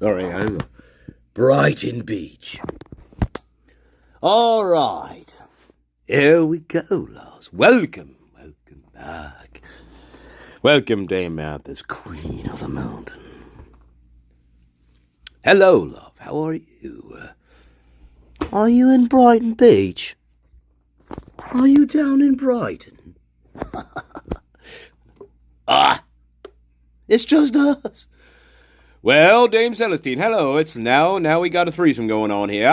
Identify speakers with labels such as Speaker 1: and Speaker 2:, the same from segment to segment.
Speaker 1: All right, guys. Brighton Beach. All right. Here we go, Lars. Welcome back. Welcome, Dame Martha's Queen of the Mountain. Hello, love. How are you? Are you in Brighton Beach? Are you down in Brighton? It's just us. Well, Dame Celestine, hello. It's now we got a threesome going on here.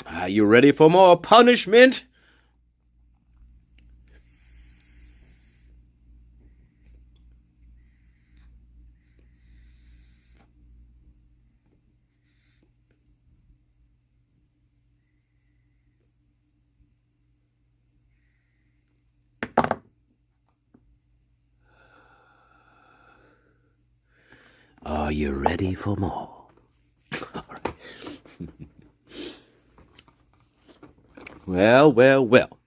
Speaker 1: Are you ready for more punishment? Are you ready for more? All right. Well.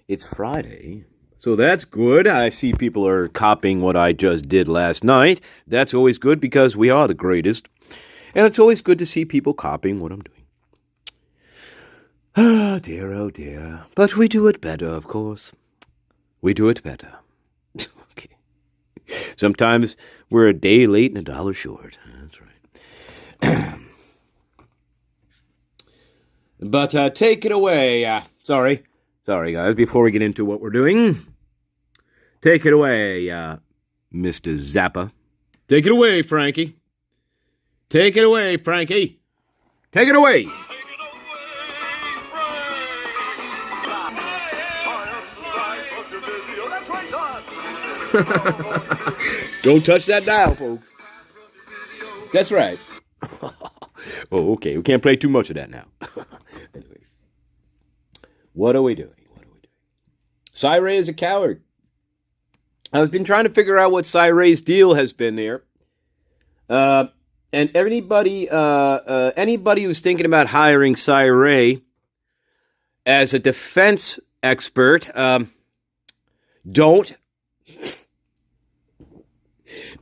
Speaker 1: It's Friday, so that's good. I see people are copying what I just did last night. That's always good because we are the greatest. And it's always good to see people copying what I'm doing. Oh dear. But we do it better, of course. We do it better. Okay. Sometimes we're a day late and $1 short. That's right. But take it away. Sorry, guys, before we get into what we're doing. Take it away, Mr. Zappa. Take it away, Frankie. Take it away, Frankie. Take it away. Don't touch that dial, folks. That's right. Oh, okay. We can't play too much of that now. Anyway. What are we doing? Cy-Ray is a coward. I've been trying to figure out what Cy-Ray's deal has been here. And anybody who's thinking about hiring Cy-Ray as a defense expert, don't.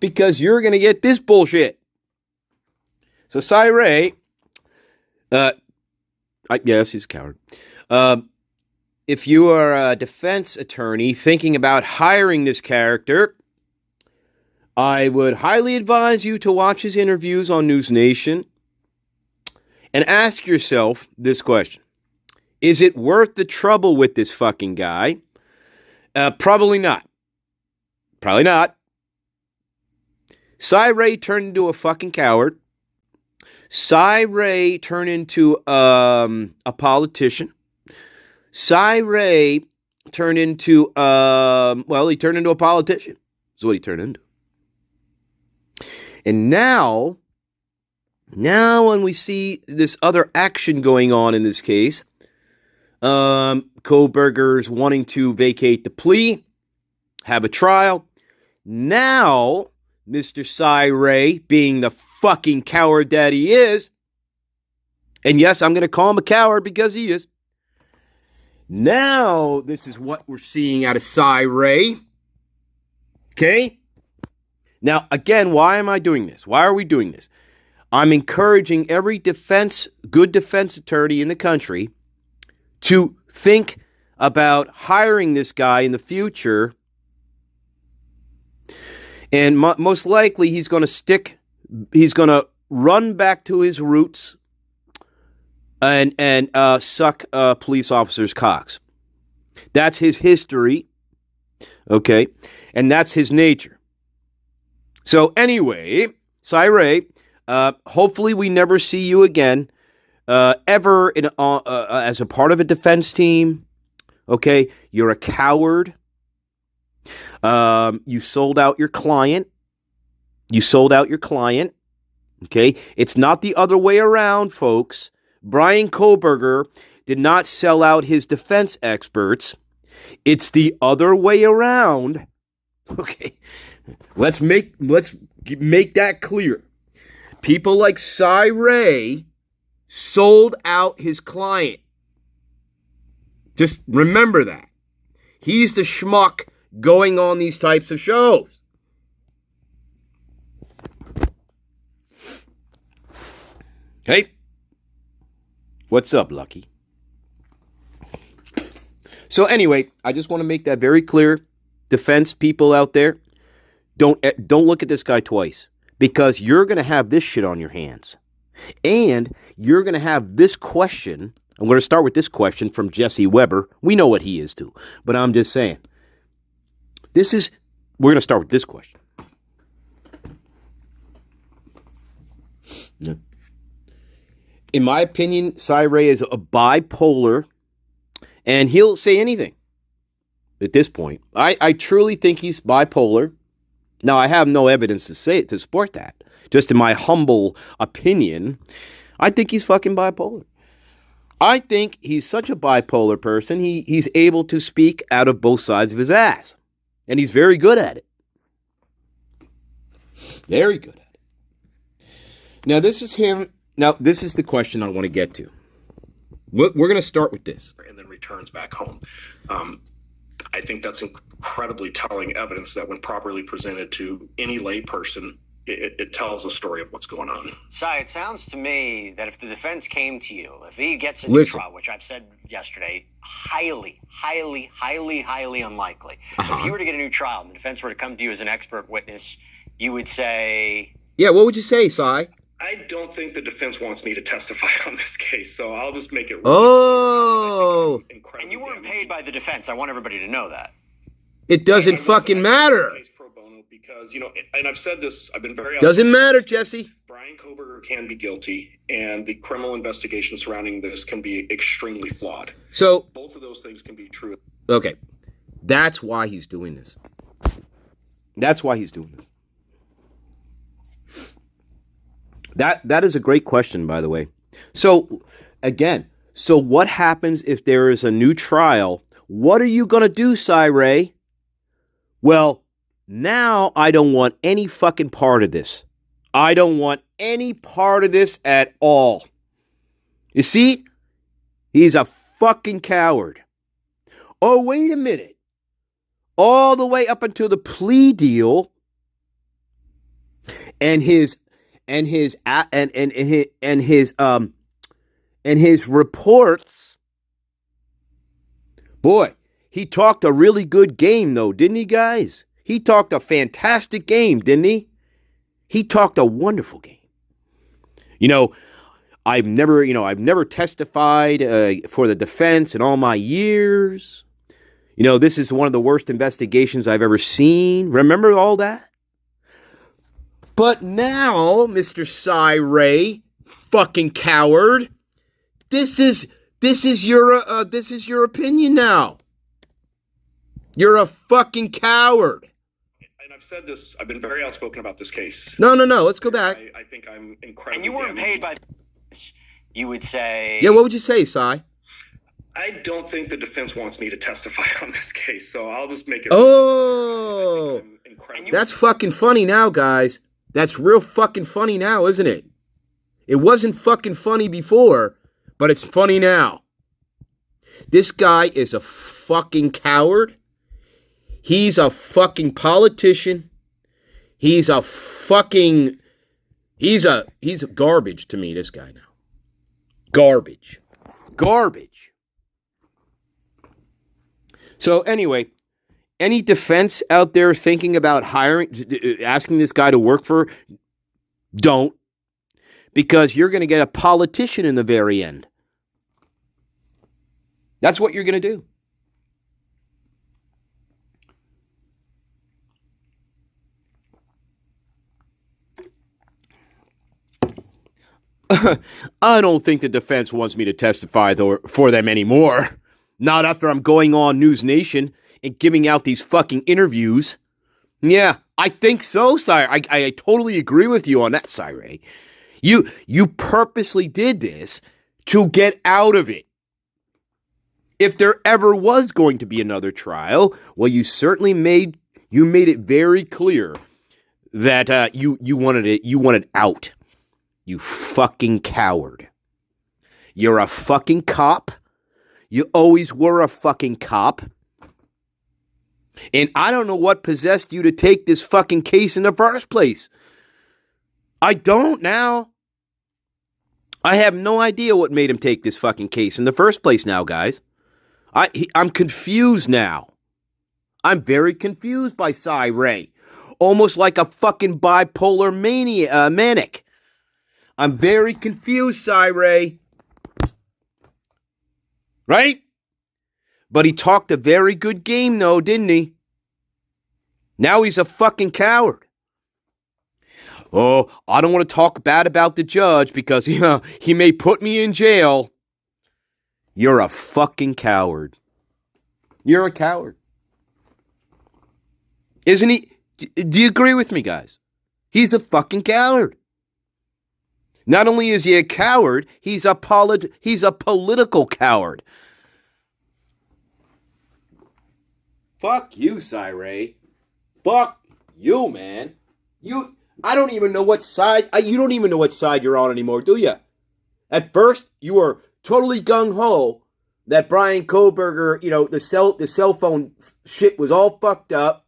Speaker 1: Because you're going to get this bullshit. So Cy-Ray, yes, he's a coward. If you are a defense attorney thinking about hiring this character, I would highly advise you to watch his interviews on News Nation and ask yourself this question. Is it worth the trouble with this fucking guy? Probably not. Probably not. Cy-Ray turned into a fucking coward. Cy-Ray turned into a politician. Cy-Ray turned into, he turned into a politician. That's what he turned into. And now when we see this other action going on in this case, Kohberger's wanting to vacate the plea, have a trial. Now, Mr. Cy-Ray, being the fucking coward that he is, and yes, I'm going to call him a coward because he is. Now, this is what we're seeing out of Cy-Ray. Okay? Now, again, why am I doing this? Why are we doing this? I'm encouraging every good defense attorney in the country to think about hiring this guy in the future. And most likely he's going to run back to his roots and suck police officers' cocks. That's his history, okay? And that's his nature. So anyway, Cy-Ray, hopefully we never see you again, ever as a part of a defense team, okay? You're a coward. You sold out your client. Okay? It's not the other way around, folks. Brian Kohberger did not sell out his defense experts. It's the other way around. Okay? Let's make that clear. People like Cy-Ray sold out his client. Just remember that. He's the schmuck going on these types of shows. Hey, what's up, Lucky? So anyway, I just want to make that very clear. Defense people out there, don't look at this guy twice, because you're going to have this shit on your hands. And you're going to have this question. I'm going to start with this question from Jesse Weber. We know what he is too, but I'm just saying. We're going to start with this question. In my opinion, Cy Ray is a bipolar, and he'll say anything at this point. I truly think he's bipolar. Now, I have no evidence to support that. Just in my humble opinion, I think he's fucking bipolar. I think he's such a bipolar person, he's able to speak out of both sides of his ass. And he's very good at it. Very good at it. Now, this is him. Now, this is the question I want to get to. We're going to start with this.
Speaker 2: And then returns back home. I think that's incredibly telling evidence that when properly presented to any layperson, it tells a story of what's going on.
Speaker 3: Cy, it sounds to me that if the defense came to you, if he gets a new trial, which I've said yesterday, highly, highly, highly, highly unlikely. If you were to get a new trial and the defense were to come to you as an expert witness, you would say...
Speaker 1: Yeah, what would you say, Cy?
Speaker 2: I don't think the defense wants me to testify on this case, so I'll just make it really
Speaker 3: clear. And you weren't paid by the defense. I want everybody to know that.
Speaker 1: It doesn't fucking matter.
Speaker 2: Pro bono because, and I've said this, I've been very...
Speaker 1: Doesn't matter, Jesse.
Speaker 2: Brian Koberger can be guilty, and the criminal investigation surrounding this can be extremely flawed.
Speaker 1: So...
Speaker 2: both of those things can be true.
Speaker 1: Okay. That's why he's doing this. That's why he's doing this. That is a great question, by the way. So, again, what happens if there is a new trial? What are you going to do, Cy Ray? Well, now I don't want any fucking part of this. I don't want any part of this at all. You see? He's a fucking coward. Oh, wait a minute. All the way up until the plea deal and his reports. Boy, he talked a really good game though, didn't he, guys? He talked a fantastic game, didn't he? He talked a wonderful game. I've never testified for the defense in all my years. This is one of the worst investigations I've ever seen. Remember all that? But now, Mr. Cy Ray, fucking coward, this is your opinion now. You're a fucking coward.
Speaker 2: And I've said this, I've been very outspoken about this case.
Speaker 1: No, let's go back.
Speaker 2: I think I'm incredibly...
Speaker 3: And you weren't paid by... You would say...
Speaker 1: Yeah, what would you say, Cy?
Speaker 2: I don't think the defense wants me to testify on this case, so I'll just make it...
Speaker 1: Oh, that's fucking funny now, guys. That's real fucking funny now, isn't it? It wasn't fucking funny before, but it's funny now. This guy is a fucking coward. He's a fucking politician. He's garbage to me, this guy now. Garbage. So anyway, any defense out there thinking about asking this guy to work for, don't. Because you're going to get a politician in the very end. That's what you're going to do. I don't think the defense wants me to testify for them anymore. Not after I'm going on News Nation and giving out these fucking interviews. Yeah, I think so, Cy. I totally agree with you on that, Cy Ray. You purposely did this to get out of it. If there ever was going to be another trial, well, you certainly made it very clear that you wanted out. You fucking coward. You're a fucking cop. You always were a fucking cop. And I don't know what possessed you to take this fucking case in the first place. I don't now. I have no idea what made him take this fucking case in the first place now, guys. I'm confused now. I'm very confused by Cy Ray. Almost like a fucking bipolar manic. I'm very confused, Cy Ray. Right? But he talked a very good game, though, didn't he? Now he's a fucking coward. Oh, I don't want to talk bad about the judge because he may put me in jail. You're a fucking coward. You're a coward. Isn't he? Do you agree with me, guys? He's a fucking coward. Not only is he a coward, he's a political coward. Fuck you, Cy Ray. Fuck you, man. I don't even know what side. You don't even know what side you're on anymore, do you? At first, you were totally gung ho that Brian Koberger, the cell phone shit was all fucked up.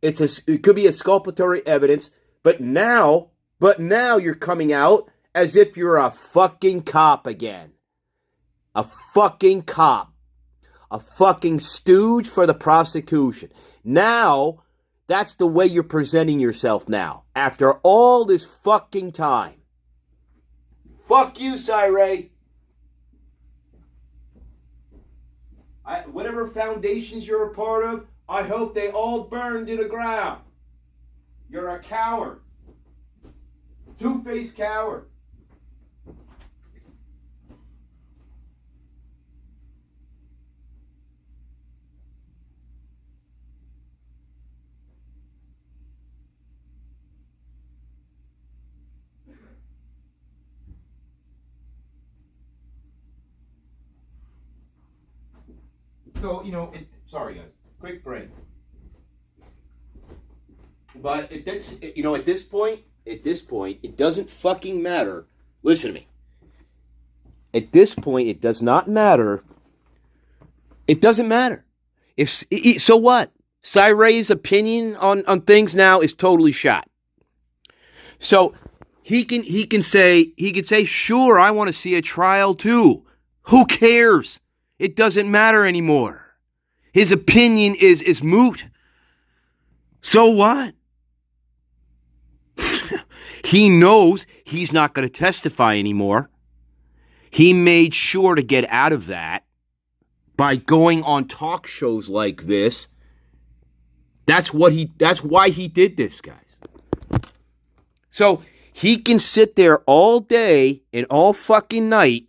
Speaker 1: It could be exculpatory evidence, but now you're coming out as if you're a fucking cop again. A fucking cop. A fucking stooge for the prosecution. Now, that's the way you're presenting yourself now. After all this fucking time. Fuck you, Cy Ray. Whatever foundations you're a part of, I hope they all burn to the ground. You're a coward. Two-faced coward. So, sorry guys, quick break. But at this point, it doesn't fucking matter. Listen to me. At this point, it does not matter. It doesn't matter. So what? Cy Ray's opinion on things now is totally shot. So he can say, sure, I want to see a trial too. Who cares? It doesn't matter anymore. His opinion is moot. So what? He knows he's not going to testify anymore. He made sure to get out of that by going on talk shows like this. That's why he did this, guys. So he can sit there all day and all fucking night.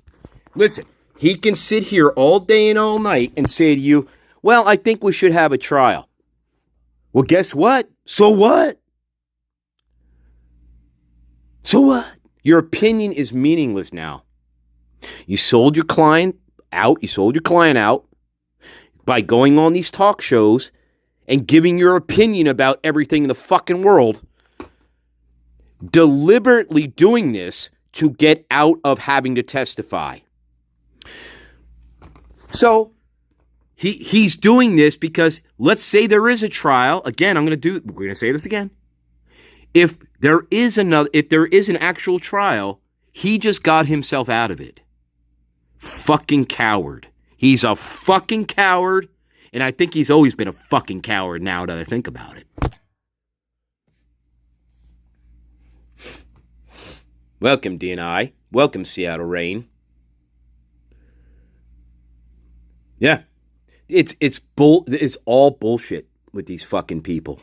Speaker 1: Listen. He can sit here all day and all night and say to you, well, I think we should have a trial. Well, guess what? So what? So what? Your opinion is meaningless now. You sold your client out. You sold your client out by going on these talk shows and giving your opinion about everything in the fucking world. Deliberately doing this to get out of having to testify. So he's doing this because let's say there is a trial. Again, we're going to say this again. If there is an actual trial, he just got himself out of it. Fucking coward. He's a fucking coward, and I think he's always been a fucking coward now that I think about it. Welcome, DNI. Welcome, Seattle Rain. Yeah, it's all bullshit with these fucking people.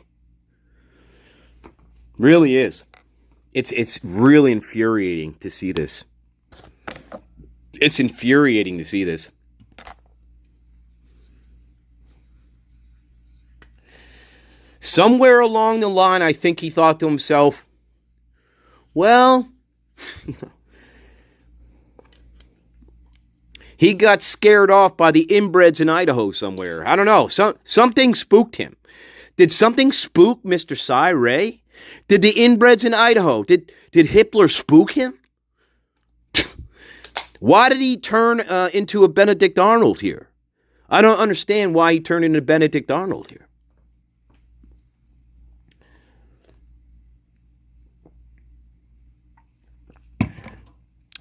Speaker 1: Really is. It's really infuriating to see this. It's infuriating to see this. Somewhere along the line, I think he thought to himself, well, he got scared off by the inbreds in Idaho somewhere. I don't know. Something spooked him. Did something spook Mr. Cy Ray? Did the inbreds in Idaho, did Hitler spook him? Why did he turn into a Benedict Arnold here? I don't understand why he turned into Benedict Arnold here.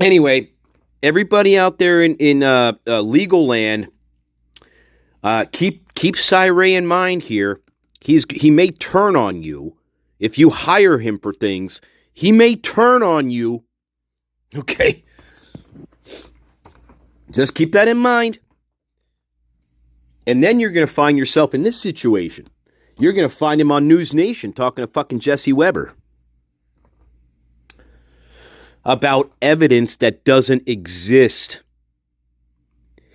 Speaker 1: Anyway, everybody out there in legal land, keep Cyree in mind here. He may turn on you if you hire him for things. He may turn on you. Okay, just keep that in mind. And then you're going to find yourself in this situation. You're going to find him on News Nation talking to fucking Jesse Weber about evidence that doesn't exist.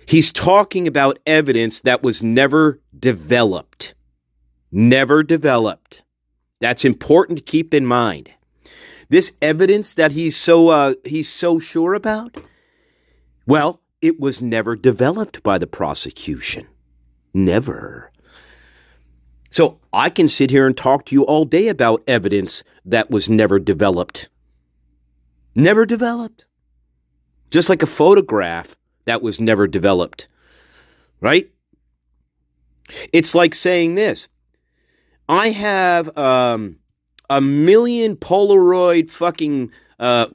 Speaker 1: He's talking about evidence that was never developed. Never developed. That's important to keep in mind. This evidence that he's so sure about, well, it was never developed by the prosecution. Never. So I can sit here and talk to you all day about evidence that was never developed. Never developed. Just like a photograph that was never developed. Right? It's like saying this. I have a million Polaroid fucking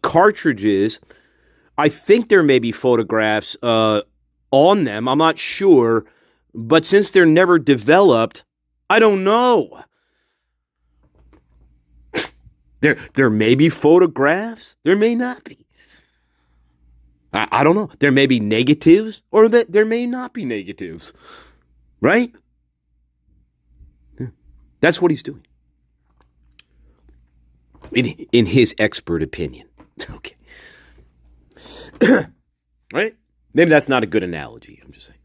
Speaker 1: cartridges. I think there may be photographs on them. I'm not sure. But since they're never developed, I don't know. There may be photographs. There may not be. I don't know. There may be negatives or that there may not be negatives. Right? That's what he's doing. In his expert opinion. Okay. Right? Maybe that's not a good analogy. I'm just saying.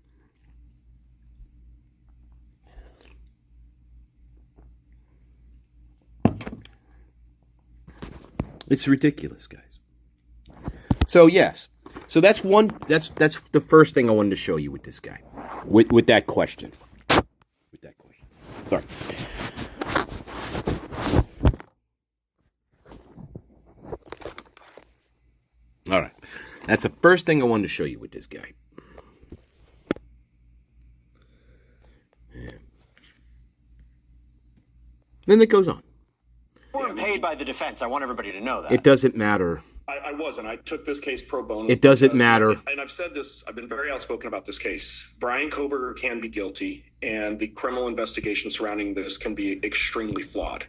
Speaker 1: It's ridiculous, guys. So yes. So that's the first thing I wanted to show you with this guy. With that question. With that question. Sorry. All right. That's the first thing I wanted to show you with this guy. Yeah. Then it goes on.
Speaker 3: You weren't paid by the defense. I want everybody to know that.
Speaker 1: It doesn't matter.
Speaker 2: I wasn't. I took this case pro bono.
Speaker 1: It doesn't matter.
Speaker 2: And I've said this, I've been very outspoken about this case. Brian Koberger can be guilty, and the criminal investigation surrounding this can be extremely flawed.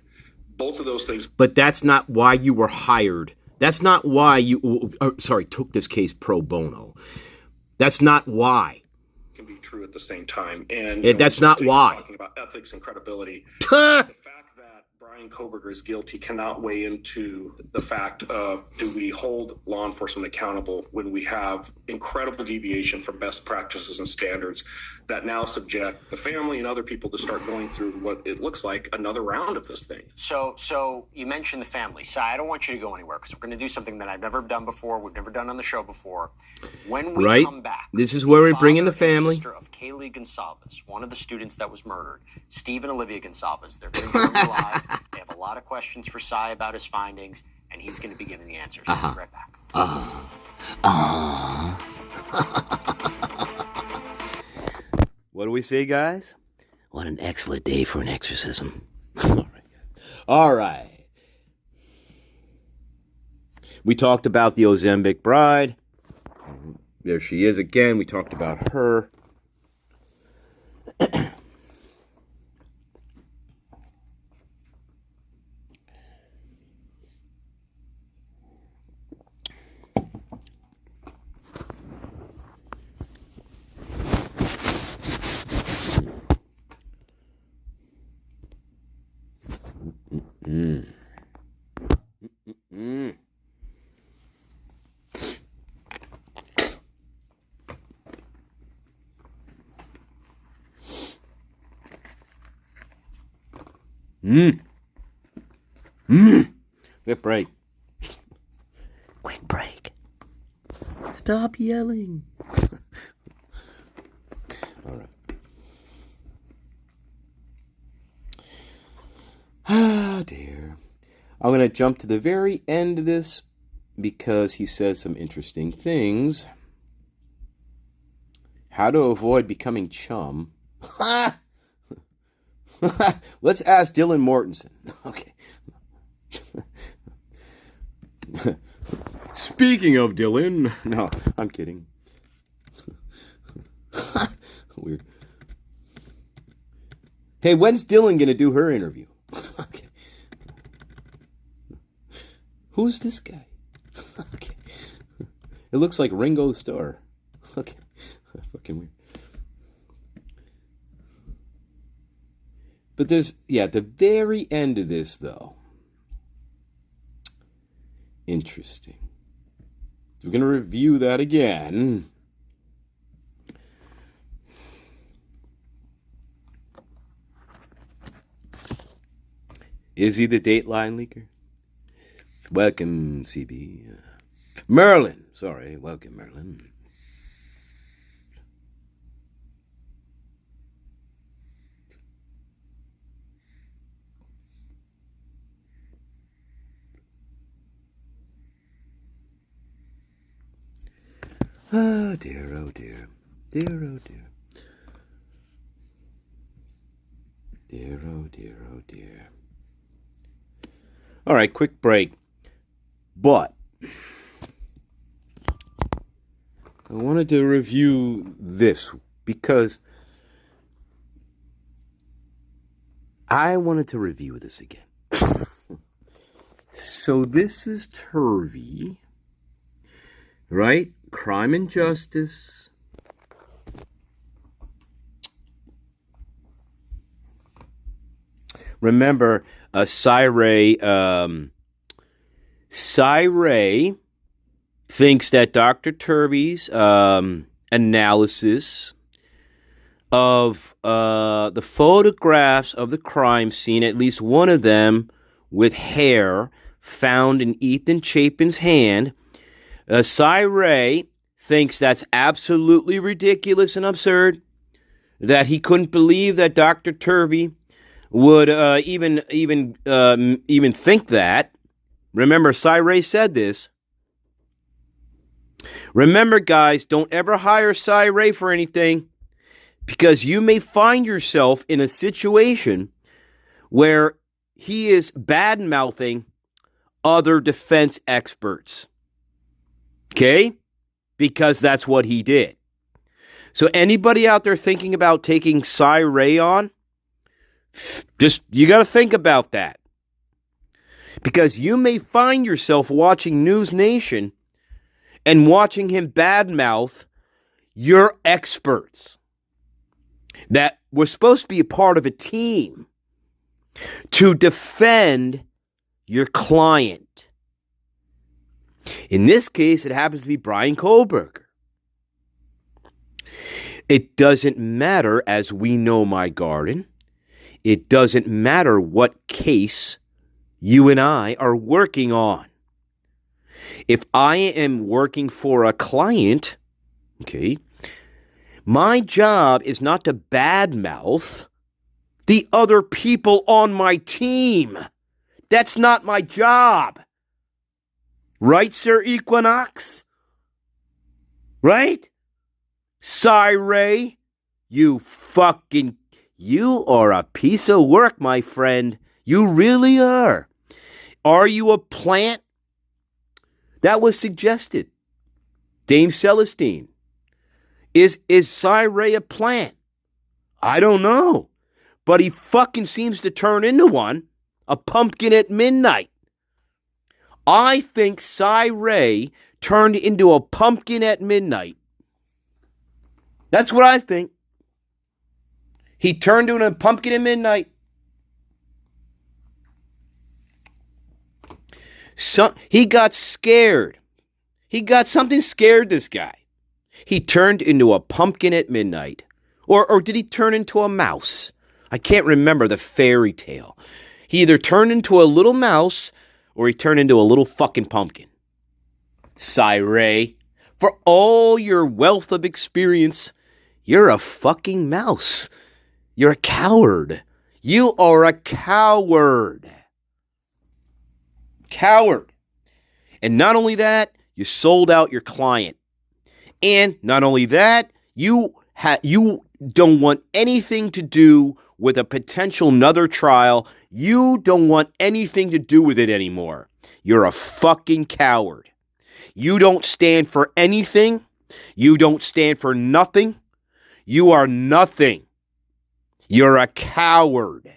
Speaker 2: Both of those things.
Speaker 1: But that's not why you were hired. That's not why you, took this case pro bono. That's not why.
Speaker 2: Can be true at the same time. And
Speaker 1: that's not why.
Speaker 2: Talking about ethics and credibility. The fact that Brian Koberger is guilty cannot weigh into the fact of, do we hold law enforcement accountable when we have incredible deviation from best practices and standards that now subject the family and other people to start going through what it looks like another round of this thing.
Speaker 3: So you mentioned the family. Si, I don't want you to go anywhere because we're going to do something that I've never done before. We've never done on the show before. When we come back,
Speaker 1: this is where we bring in the family.
Speaker 3: Sister of Kaylee Gonsalves, one of the students that was murdered, Steve and Olivia Gonsalves. They're going to be live. They have a lot of questions for Si about his findings, and he's going to be giving the answers. We'll be right back.
Speaker 1: What do we say, guys? What an excellent day for an exorcism. All right. We talked about the Ozempic bride. There she is again. We talked about her. Quick break. Quick break. Stop yelling. All right. Ah, dear. I'm going to jump to the very end of this because he says some interesting things. How to avoid becoming chum. Let's ask Dylan Mortensen. Okay. Speaking of Dylan, no, I'm kidding. Weird. Hey, when's Dylan gonna do her interview? Okay. Who's this guy? Okay. It looks like Ringo Starr. Okay. Fucking weird. But there's, at the very end of this, though. Interesting. We're going to review that again. Is he the Dateline leaker? Welcome, CB. Merlin. Sorry. Welcome, Merlin. Oh dear, oh dear. Dear, oh dear. Dear, oh dear, oh dear. All right, quick break. But I wanted to review this because I wanted to review this again. So this is Turvey, right? Crime and Justice. Remember, Cy thinks that Dr. Turvey's analysis of the photographs of the crime scene, at least one of them with hair found in Ethan Chapin's hand, Cy thinks that's absolutely ridiculous and absurd, that he couldn't believe that Dr. Turvey would even think that. Remember, Cy said this. Remember, guys, don't ever hire Cy for anything, because you may find yourself in a situation where he is bad-mouthing other defense experts. Okay? Because that's what he did. So anybody out there thinking about taking Cy on, you got to think about that. Because you may find yourself watching News Nation and watching him badmouth your experts that were supposed to be a part of a team to defend your client. In this case, it happens to be Brian Kohlberger. It doesn't matter, as we know, my garden. It doesn't matter what case you and I are working on. If I am working for a client, okay, my job is not to badmouth the other people on my team. That's not my job. Right, Sir Equinox? Right? Cy you are a piece of work, my friend. You really are. Are you a plant? That was suggested. Dame Celestine. Is Cy a plant? I don't know. But he fucking seems to turn into one. A pumpkin at midnight. I think Cy turned into a pumpkin at midnight. That's what I think. He turned into a pumpkin at midnight. He got scared. Something scared this guy. He turned into a pumpkin at midnight. Or did he turn into a mouse? I can't remember the fairy tale. He either turned into a little mouse or he turned into a little fucking pumpkin. Cy for all your wealth of experience, you're a fucking mouse. You're a coward. You are a coward. Coward. And not only that, you sold out your client. And not only that, you don't want anything to do with a potential another trial. You don't want anything to do with it anymore. You're a fucking coward. You don't stand for anything. You don't stand for nothing. You are nothing. You're a coward.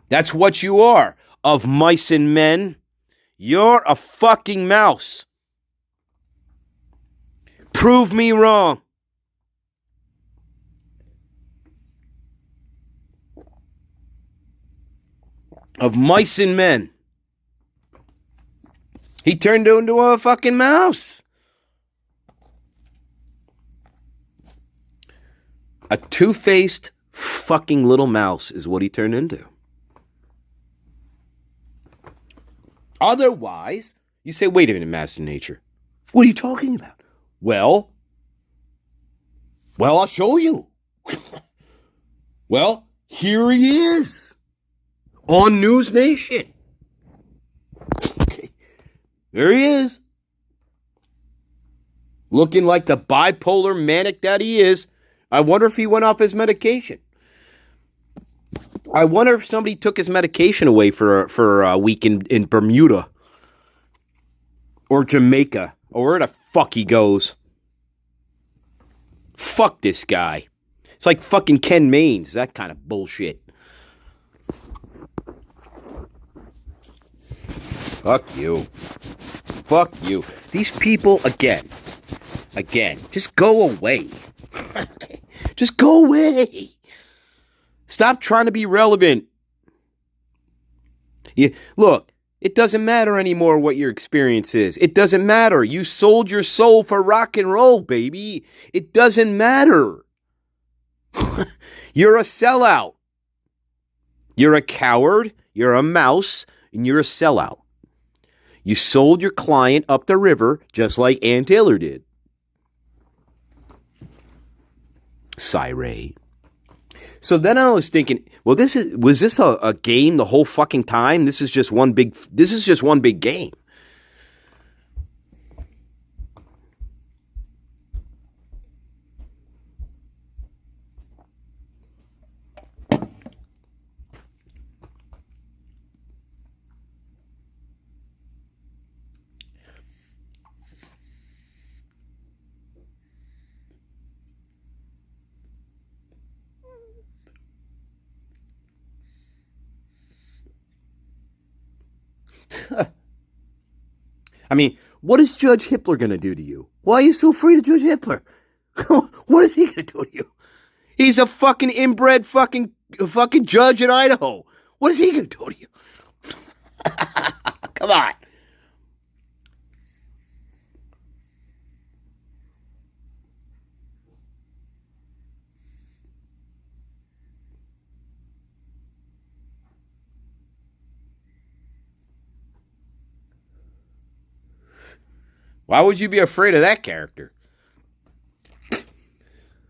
Speaker 1: That's what you are. Of mice and men, you're a fucking mouse. Prove me wrong. Of mice and men, he turned into a fucking mouse. A two-faced fucking little mouse is what he turned into. Otherwise, you say, wait a minute, Master Nature. What are you talking about? Well, I'll show you. Well, here he is on News Nation. Okay. There he is. Looking like the bipolar manic that he is. I wonder if he went off his medication. I wonder if somebody took his medication away for a week in Bermuda. Or Jamaica. Or where the fuck he goes. Fuck this guy. It's like fucking Ken Maines. That kind of bullshit. Fuck you. Fuck you. These people, again, just go away. Just go away. Stop trying to be relevant. Look, it doesn't matter anymore what your experience is. It doesn't matter. You sold your soul for rock and roll, baby. It doesn't matter. You're a sellout. You're a coward. You're a mouse. And you're a sellout. You sold your client up the river just like Ann Taylor did. Siree. So then I was thinking, well, was this a game the whole fucking time? This is just one big game. I mean, what is Judge Hitler going to do to you? Why are you so afraid of Judge Hitler? What is he going to do to you? He's a fucking inbred fucking judge in Idaho. What is he going to do to you? Come on. Why would you be afraid of that character?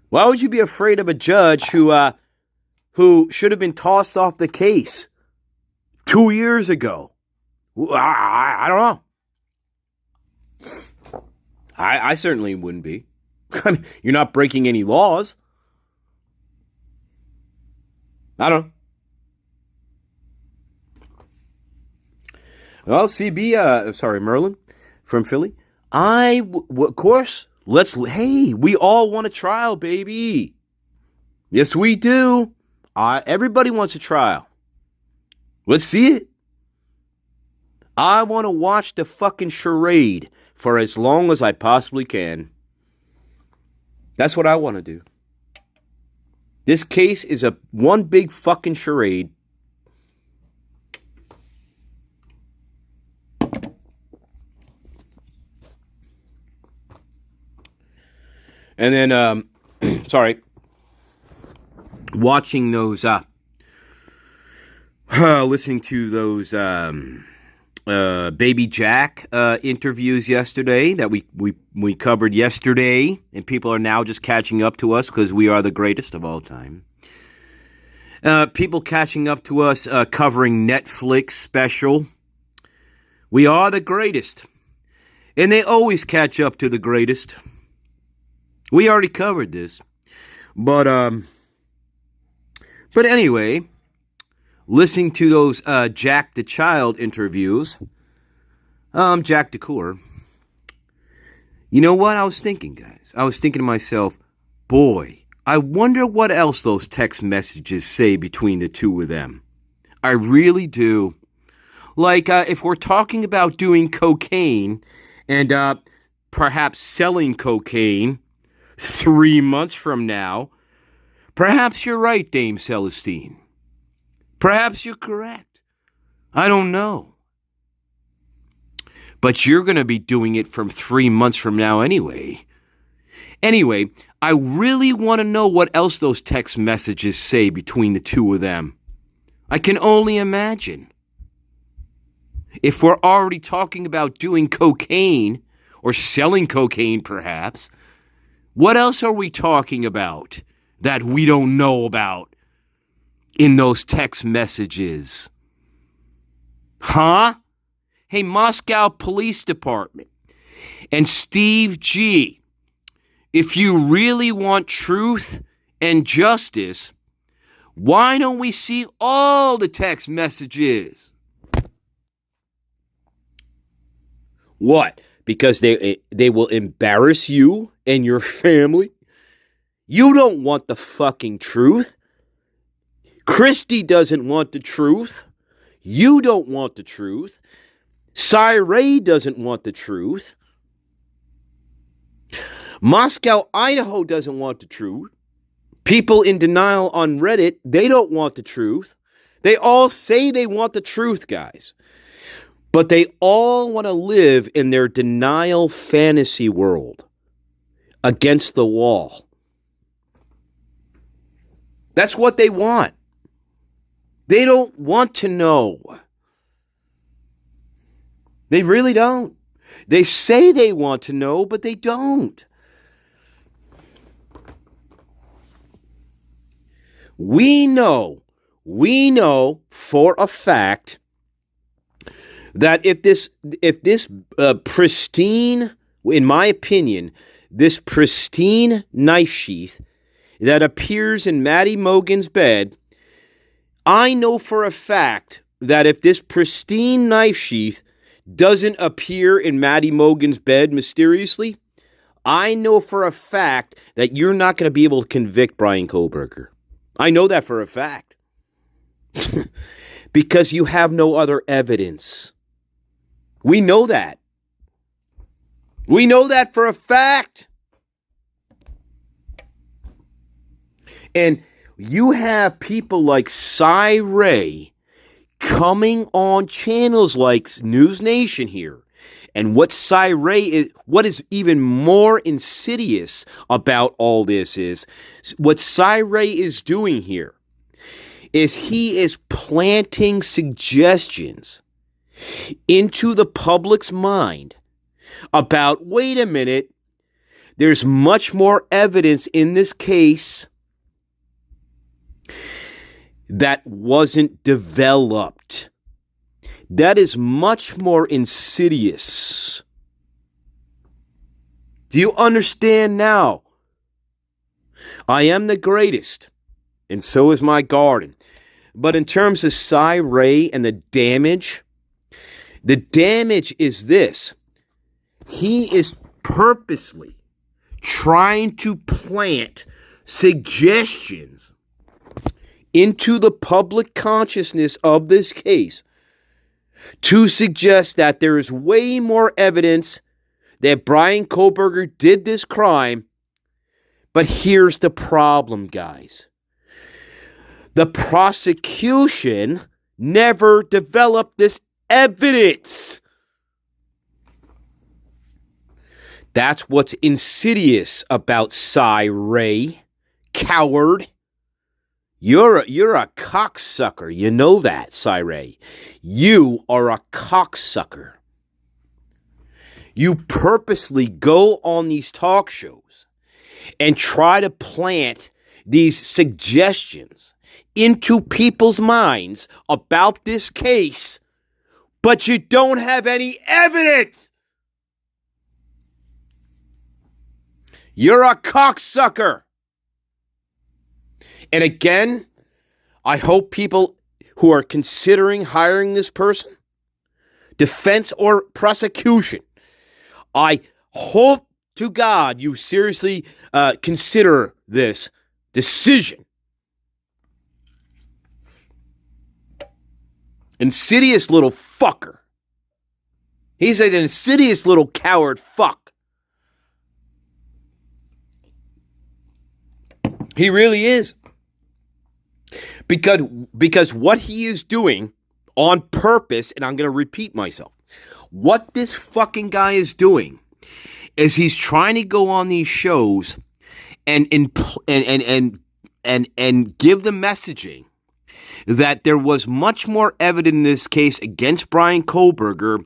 Speaker 1: Why would you be afraid of a judge who should have been tossed off the case 2 years ago? I don't know. I certainly wouldn't be. I mean, you're not breaking any laws. I don't know. Well, Merlin from Philly. Of course, we all want a trial, baby. Yes, we do. Everybody wants a trial. Let's see it. I want to watch the fucking charade for as long as I possibly can. That's what I want to do. This case is one big fucking charade. And then, watching those, listening to those Baby Jack interviews yesterday that we covered yesterday, and people are now just catching up to us because we are the greatest of all time. People catching up to us covering Netflix special. We are the greatest, and they always catch up to the greatest. We already covered this, but anyway, listening to those Jack the Child interviews, Jack DeCour. You know what I was thinking, guys? I was thinking to myself, boy, I wonder what else those text messages say between the two of them. I really do. Like, if we're talking about doing cocaine and perhaps selling cocaine 3 months from now, perhaps you're right, Dame Celestine. Perhaps you're correct. I don't know. But you're going to be doing it from 3 months from now anyway. Anyway, I really want to know what else those text messages say between the two of them. I can only imagine. If we're already talking about doing cocaine, or selling cocaine perhaps, what else are we talking about that we don't know about in those text messages? Huh? Hey, Moscow Police Department and Steve G, if you really want truth and justice, why don't we see all the text messages? What? Because they will embarrass you and your family? You don't want the fucking truth. Christy doesn't want the truth. You don't want the truth. Cy Ray doesn't want the truth. Moscow, Idaho doesn't want the truth. People in denial on Reddit, they don't want the truth. They all say they want the truth, guys. But they all want to live in their denial fantasy world against the wall. That's what they want. They don't want to know. They really don't. They say they want to know, but they don't. We know for a fact that if this pristine, in my opinion, this pristine knife sheath that appears in Maddie Mogan's bed, I know for a fact that if this pristine knife sheath doesn't appear in Maddie Mogan's bed mysteriously, I know for a fact that you're not going to be able to convict Bryan Kohberger. I know that for a fact. Because you have no other evidence. We know that. We know that for a fact. And you have people like Cy Ray coming on channels like News Nation here. And what Cy Ray is, what is even more insidious about all this is, what Cy Ray is doing here is he is planting suggestions into the public's mind about, wait a minute, there's much more evidence in this case that wasn't developed. That is much more insidious. Do you understand now? I am the greatest, and so is my garden. But in terms of Cy Ray and the damage is this. He is purposely trying to plant suggestions into the public consciousness of this case to suggest that there is way more evidence that Bryan Kohberger did this crime. But here's the problem, guys. The prosecution never developed this evidence. That's what's insidious about Cy Ray, coward. You're a cocksucker. You know that, Cy Ray. You are a cocksucker. You purposely go on these talk shows and try to plant these suggestions into people's minds about this case, but you don't have any evidence. You're a cocksucker. And again, I hope people who are considering hiring this person defense or prosecution, I hope to God you seriously consider this decision. Insidious little fucker. He's an insidious little coward fuck. He really is. Because what he is doing on purpose, and I'm going to repeat myself, what this fucking guy is doing is he's trying to go on these shows and give the messaging that there was much more evidence in this case against Bryan Kohberger,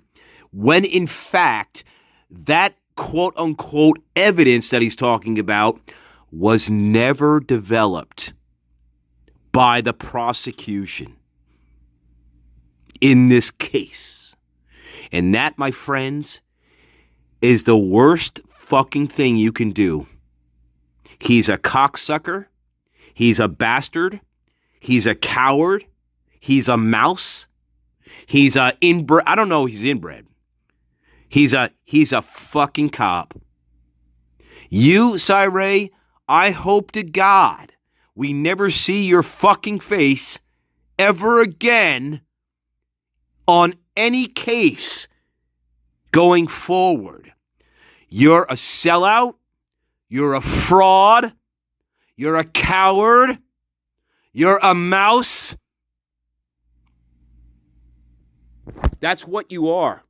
Speaker 1: when in fact that quote unquote evidence that he's talking about was never developed by the prosecution in this case. And that, my friends, is the worst fucking thing you can do. He's a cocksucker. He's a bastard. He's a coward. He's a mouse. He's a inbred. I don't know. He's inbred. He's a fucking cop. You, Cyree, I hope to God we never see your fucking face ever again on any case going forward. You're a sellout. You're a fraud. You're a coward. You're a mouse. That's what you are.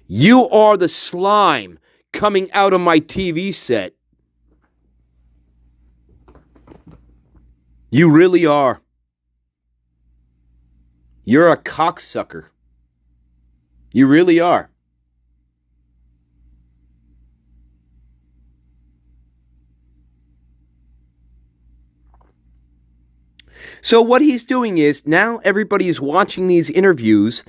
Speaker 1: You are the slime coming out of my TV set. You really are. You're a cocksucker. You really are. So what he's doing is, now everybody is watching these interviews.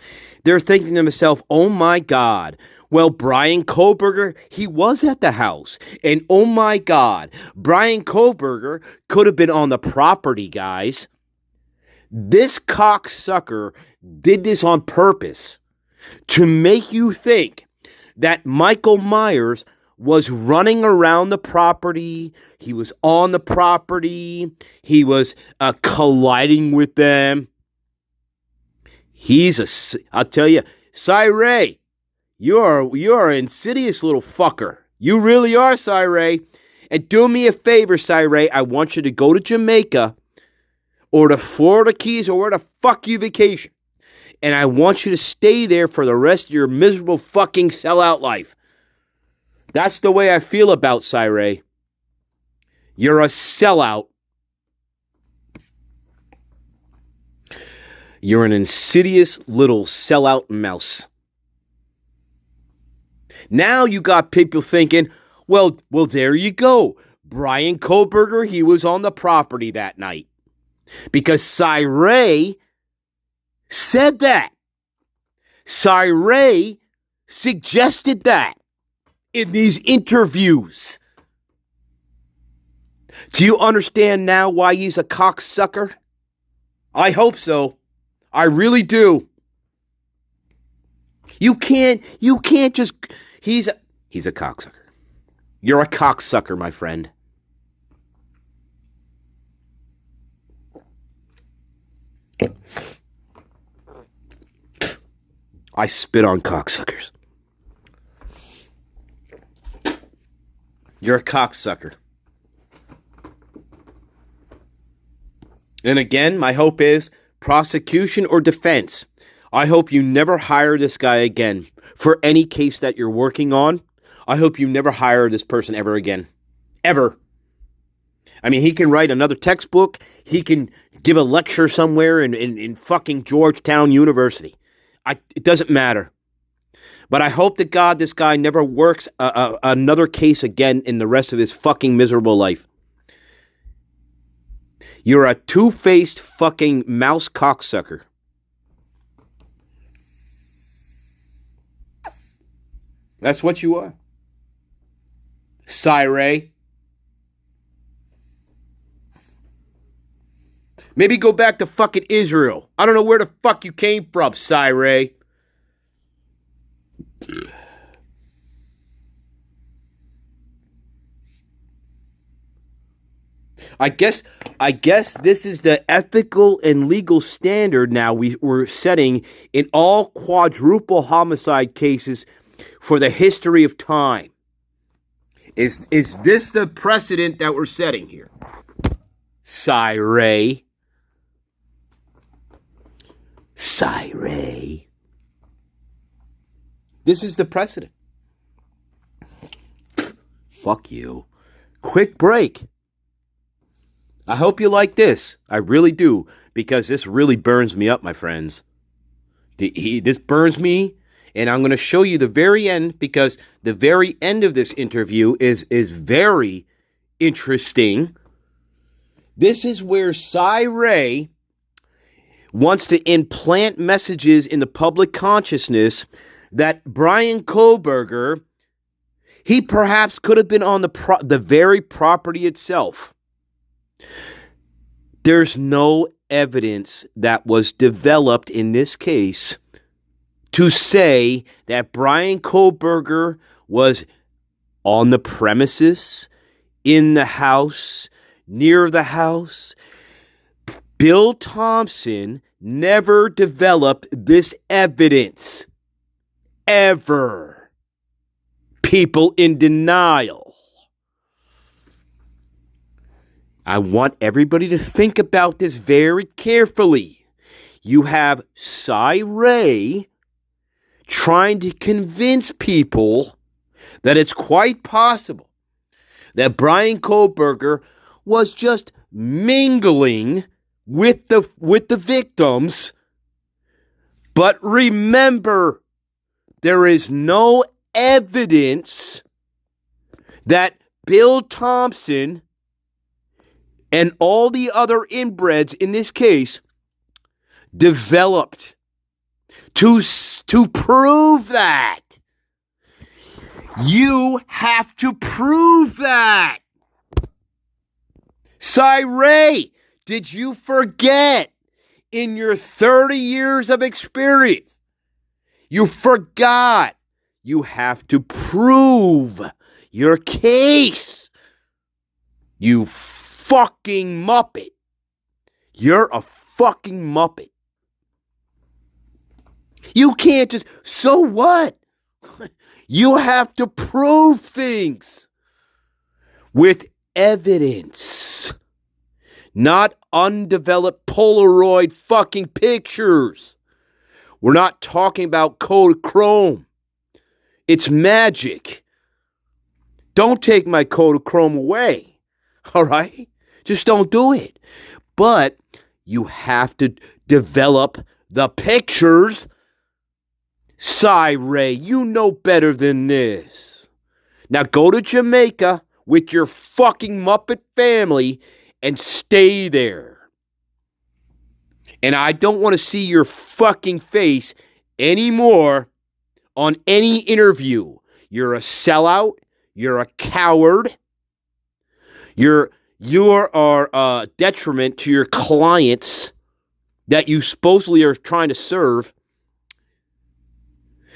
Speaker 1: They're thinking to themselves, oh my God. Well, Bryan Kohberger, he was at the house. And oh my God, Bryan Kohberger could have been on the property, guys. This cocksucker did this on purpose to make you think that Michael Myers was running around the property. He was on the property. He was colliding with them. I'll tell you, Cyree, you're an insidious little fucker. You really are, Cyree. And do me a favor, Cyree. I want you to go to Jamaica or the Florida Keys or where the fuck you vacation. And I want you to stay there for the rest of your miserable fucking sellout life. That's the way I feel about Cyree. You're a sellout. You're an insidious little sellout mouse. Now you got people thinking, well, there you go. Bryan Kohberger, he was on the property that night. Because Cyree said that. Cyree suggested that in these interviews. Do you understand now why he's a cocksucker? I hope so. I really do. You can't just... He's a cocksucker. You're a cocksucker, my friend. I spit on cocksuckers. You're a cocksucker. And again, my hope is prosecution or defense. I hope you never hire this guy again for any case that you're working on. I hope you never hire this person ever again. Ever. I mean, he can write another textbook. He can give a lecture somewhere in fucking Georgetown University. It doesn't matter. But I hope to God this guy never works another case again in the rest of his fucking miserable life. You're a two-faced fucking mouse cocksucker. That's what you are. Cyree. Maybe go back to fucking Israel. I don't know where the fuck you came from, Cyree. I guess this is the ethical and legal standard now we're setting in all quadruple homicide cases for the history of time. Is this the precedent that we're setting here? Ray. This is the precedent. Fuck you. Quick break. I hope you like this. I really do, because this really burns me up, my friends. This burns me, and I'm going to show you the very end, because the very end of this interview is very interesting. This is where Ray wants to implant messages in the public consciousness that Bryan Kohberger, he perhaps could have been on the very property itself. There's no evidence that was developed in this case to say that Bryan Kohberger was on the premises, in the house, near the house. Bill Thompson never developed this evidence. Ever. People in denial. I want everybody to think about this very carefully. You have Ray trying to convince people that it's quite possible that Bryan Kohberger was just mingling with the victims. But remember, there is no evidence that Bill Thompson and all the other inbreds in this case developed to prove that. You have to prove that. Ray, did you forget in your 30 years of experience? You forgot. You have to prove your case. You fucking Muppet. You're a fucking Muppet. You can't just, so what? You have to prove things with evidence, not undeveloped Polaroid fucking pictures. We're not talking about Kodachrome. It's magic. Don't take my Kodachrome away. All right? Just don't do it. But you have to develop the pictures. Ray, you know better than this. Now go to Jamaica with your fucking Muppet family and stay there. And I don't want to see your fucking face anymore on any interview. You're a sellout. You're a coward. You are a detriment to your clients that you supposedly are trying to serve.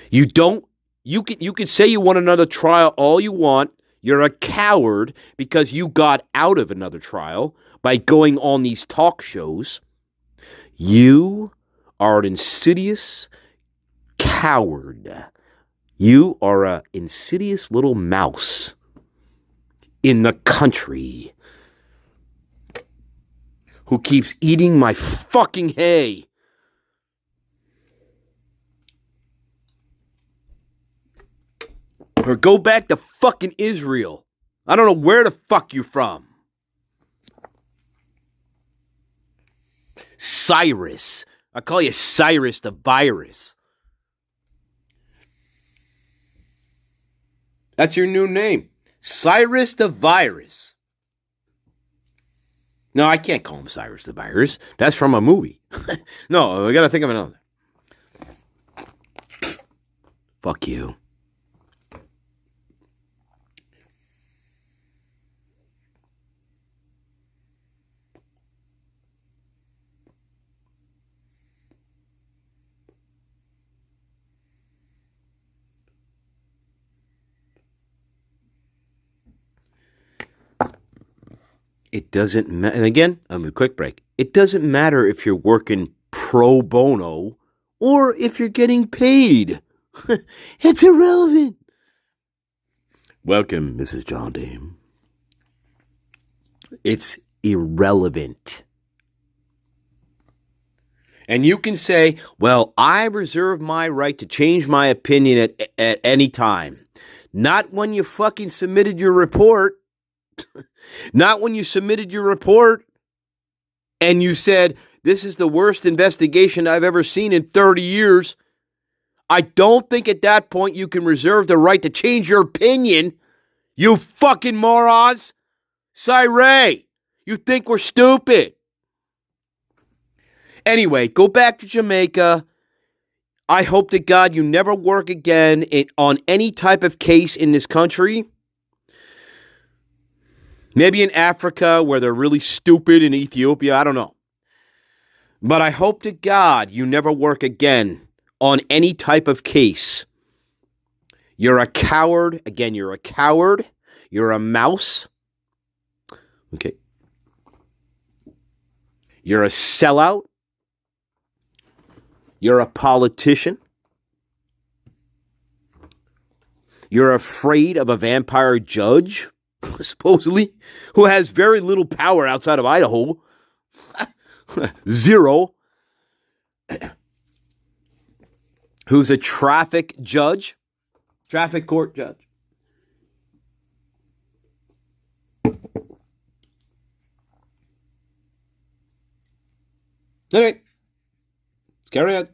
Speaker 1: You can say you want another trial all you want. You're a coward because you got out of another trial by going on these talk shows. You are an insidious coward. You are an insidious little mouse in the country who keeps eating my fucking hay. Or go back to fucking Israel. I don't know where the fuck you're from. Cyrus. I call you Cyrus the Virus. That's your new name. Cyrus the Virus. No, I can't call him Cyrus the Virus. That's from a movie. No, I gotta think of another. Fuck you. It doesn't matter. And again, a quick break. It doesn't matter if you're working pro bono or if you're getting paid. It's irrelevant. Welcome, Mrs. John Dame. It's irrelevant. And you can say, well, I reserve my right to change my opinion at any time. Not when you fucking submitted your report. Not when you submitted your report and you said, this is the worst investigation I've ever seen in 30 years. I don't think at that point you can reserve the right to change your opinion. You fucking morons. Ray, you think we're stupid. Anyway, go back to Jamaica. I hope to God you never work again on any type of case in this country. Maybe in Africa where they're really stupid, in Ethiopia, I don't know. But I hope to God you never work again on any type of case. You're a coward. Again, you're a coward. You're a mouse. Okay. You're a sellout. You're a politician. You're afraid of a vampire judge, supposedly, who has very little power outside of Idaho. Zero. Who's a traffic court judge. Okay. Let's carry on.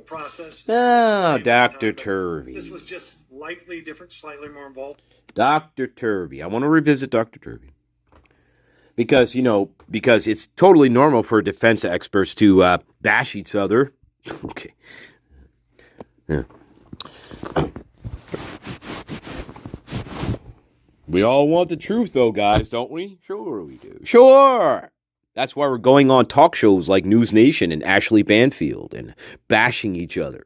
Speaker 4: Process.
Speaker 1: Dr. Turvey.
Speaker 4: This was just slightly different, slightly more involved.
Speaker 1: Dr. Turvey. I want to revisit Dr. Turvey. Because it's totally normal for defense experts to bash each other. Okay. Yeah. We all want the truth, though, guys, don't we? Sure we do. Sure! That's why we're going on talk shows like News Nation and Ashley Banfield and bashing each other.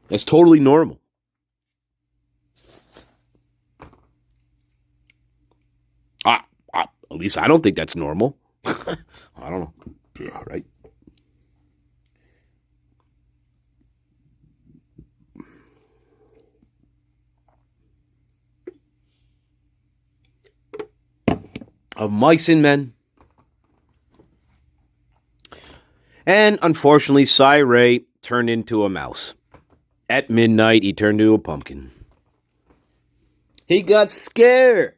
Speaker 1: That's totally normal. At least I don't think that's normal. I don't know. Yeah, right? Of mice and men. And unfortunately, Ray turned into a mouse. At midnight, he turned into a pumpkin. He got scared.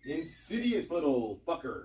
Speaker 1: Insidious little fucker.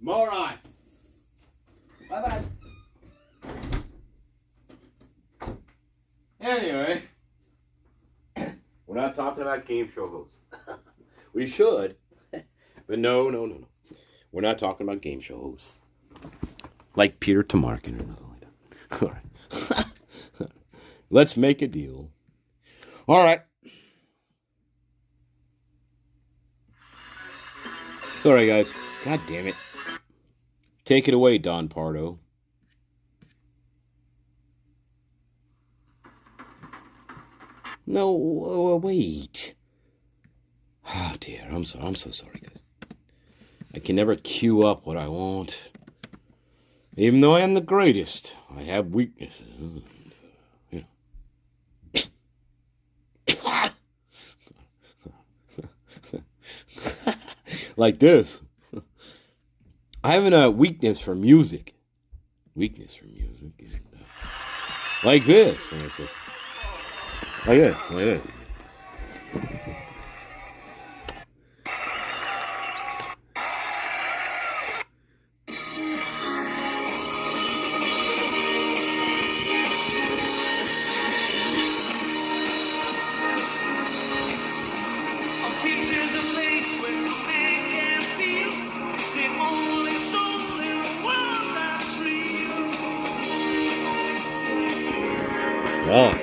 Speaker 1: Moron. Bye-bye. Anyway, we're not talking about game show hosts. We should, but no. We're not talking about game show hosts. Like Peter Tamarkin or nothing like that. All right. Let's make a deal. All right. All right, guys. God damn it. Take it away, Don Pardo. No, wait. Oh, dear. I'm so sorry, guys. I can never queue up what I want. Even though I am the greatest, I have weaknesses. Yeah. Like this. I have a weakness for music. Like this, for instance. Like this. Oh.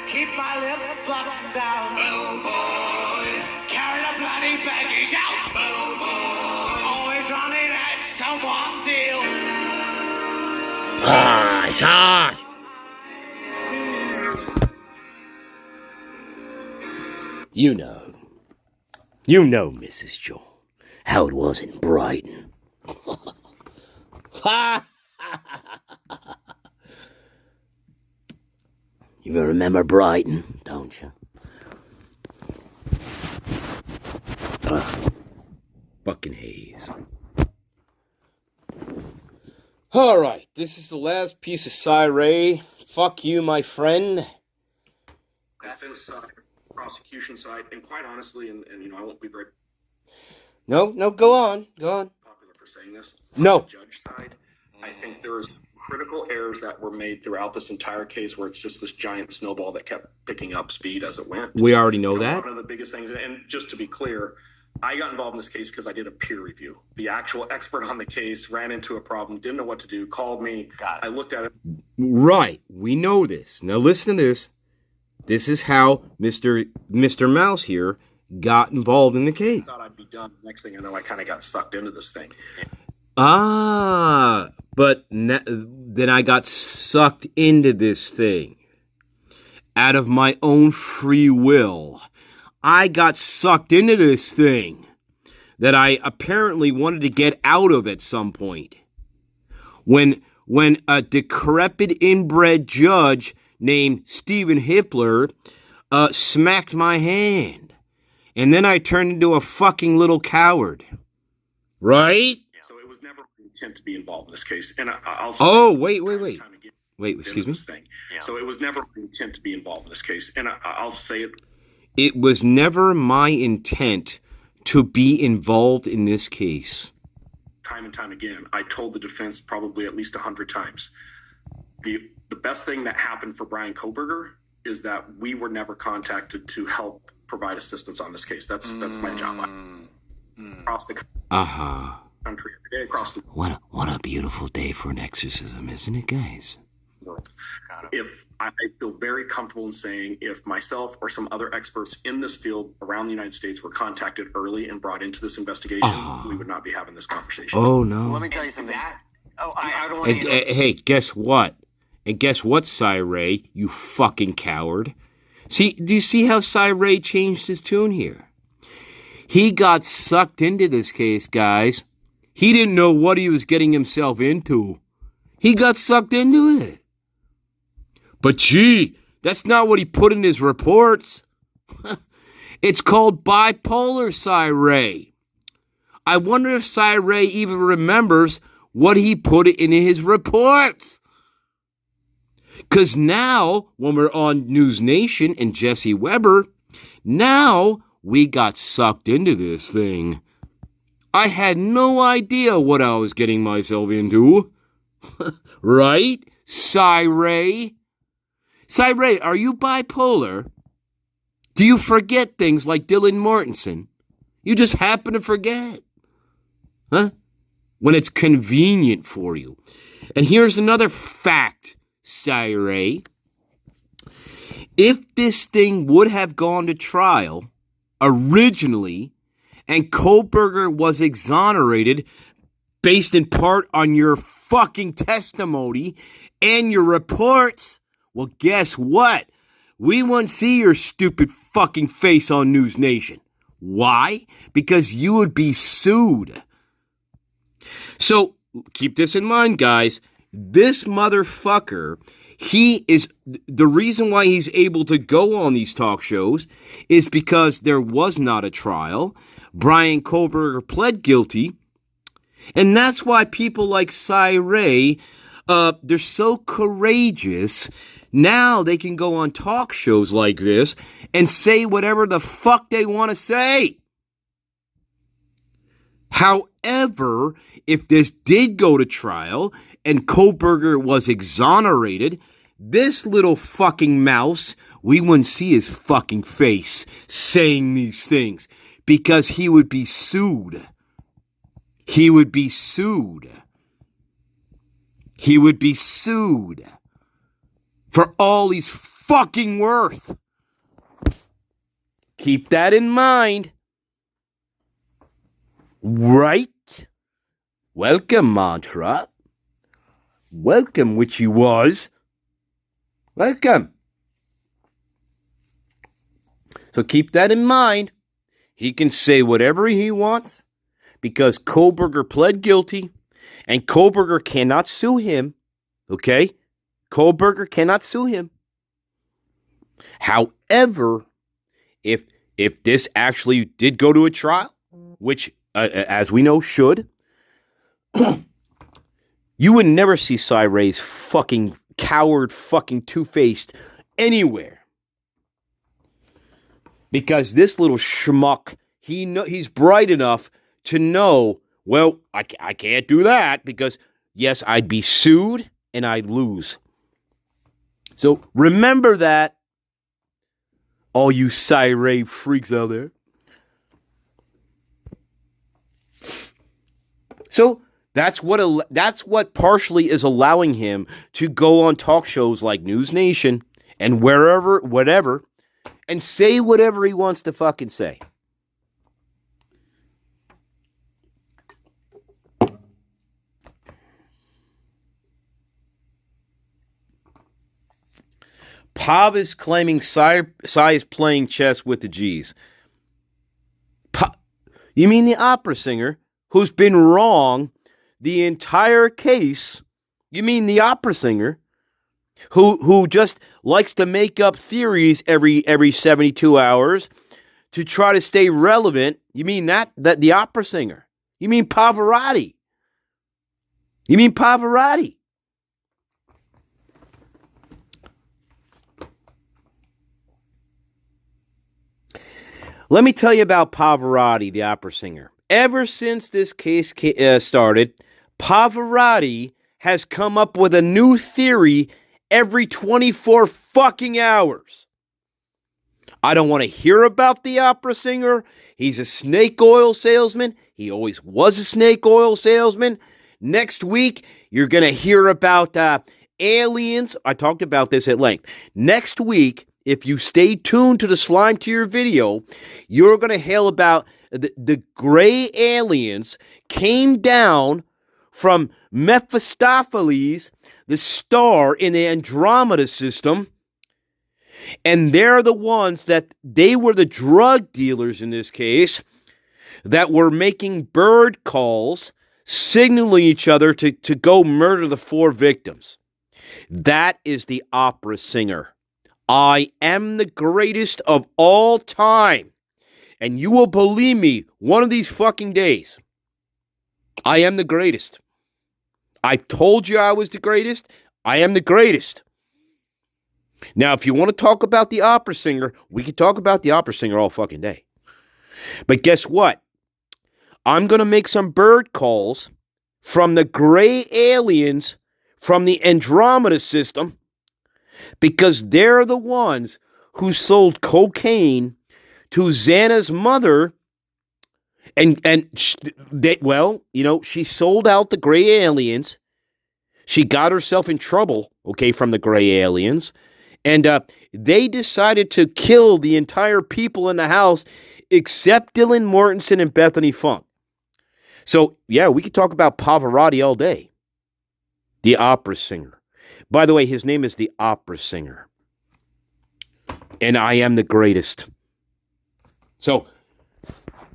Speaker 5: Keep my lip buttoned down. Bellboy. Carry the bloody baggage out. Bellboy. Always running at someone's heel.
Speaker 1: Ah. You know, Mrs. Joel, how it was in Brighton. You remember Brighton, don't you? Fucking haze. Alright, this is the last piece of Ray. Fuck you, my friend.
Speaker 2: Defense side, prosecution side, and quite honestly, and I won't be very
Speaker 1: No, go on.
Speaker 2: popular for saying this.
Speaker 1: No.
Speaker 2: On the judge side, I think there's critical errors that were made throughout this entire case where it's just this giant snowball that kept picking up speed as it went.
Speaker 1: We already know that.
Speaker 2: One of the biggest things, and just to be clear, I got involved in this case because I did a peer review. The actual expert on the case ran into a problem, didn't know what to do, called me. I looked at it.
Speaker 1: Right, we know this. Now listen to this. This is how Mr. Mouse here got involved in the case.
Speaker 2: I thought I'd be done. Next thing I know, I kind of got sucked into this thing.
Speaker 1: But then I got sucked into this thing. Out of my own free will. I got sucked into this thing that I apparently wanted to get out of at some point. When a decrepit inbred judge named Stephen Hippler smacked my hand. And then I turned into a fucking little coward. Right?
Speaker 2: So it was never my intent to be involved in this case. And I'll
Speaker 1: wait. Wait, excuse me?
Speaker 2: So it was never my intent to be involved in this case. And I'll say it.
Speaker 1: It was never my intent to be involved in this case.
Speaker 2: Time and time again, I told the defense probably at least 100 times. The best thing that happened for Brian Koberger is that we were never contacted to help provide assistance on this case. That's my job. Across the country every day, across the
Speaker 1: What a beautiful day for an exorcism, isn't it, guys?
Speaker 2: world. If I feel very comfortable in saying if myself or some other experts in this field around the United States were contacted early and brought into this investigation, we would not be having this conversation.
Speaker 1: Oh, no.
Speaker 3: Let me tell you something. I don't want
Speaker 1: And, hey, guess what? And guess what, Ray? You fucking coward. See, do you see how Ray changed his tune here? He got sucked into this case, guys. He didn't know what he was getting himself into. He got sucked into it. But gee, That's not what he put in his reports. It's called bipolar Cy-Ray. I wonder if Cy-Ray even remembers what he put in his reports. Because now, when we're on News Nation and Jesse Weber, now we got sucked into this thing. I had no idea what I was getting myself into. Right? Cy-Ray? Cy-Ray, are you bipolar? Do you forget things like Dylan Mortensen? You just happen to forget. Huh? When it's convenient for you. And here's another fact, Cy-Ray. If this thing would have gone to trial originally and Kohlberger was exonerated based in part on your fucking testimony and your reports, well, guess what? We wouldn't see your stupid fucking face on News Nation. Why? Because you would be sued. So, keep this in mind, guys. This motherfucker, he is, the reason why he's able to go on these talk shows is because there was not a trial. Brian Kohlberger pled guilty. And that's why people like Cy-Ray, they're so courageous. Now they can go on talk shows like this and say whatever the fuck they want to say. However, if this did go to trial and Kohlberger was exonerated, this little fucking mouse, we wouldn't see his fucking face saying these things because he would be sued. He would be sued. He would be sued for all he's fucking worth. Keep that in mind. Right? Welcome, Mantra. Welcome, which he was. Welcome. So keep that in mind. He can say whatever he wants because Kohlberger pled guilty and Kohlberger cannot sue him. Okay? Kohlberger cannot sue him. However, if this actually did go to a trial, which, as we know, should, you would never see Cy-Ray's fucking coward, fucking two-faced anywhere. Because this little schmuck, he's bright enough to know, well, I can't do that because, yes, I'd be sued and I'd lose. So remember that, all you Cy-Ray freaks out there. So that's what partially is allowing him to go on talk shows like News Nation and whatever, and say whatever he wants to fucking say. Pav is claiming Cy is playing chess with the G's. You mean the opera singer who's been wrong the entire case? You mean the opera singer who just likes to make up theories every 72 hours to try to stay relevant? You mean that the opera singer? You mean Pavarotti? You mean Pavarotti? Let me tell you about Pavarotti, the opera singer. Ever since this case started, Pavarotti has come up with a new theory every 24 fucking hours. I don't want to hear about the opera singer. He's a snake oil salesman. He always was a snake oil salesman. Next week, you're going to hear about aliens. I talked about this at length. Next week, if you stay tuned to the Slime Tier video, you're going to hear about the gray aliens came down from Mephistopheles, the star in the Andromeda system, and they're the ones they were the drug dealers in this case that were making bird calls, signaling each other to go murder the 4 victims. That is the opera singer. I am the greatest of all time. And you will believe me one of these fucking days. I am the greatest. I told you I was the greatest. I am the greatest. Now, if you want to talk about the opera singer, we can talk about the opera singer all fucking day. But guess what? I'm going to make some bird calls from the gray aliens from the Andromeda system because they're the ones who sold cocaine to Xana's mother. She sold out the gray aliens. She got herself in trouble, from the gray aliens. And they decided to kill the entire people in the house except Dylan Mortensen and Bethany Funk. So, yeah, we could talk about Pavarotti all day. The opera singer. By the way, his name is the opera singer. And I am the greatest. So,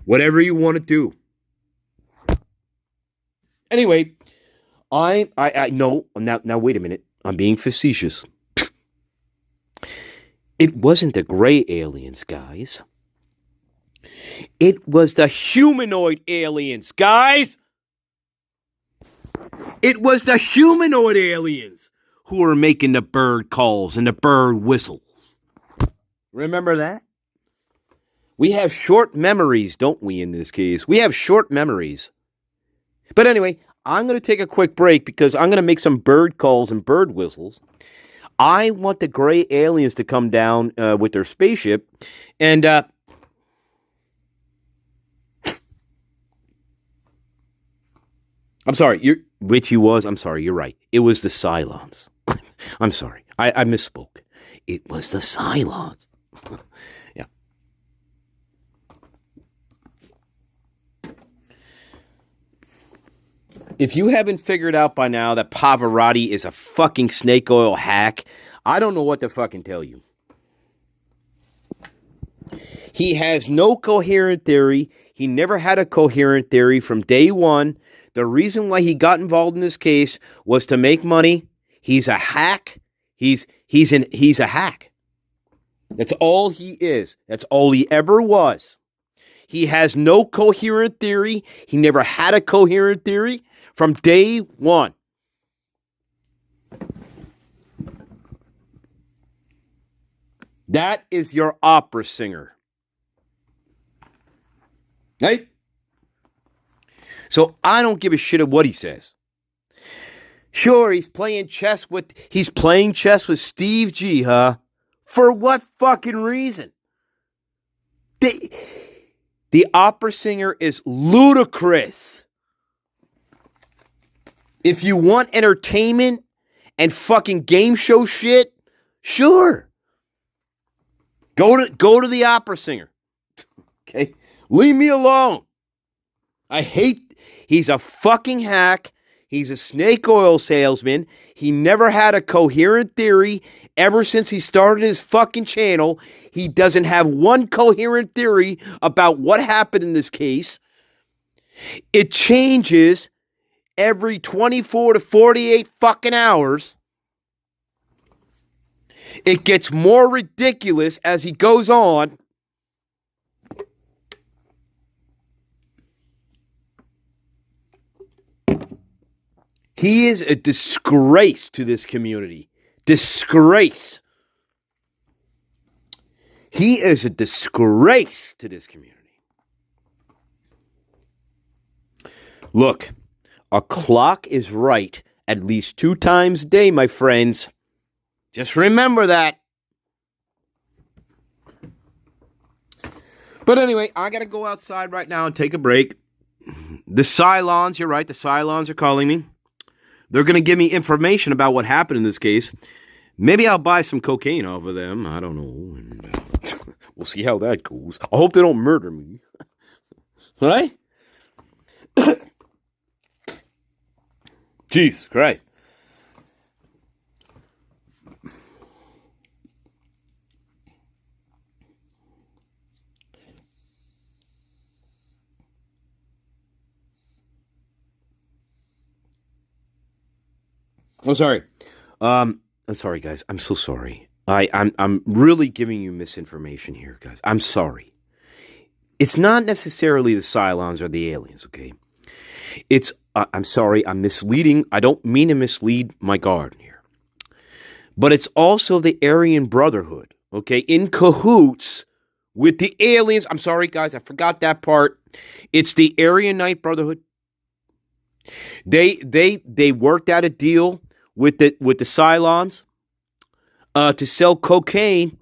Speaker 1: whatever you want to do. Anyway, I know, now wait a minute. I'm being facetious. It wasn't the gray aliens, guys. It was the humanoid aliens, guys. It was the humanoid aliens who were making the bird calls and the bird whistles. Remember that? We have short memories, don't we, in this case? We have short memories. But anyway, I'm going to take a quick break because I'm going to make some bird calls and bird whistles. I want the gray aliens to come down with their spaceship. And I'm sorry, I'm sorry, you're right. It was the Cylons. I'm sorry, I misspoke. It was the Cylons. Yeah. If you haven't figured out by now that Pavarotti is a fucking snake oil hack, I don't know what to fucking tell you. He has no coherent theory. He never had a coherent theory from day one. The reason why he got involved in this case was to make money. He's a hack. He's a hack. That's all he is. That's all he ever was. He has no coherent theory. He never had a coherent theory from day one. That is your opera singer. Right? So I don't give a shit of what he says. Sure, he's playing chess with Steve G, huh? For what fucking reason? The opera singer is ludicrous. If you want entertainment and fucking game show shit, sure. Go to the opera singer. Okay? Leave me alone. He's a fucking hack. He's a snake oil salesman. He never had a coherent theory ever since he started his fucking channel. He doesn't have one coherent theory about what happened in this case. It changes every 24 to 48 fucking hours. It gets more ridiculous as he goes on. He is a disgrace to this community. Disgrace. He is a disgrace to this community. Look, a clock is right at least 2 times a day, my friends. Just remember that. But anyway, I got to go outside right now and take a break. The Cylons, you're right, the Cylons are calling me. They're going to give me information about what happened in this case. Maybe I'll buy some cocaine off of them. I don't know. And, we'll see how that goes. I hope they don't murder me. Right? Jesus Christ. I'm sorry. I'm sorry, guys. I'm so sorry. I'm really giving you misinformation here, guys. I'm sorry. It's not necessarily the Cylons or the aliens, okay? It's, I'm sorry, I'm misleading. I don't mean to mislead my guard here. But it's also the Aryan Brotherhood, okay? In cahoots with the aliens. I'm sorry, guys, I forgot that part. It's the Aryanite Brotherhood. They worked out a deal with the Cylons to sell cocaine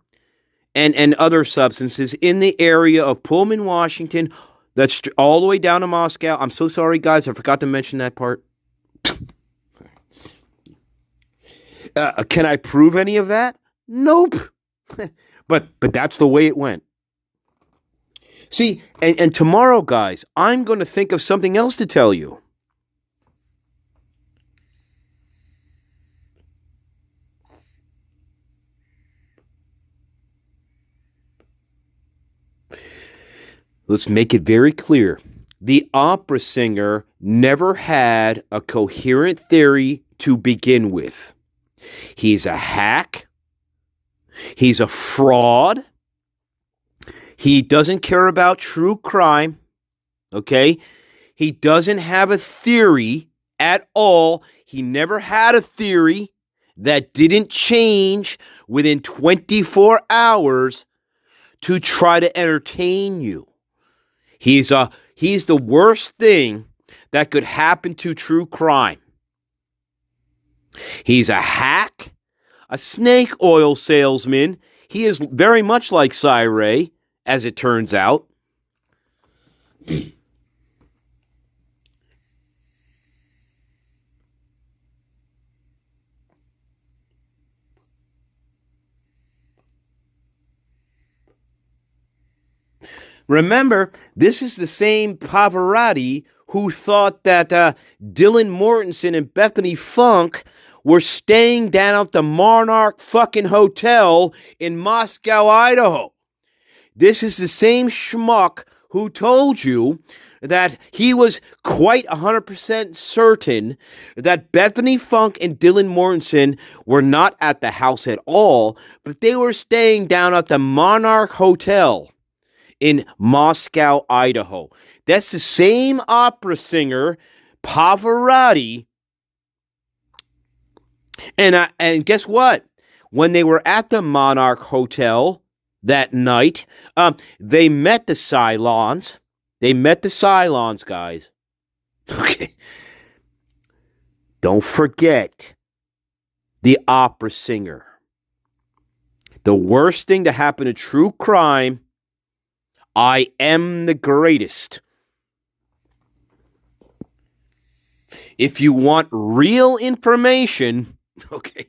Speaker 1: and other substances in the area of Pullman, Washington. That's all the way down to Moscow. I'm so sorry, guys. I forgot to mention that part. Can I prove any of that? Nope. but that's the way it went. See, and tomorrow, guys, I'm going to think of something else to tell you. Let's make it very clear. The opera singer never had a coherent theory to begin with. He's a hack. He's a fraud. He doesn't care about true crime. Okay? He doesn't have a theory at all. He never had a theory that didn't change within 24 hours to try to entertain you. He's the worst thing that could happen to true crime. He's a hack, a snake oil salesman. He is very much like Cy-Ray, as it turns out. Remember, this is the same Pavarotti who thought that Dylan Mortensen and Bethany Funk were staying down at the Monarch fucking Hotel in Moscow, Idaho. This is the same schmuck who told you that he was quite 100% certain that Bethany Funk and Dylan Mortensen were not at the house at all, but they were staying down at the Monarch Hotel in Moscow, Idaho. That's the same opera singer, Pavarotti. And guess what? When they were at the Monarch Hotel that night, they met the Cylons. They met the Cylons, guys. Okay. Don't forget the opera singer. The worst thing to happen to true crime, I am the greatest. If you want real information, okay.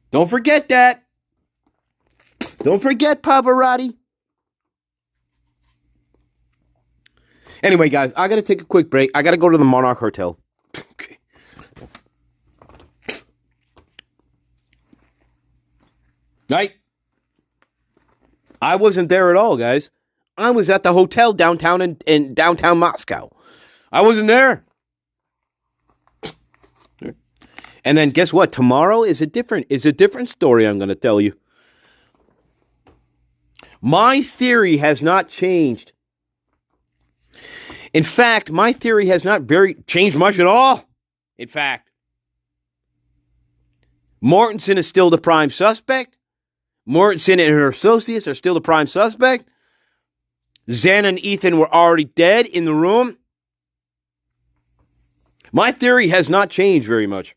Speaker 1: Don't forget that. Don't forget Pavarotti. Anyway, guys, I got to take a quick break. I got to go to the Monarch Hotel. Okay. Right? I wasn't there at all, guys. I was at the hotel downtown in downtown Moscow. I wasn't there. And then guess what? Tomorrow is a different story I'm going to tell you. My theory has not changed. In fact, my theory has not changed much at all. In fact, Mortensen is still the prime suspect. Mortensen and her associates are still the prime suspect. Zen and Ethan were already dead in the room. My theory has not changed very much.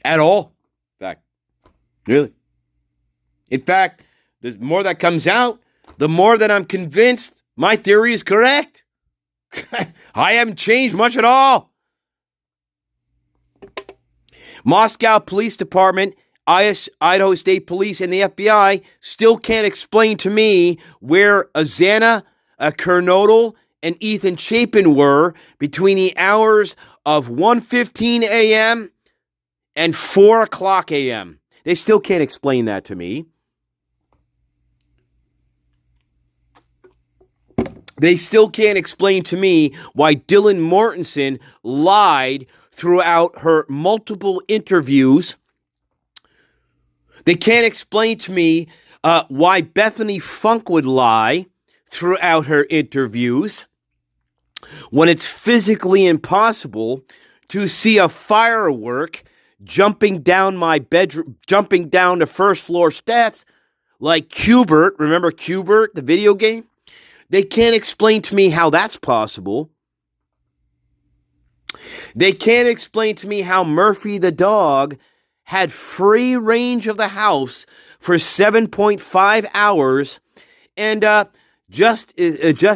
Speaker 1: At all. In fact. Really. In fact, the more that comes out, the more that I'm convinced my theory is correct. I haven't changed much at all. Moscow Police Department, Idaho State Police, and the FBI still can't explain to me where Azana, Kernodle, and Ethan Chapin were between the hours of 1:15 a.m. and 4 o'clock a.m. They still can't explain that to me. They still can't explain to me why Dylan Mortensen lied throughout her multiple interviews. They can't explain to me why Bethany Funk would lie throughout her interviews when it's physically impossible to see a firework jumping down my bedroom, jumping down the first floor steps like Qbert. Remember Qbert, the video game? They can't explain to me how that's possible. They can't explain to me how Murphy the dog had free range of the house for 7.5 hours, and just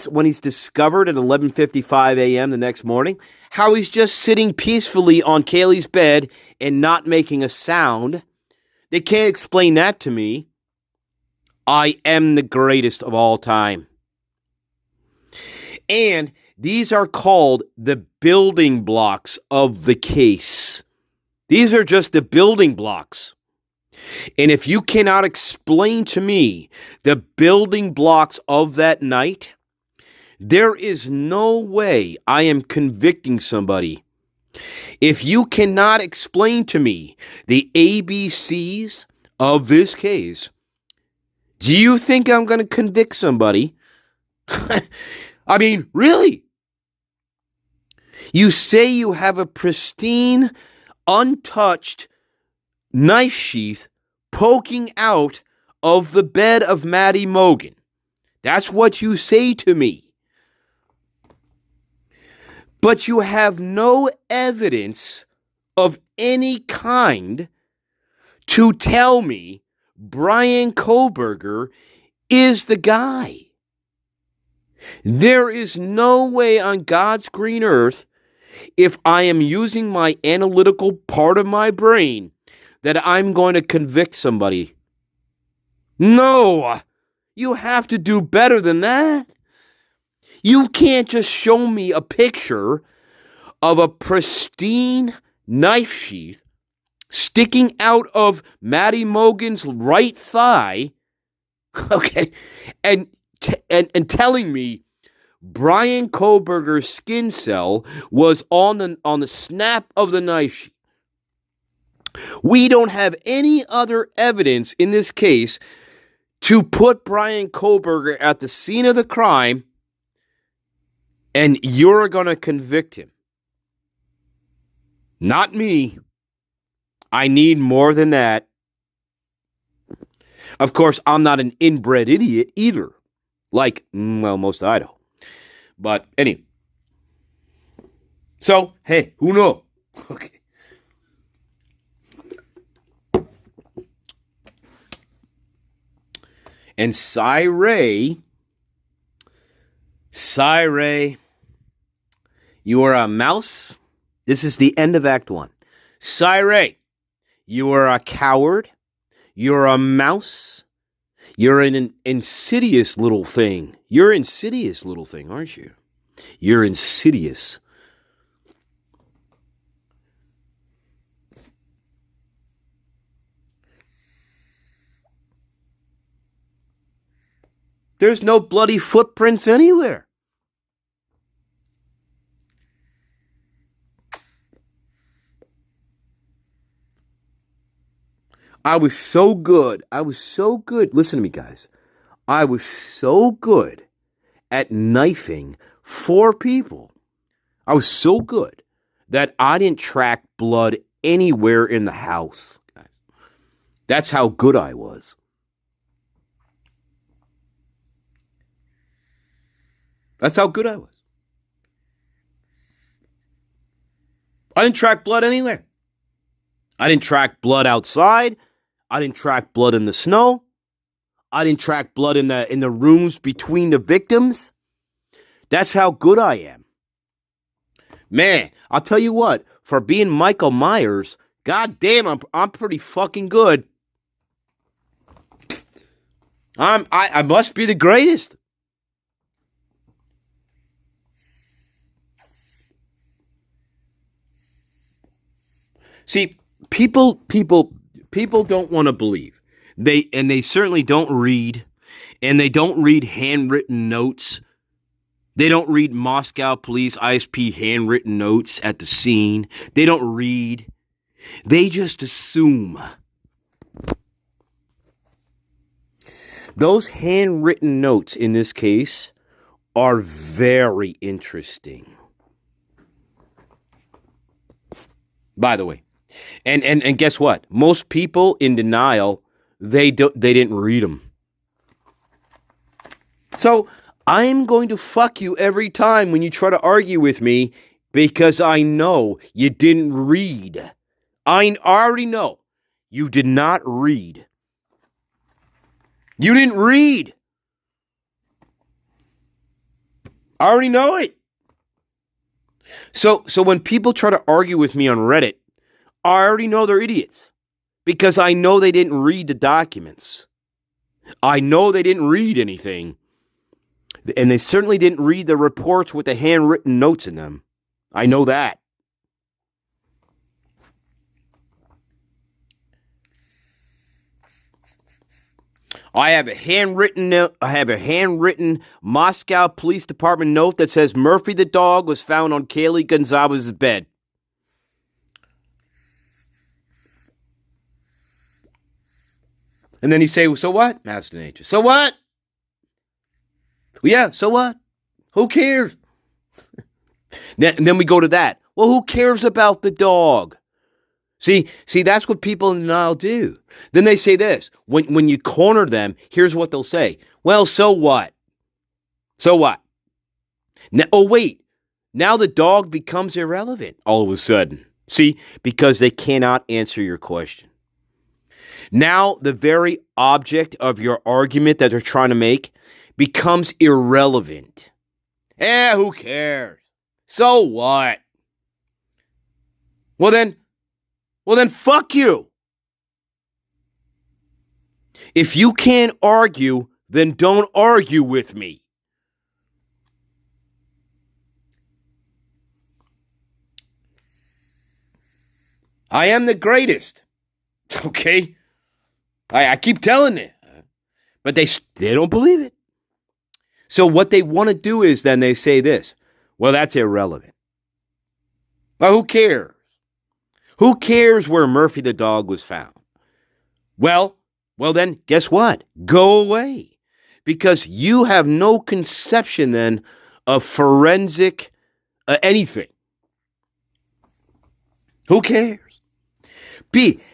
Speaker 1: when he's discovered at 11:55 a.m. the next morning, how he's just sitting peacefully on Kaylee's bed and not making a sound. They can't explain that to me. I am the greatest of all time. And these are called the building blocks of the case. These are just the building blocks. And if you cannot explain to me the building blocks of that night, there is no way I am convicting somebody. If you cannot explain to me the ABCs of this case, do you think I'm going to convict somebody? I mean, really? You say you have a pristine, untouched knife sheath poking out of the bed of Maddie Mogen. That's what you say to me. But you have no evidence of any kind to tell me Brian Koberger is the guy. There is no way on God's green earth, if I am using my analytical part of my brain, that I'm going to convict somebody. No, you have to do better than that. You can't just show me a picture of a pristine knife sheath sticking out of Maddie Mogen's right thigh, okay, and telling me Brian Koberger's skin cell was on the snap of the knife sheath. We don't have any other evidence in this case to put Brian Koberger at the scene of the crime, and you're going to convict him. Not me. I need more than that. Of course, I'm not an inbred idiot either. Like, well, most of Idaho. But anyway. So, hey, who knows? Okay. And Cy Ray, you are a mouse. This is the end of Act 1. Cy Ray, you are a coward. You're a mouse. You're an insidious little thing. You're an insidious little thing, aren't you? You're insidious. There's no bloody footprints anywhere. I was so good. Listen to me, guys. I was so good at knifing 4 people. I was so good that I didn't track blood anywhere in the house, guys. That's how good I was. That's how good I was. I didn't track blood anywhere. I didn't track blood outside. I didn't track blood in the snow. I didn't track blood in the rooms between the victims. That's how good I am. Man, I'll tell you what, for being Michael Myers, goddamn, I'm pretty fucking good. I must be the greatest. See, people don't want to believe. They certainly don't read, and they don't read handwritten notes They don't read Moscow Police ISP handwritten notes at the scene. They don't read. They just assume. Those handwritten notes in this case are very interesting. By the way. And guess what? Most people in denial, they didn't read them. So I'm going to fuck you every time when you try to argue with me because I know you didn't read. I already know you did not read. You didn't read. I already know it. So when people try to argue with me on Reddit, I already know they're idiots because I know they didn't read the documents. I know they didn't read anything. And they certainly didn't read the reports with the handwritten notes in them. I know that. I have a handwritten Moscow Police Department note that says Murphy the dog was found on Kaylee Gonzalez's bed. And then you say, well, so what? Master Nature. So what? Well, yeah, so what? Who cares? Then we go to that. Well, who cares about the dog? See, that's what people in denial do. Then they say this. When you corner them, here's what they'll say. Well, so what? So what? Now, oh, wait. Now the dog becomes irrelevant all of a sudden. See, because they cannot answer your question. Now the very object of your argument that they're trying to make becomes irrelevant. Who cares? So what? Well then, fuck you. If you can't argue, then don't argue with me. I am the greatest. Okay? I keep telling it. But they don't believe it. So what they want to do is then they say this. Well, that's irrelevant. Well, who cares? Who cares where Murphy the dog was found? Well then, guess what? Go away. Because you have no conception then of forensic anything. Who cares?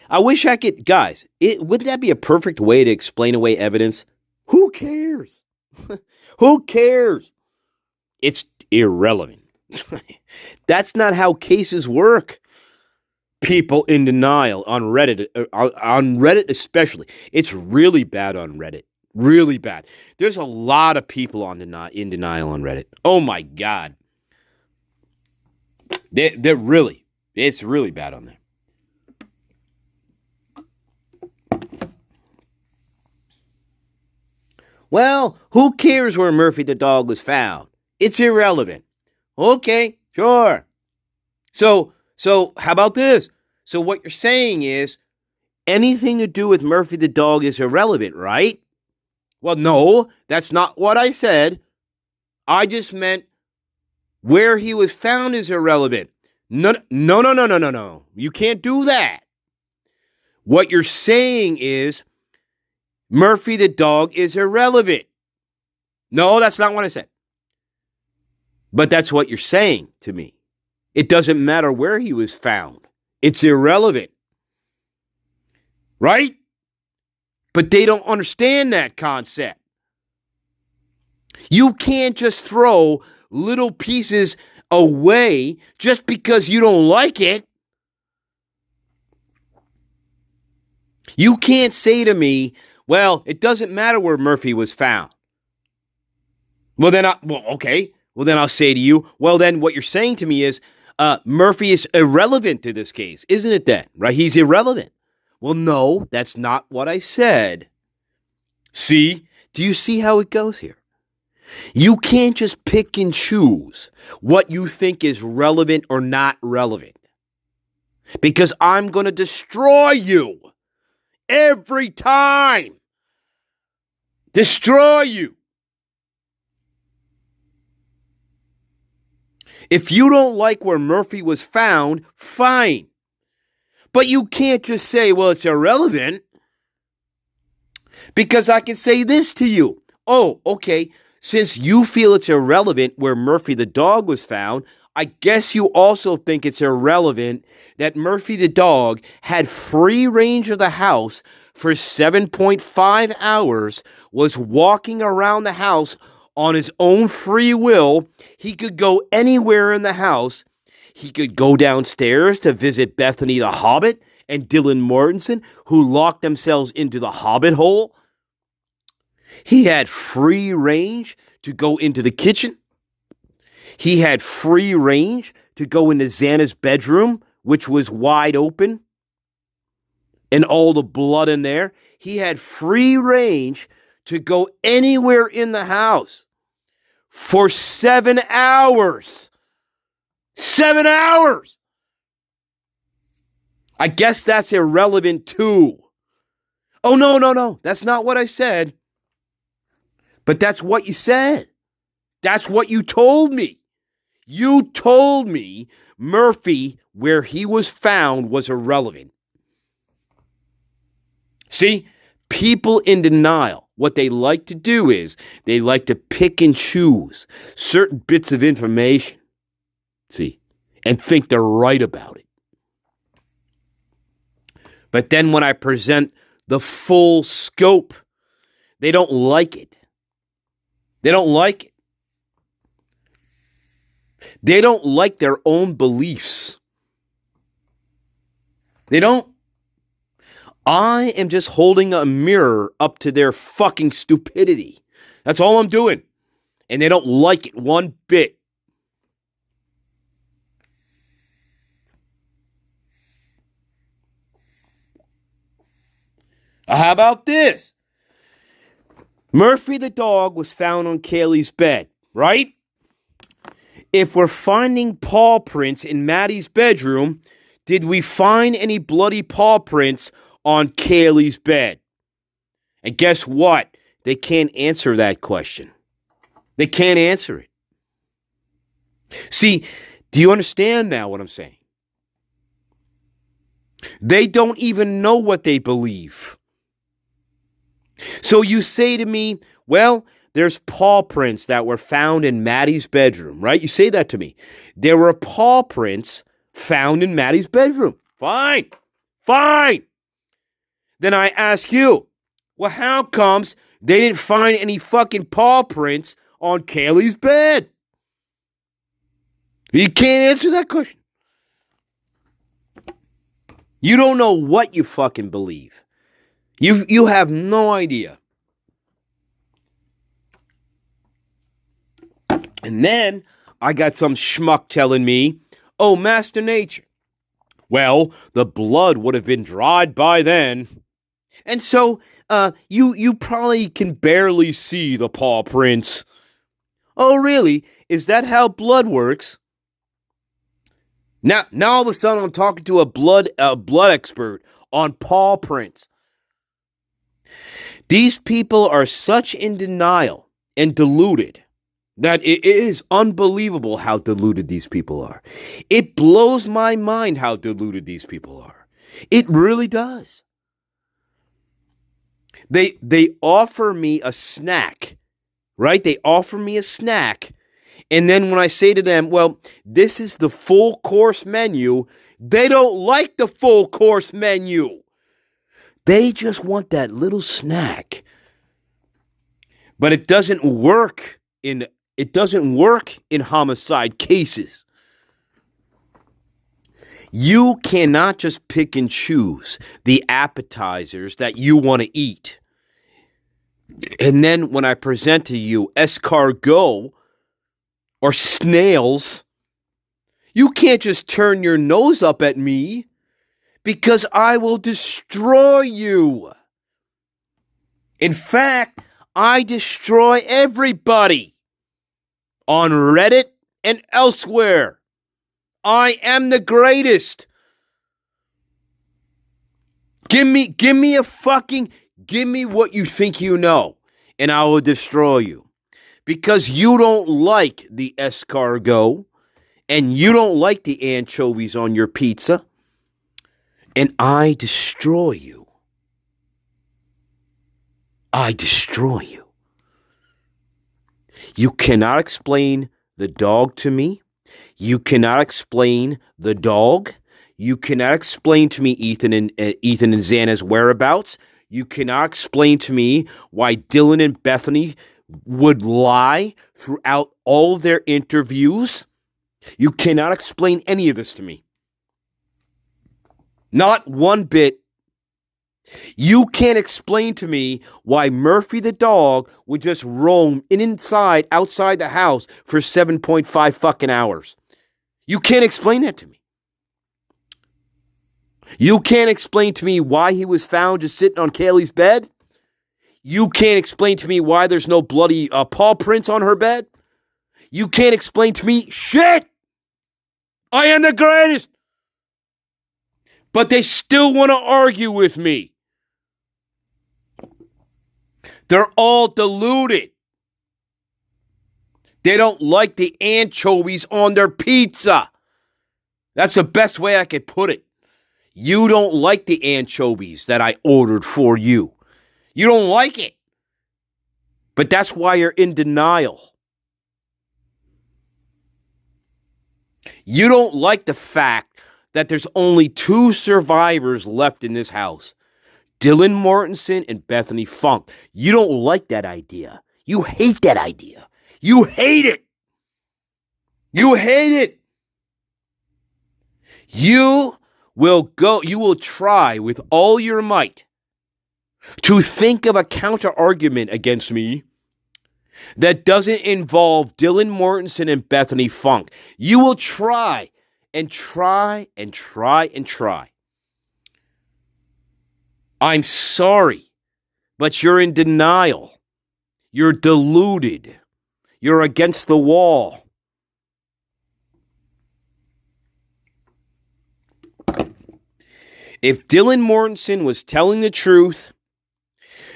Speaker 1: I wish I could, guys, wouldn't that be a perfect way to explain away evidence? Who cares? Who cares? It's irrelevant. That's not how cases work. People in denial on Reddit especially. It's really bad on Reddit. Really bad. There's a lot of people in denial on Reddit. Oh my God. It's really bad on there. Well, who cares where Murphy the dog was found? It's irrelevant. Okay, sure. So how about this? So what you're saying is anything to do with Murphy the dog is irrelevant, right? Well, no, that's not what I said. I just meant where he was found is irrelevant. No. You can't do that. What you're saying is Murphy the dog is irrelevant. No, that's not what I said. But that's what you're saying to me. It doesn't matter where he was found. It's irrelevant. Right? But they don't understand that concept. You can't just throw little pieces away just because you don't like it. You can't say to me, well, it doesn't matter where Murphy was found. Okay. Well, then I'll say to you, well, then what you're saying to me is Murphy is irrelevant to this case, isn't it then? Right? He's irrelevant. Well, no, that's not what I said. See? Do you see how it goes here? You can't just pick and choose what you think is relevant or not relevant. Because I'm going to destroy you every time. Destroy you. If you don't like where Murphy was found, fine. But you can't just say, well, it's irrelevant. Because I can say this to you. Oh, okay. Since you feel it's irrelevant where Murphy the dog was found, I guess you also think it's irrelevant that Murphy the dog had free range of the house for 7.5 hours, was walking around the house on his own free will. He could go anywhere in the house. He could go downstairs to visit Bethany the Hobbit and Dylan Mortensen, who locked themselves into the Hobbit hole. He had free range to go into the kitchen. He had free range to go into Xana's bedroom, which was wide open, and all the blood in there. He had free range to go anywhere in the house for 7 hours. 7 hours! I guess that's irrelevant too. Oh, no. That's not what I said. But that's what you said. That's what you told me. You told me Murphy, where he was found, was irrelevant. See, people in denial, what they like to do is they like to pick and choose certain bits of information, see, and think they're right about it. But then when I present the full scope, they don't like it. They don't like it. They don't like their own beliefs. They don't. I am just holding a mirror up to their fucking stupidity. That's all I'm doing. And they don't like it one bit. How about this? Murphy the dog was found on Kaylee's bed, right? If we're finding paw prints in Maddie's bedroom, did we find any bloody paw prints on Kaylee's bed? And guess what? They can't answer that question. They can't answer it. See, do you understand now what I'm saying? They don't even know what they believe. So you say to me, well, there's paw prints that were found in Maddie's bedroom, right? You say that to me. There were paw prints found in Maddie's bedroom. Fine. Then I ask you, well, how comes they didn't find any fucking paw prints on Kaylee's bed? You can't answer that question. You don't know what you fucking believe. You have no idea. And then I got some schmuck telling me, oh, Master Nature. Well, the blood would have been dried by then. And so you probably can barely see the paw prints. Oh, really? Is that how blood works? Now all of a sudden I'm talking to a blood expert on paw prints. These people are such in denial and deluded that it is unbelievable how deluded these people are. It blows my mind how deluded these people are. It really does. They offer me a snack, right? They offer me a snack. And then when I say to them, well, this is the full course menu, they don't like the full course menu. They just want that little snack. But it doesn't work in homicide cases. You cannot just pick and choose the appetizers that you want to eat. And then when I present to you escargot or snails, you can't just turn your nose up at me because I will destroy you. In fact, I destroy everybody on Reddit and elsewhere. I am the greatest. Give me what you think you know, and I will destroy you. Because you don't like the escargot, and you don't like the anchovies on your pizza, and I destroy you. I destroy you. You cannot explain the dog to me. You cannot explain the dog. You cannot explain to me Ethan and Xana's whereabouts. You cannot explain to me why Dylan and Bethany would lie throughout all of their interviews. You cannot explain any of this to me. Not one bit. You can't explain to me why Murphy the dog would just roam outside the house for 7.5 fucking hours. You can't explain that to me. You can't explain to me why he was found just sitting on Kaylee's bed. You can't explain to me why there's no bloody paw prints on her bed. You can't explain to me shit. I am the greatest. But they still want to argue with me. They're all deluded. They don't like the anchovies on their pizza. That's the best way I could put it. You don't like the anchovies that I ordered for you. You don't like it. But that's why you're in denial. You don't like the fact that there's only 2 survivors left in this house. Dylan Mortensen and Bethany Funk. You don't like that idea. You hate that idea. You hate it. You hate it. You will try with all your might to think of a counter argument against me that doesn't involve Dylan Mortensen and Bethany Funk. You will try and try and try and try. I'm sorry, but you're in denial. You're deluded. You're against the wall. If Dylan Mortensen was telling the truth,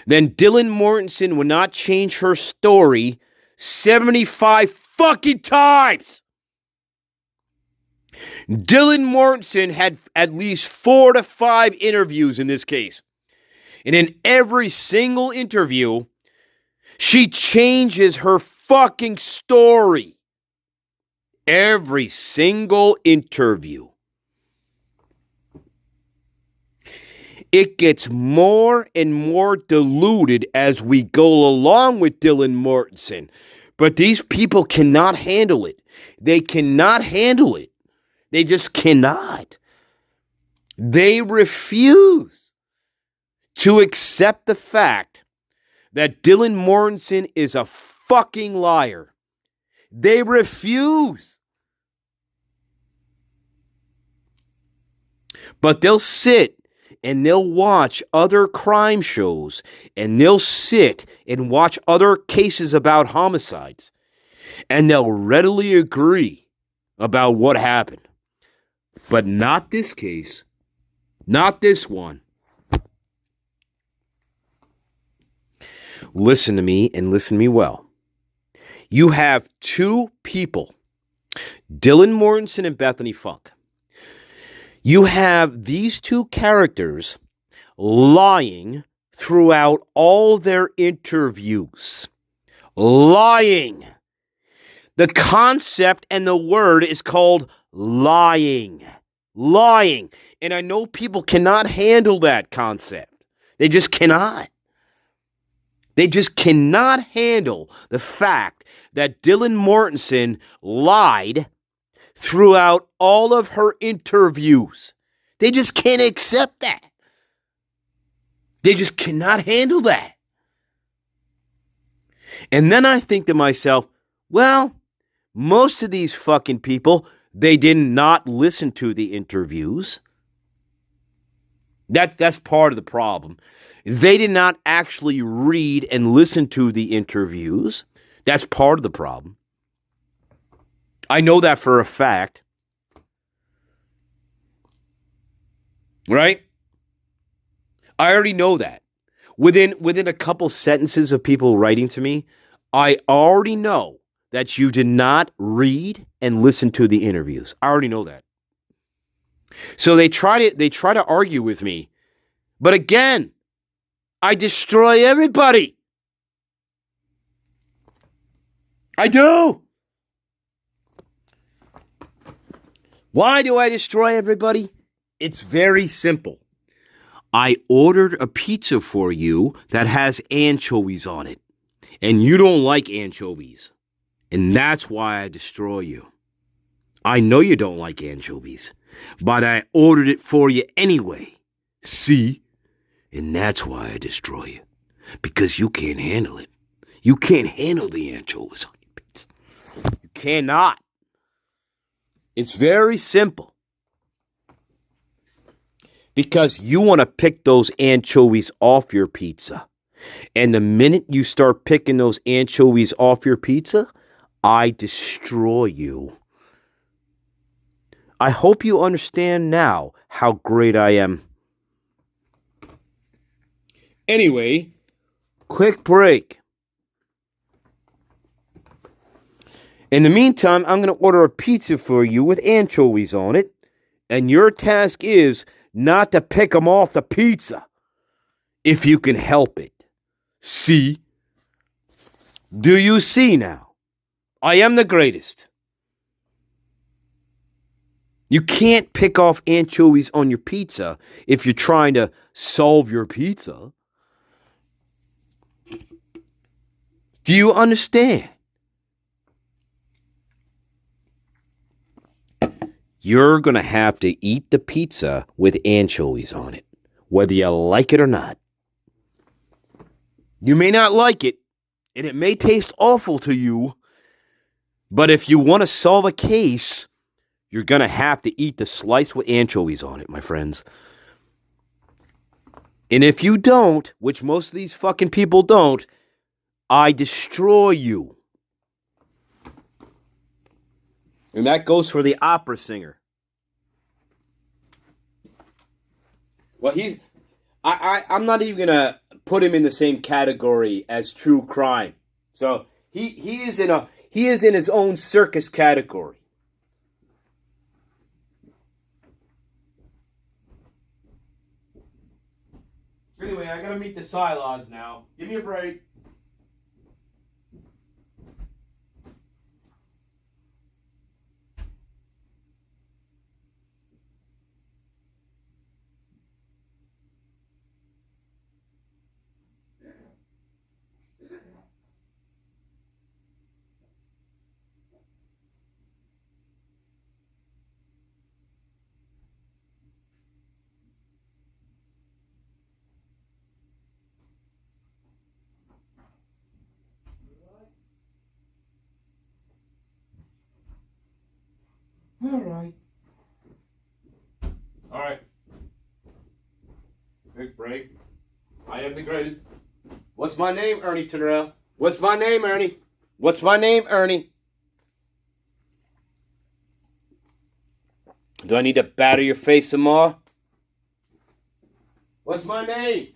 Speaker 1: then Dylan Mortensen would not change her story 75 fucking times. Dylan Mortensen had at least 4 to 5 interviews in this case. And in every single interview, she changes her fucking story. Every single interview. It gets more and more diluted as we go along with Dylan Mortensen. But these people cannot handle it. They cannot handle it. They just cannot. They refuse to accept the fact that Dylan Mortensen is a fucking liar. They refuse. But they'll sit and they'll watch other crime shows, and they'll sit and watch other cases about homicides, and they'll readily agree about what happened. But not this case. Not this one. Listen to me, and listen to me well. You have 2 people, Dylan Mortensen and Bethany Funk. You have these 2 characters lying throughout all their interviews. Lying. The concept and the word is called lying. Lying. And I know people cannot handle that concept. They just cannot. They just cannot handle the fact that Dylan Mortensen lied throughout all of her interviews. They just can't accept that. They just cannot handle that. And then I think to myself, well, most of these fucking people, they did not listen to the interviews. That's part of the problem. They did not actually read and listen to the interviews. That's part of the problem. I know that for a fact. Right? I already know that. Within a couple sentences of people writing to me, I already know that you did not read and listen to the interviews. I already know that. So they try to argue with me. But again, I destroy everybody. I do. Why do I destroy everybody? It's very simple. I ordered a pizza for you that has anchovies on it, and you don't like anchovies, and that's why I destroy you. I know you don't like anchovies, but I ordered it for you anyway. See? And that's why I destroy you, because you can't handle it. You can't handle the anchovies on your pizza. You cannot. It's very simple. Because you want to pick those anchovies off your pizza. And the minute you start picking those anchovies off your pizza, I destroy you. I hope you understand now how great I am. Anyway, quick break. In the meantime, I'm going to order a pizza for you with anchovies on it. And your task is not to pick them off the pizza, if you can help it. See? Do you see now? I am the greatest. You can't pick off anchovies on your pizza if you're trying to solve your pizza. Do you understand? You're going to have to eat the pizza with anchovies on it, whether you like it or not. You may not like it, and it may taste awful to you, but if you want to solve a case, you're going to have to eat the slice with anchovies on it, my friends. And if you don't, which most of these fucking people don't, I destroy you. And that goes for the opera singer. Well, I'm not even gonna put him in the same category as true crime. So he is in his own circus category. Anyway, I gotta meet the Silaws now. Give me a break. All right. Big break. I am the greatest. What's my name, Ernie Terrell? What's my name, Ernie? What's my name, Ernie? Do I need to batter your face some more? What's my name?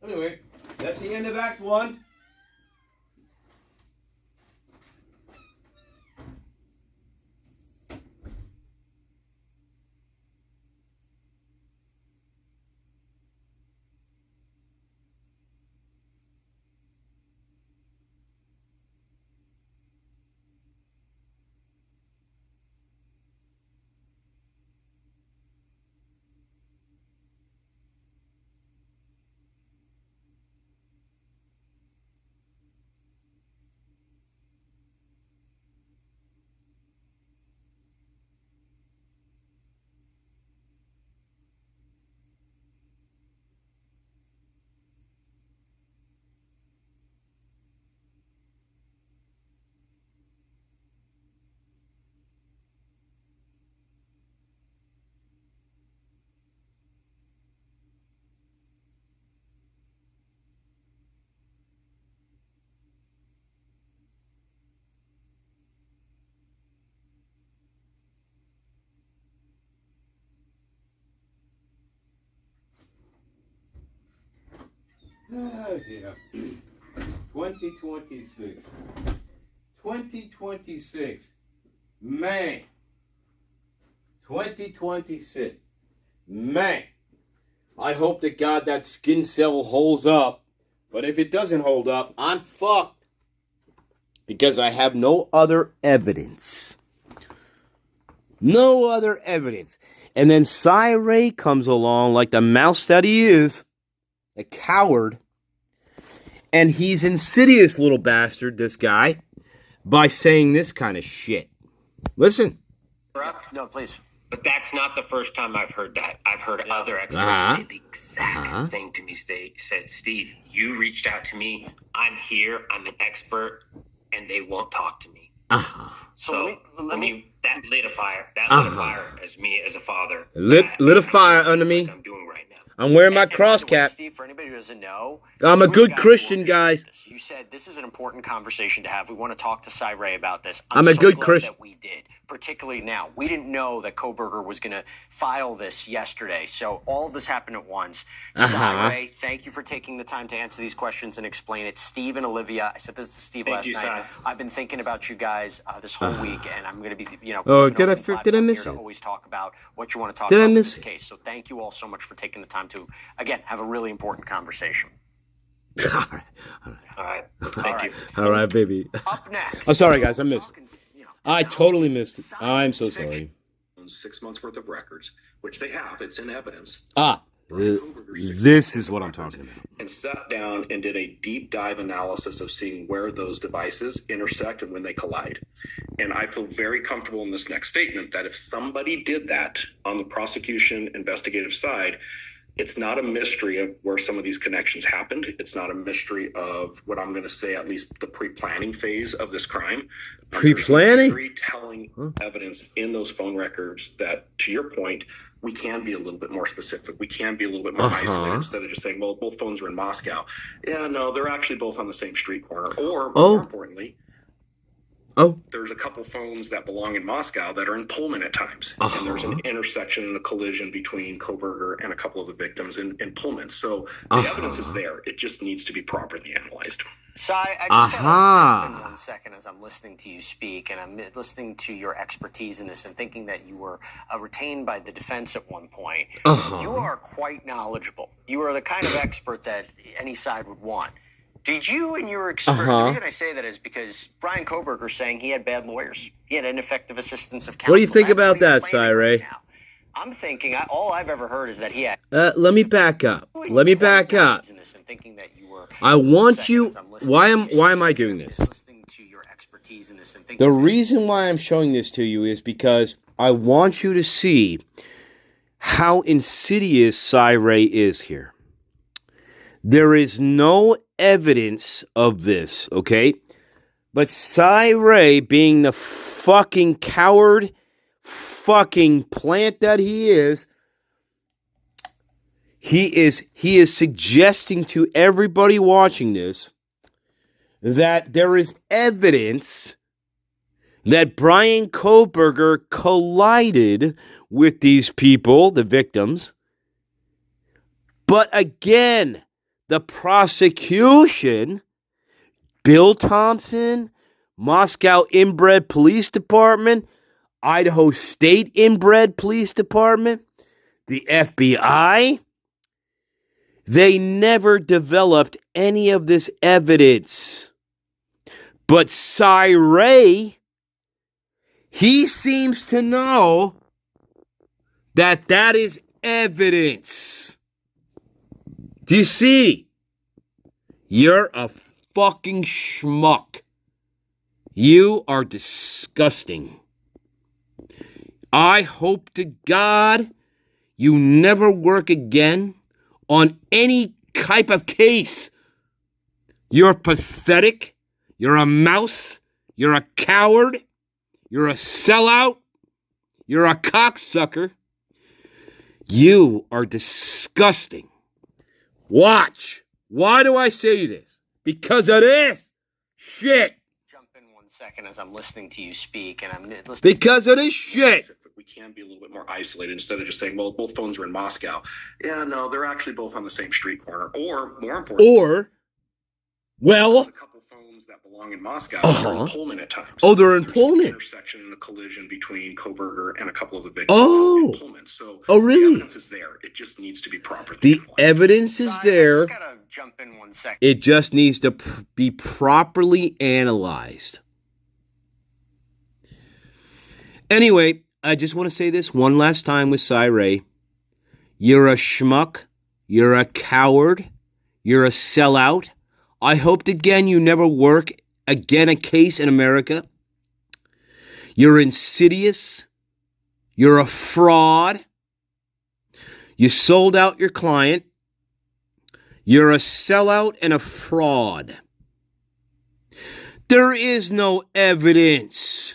Speaker 1: Anyway, that's the end of Act 1. Oh, dear. 2026. 2026. Man. 2026. Man. I hope to God that skin cell holds up. But if it doesn't hold up, I'm fucked. Because I have no other evidence. No other evidence. And then Cy Ray comes along like the mouse that he is. A coward. And he's insidious, little bastard, this guy, by saying this kind of shit. Listen.
Speaker 3: No, please.
Speaker 6: But that's not the first time I've heard that. I've heard other experts say the exact thing to me. They said, Steve, you reached out to me. I'm here. I'm an expert. And they won't talk to me. So let me that lit a fire. That lit a fire as me as a father.
Speaker 1: Lit a fire under me.
Speaker 6: Like I'm doing right now.
Speaker 1: I'm wearing my cross cap.
Speaker 3: Steve, for anybody who doesn't know,
Speaker 1: I'm a good Christian, guys.
Speaker 3: You said this is an important conversation to have. We want to talk to Cy Ray about this.
Speaker 1: I'm a good
Speaker 3: glad
Speaker 1: Christian.
Speaker 3: that we did, particularly now. We didn't know that Kohberger was going to file this yesterday, so all of this happened at once. Cy Ray, thank you for taking the time to answer these questions and explain it. Steve and Olivia, I said this to Steve last night. I've been thinking about you guys this whole week, and I'm going to be,
Speaker 1: did I miss
Speaker 3: to
Speaker 1: it?
Speaker 3: always talk about what you want to talk about in this case. So thank you all so much for taking the time to, again, have a really important conversation.
Speaker 1: All
Speaker 6: right. Thank you.
Speaker 1: All right, baby.
Speaker 3: Up next.
Speaker 1: I'm sorry, guys. I missed it. I totally missed it. I'm so sorry.
Speaker 2: 6 months worth of records, which they have. It's in evidence.
Speaker 1: This is what I'm talking about.
Speaker 2: And sat down and did a deep dive analysis of seeing where those devices intersect and when they collide. And I feel very comfortable in this next statement that if somebody did that on the prosecution investigative side, it's not a mystery of where some of these connections happened. It's not a mystery of what I'm going to say, at least the pre-planning phase of this crime.
Speaker 1: Pre-planning?
Speaker 2: Very telling evidence in those phone records that, to your point, we can be a little bit more specific. We can be a little bit more isolated instead of just saying, well, both phones are in Moscow. Yeah, no, they're actually both on the same street corner. Or, more importantly, there's a couple phones that belong in Moscow that are in Pullman at times. And there's an intersection and a collision between Kohberger and a couple of the victims in Pullman. So the evidence is there. It just needs to be properly analyzed.
Speaker 3: Cy, I just want to jump in 1 second as I'm listening to you speak, and I'm listening to your expertise in this and thinking that you were retained by the defense at one point. You are quite knowledgeable. You are the kind of expert that any side would want. Did you and your experience, the reason I say that is because Brian Kohberger saying he had bad lawyers. He had ineffective assistance of counsel.
Speaker 1: What do you think about that, Cy Ray?
Speaker 3: I'm thinking, all I've ever heard is that he had...
Speaker 1: Let me back up. I want you... Why am I doing this? The reason why I'm showing this to you is because I want you to see how insidious Cy Ray is here. There is no evidence of this, okay? But Cy Ray, being the fucking coward fucking plant that he is suggesting to everybody watching this that there is evidence that Brian Kohberger collided with these people, the victims. But again, the prosecution, Bill Thompson, Moscow Inbred Police Department, Idaho State Inbred Police Department, the FBI, they never developed any of this evidence. But Cy Ray, he seems to know that that is evidence. Do you see? You're a fucking schmuck. You are disgusting. I hope to God you never work again on any type of case. You're pathetic. You're a mouse. You're a coward. You're a sellout. You're a cocksucker. You are disgusting. Watch. Why do I say this? Because of this shit.
Speaker 3: Jump in 1 second as I'm listening to you speak, and I'm listening.
Speaker 1: Because of this shit.
Speaker 2: we can be a little bit more isolated instead of just saying, well, both phones are in Moscow. Yeah, no, they're actually both on the same street corner. Or, more importantly,
Speaker 1: well,
Speaker 2: a couple phones that belong in Moscow are in Pullman at times.
Speaker 1: Oh, they're in
Speaker 2: There's
Speaker 1: Pullman.
Speaker 2: An intersection and a collision between Koberger and a couple of the victims
Speaker 1: Oh.
Speaker 2: in Pullman. So
Speaker 1: really?
Speaker 2: the evidence is there. It just needs to be properly
Speaker 1: The
Speaker 2: analyzed.
Speaker 1: evidence is there.
Speaker 3: I just gotta jump in 1 second.
Speaker 1: It just needs to be properly analyzed. Anyway, I just want to say this one last time with Cy Ray. You're a schmuck. You're a coward. You're a sellout. I hope again you never work again a case in America. You're insidious. You're a fraud. You sold out your client. You're a sellout and a fraud. There is no evidence.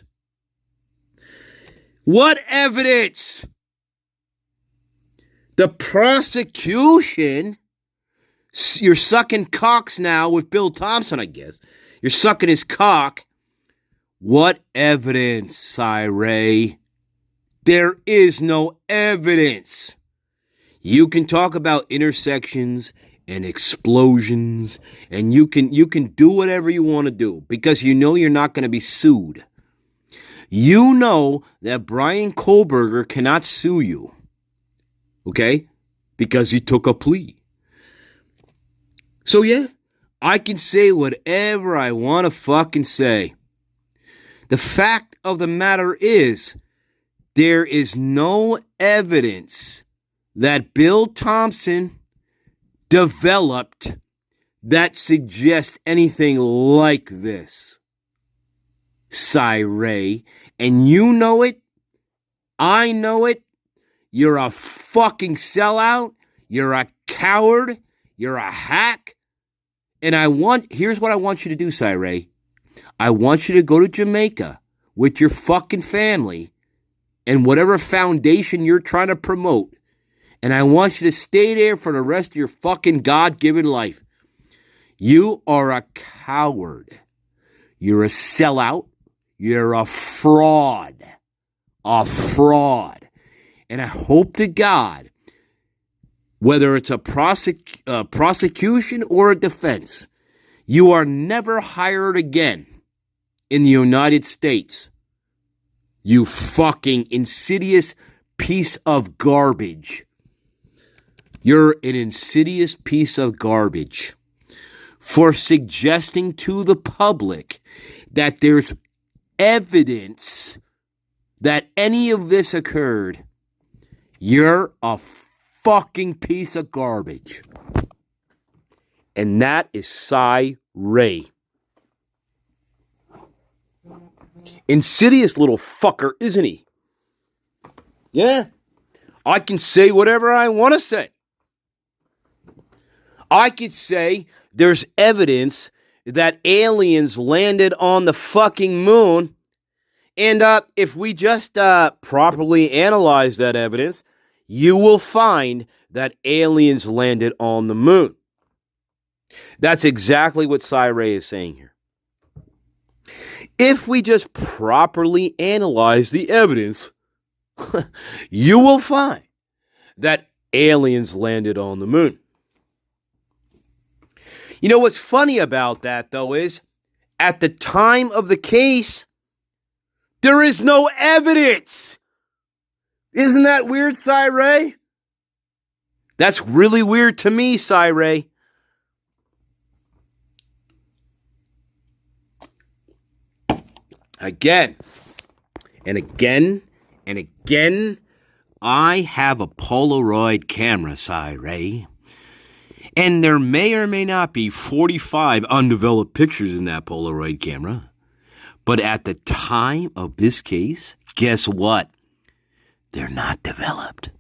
Speaker 1: What evidence? The prosecution, you're sucking cocks now with Bill Thompson, I guess. You're sucking his cock. What evidence, Cy Ray? There is no evidence. You can talk about intersections and explosions, and you can do whatever you want to do because you know you're not going to be sued. You know that Brian Kohlberger cannot sue you, okay, because he took a plea. So yeah, I can say whatever I want to fucking say. The fact of the matter is, there is no evidence that Bill Thompson developed that suggests anything like this. Cy Ray, and you know it, I know it, you're a fucking sellout, you're a coward, you're a hack, and here's what I want you to do, Cy Ray. I want you to go to Jamaica with your fucking family and whatever foundation you're trying to promote, and I want you to stay there for the rest of your fucking God-given life. You are a coward. You're a sellout. You're a fraud. A fraud. And I hope to God, whether it's a prosecution or a defense, you are never hired again in the United States. You fucking insidious piece of garbage. You're an insidious piece of garbage for suggesting to the public that there's evidence that any of this occurred. You're a fucking piece of garbage. And that is Cy Ray. Insidious little fucker, isn't he? Yeah. I can say whatever I want to say. I could say there's evidence that aliens landed on the fucking moon. And if we just properly analyze that evidence, you will find that aliens landed on the moon. That's exactly what Cy Ray is saying here. If we just properly analyze the evidence, you will find that aliens landed on the moon. You know what's funny about that, though, is at the time of the case, there is no evidence. Isn't that weird, Cy Ray? That's really weird to me, Cy Ray. Again, and again, and again, I have a Polaroid camera, Cy Ray. And there may or may not be 45 undeveloped pictures in that Polaroid camera. But at the time of this case, guess what? They're not developed.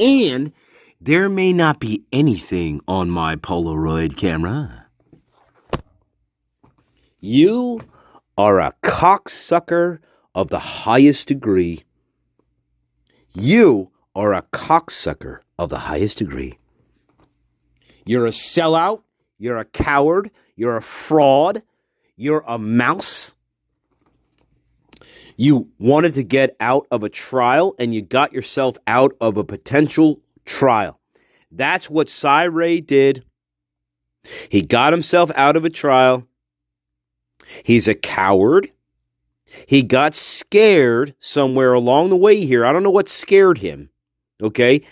Speaker 1: And there may not be anything on my Polaroid camera. You are a cocksucker of the highest degree. You are a cocksucker of the highest degree. You're a sellout. You're a coward. You're a fraud. You're a mouse. You wanted to get out of a trial, and you got yourself out of a potential trial. That's what Cy Ray did. He got himself out of a trial. He's a coward. He got scared somewhere along the way here. I don't know what scared him, okay?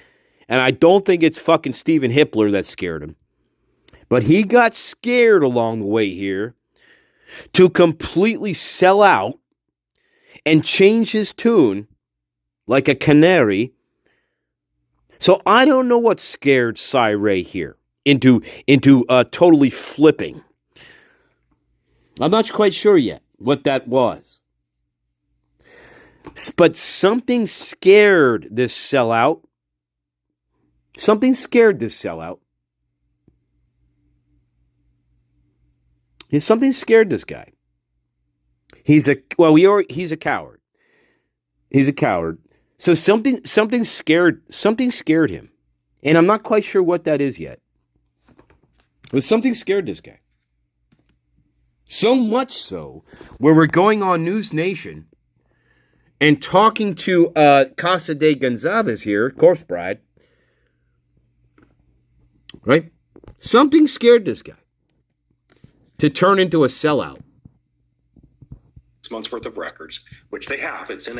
Speaker 1: And I don't think it's fucking Stephen Hitler that scared him. But he got scared along the way here to completely sell out and change his tune like a canary. So I don't know what scared Cy Ray here into totally flipping. I'm not quite sure yet what that was. But something scared this sellout. Something scared this sellout. Something scared this guy. He's a coward. He's a coward. So something scared him. And I'm not quite sure what that is yet. But something scared this guy. So much so, where we're going on News Nation and talking to Casa de Gonzalez here, Corpse Bride. Right? Something scared this guy to turn into a sellout.
Speaker 2: 6 months worth of records, which they have. It's in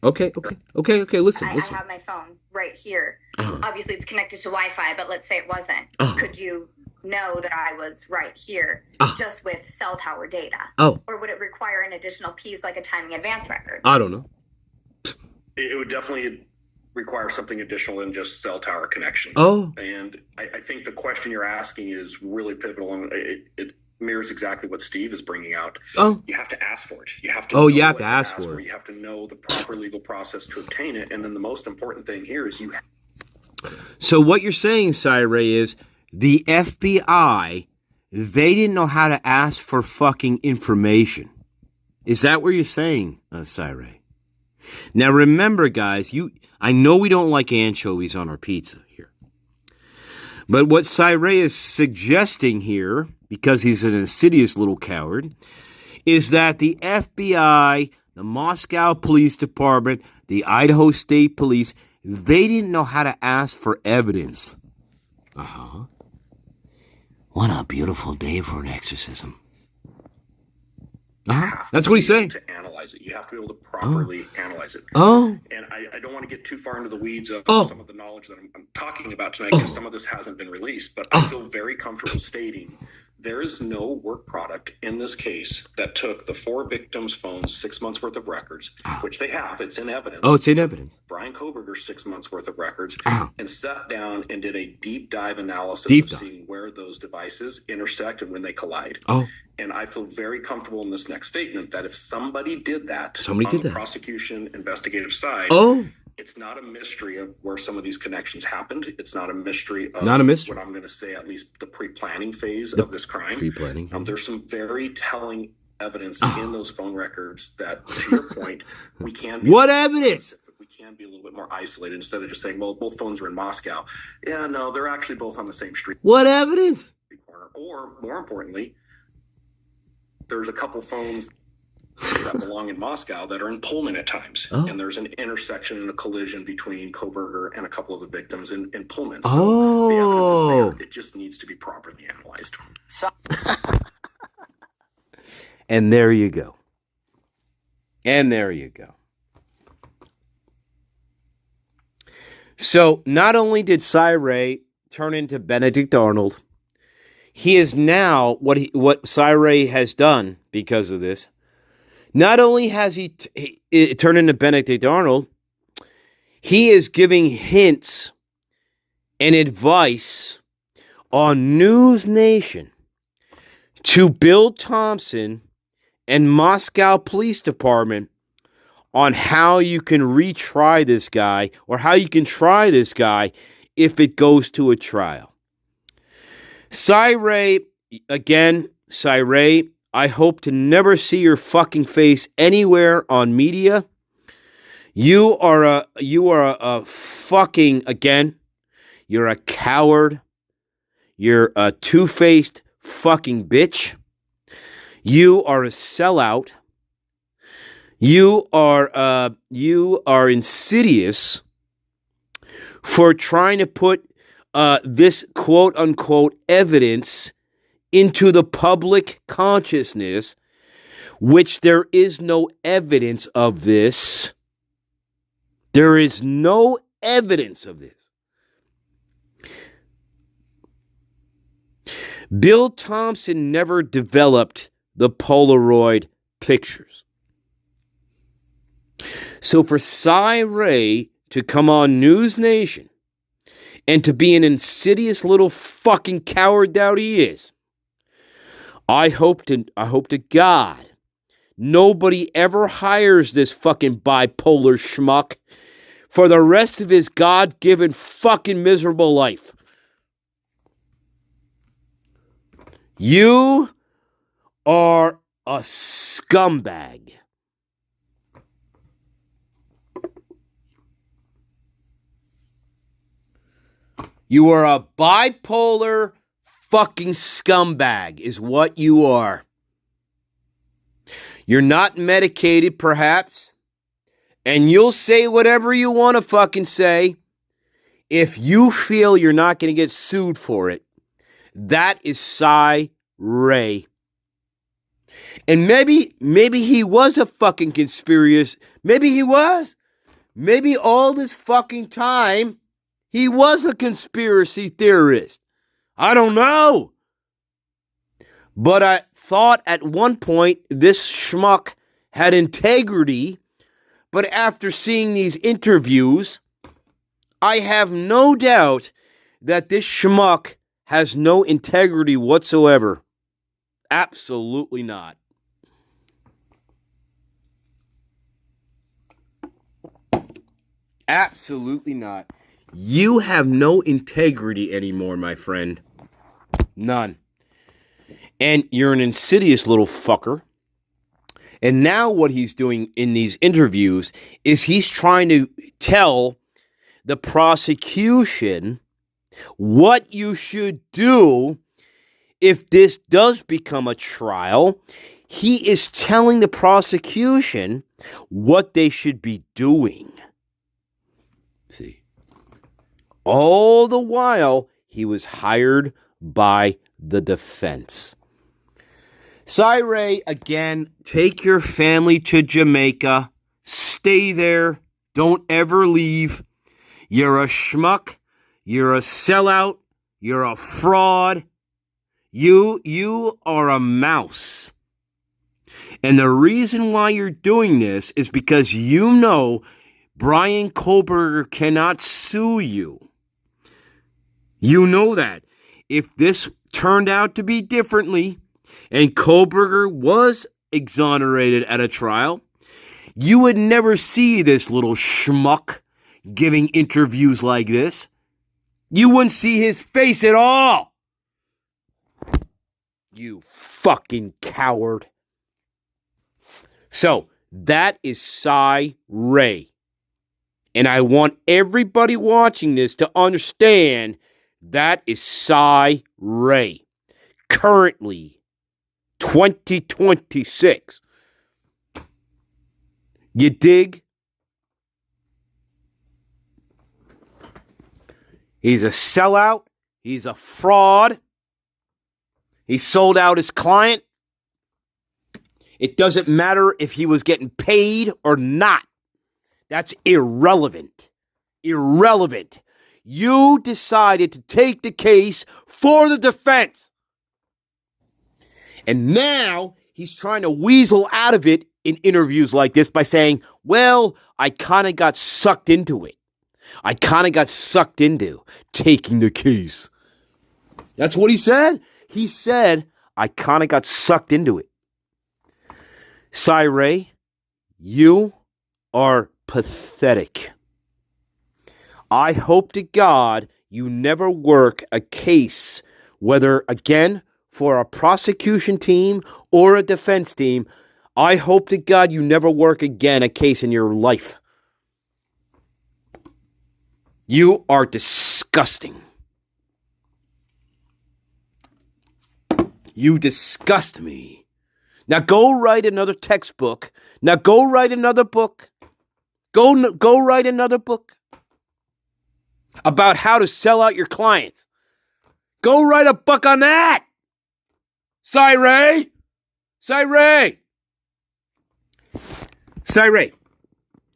Speaker 1: Okay. Listen.
Speaker 7: I have my phone right here. Obviously, it's connected to Wi-Fi, but let's say it wasn't. Could you know that I was right here just with cell tower data? Or would it require an additional piece like a timing advance record?
Speaker 1: I don't know.
Speaker 2: It would definitely require something additional than just cell tower connections. And I think the question you're asking is really pivotal, and it mirrors exactly what Steve is bringing out. You have to ask for it. You have to.
Speaker 1: You have to ask for it.
Speaker 2: You have to know the proper legal process to obtain it, and then the most important thing here is you.
Speaker 1: So what you're saying, Cy Ray, is the FBI, they didn't know how to ask for fucking information. Is that what you're saying, Cy Ray? Now remember, guys, I know we don't like anchovies on our pizza here. But what Cy Ray is suggesting here, because he's an insidious little coward, is that the FBI, the Moscow Police Department, the Idaho State Police, they didn't know how to ask for evidence. What a beautiful day for an exorcism. That's what he's saying.
Speaker 2: To analyze it. You have to be able to properly analyze it. And I don't want to get too far into the weeds of some of the knowledge that I'm talking about tonight, because some of this hasn't been released. But I feel very comfortable stating there is no work product in this case that took the 4 victims' phones, 6 months worth of records, which they have. It's in evidence.
Speaker 1: It's in evidence.
Speaker 2: Brian Koberger's 6 months worth of records, and sat down and did a deep dive analysis of seeing where those devices intersect and when they collide. And I feel very comfortable in this next statement that if somebody did that on the prosecution investigative side, it's not a mystery of where some of these connections happened. It's not a mystery of what I'm going to say, at least the pre-planning phase of this crime.
Speaker 1: Pre-planning.
Speaker 2: There's some very telling evidence in those phone records that, to your point, we can be...
Speaker 1: What evidence?
Speaker 2: We can be a little bit more isolated instead of just saying, well, both phones are in Moscow. Yeah, no, they're actually both on the same street.
Speaker 1: What evidence?
Speaker 2: Corner. Or, more importantly, there's a couple phones that belong in Moscow that are in Pullman at times. And there's an intersection and a collision between Koberger and a couple of the victims in Pullman. So the evidence is there. It just needs to be properly analyzed.
Speaker 1: And there you go. So not only did Cy Ray turn into Benedict Arnold, he is now, what Cy Ray has done because of this, not only has he turned into Benedict Arnold, he is giving hints and advice on News Nation to Bill Thompson and Moscow Police Department on how you can retry this guy, or how you can try this guy if it goes to a trial. Cy Ray, I hope to never see your fucking face anywhere on media. You are a fucking, again, you're a coward. You're a two-faced fucking bitch. You are a sellout. You are insidious for trying to put this quote unquote evidence into the public consciousness, which there is no evidence of this. There is no evidence of this. Bill Thompson never developed the Polaroid pictures. So for Cy Ray to come on News Nation and to be an insidious little fucking coward that he is, I hope to God nobody ever hires this fucking bipolar schmuck for the rest of his God-given fucking miserable life. You are a scumbag. You are a bipolar fucking scumbag is what you are. You're not medicated, perhaps, and you'll say whatever you want to fucking say if you feel you're not going to get sued for it. That is Cy Ray. And maybe he was a fucking conspiracy. Maybe he was. Maybe all this fucking time he was a conspiracy theorist. I don't know. But I thought at one point this schmuck had integrity. But after seeing these interviews, I have no doubt that this schmuck has no integrity whatsoever. Absolutely not. Absolutely not. You have no integrity anymore, my friend. None. And you're an insidious little fucker. And now what he's doing in these interviews is he's trying to tell the prosecution what you should do if this does become a trial. He is telling the prosecution what they should be doing. See, all the while he was hired by the defense. Cy Ray, again, take your family to Jamaica. Stay there. Don't ever leave. You're a schmuck. You're a sellout. You're a fraud. You are a mouse. And the reason why you're doing this is because you know Brian Kohlberger cannot sue you. You know that. If this turned out to be differently, and Kohlberger was exonerated at a trial, you would never see this little schmuck giving interviews like this. You wouldn't see his face at all. You fucking coward. So, that is Cy Ray. And I want everybody watching this to understand that is Cy Ray. Currently, 2026. You dig? He's a sellout. He's a fraud. He sold out his client. It doesn't matter if he was getting paid or not. That's irrelevant. Irrelevant. You decided to take the case for the defense. And now he's trying to weasel out of it in interviews like this by saying, well, I kind of got sucked into it. I kind of got sucked into taking the case. That's what he said. He said, I kind of got sucked into it. Cy Ray, you are pathetic. I hope to God you never work a case, whether, again, for a prosecution team or a defense team. I hope to God you never work again a case in your life. You are disgusting. You disgust me. Now go write another textbook. Now go write another book. Go write another book about how to sell out your clients. Go write a book on that. Cy-Ray.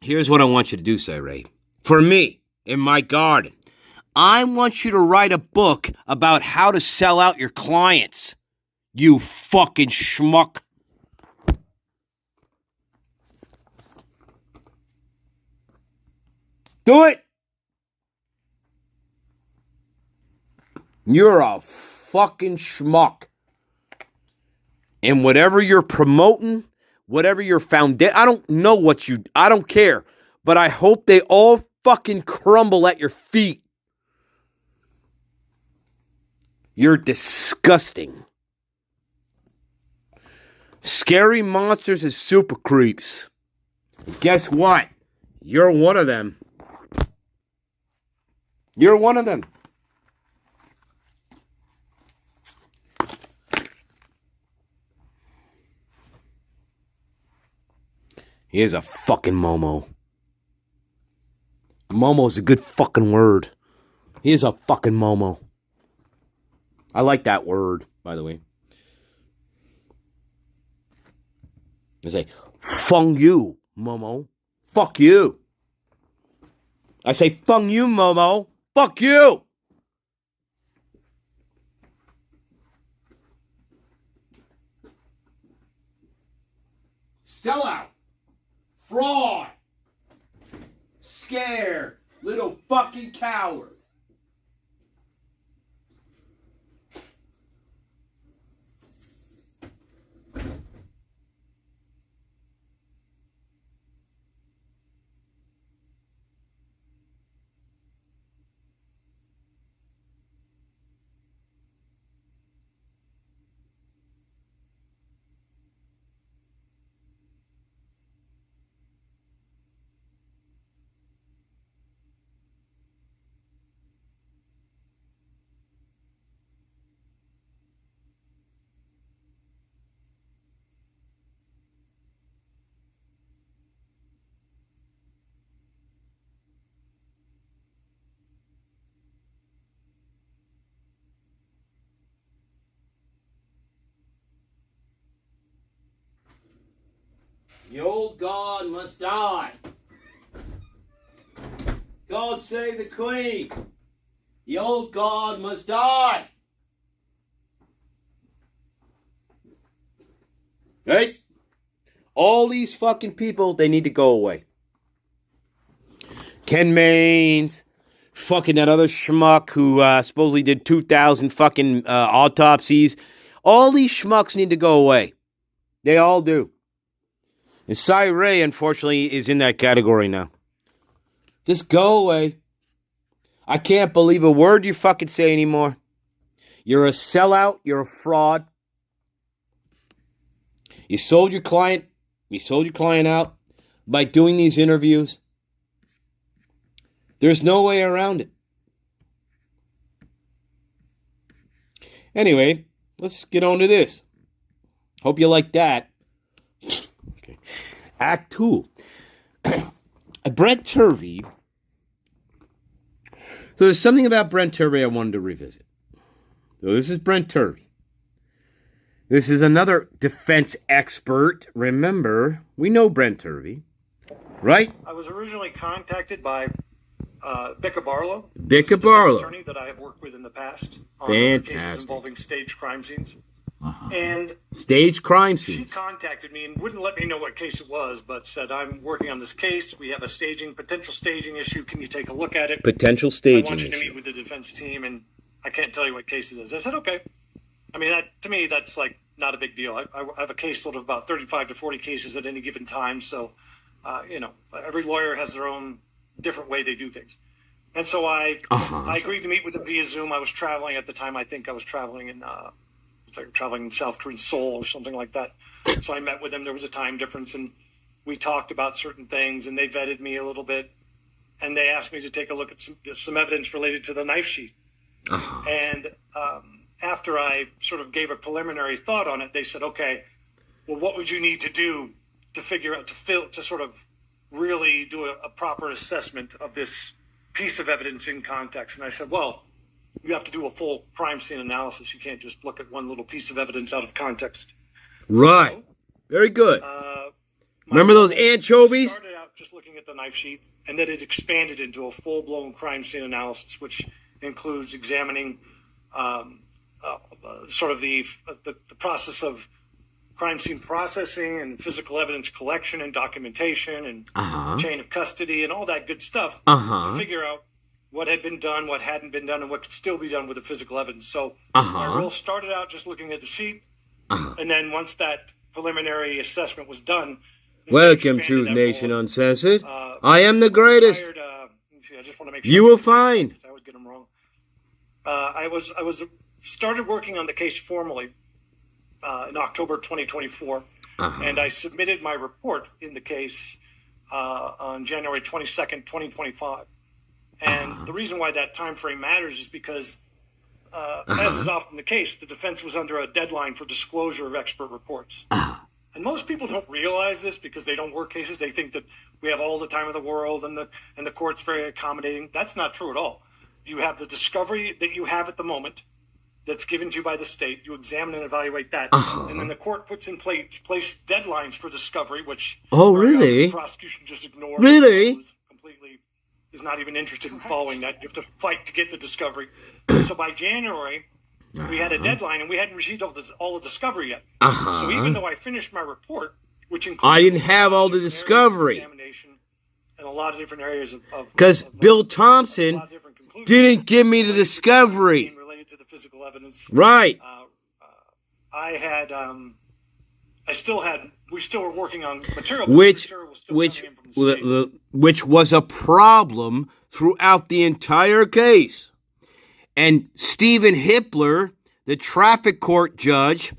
Speaker 1: Here's what I want you to do, Cy-Ray. For me, in my garden, I want you to write a book about how to sell out your clients. You fucking schmuck. Do it. You're a fucking schmuck. And whatever you're promoting, whatever your foundation, I don't know I don't care. But I hope they all fucking crumble at your feet. You're disgusting. Scary monsters is super creeps. Guess what? You're one of them. You're one of them. Here's a fucking Momo. Momo's a good fucking word. Here's a fucking Momo. I like that word, by the way. I say, fung you, Momo. Fuck you. I say, fung you, Momo. Fuck you. Sellout. Fraud. Scared. Little fucking coward. The old God must die. God save the Queen. The old God must die. Right? All these fucking people, they need to go away. Ken Maines, fucking that other schmuck who supposedly did 2,000 fucking autopsies. All these schmucks need to go away. They all do. And Cy-Ray, unfortunately, is in that category now. Just go away. I can't believe a word you fucking say anymore. You're a sellout. You're a fraud. You sold your client. You sold your client out by doing these interviews. There's no way around it. Anyway, let's get on to this. Hope you like that. Okay. Act 2. Brent Turvey. So there's something about Brent Turvey I wanted to revisit. So this is Brent Turvey. This is another defense expert. Remember, we know Brent Turvey, right?
Speaker 4: I was originally contacted by Becca Barlow.
Speaker 1: Becca Barlow.
Speaker 4: Attorney that I have worked with in the past on cases involving staged crime scenes. And
Speaker 1: staged crime scenes.
Speaker 4: She contacted me and wouldn't let me know what case it was, but said, I'm working on this case. We have a potential staging issue. Can you take a look at it?
Speaker 1: Potential staging issue.
Speaker 4: I want you to meet with the defense team, and I can't tell you what case it is. I said, okay. I mean, to me, that's like not a big deal. I have a caseload of about 35 to 40 cases at any given time. So, every lawyer has their own different way they do things. And so I agreed to meet with them via Zoom. I was traveling at the time. I think I was traveling in South Korean Seoul or something like that. So I met with them. There was a time difference, and we talked about certain things, and they vetted me a little bit. And they asked me to take a look at some evidence related to the knife sheath. And after I sort of gave a preliminary thought on it, they said, okay, well, what would you need to do to figure out, to sort of really do a proper assessment of this piece of evidence in context? And I said, well, you have to do a full crime scene analysis. You can't just look at one little piece of evidence out of context.
Speaker 1: Right.
Speaker 4: So,
Speaker 1: very good. Remember those anchovies?
Speaker 4: Started out just looking at the knife sheath, and then it expanded into a full-blown crime scene analysis, which includes examining sort of the process of crime scene processing and physical evidence collection and documentation and chain of custody and all that good stuff to figure out what had been done, what hadn't been done, and what could still be done with the physical evidence. So my role started out just looking at the sheet, and then once that preliminary assessment was done,
Speaker 1: welcome to Nation Uncensored. I am the greatest.
Speaker 4: I just want to make sure
Speaker 1: you will find.
Speaker 4: I always get them wrong. I started working on the case formally in October 2024, and I submitted my report in the case on January 22nd, 2025. And the reason why that time frame matters is because, as is often the case, the defense was under a deadline for disclosure of expert reports. And most people don't realize this because they don't work cases. They think that we have all the time in the world and the court's very accommodating. That's not true at all. You have the discovery that you have at the moment that's given to you by the state. You examine and evaluate that. And then the court puts in place deadlines for discovery, which
Speaker 1: really?
Speaker 4: The prosecution just ignores.
Speaker 1: Really?
Speaker 4: Completely is not even interested in following that. You have to fight to get the discovery. So by January, we had a deadline, and we hadn't received all the discovery yet. So even though I finished my report, which included
Speaker 1: I didn't have all the discovery.
Speaker 4: Examination and a lot of different areas of
Speaker 1: because Bill Thompson didn't give me the discovery.
Speaker 4: Related to the physical evidence.
Speaker 1: Right.
Speaker 4: We still were working on material.
Speaker 1: Which was a problem throughout the entire case. And Stephen Hippler, the traffic court judge,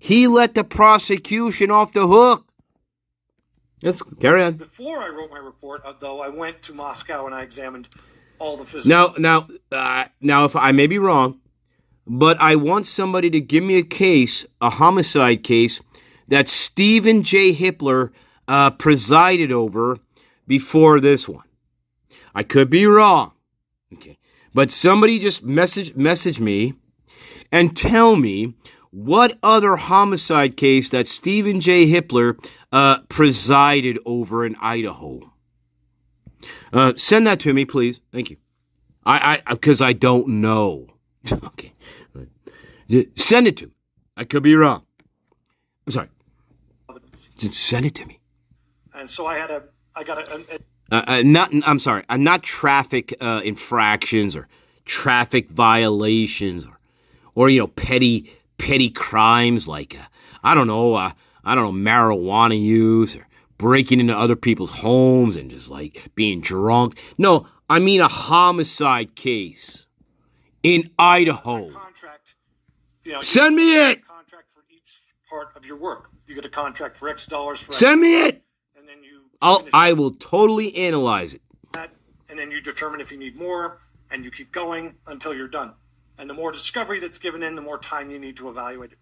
Speaker 1: he let the prosecution off the hook. Let's carry on.
Speaker 4: Before I wrote my report, though, I went to Moscow and I examined all the physical.
Speaker 1: Now, if I may be wrong, but I want somebody to give me a case, a homicide case, that Stephen J. Hippler presided over before this one. I could be wrong. Okay. But somebody just message me and tell me what other homicide case that Stephen J. Hippler presided over in Idaho. Send that to me, please. Thank you. Because I don't know. Okay. Send it to me. I could be wrong. I'm sorry. Send it to me.
Speaker 4: And so I got
Speaker 1: not traffic infractions or traffic violations or petty crimes like I don't know marijuana use or breaking into other people's homes and just like being drunk. No, I mean a homicide case in Idaho.
Speaker 4: Contract.
Speaker 1: Send me it.
Speaker 4: Contract for each part of your work. You get a contract for X dollars for.
Speaker 1: Send me it.
Speaker 4: And then
Speaker 1: I will totally analyze it.
Speaker 4: And then you determine if you need more, and you keep going until you're done. And the more discovery that's given in, the more time you need to evaluate it.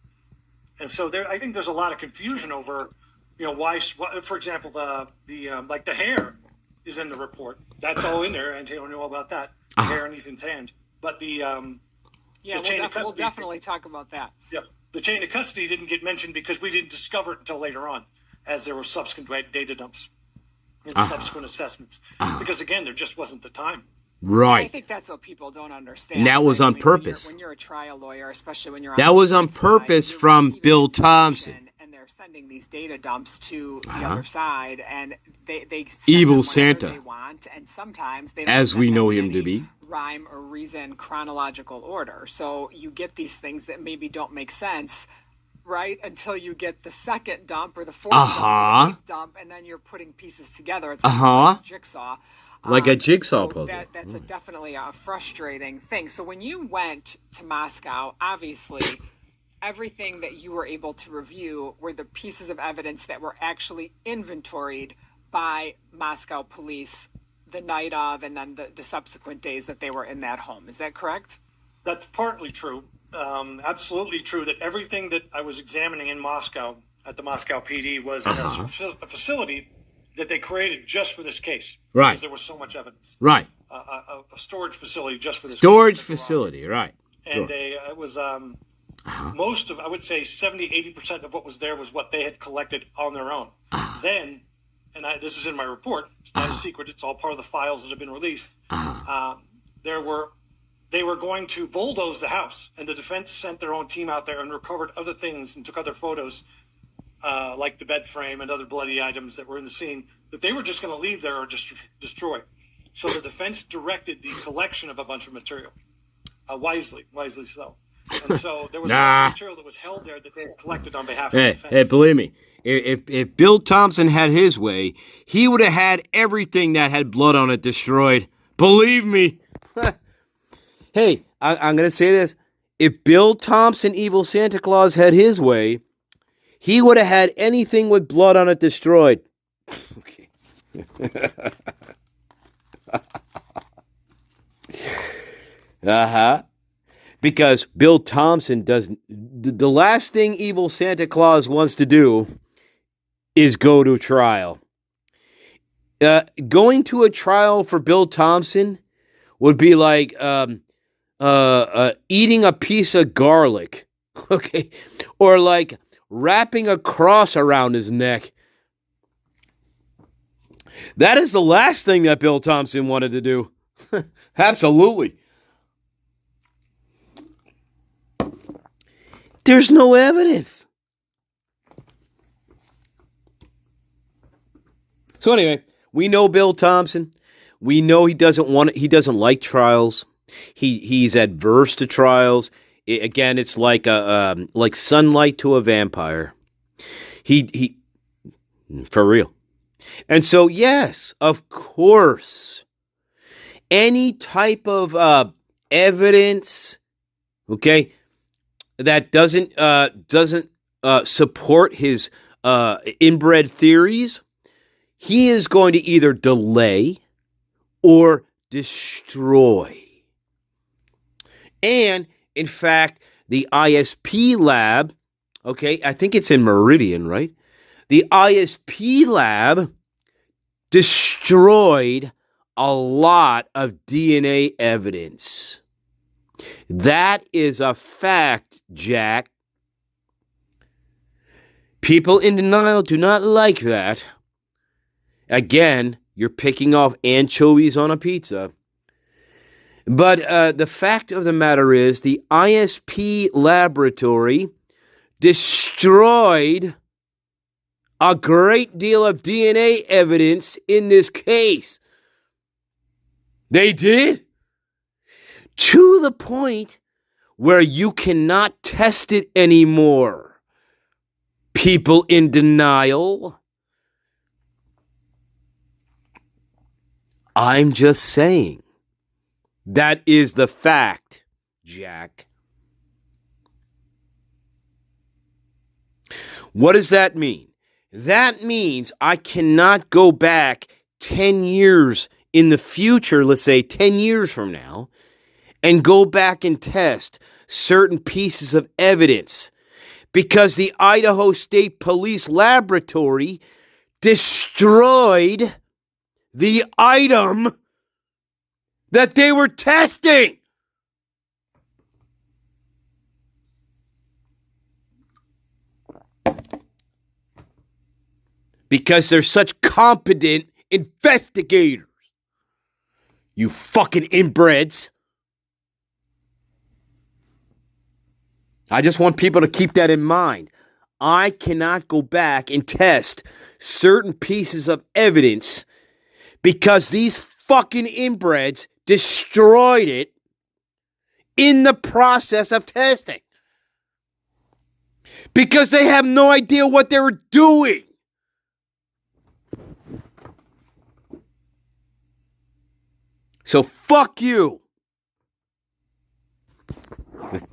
Speaker 4: And so I think there's a lot of confusion over, why. For example, the hair is in the report. That's all in there, and you know all about that. The hair in Ethan's hand, but
Speaker 8: we'll definitely talk about that.
Speaker 4: Yeah, the chain of custody didn't get mentioned because we didn't discover it until later on, as there were subsequent data dumps and subsequent assessments. Because again, there just wasn't the time.
Speaker 1: Right.
Speaker 8: I think that's what people don't understand.
Speaker 1: And that was on purpose.
Speaker 8: When you're a trial lawyer, especially when you're
Speaker 1: that was on purpose from Bill Thompson.
Speaker 8: And they're sending these data dumps to the other side, and they
Speaker 1: evil Santa
Speaker 8: they want, and sometimes they don't
Speaker 1: as we know him to be
Speaker 8: rhyme or reason chronological order. So you get these things that maybe don't make sense, right? Until you get the second dump or the fourth dump, and then you're putting pieces together. It's like a jigsaw.
Speaker 1: Like a jigsaw puzzle.
Speaker 8: That's definitely a frustrating thing. So when you went to Moscow, obviously, everything that you were able to review were the pieces of evidence that were actually inventoried by Moscow police the night of and then the subsequent days that they were in that home. Is that correct?
Speaker 4: That's partly true. absolutely true that everything that I was examining in Moscow at the Moscow PD was in a facility that they created just for this case.
Speaker 1: Right.
Speaker 4: Because there was so much evidence.
Speaker 1: Right.
Speaker 4: A storage facility just for this
Speaker 1: storage
Speaker 4: case.
Speaker 1: Facility, right.
Speaker 4: And it was most of, I would say 70, 80% of what was there was what they had collected on their own. Then, and this is in my report, it's not a secret, it's all part of the files that have been released. They were going to bulldoze the house, and the defense sent their own team out there and recovered other things and took other photos, like the bed frame and other bloody items that were in the scene, that they were just going to leave there or just destroy. So the defense directed the collection of a bunch of material, wisely so. And so there was a bunch of material that was held there that they had collected on behalf of the defense.
Speaker 1: Hey, believe me, if Bill Thompson had his way, he would have had everything that had blood on it destroyed. Believe me. Hey, I'm going to say this. If Bill Thompson, Evil Santa Claus, had his way, he would have had anything with blood on it destroyed. Okay. Because Bill Thompson doesn't... The last thing Evil Santa Claus wants to do is go to trial. Going to a trial for Bill Thompson would be like... eating a piece of garlic, okay, or like wrapping a cross around his neck. That is the last thing that Bill Thompson wanted to do. Absolutely. There's no evidence. So anyway, we know Bill Thompson. We know he doesn't like trials. He's adverse to trials. Again, it's like like sunlight to a vampire. He for real. And so, yes, of course, any type of evidence, okay, that doesn't support his inbred theories, he is going to either delay or destroy. And, in fact, the ISP lab, okay, I think it's in Meridian, right? The ISP lab destroyed a lot of DNA evidence. That is a fact, Jack. People in denial do not like that. Again, you're picking off anchovies on a pizza. But the fact of the matter is the ISP laboratory destroyed a great deal of DNA evidence in this case. They did. To the point where you cannot test it anymore. People in denial. I'm just saying. That is the fact, Jack. What does that mean? That means I cannot go back 10 years in the future, let's say 10 years from now, and go back and test certain pieces of evidence because the Idaho State Police Laboratory destroyed the item that they were testing. Because they're such competent investigators. You fucking inbreds. I just want people to keep that in mind. I cannot go back and test certain pieces of evidence because these fucking inbreds destroyed it in the process of testing. Because they have no idea what they were doing. So fuck you.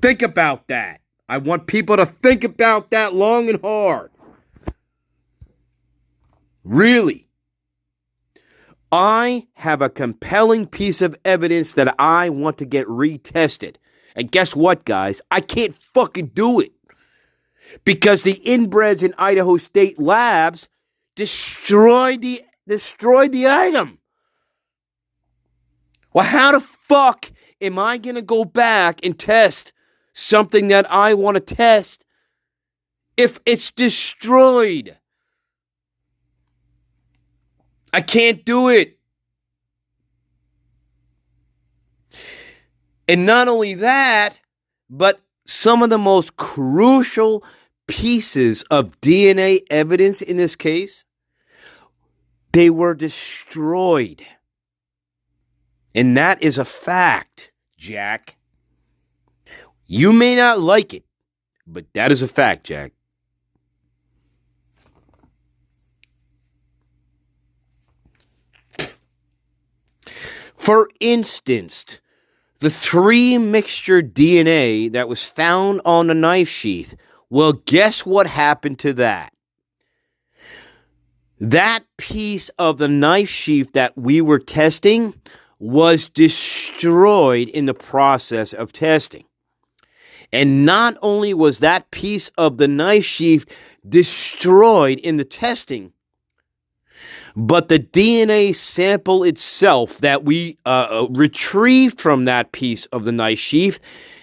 Speaker 1: Think about that. I want people to think about that long and hard. Really. I have a compelling piece of evidence that I want to get retested. And guess what, guys? I can't fucking do it. Because the inbreds in Idaho State labs destroyed the item. Well, how the fuck am I going to go back and test something that I want to test if it's destroyed? I can't do it. And not only that, but some of the most crucial pieces of DNA evidence in this case, they were destroyed. And that is a fact, Jack. You may not like it, but that is a fact, Jack. For instance, the 3-mixture DNA that was found on the knife sheath, well, guess what happened to that? That piece of the knife sheath that we were testing was destroyed in the process of testing. And not only was that piece of the knife sheath destroyed in the testing, but the DNA sample itself that we retrieved from that piece of the knife sheath,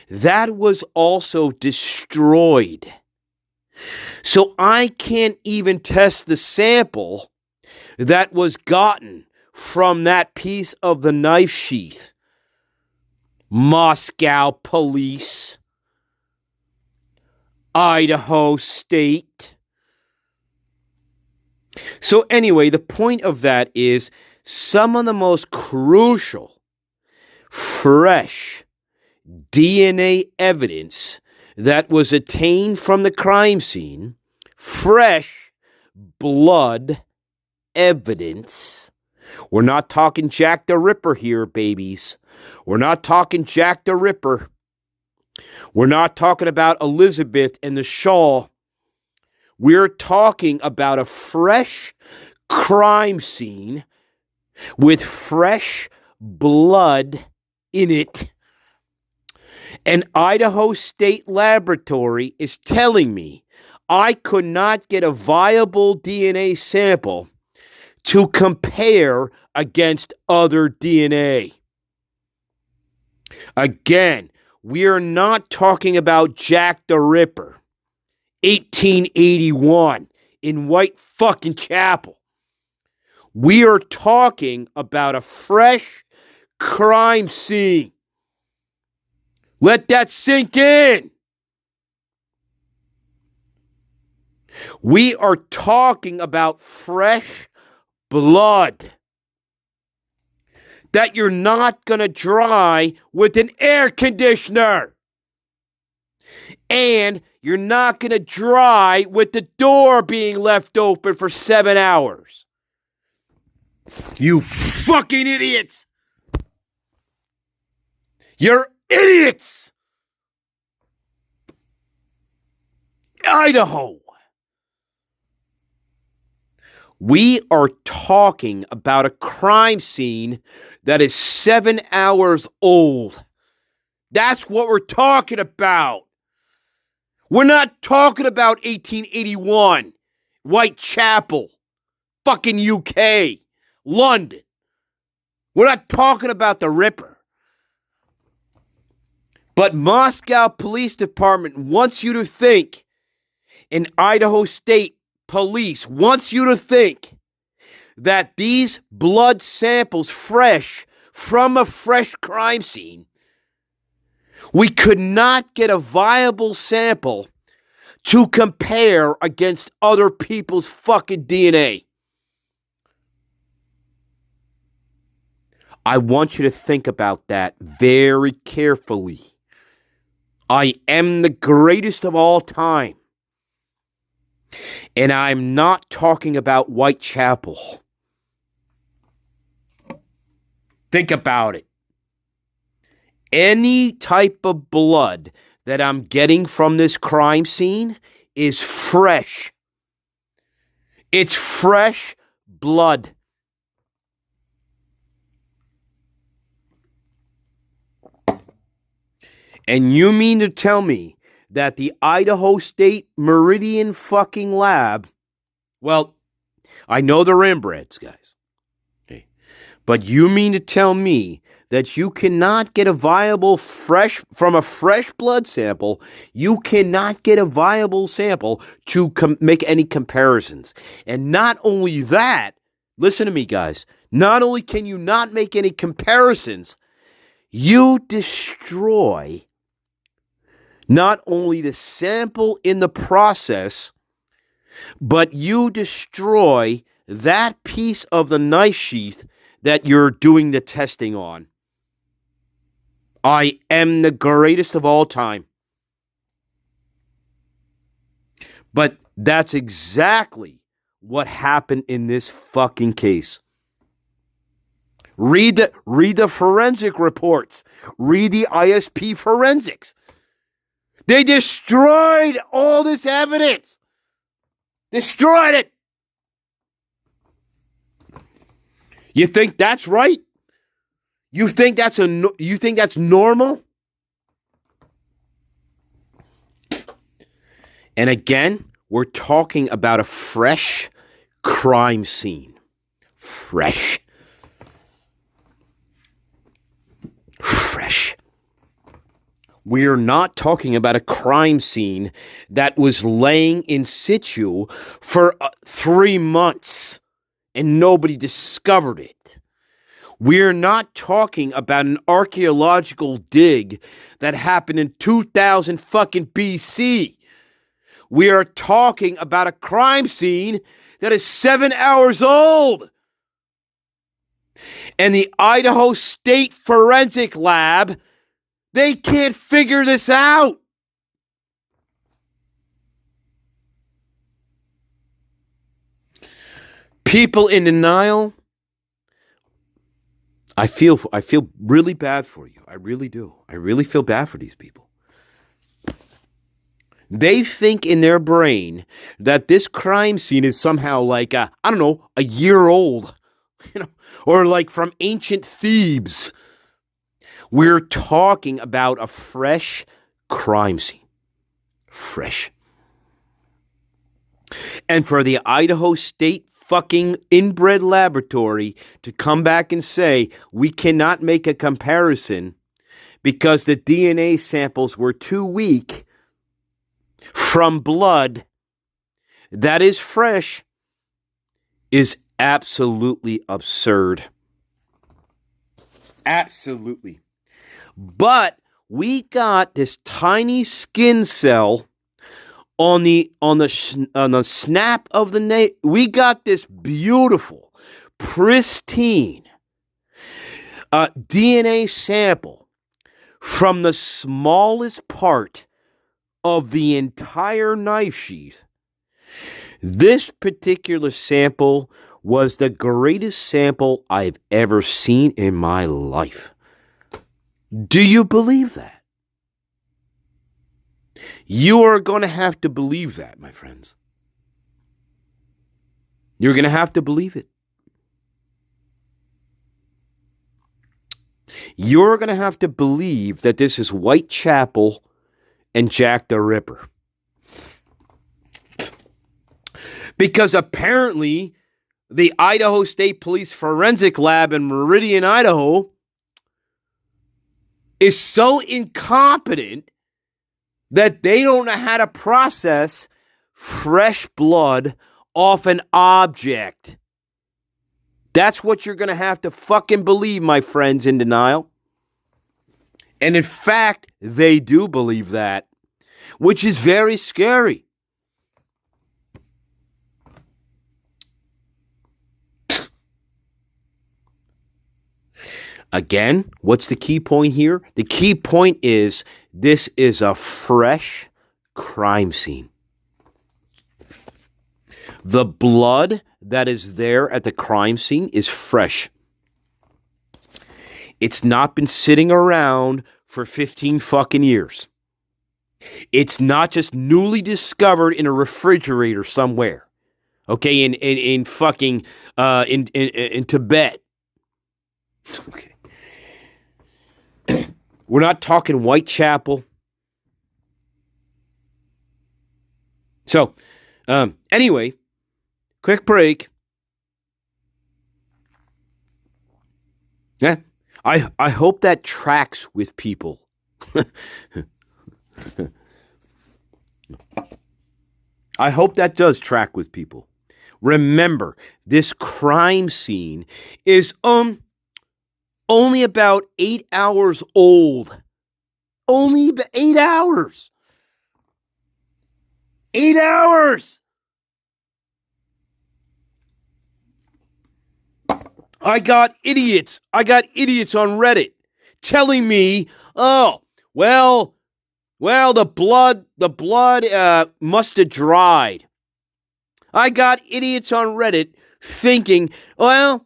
Speaker 1: that was also destroyed. So I can't even test the sample that was gotten from that piece of the knife sheath. Moscow police, Idaho State. So anyway, the point of that is some of the most crucial, fresh DNA evidence that was obtained from the crime scene, fresh blood evidence. We're not talking Jack the Ripper here, babies. We're not talking Jack the Ripper. We're not talking about Elizabeth and the shawl. We're talking about a fresh crime scene with fresh blood in it. An Idaho State laboratory is telling me I could not get a viable DNA sample to compare against other DNA. Again, we are not talking about Jack the Ripper, 1881 in White fucking Chapel. We are talking about a fresh crime scene. Let that sink in. We are talking about fresh blood that you're not going to dry with an air conditioner. And you're not going to dry with the door being left open for 7 hours. You fucking idiots. You're idiots. Idaho. We are talking about a crime scene that is 7 hours old. That's what we're talking about. We're not talking about 1881, Whitechapel, fucking UK, London. We're not talking about the Ripper. But Moscow Police Department wants you to think, and Idaho State Police wants you to think that these blood samples fresh from a fresh crime scene, we could not get a viable sample to compare against other people's fucking DNA. I want you to think about that very carefully. I am the greatest of all time. And I'm not talking about Whitechapel. Think about it. Any type of blood that I'm getting from this crime scene is fresh. It's fresh blood. And you mean to tell me that the Idaho State Meridian fucking lab, well, I know they're inbreds, guys. Okay. But you mean to tell me that you cannot get a viable from a fresh blood sample, you cannot get a viable sample to make any comparisons. And not only that, listen to me, guys, not only can you not make any comparisons, you destroy not only the sample in the process, but you destroy that piece of the knife sheath that you're doing the testing on. I am the greatest of all time. But that's exactly what happened in this fucking case. Read the forensic reports. Read the ISP forensics. They destroyed all this evidence. Destroyed it. You think that's right? You think that's normal? And again, we're talking about a fresh crime scene. Fresh. We're not talking about a crime scene that was laying in situ for 3 months and nobody discovered it. We're not talking about an archaeological dig that happened in 2000 fucking BC. We are talking about a crime scene that is 7 hours old. And the Idaho State Forensic Lab, they can't figure this out. People in denial, I feel really bad for you. I really do. I really feel bad for these people. They think in their brain that this crime scene is somehow like, a year old, or like from ancient Thebes. We're talking about a fresh crime scene. Fresh. And for the Idaho State fucking inbred laboratory to come back and say, we cannot make a comparison because the DNA samples were too weak from blood that is fresh, is absolutely absurd. Absolutely. But we got this tiny skin cell on the snap of the nail. We got this beautiful, pristine DNA sample from the smallest part of the entire knife sheath. This particular sample was the greatest sample I've ever seen in my life. Do you believe that? You are going to have to believe that, my friends. You're going to have to believe it. You're going to have to believe that this is Whitechapel and Jack the Ripper. Because apparently the Idaho State Police Forensic Lab in Meridian, Idaho is so incompetent that they don't know how to process fresh blood off an object. That's what you're going to have to fucking believe, my friends in denial. And in fact, they do believe that, which is very scary. Again, what's the key point here? The key point is this is a fresh crime scene. The blood that is there at the crime scene is fresh. It's not been sitting around for 15 fucking years. It's not just newly discovered in a refrigerator somewhere. Okay, in fucking in Tibet. Okay. We're not talking Whitechapel. So, anyway, quick break. Yeah, I hope that tracks with people. I hope that does track with people. Remember, this crime scene is only about 8 hours old. Only 8 hours. 8 hours. I got idiots on Reddit telling me, oh, well, the blood must have dried. I got idiots on Reddit thinking, well,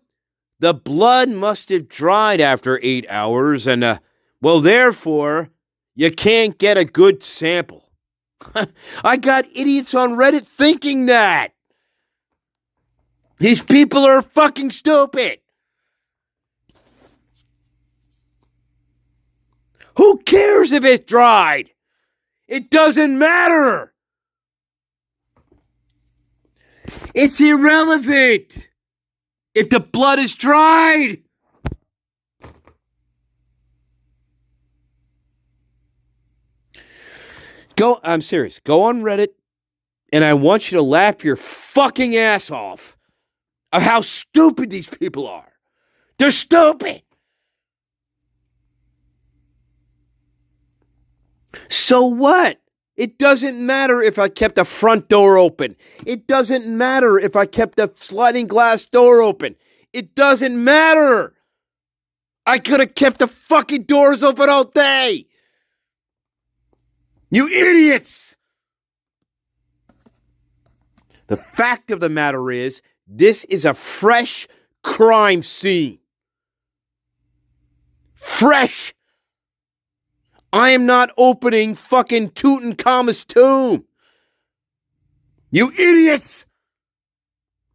Speaker 1: the blood must have dried after 8 hours, and, therefore, you can't get a good sample. I got idiots on Reddit thinking that. These people are fucking stupid. Who cares if it dried? It doesn't matter. It's irrelevant if the blood is dried. I'm serious. Go on Reddit, and I want you to laugh your fucking ass off of how stupid these people are. They're stupid. So what? It doesn't matter if I kept the front door open. It doesn't matter if I kept the sliding glass door open. It doesn't matter. I could have kept the fucking doors open all day. You idiots! The fact of the matter is, this is a fresh crime scene. Fresh. I am not opening fucking Tutankhamun's tomb. You idiots!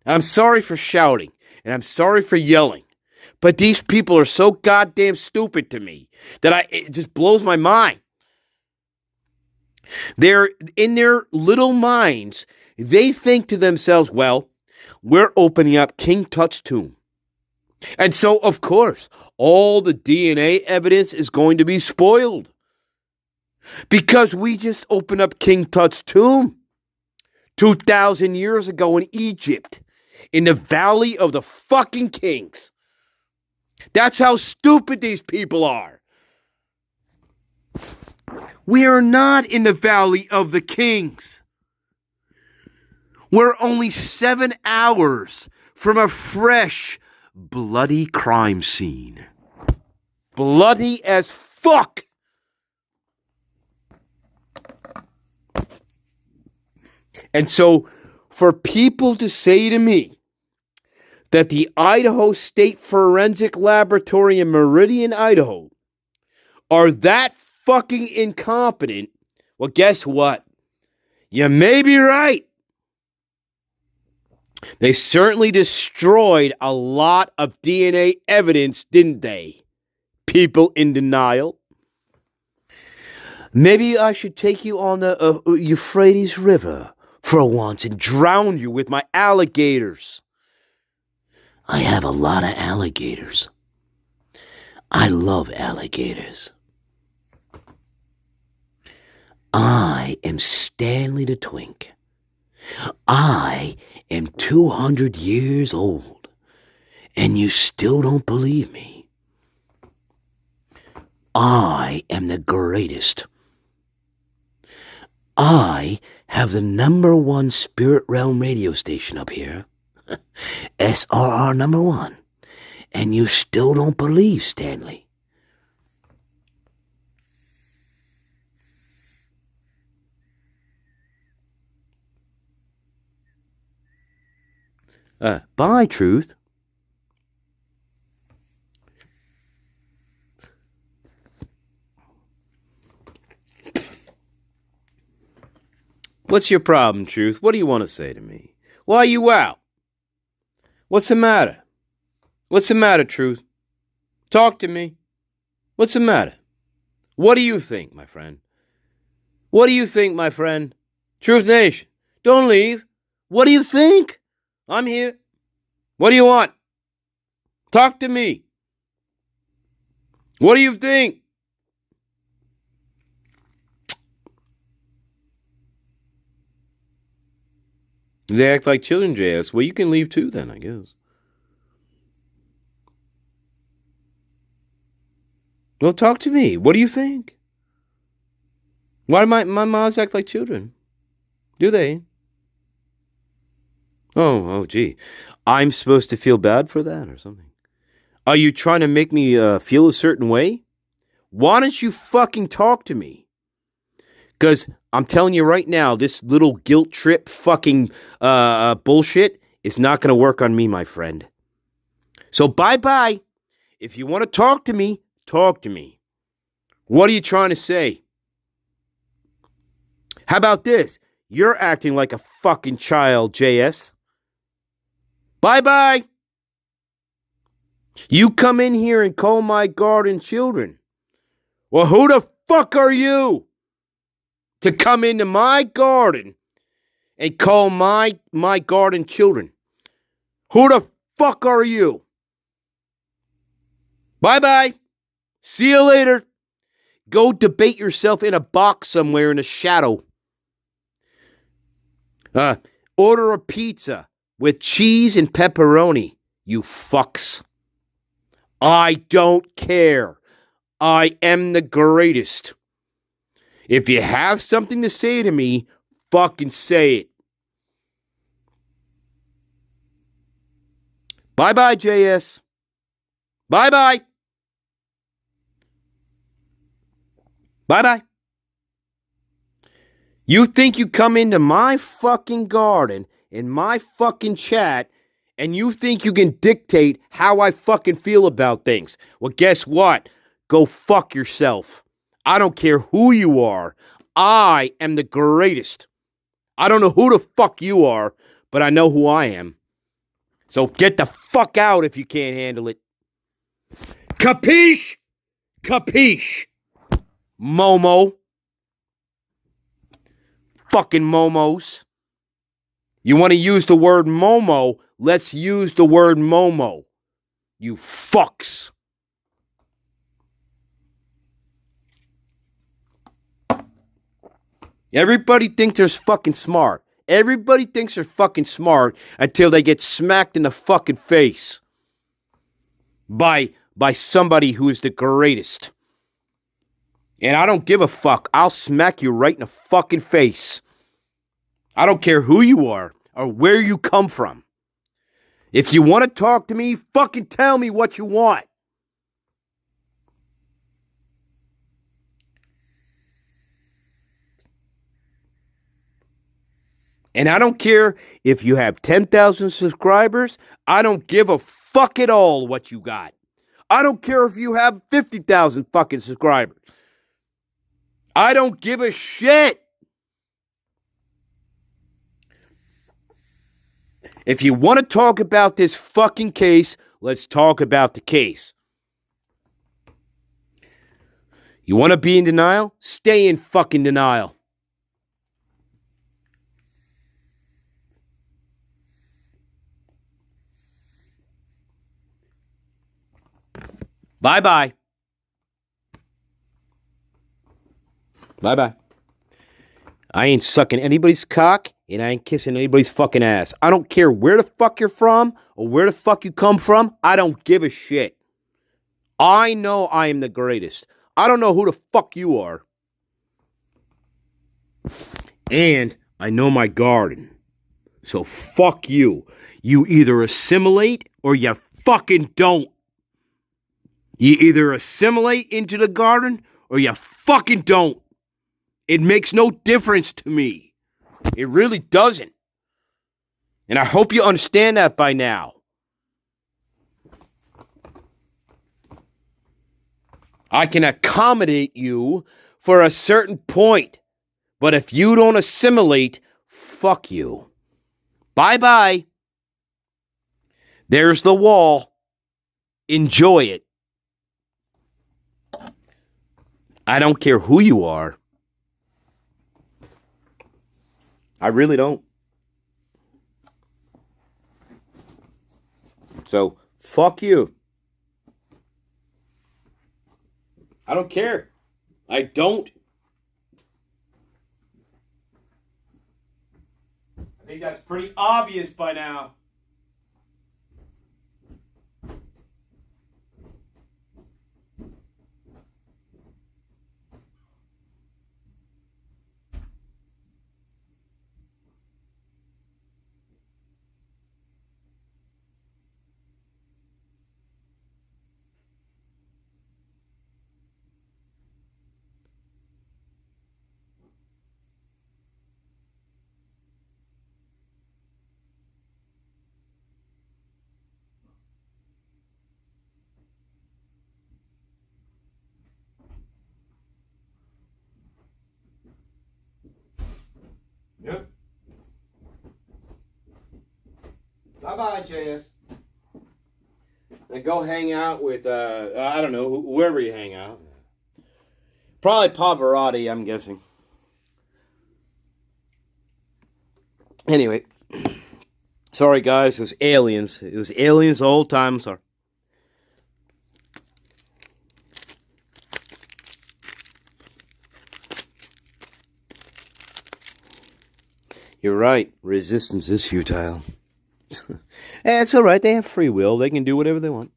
Speaker 1: I'm sorry for shouting, and I'm sorry for yelling, but these people are so goddamn stupid to me that it just blows my mind. They're in their little minds, they think to themselves, well, we're opening up King Tut's tomb. And so, of course, all the DNA evidence is going to be spoiled. Because we just opened up King Tut's tomb 2,000 years ago in Egypt, in the Valley of the fucking Kings. That's how stupid these people are. We are not in the Valley of the Kings. We're only 7 hours from a fresh, bloody crime scene. Bloody as fuck. And so, for people to say to me that the Idaho State Forensic Laboratory in Meridian, Idaho, are that fucking incompetent, well, guess what? You may be right. They certainly destroyed a lot of DNA evidence, didn't they? People in denial. Maybe I should take you on the Euphrates River for once and drown you with my alligators. I have a lot of alligators. I love alligators. I am Stanley the Twink. I am 200 years old, and you still don't believe me. I am the greatest. I have the #1 spirit realm radio station up here. SRR #1. And you still don't believe, Stanley. Bye, Truth. What's your problem, Truth? What do you want to say to me? Why are you out? What's the matter? What's the matter, Truth? Talk to me. What's the matter? What do you think, my friend? What do you think, my friend? Truth Nation, don't leave. What do you think? I'm here. What do you want? Talk to me. What do you think? They act like children, JS. Well, you can leave too then, I guess. Well, talk to me. What do you think? Why do my moms act like children? Do they? Oh, gee. I'm supposed to feel bad for that or something? Are you trying to make me feel a certain way? Why don't you fucking talk to me? Because I'm telling you right now, this little guilt trip fucking bullshit is not going to work on me, my friend. So bye-bye. If you want to talk to me, talk to me. What are you trying to say? How about this? You're acting like a fucking child, JS. Bye-bye. You come in here and call my garden children. Well, who the fuck are you to come into my garden and call my garden children? Who the fuck are you? Bye-bye. See you later. Go debate yourself in a box somewhere in the shadow. Order a pizza with cheese and pepperoni, you fucks. I don't care. I am the greatest. If you have something to say to me, fucking say it. Bye-bye, JS. Bye-bye. Bye-bye. You think you come into my fucking garden, in my fucking chat, and you think you can dictate how I fucking feel about things. Well, guess what? Go fuck yourself. I don't care who you are. I am the greatest. I don't know who the fuck you are, but I know who I am. So get the fuck out if you can't handle it. Capiche? Capiche? Momo. Fucking momos. You want to use the word Momo? Let's use the word Momo. You fucks. Everybody thinks they're fucking smart. Everybody thinks they're fucking smart until they get smacked in the fucking face by somebody who is the greatest. And I don't give a fuck. I'll smack you right in the fucking face. I don't care who you are or where you come from. If you want to talk to me, fucking tell me what you want. And I don't care if you have 10,000 subscribers. I don't give a fuck at all what you got. I don't care if you have 50,000 fucking subscribers. I don't give a shit. If you want to talk about this fucking case, let's talk about the case. You want to be in denial? Stay in fucking denial. Bye-bye. Bye-bye. I ain't sucking anybody's cock, and I ain't kissing anybody's fucking ass. I don't care where the fuck you're from, or where the fuck you come from. I don't give a shit. I know I am the greatest. I don't know who the fuck you are. And I know my garden. So fuck you. You either assimilate, or you fucking don't. You either assimilate into the garden, or you fucking don't. It makes no difference to me. It really doesn't. And I hope you understand that by now. I can accommodate you for a certain point. But if you don't assimilate, fuck you. Bye-bye. There's the wall. Enjoy it. I don't care who you are. I really don't. So, fuck you. I don't care. I don't. I think that's pretty obvious by now. Yep. Bye-bye, JS. And go hang out with, I don't know, whoever you hang out. Probably Pavarotti, I'm guessing. Anyway. Sorry, guys. It was aliens. It was aliens the whole time. Sorry. You're right. Resistance is futile. It's all right. They have free will. They can do whatever they want.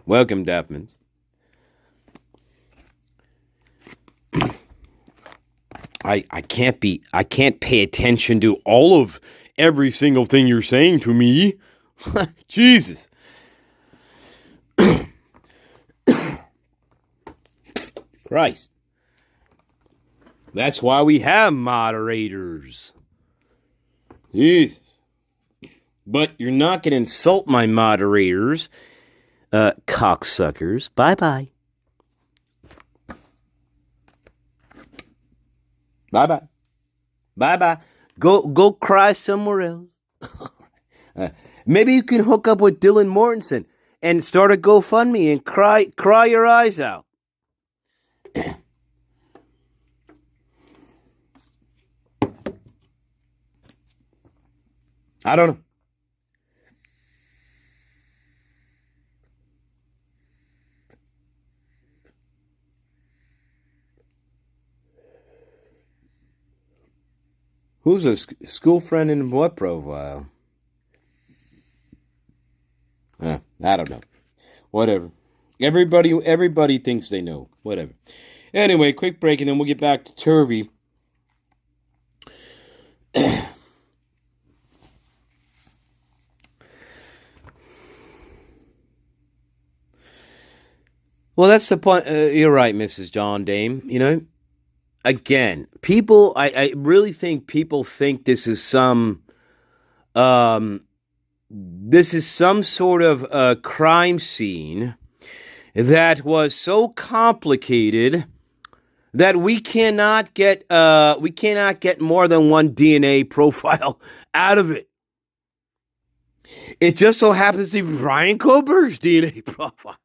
Speaker 1: Welcome, Daphmans. I can't pay attention to all of every single thing you're saying to me. Jesus. Christ. That's why we have moderators. Jesus. But you're not going to insult my moderators, cocksuckers. Bye-bye. Bye-bye. Bye-bye. Go cry somewhere else. Maybe you can hook up with Dylan Mortensen and start a GoFundMe and cry your eyes out. I don't know. Who's a school friend in what profile? I don't know. Whatever. Everybody thinks they know. Whatever. Anyway, quick break and then we'll get back to Turvey. Well, that's the point. You're right, Mrs. John Dame. You know, again, people, I really think people think this is some sort of crime scene that was so complicated that we cannot get more than one DNA profile out of it. It just so happens to be Brian Koberg's DNA profile.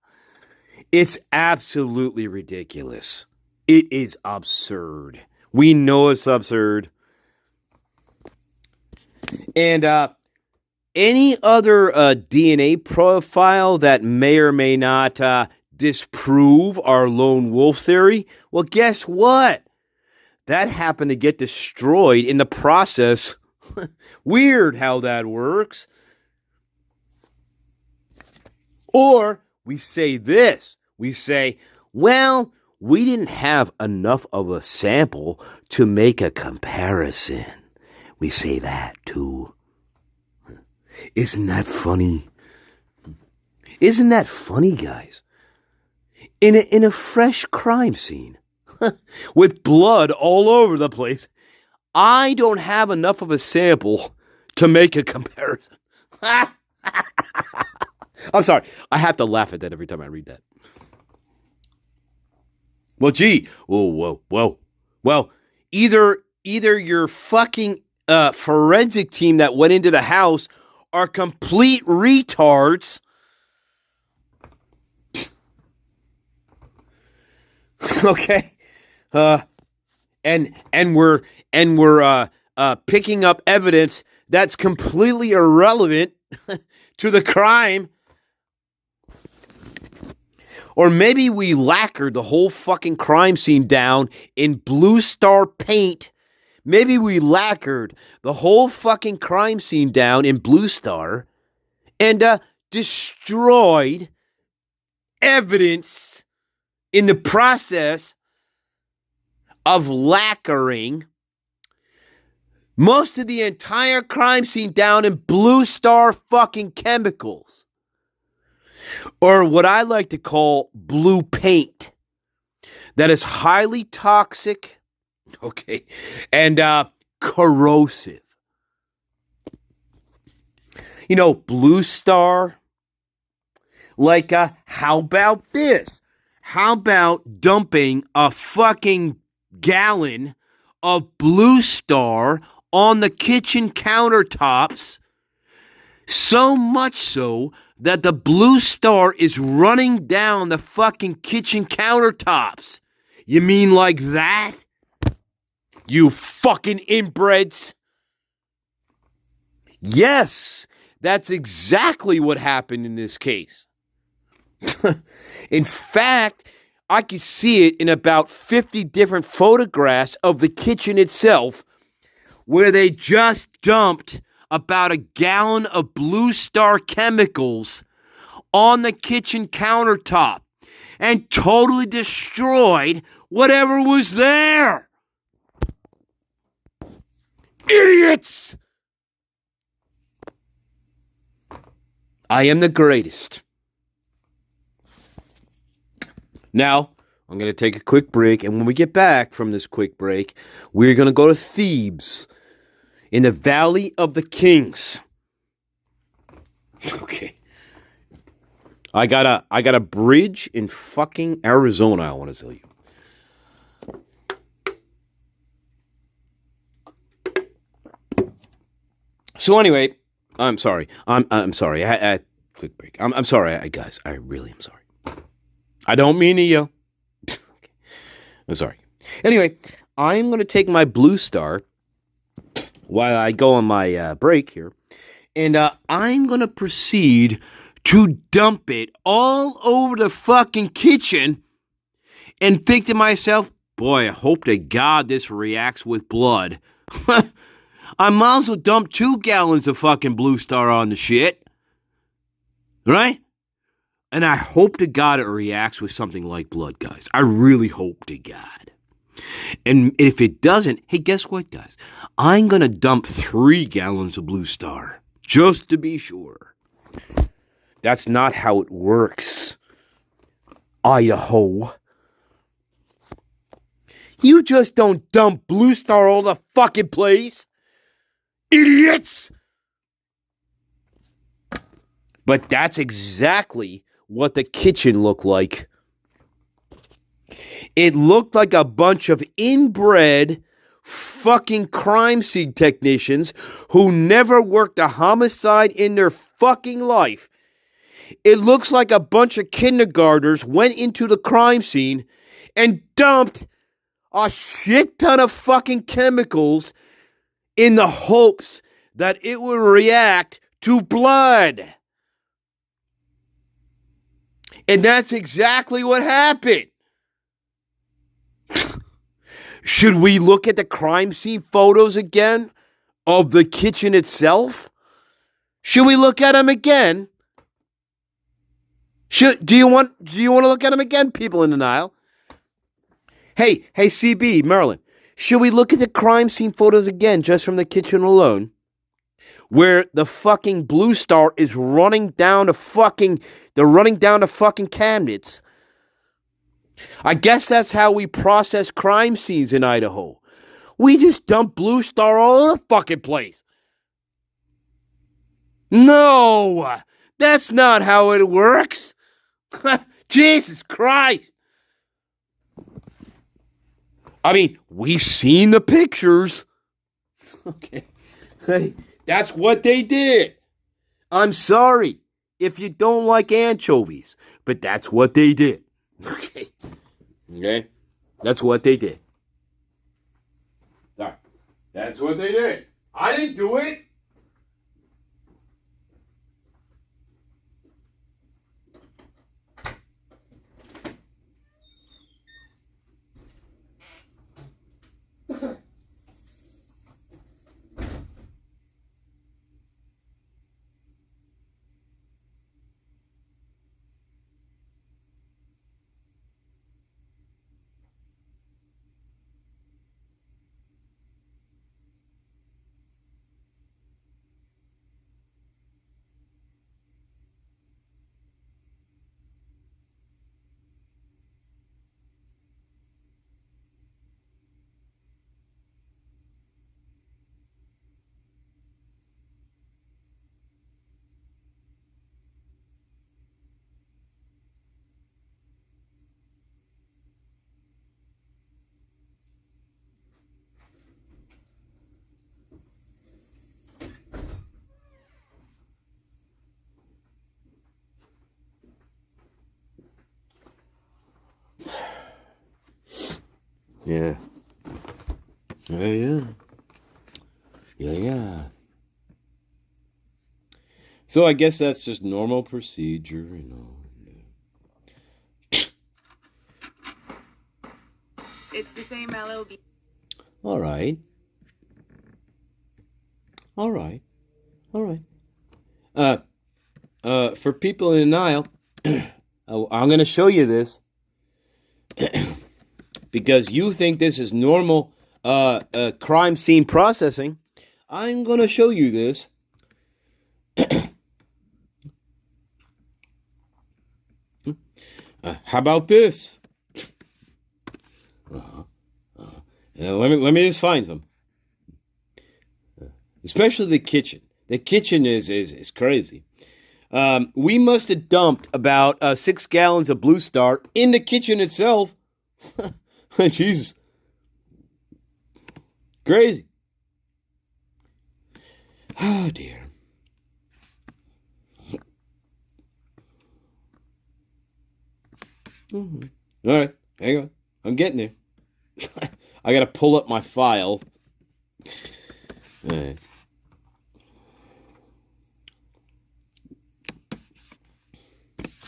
Speaker 1: It's absolutely ridiculous. It is absurd. We know it's absurd. And any other DNA profile that may or may not disprove our lone wolf theory, well, guess what? That happened to get destroyed in the process. Weird how that works. Or we say this. We say, well, we didn't have enough of a sample to make a comparison. We say that too. Isn't that funny? Isn't that funny, guys? In a fresh crime scene with blood all over the place, I don't have enough of a sample to make a comparison. I'm sorry. I have to laugh at that every time I read that. Well, gee. Whoa. Well, either your fucking forensic team that went into the house are complete retards. Okay? And we're picking up evidence that's completely irrelevant to the crime. Or maybe we lacquered the whole fucking crime scene down in Blue Star paint. Maybe we lacquered the whole fucking crime scene down in Blue Star and destroyed evidence in the process of lacquering most of the entire crime scene down in Blue Star fucking chemicals. Or what I like to call blue paint. That is highly toxic, okay, and corrosive. You know, Blue Star. Like, how about this? How about dumping a fucking gallon of Blue Star on the kitchen countertops, so much so that the Blue Star is running down the fucking kitchen countertops? You mean like that? You fucking inbreds? Yes, that's exactly what happened in this case. In fact, I could see it in about 50 different photographs of the kitchen itself where they just dumped about a gallon of Blue Star chemicals on the kitchen countertop and totally destroyed whatever was there. Idiots! I am the greatest. Now, I'm going to take a quick break, and when we get back from this quick break, we're going to go to Thebes in the Valley of the Kings. Okay. I got a bridge in fucking Arizona I want to tell you. So anyway, I'm sorry. I'm sorry. Quick break. I'm sorry, guys. I really am sorry. I don't mean to yell. Okay. I'm sorry. Anyway, I'm going to take my Blue Star while I go on my break here, and I'm going to proceed to dump it all over the fucking kitchen and think to myself, boy, I hope to God this reacts with blood. I might as well dump 2 gallons of fucking Blue Star on the shit. Right? And I hope to God it reacts with something like blood, guys. I really hope to God. And if it doesn't, hey, guess what, guys? I'm going to dump 3 gallons of Blue Star, just to be sure. That's not how it works, Idaho. You just don't dump Blue Star all the fucking place. Idiots! But that's exactly what the kitchen looked like. It looked like a bunch of inbred fucking crime scene technicians who never worked a homicide in their fucking life. It looks like a bunch of kindergartners went into the crime scene and dumped a shit ton of fucking chemicals in the hopes that it would react to blood. And that's exactly what happened. Should we look at the crime scene photos again of the kitchen itself? Should we look at them again? Do you want to look at them again, people in denial? Hey, CB, Maryland. Should we look at the crime scene photos again just from the kitchen alone? Where the fucking Blue Star is running down the fucking cabinets. I guess that's how we process crime scenes in Idaho. We just dump Blue Star all over the fucking place. No, that's not how it works. Jesus Christ. I mean, we've seen the pictures. Okay. Hey, that's what they did. I'm sorry if you don't like anchovies, but that's what they did. Okay. Okay? That's what they did. Sorry. That's what they did. I didn't do it. Yeah. Yeah. So I guess that's just normal procedure,
Speaker 9: It's the same LOB.
Speaker 1: All right. For people in denial, I'm going to show you this because you think this is normal crime scene processing. I'm going to show you this. How about this? Let me just find some. Especially the kitchen. The kitchen is crazy. We must have dumped about 6 gallons of Blue Star in the kitchen itself. Jesus. Crazy. Oh, dear. Mm-hmm. All right. Hang on. I'm getting there. I got to pull up my file. All right.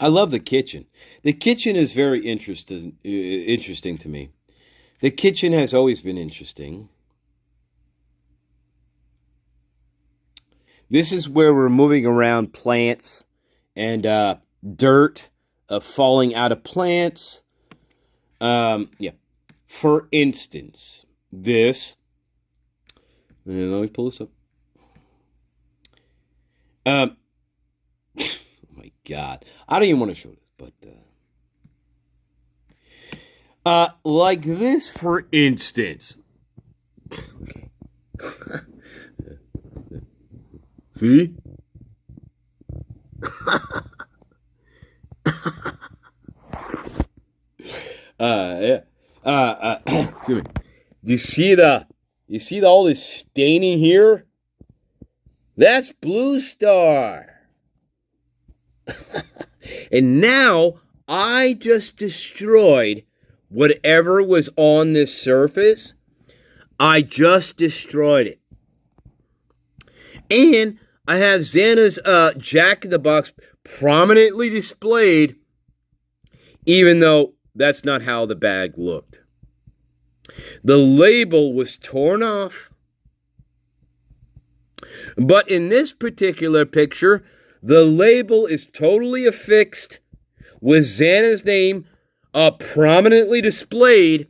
Speaker 1: I love the kitchen. The kitchen is very interesting to me. The kitchen has always been interesting. This is where we're moving around plants and dirt falling out of plants. Yeah. For instance, this. And let me pull this up. Oh my God. I don't even want to show this, but like this, for instance. Okay. See? Yeah. Excuse me. Do you see all this staining here? That's Blue Star. And now I just destroyed whatever was on this surface. I just destroyed it. And I have Xana's Jack in the Box prominently displayed, even though that's not how the bag looked. The label was torn off. But in this particular picture, the label is totally affixed with Xana's name prominently displayed.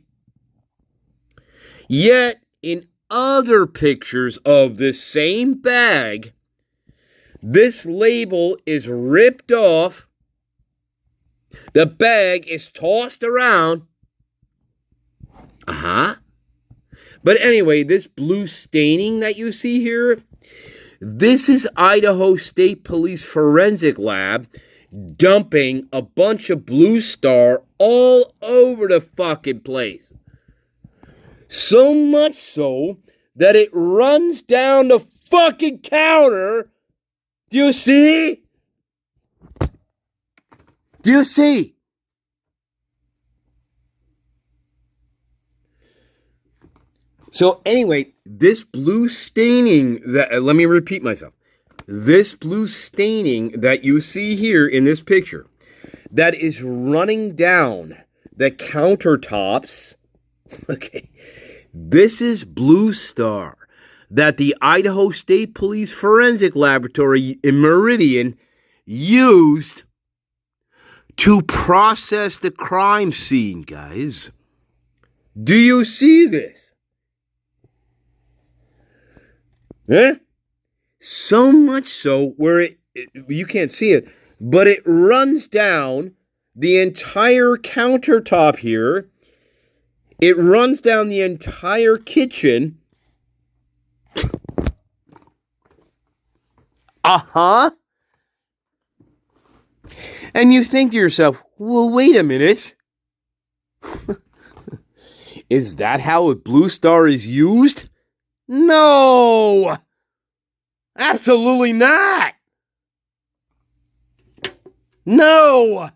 Speaker 1: Yet, in other pictures of this same bag, this label is ripped off. The bag is tossed around. But anyway, this blue staining that you see here, this is Idaho State Police Forensic Lab dumping a bunch of Blue Star all over the fucking place. So much so that it runs down the fucking counter. Do you see? Do you see? So anyway, this blue staining that, let me repeat myself. This blue staining that you see here in this picture, that is running down the countertops, okay, this is Blue Star that the Idaho State Police Forensic Laboratory in Meridian used to process the crime scene, guys. Do you see this? Huh? So much so where you can't see it, but it runs down the entire countertop here. It runs down the entire kitchen. Uh-huh. And you think to yourself, well, wait a minute. Is that how a Blue Star is used? No! Absolutely not! No!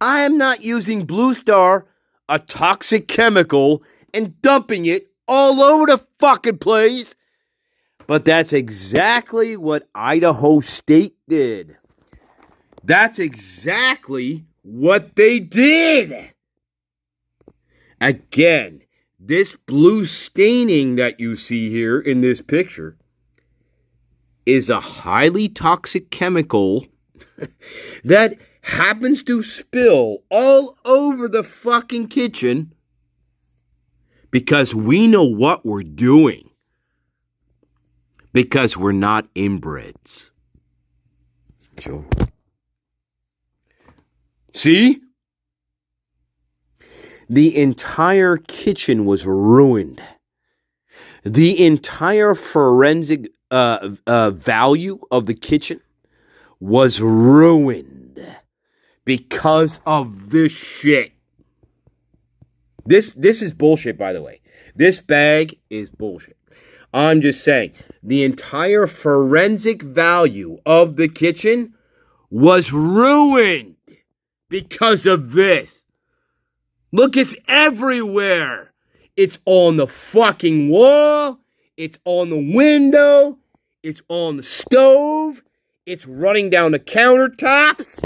Speaker 1: I am not using Blue Star, a toxic chemical, and dumping it all over the fucking place. But that's exactly what Idaho State did. That's exactly what they did. Again, this blue staining that you see here in this picture is a highly toxic chemical that happens to spill all over the fucking kitchen because we know what we're doing. Because we're not inbreds. Sure. See? The entire kitchen was ruined. The entire forensic value of the kitchen was ruined because of this shit. This is bullshit, by the way. This bag is bullshit. I'm just saying, the entire forensic value of the kitchen was ruined because of this. Look, it's everywhere. It's on the fucking wall. It's on the window. It's on the stove. It's running down the countertops.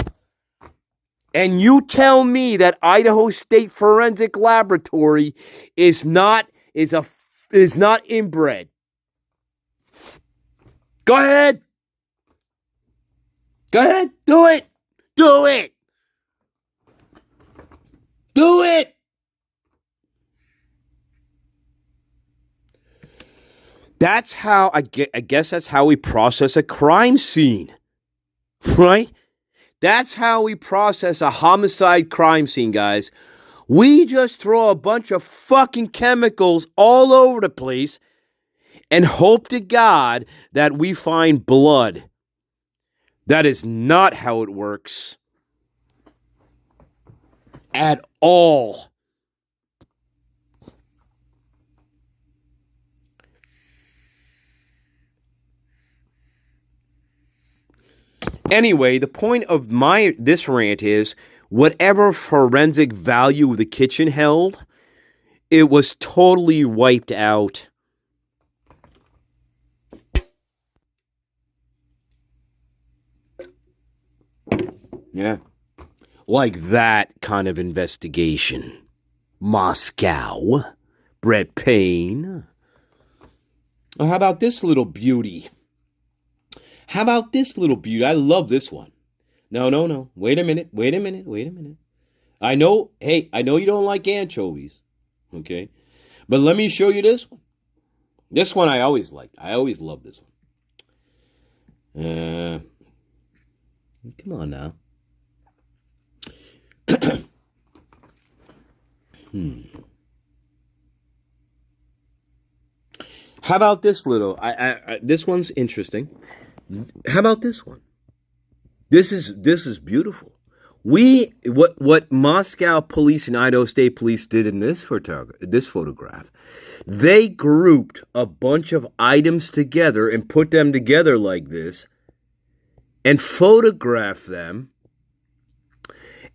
Speaker 1: And you tell me that Idaho State Forensic Laboratory is not inbred. Go ahead. Go ahead. Do it. Do it. Do it. That's how, I guess that's how we process a crime scene. Right? That's how we process a homicide crime scene, guys. We just throw a bunch of fucking chemicals all over the place and hope to God that we find blood. That is not how it works. At all. Anyway, the point of this rant is whatever forensic value the kitchen held, it was totally wiped out. Yeah. Like that kind of investigation. Moscow. Brett Payne. Or how about this little beauty? How about this little beauty? I love this one. No. Wait a minute. I know you don't like anchovies. Okay? But let me show you this one. This one I always liked. I always loved this one. Come on now. How about this little? This one's interesting. How about this one? This is beautiful. What Moscow police and Idaho State Police did in this photograph, they grouped a bunch of items together and put them together like this, and photographed them.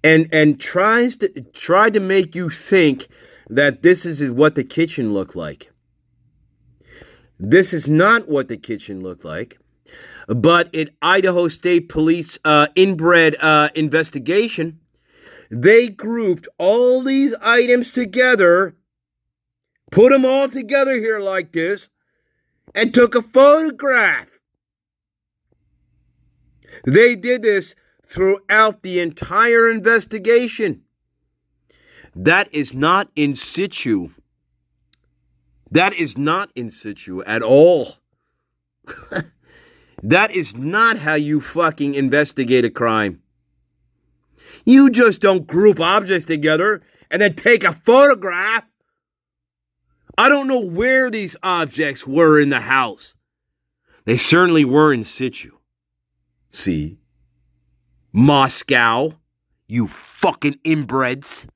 Speaker 1: And tried to make you think that this is what the kitchen looked like. This is not what the kitchen looked like. But in Idaho State Police inbred investigation, they grouped all these items together, put them all together here like this, and took a photograph. They did this throughout the entire investigation. That is not in situ. That is not in situ at all. That is not how you fucking investigate a crime. You just don't group objects together and then take a photograph. I don't know where these objects were in the house. They certainly were in situ. See? Moscow, you fucking inbreds.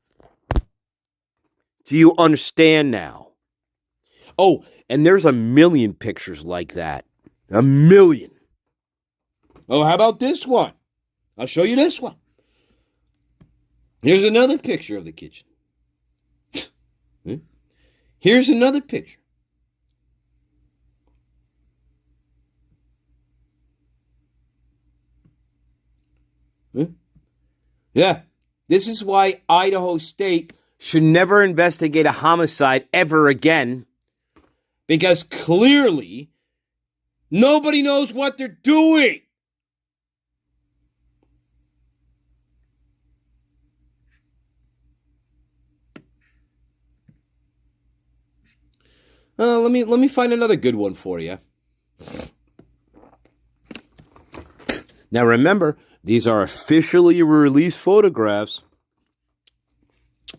Speaker 1: Do you understand now? Oh, and there's a million pictures like that. A million. Oh, how about this one? I'll show you this one. Here's another picture of the kitchen. Here's another picture. Yeah, this is why Idaho State should never investigate a homicide ever again. Because clearly, nobody knows what they're doing. Let me find another good one for you. Now remember, these are officially released photographs.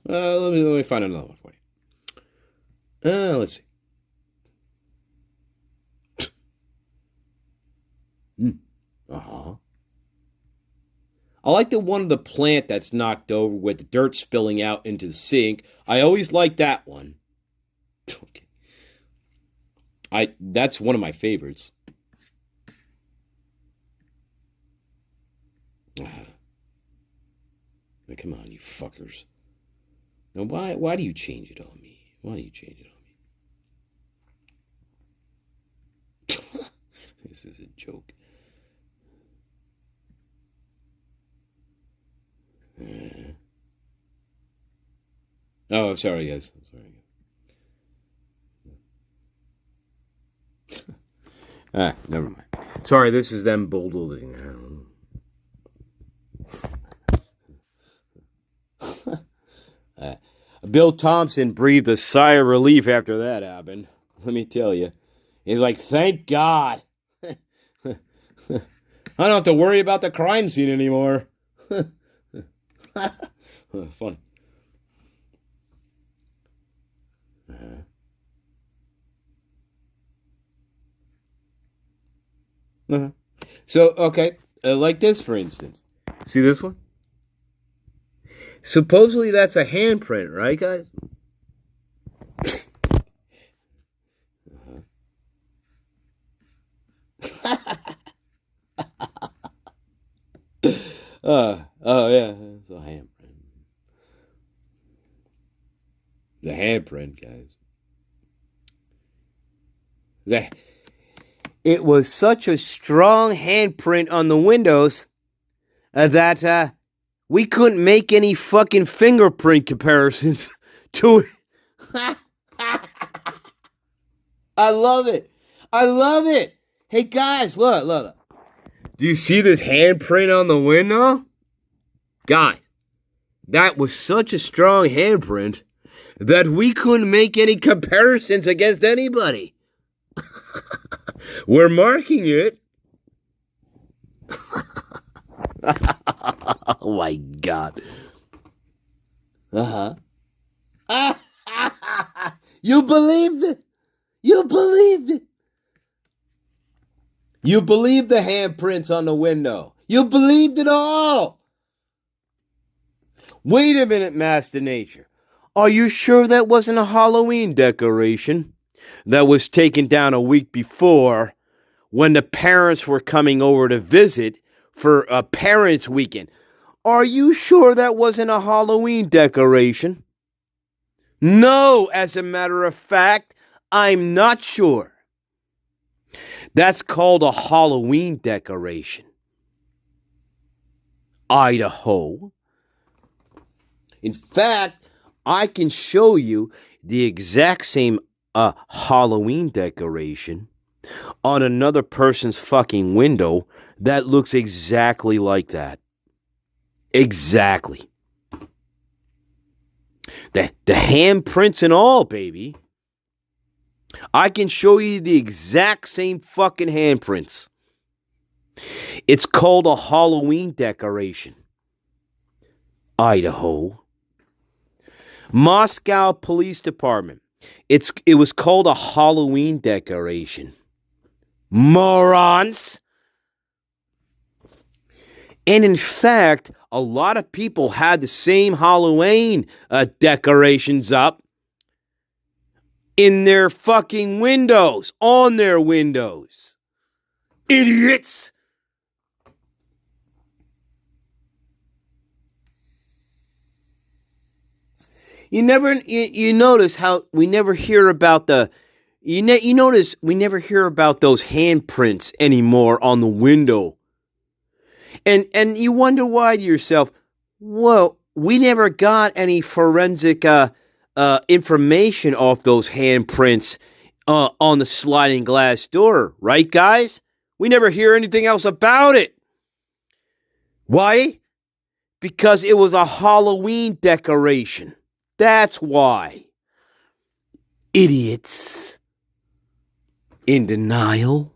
Speaker 1: Let me find another one for you. Let's see. I like the one of the plant that's knocked over with the dirt spilling out into the sink. I always like that one. Okay. That's one of my favorites. Come on, you fuckers. Now, why do you change it on me? Why do you change it on me? This is a joke. Oh, I'm sorry, guys. I'm sorry. Never mind. Sorry, this is them bulldozing. Bill Thompson breathed a sigh of relief after that happened. Let me tell you. He's like, thank God. I don't have to worry about the crime scene anymore. Funny. So, okay, like this, for instance. See this one? Supposedly that's a handprint, right, guys? Oh, yeah, it's a handprint. The handprint, guys. It was such a strong handprint on the windows that we couldn't make any fucking fingerprint comparisons to it. I love it. I love it. Hey, guys, look. Do you see this handprint on the window? Guys, that was such a strong handprint that we couldn't make any comparisons against anybody. We're marking it. Oh my God. You believed it. You believed it. You believed the handprints on the window. You believed it all. Wait a minute, Master Nature. Are you sure that wasn't a Halloween decoration that was taken down a week before when the parents were coming over to visit for a parents' weekend? Are you sure that wasn't a Halloween decoration? No, as a matter of fact, I'm not sure. That's called a Halloween decoration. Idaho. In fact, I can show you the exact same Halloween decoration on another person's fucking window that looks exactly like that. Exactly. The handprints and all, baby. I can show you the exact same fucking handprints. It's called a Halloween decoration. Idaho. Moscow Police Department. It was called a Halloween decoration. Morons. And in fact, a lot of people had the same Halloween decorations up in their fucking windows, on their windows. Idiots. You notice how we never hear about you notice we never hear about those handprints anymore on the window. And you wonder why to yourself, well, we never got any forensic information off those handprints on the sliding glass door, right, guys? We never hear anything else about it. Why? Because it was a Halloween decoration. That's why. Idiots. In denial.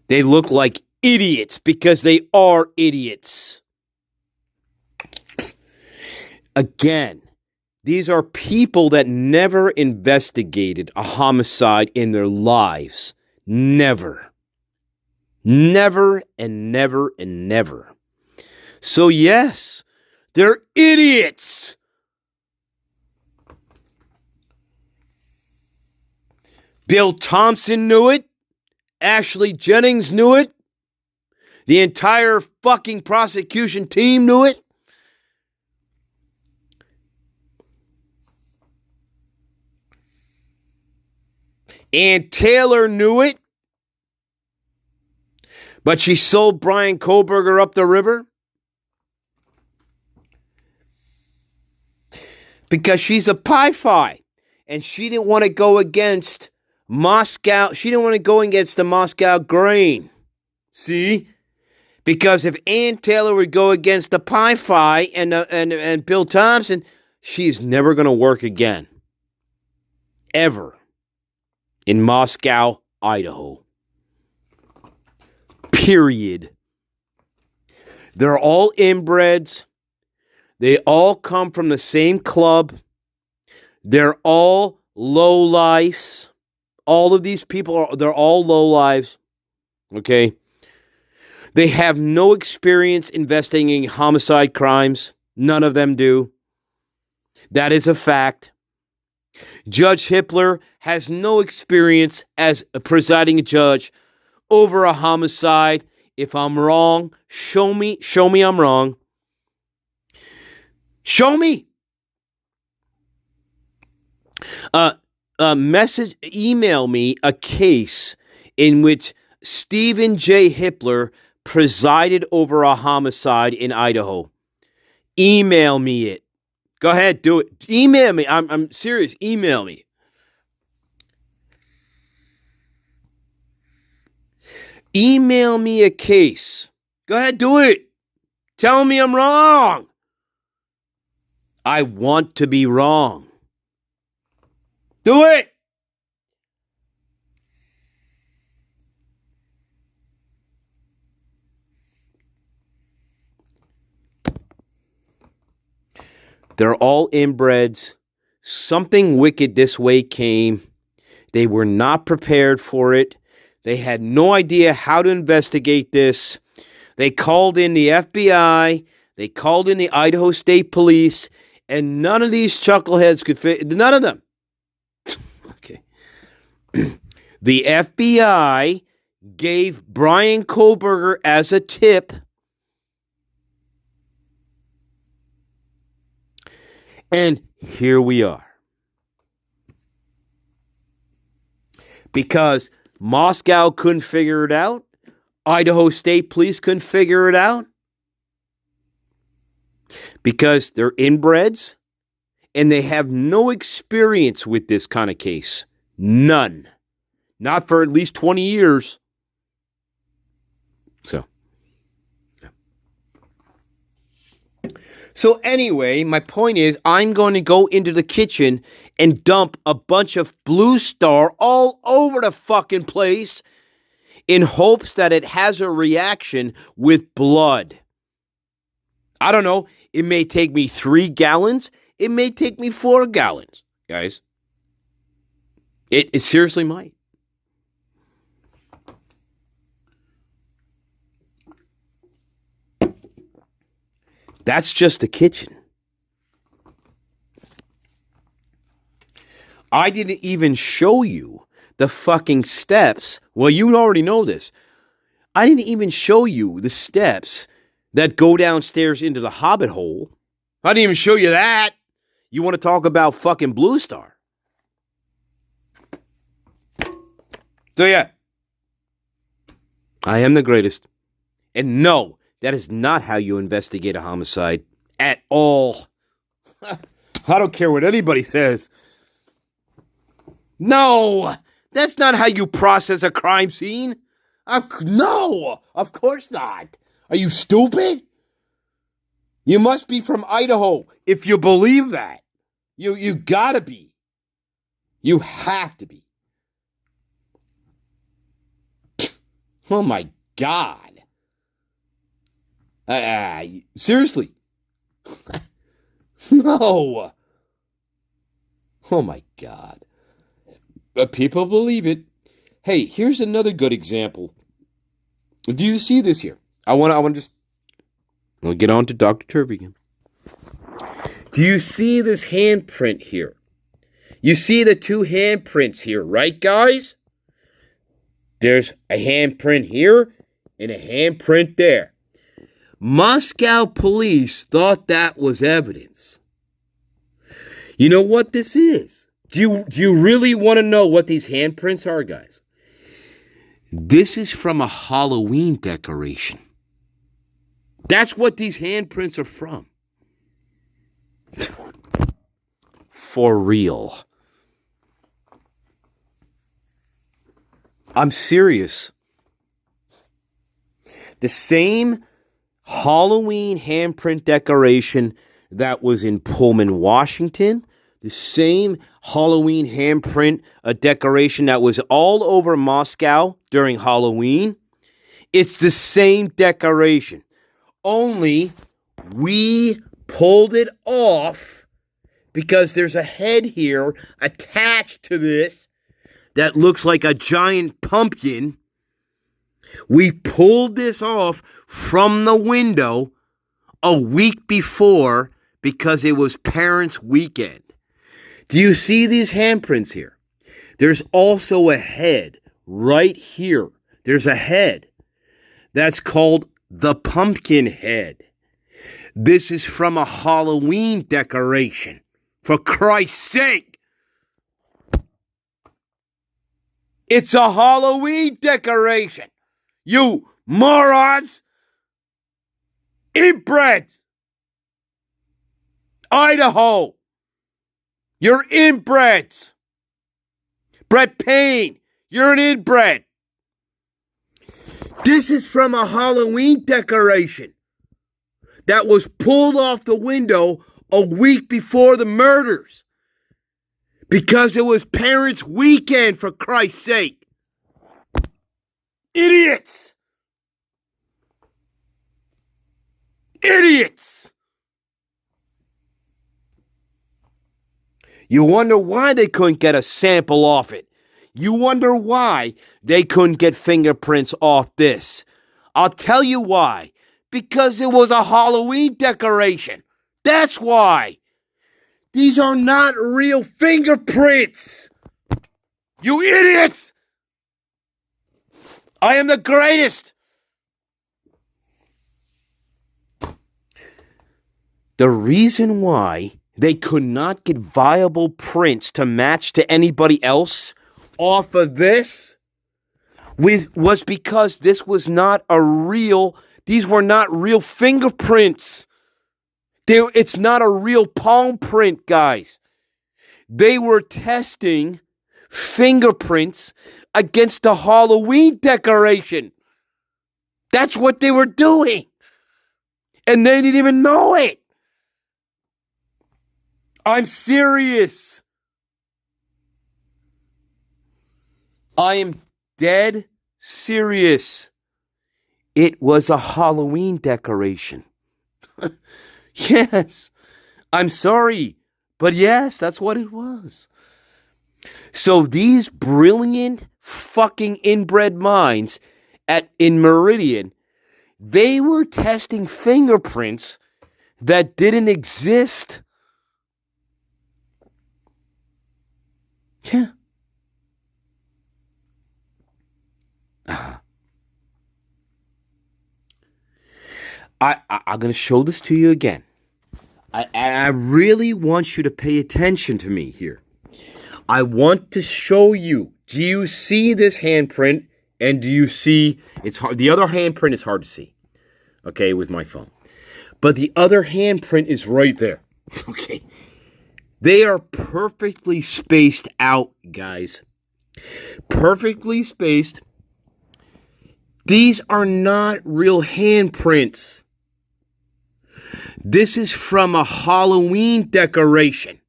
Speaker 1: They look like idiots because they are idiots. Again, these are people that never investigated a homicide in their lives. Never. Never and never and never. So yes, they're idiots. Bill Thompson knew it. Ashley Jennings knew it. The entire fucking prosecution team knew it. Ann Taylor knew it. But she sold Brian Koberger up the river because she's a pie-fi. And she didn't want to go against Moscow. She didn't want to go against the Moscow grain. See? Because if Ann Taylor would go against the pie-fi and Bill Thompson, she's never going to work again. Ever. In Moscow, Idaho. Period. They're all inbreds. They all come from the same club. They're all lowlifes. All of these people, they're all lowlifes. Okay? They have no experience investigating homicide crimes. None of them do. That is a fact. Judge Hippler has no experience as a presiding judge over a homicide. If I'm wrong, show me I'm wrong. Show me. Email me a case in which Stephen J. Hippler presided over a homicide in Idaho. Email me it. Go ahead, do it. Email me. I'm serious. Email me. Email me a case. Go ahead, do it. Tell me I'm wrong. I want to be wrong. Do it. They're all inbreds. Something wicked this way came. They were not prepared for it. They had no idea how to investigate this. They called in the FBI. They called in the Idaho State Police. And none of these chuckleheads could fit. None of them. Okay. The FBI gave Brian Koberger as a tip And here we are. Because Moscow couldn't figure it out. Idaho State Police couldn't figure it out. Because they're inbreds and they have no experience with this kind of case. None. Not for at least 20 years. So anyway, my point is I'm going to go into the kitchen and dump a bunch of Blue Star all over the fucking place in hopes that it has a reaction with blood. I don't know. It may take me 3 gallons. It may take me 4 gallons, guys. It seriously might. That's just the kitchen. I didn't even show you the fucking steps. Well, you already know this. I didn't even show you the steps that go downstairs into the hobbit hole. I didn't even show you that. You want to talk about fucking Blue Star. So yeah, I am the greatest. And no, that is not how you investigate a homicide at all. I don't care what anybody says. No, that's not how you process a crime scene. No, of course not. Are you stupid? You must be from Idaho if you believe that. You gotta be. You have to be. Oh my God. Seriously. No. Oh my God. But people believe it. Hey, here's another good example. Do you see this here? I want to just... We'll get on to Dr. Turvey again. Do you see this handprint here? You see the 2 handprints here, right, guys? There's a handprint here and a handprint there. Moscow police thought that was evidence. You know what this is? Do you really want to know what these handprints are, guys? This is from a Halloween decoration. That's what these handprints are from. For real. I'm serious. The same Halloween handprint decoration that was in Pullman, Washington. The same Halloween handprint decoration that was all over Moscow during Halloween. It's the same decoration. Only we pulled it off because there's a head here attached to this that looks like a giant pumpkin. We pulled this off from the window a week before because it was Parents' Weekend. Do you see these handprints here? There's also a head right here. There's a head that's called the pumpkin head. This is from a Halloween decoration. For Christ's sake! It's a Halloween decoration! You morons! Inbreds! Idaho! You're inbreds! Brett Payne, you're an inbred! This is from a Halloween decoration that was pulled off the window a week before the murders because it was Parents' Weekend, for Christ's sake. Idiots! Idiots! You wonder why they couldn't get a sample off it. You wonder why they couldn't get fingerprints off this. I'll tell you why. Because it was a Halloween decoration. That's why. These are not real fingerprints. You idiots! I am the greatest. The reason why they could not get viable prints to match to anybody else off of this was because this was not these were not real fingerprints. It's not a real palm print, guys. They were testing fingerprints against a Halloween decoration. That's what they were doing. And they didn't even know it. I'm serious. I am dead serious. It was a Halloween decoration. Yes. I'm sorry. But yes, that's what it was. So these brilliant fucking inbred minds in Meridian, they were testing fingerprints that didn't exist. Yeah. I'm going to show this to you again. I really want you to pay attention to me here. I want to show you. Do you see this handprint? And do you see, it's hard. The other handprint is hard to see. Okay, with my phone. But the other handprint is right there. Okay. They are perfectly spaced out, guys. Perfectly spaced. These are not real handprints. This is from a Halloween decoration.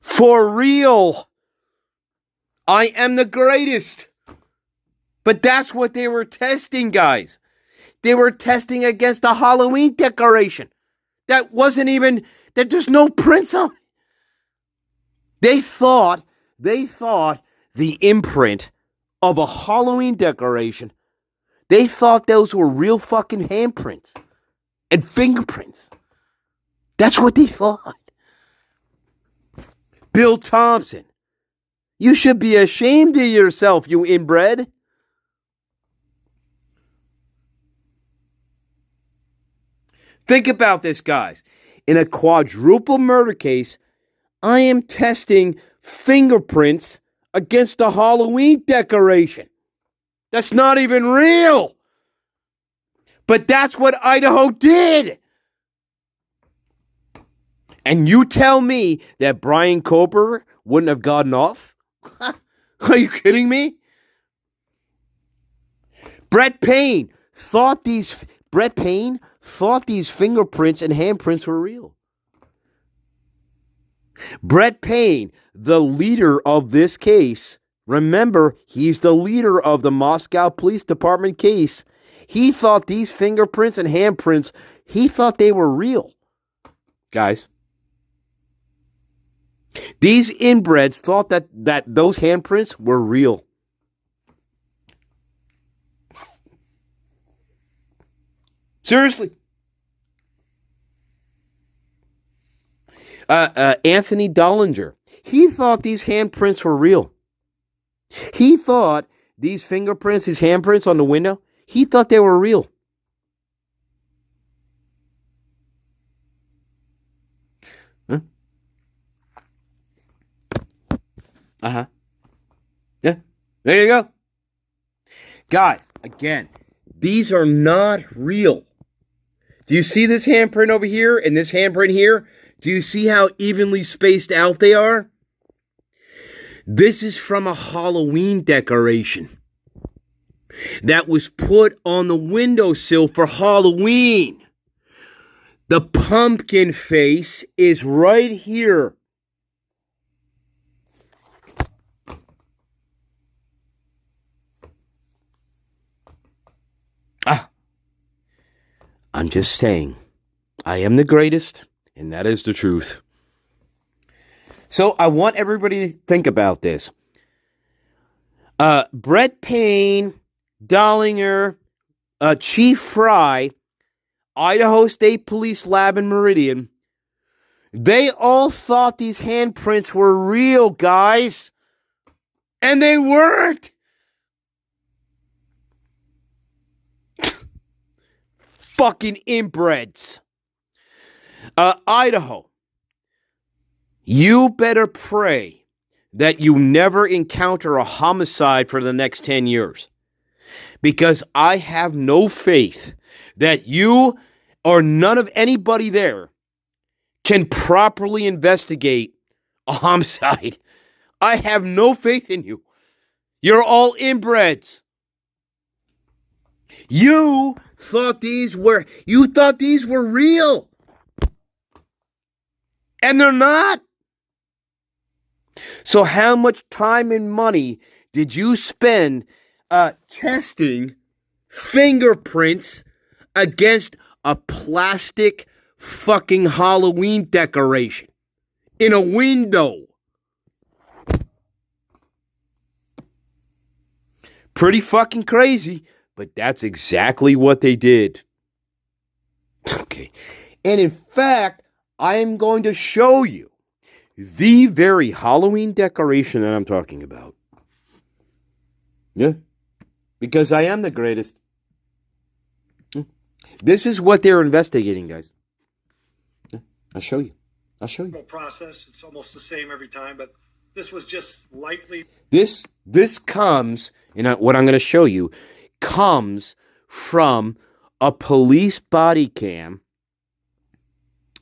Speaker 1: For real. I am the greatest. But that's what they were testing, guys. They were testing against a Halloween decoration. That wasn't even, that there's no prints on it. They thought the imprint of a Halloween decoration, they thought those were real fucking handprints and fingerprints. That's what they thought. Bill Thompson, you should be ashamed of yourself, you inbred. Think about this, guys. In a quadruple murder case, I am testing fingerprints against a Halloween decoration. That's not even real. But that's what Idaho did. And you tell me that Brian Kober wouldn't have gotten off? Are you kidding me? Brett Payne thought these fingerprints and handprints were real. Brett Payne, the leader of this case, remember, he's the leader of the Moscow Police Department case. He thought these fingerprints and handprints, he thought they were real. Guys, these inbreds thought that those handprints were real. Seriously. Anthony Dollinger, he thought these handprints were real. He thought these fingerprints, these handprints on the window, he thought they were real. Huh? Uh-huh. Yeah, there you go. Guys, again, these are not real. Do you see this handprint over here and this handprint here? Do you see how evenly spaced out they are? This is from a Halloween decoration that was put on the windowsill for Halloween. The pumpkin face is right here. I'm just saying, I am the greatest, and that is the truth. So I want everybody to think about this. Brett Payne, Dollinger, Chief Fry, Idaho State Police Lab in Meridian, they all thought these handprints were real, guys. And they weren't. fucking inbreds. Idaho, you better pray that you never encounter a homicide for the next 10 years. Because I have no faith that you or none of anybody there can properly investigate a homicide. I have no faith in you. You're all inbreds. You thought these were real. And they're not. So how much time and money did you spend testing fingerprints against a plastic fucking Halloween decoration in a window? Pretty fucking crazy, but that's exactly what they did. Okay. And in fact, I am going to show you the very Halloween decoration that I'm talking about. Yeah. Because I am the greatest. This is what they're investigating, guys. I'll show you.
Speaker 4: Process. It's almost the same every time, but this was just lightly.
Speaker 1: This comes, and what I'm going to show you, comes from a police body cam,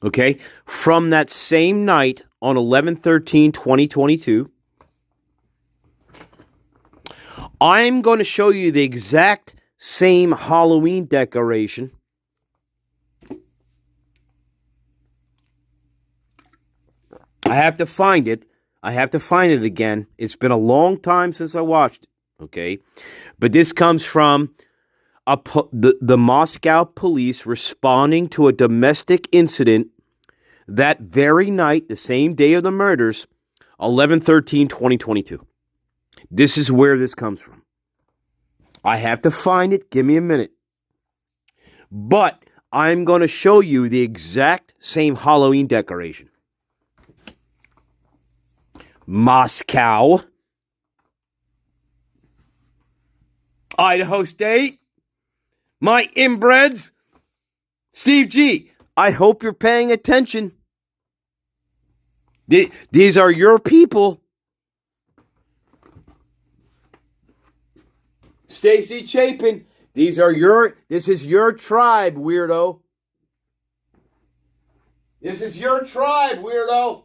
Speaker 1: okay, from that same night on 11/13/2022. I'm going to show you the exact same Halloween decoration. I have to find it. Again. It's been a long time since I watched it, okay? But this comes from the Moscow police responding to a domestic incident that very night, the same day of the murders, 11/13/2022. This is where this comes from. I have to find it. Give me a minute. But I'm going to show you the exact same Halloween decoration. Moscow, Idaho State, my inbreds, Steve G. I hope you're paying attention. These are your people. Stacy Chapin, this is your tribe, weirdo. This is your tribe, weirdo.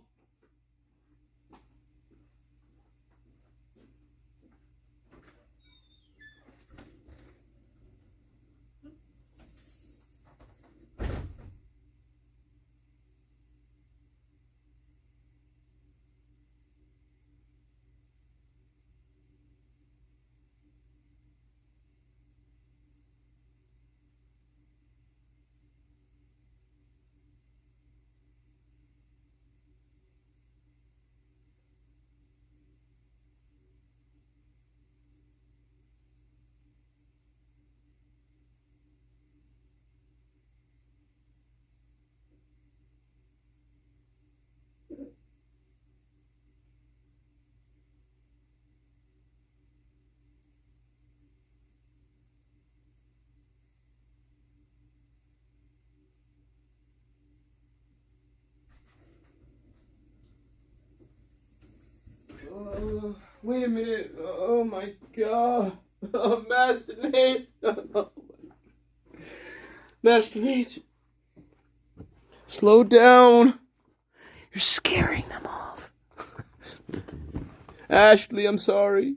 Speaker 1: Wait a minute. Oh my God. Master Nate. Master Nate. Slow down. You're scaring them off. Ashley, I'm sorry.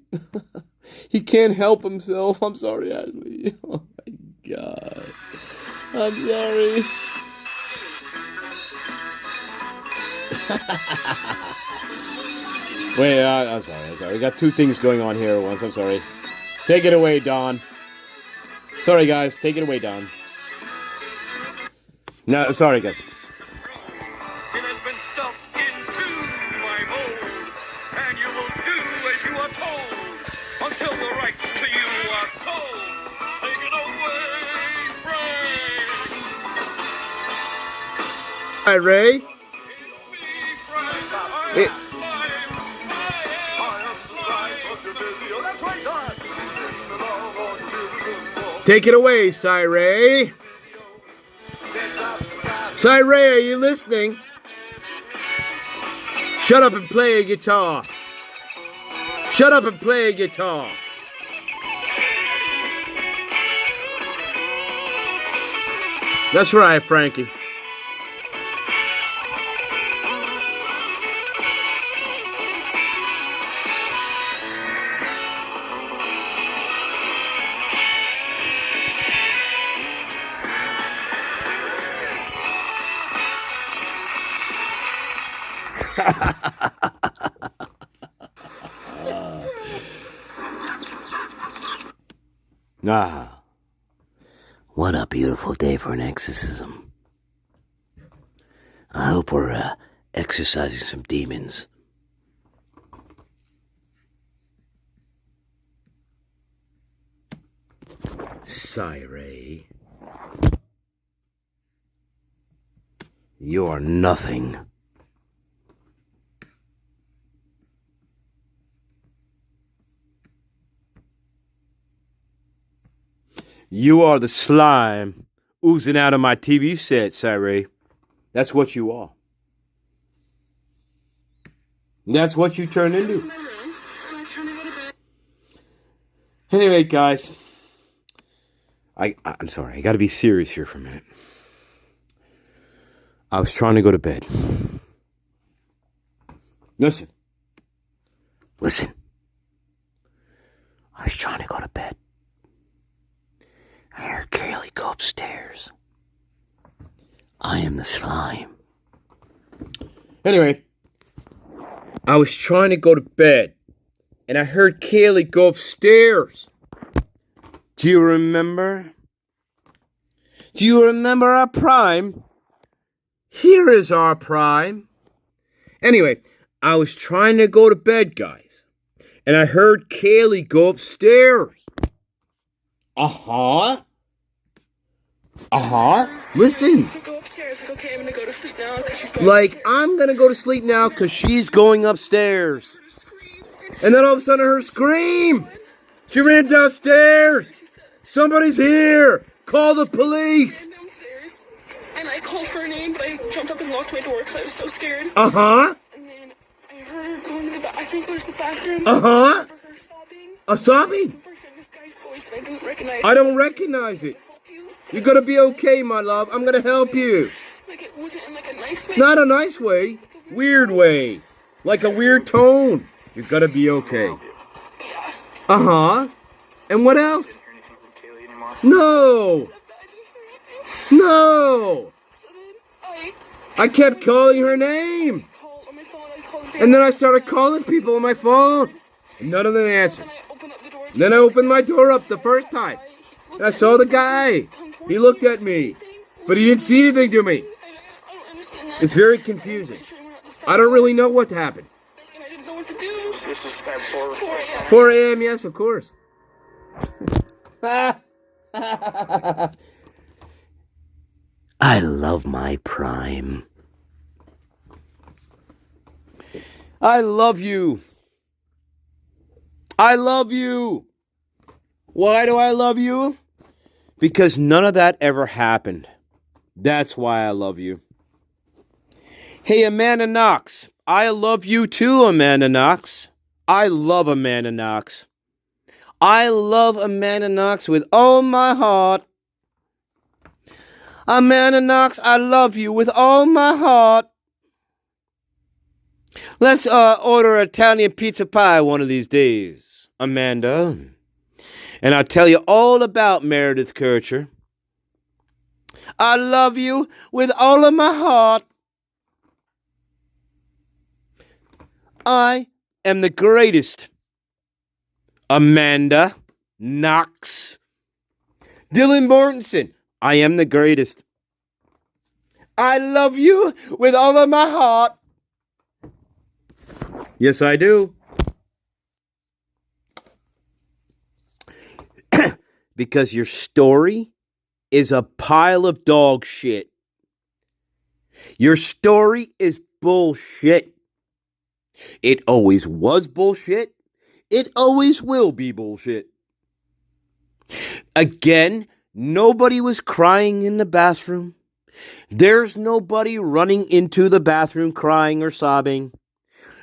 Speaker 1: He can't help himself. I'm sorry, Ashley. Oh my God. I'm sorry. Wait, I'm sorry. We got two things going on here at once. I'm sorry. Take it away, Don. Sorry, guys. Take it away, Don. No, sorry, guys.
Speaker 5: It has been stuffed into my mold, and you will do as you are told until the rights to you are sold. Take it away, Frank.
Speaker 1: All right, Ray.
Speaker 5: It's me, Frank.
Speaker 1: Take it away, Cyree. Ray, are you listening? Shut up and play a guitar. Shut up and play a guitar. That's right, Frankie. Ah, what a beautiful day for an exorcism. I hope we're exorcising some demons. Ray, you are nothing. You are the slime oozing out of my TV set, Ray. That's what you are. That's what you turn into. Anyway, guys, I'm sorry. I got to be serious here for a minute. I was trying to go to bed. Listen. I was trying to go to bed. I heard Kaylee go upstairs. I am the slime. Anyway, I was trying to go to bed, and I heard Kaylee go upstairs. Do you remember? Do you remember our prime? Here is our prime. Anyway, I was trying to go to bed, guys, and I heard Kaylee go upstairs. Listen.
Speaker 10: Go upstairs. Like, okay, I'm gonna go to sleep now because she's going
Speaker 1: Like,
Speaker 10: upstairs.
Speaker 1: I'm gonna go to sleep now because she's going upstairs. And then all of a sudden, her scream. She ran downstairs. Somebody's here. Call the police.
Speaker 10: I ran downstairs and I called for her name, but I jumped up and locked my door because I was so scared.
Speaker 1: Uh huh.
Speaker 10: And then I heard her going to the I think it was the bathroom.
Speaker 1: Uh huh.
Speaker 10: I remember her sobbing.
Speaker 1: Sobbing?
Speaker 10: I remember hearing this guy's voice and I didn't recognize it.
Speaker 1: I don't recognize it. You're gonna be okay, my love. I'm gonna help you.
Speaker 10: Like it wasn't in like a nice way.
Speaker 1: Not a nice way. Weird way. Like a weird tone. You're gonna be okay.
Speaker 10: Yeah.
Speaker 1: Uh huh. And what else? No. No.
Speaker 10: So then
Speaker 1: I kept calling her name.
Speaker 10: called on my phone. I called
Speaker 1: And then I started calling people on my phone. And none of them answered.
Speaker 10: Then I opened up the door.
Speaker 1: Then I opened my door up the first time. And I saw the guy. He looked at me. But he didn't see anything to me.
Speaker 10: I don't understand that.
Speaker 1: It's very confusing. I don't really know what happened.
Speaker 10: And I didn't know what to do. This is at 4
Speaker 1: 4 a.m., yes, of course. I love my prime. I love you. I love you. Why do I love you? Because none of that ever happened. That's why I love you. Hey, Amanda Knox. I love you too, Amanda Knox. I love Amanda Knox. I love Amanda Knox with all my heart. Amanda Knox, I love you with all my heart. Let's order Italian pizza pie one of these days, Amanda. And I'll tell you all about Meredith Kircher. I love you with all of my heart. I am the greatest. Amanda Knox. Dylan Mortensen. I am the greatest. I love you with all of my heart. Yes, I do. Because your story is a pile of dog shit. Your story is bullshit. It always was bullshit. It always will be bullshit. Again, nobody was crying in the bathroom. There's nobody running into the bathroom crying or sobbing.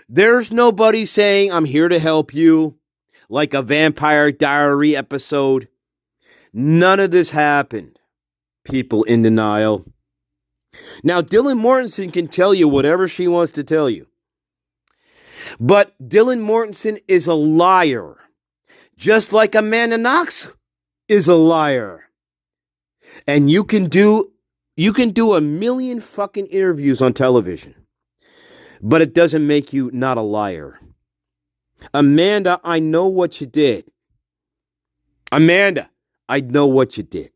Speaker 1: There's nobody saying, I'm here to help you, like a Vampire Diary episode. None of this happened. People in denial. Now, Dylan Mortensen can tell you whatever she wants to tell you. But Dylan Mortensen is a liar. Just like Amanda Knox is a liar. And you can do a million fucking interviews on television. But it doesn't make you not a liar. Amanda, I know what you did. Amanda, I know what you did.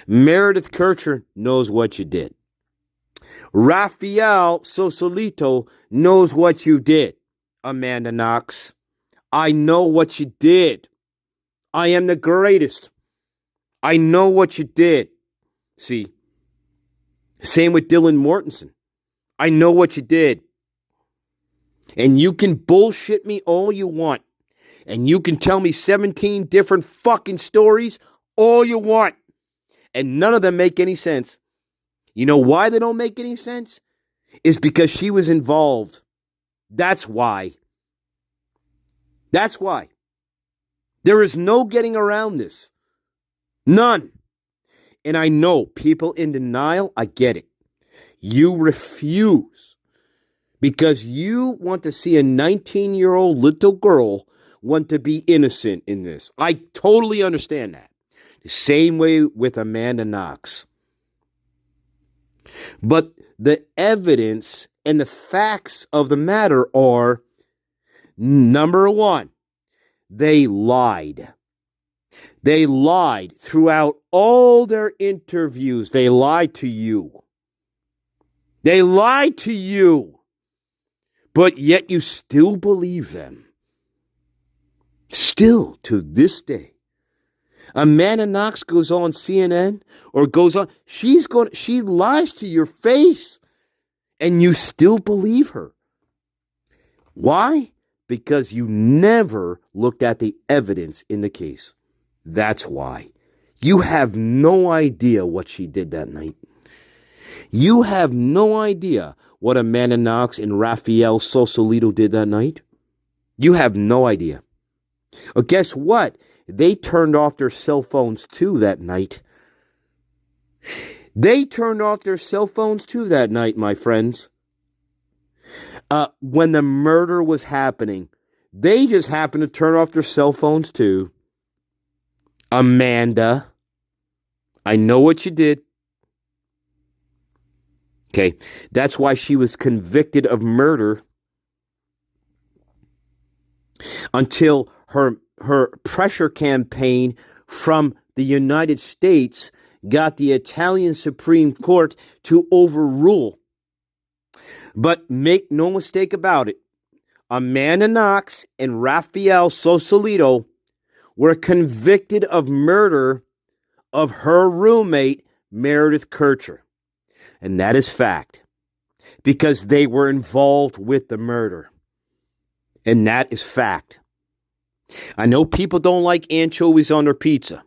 Speaker 1: Meredith Kircher knows what you did. Rafael Sosolito knows what you did. Amanda Knox, I know what you did. I am the greatest. I know what you did. See, same with Dylan Mortensen. I know what you did. And you can bullshit me all you want. And you can tell me 17 different fucking stories all you want. And none of them make any sense. You know why they don't make any sense? It's because she was involved. That's why. That's why. There is no getting around this. None. And I know people in denial, I get it. You refuse because you want to see a 19-year-old little girl want to be innocent in this. I totally understand that. The same way with Amanda Knox. But the evidence and the facts of the matter are, number one, they lied. They lied throughout all their interviews. They lied to you. They lied to you. But yet you still believe them. Still to this day. Amanda Knox goes on CNN or goes on. She lies to your face. And you still believe her. Why? Because you never looked at the evidence in the case. That's why. You have no idea what she did that night. You have no idea what Amanda Knox and Rafael Sosolito did that night. You have no idea. Well, guess what? They turned off their cell phones too that night. They turned off their cell phones too that night, my friends. When the murder was happening, they just happened to turn off their cell phones too. Amanda, I know what you did. Okay, that's why she was convicted of murder until her pressure campaign from the United States got the Italian Supreme Court to overrule. But make no mistake about it, Amanda Knox and Rafael Sosolito were convicted of murder of her roommate, Meredith Kircher. And that is fact. Because they were involved with the murder. And that is fact. I know people don't like anchovies on their pizza.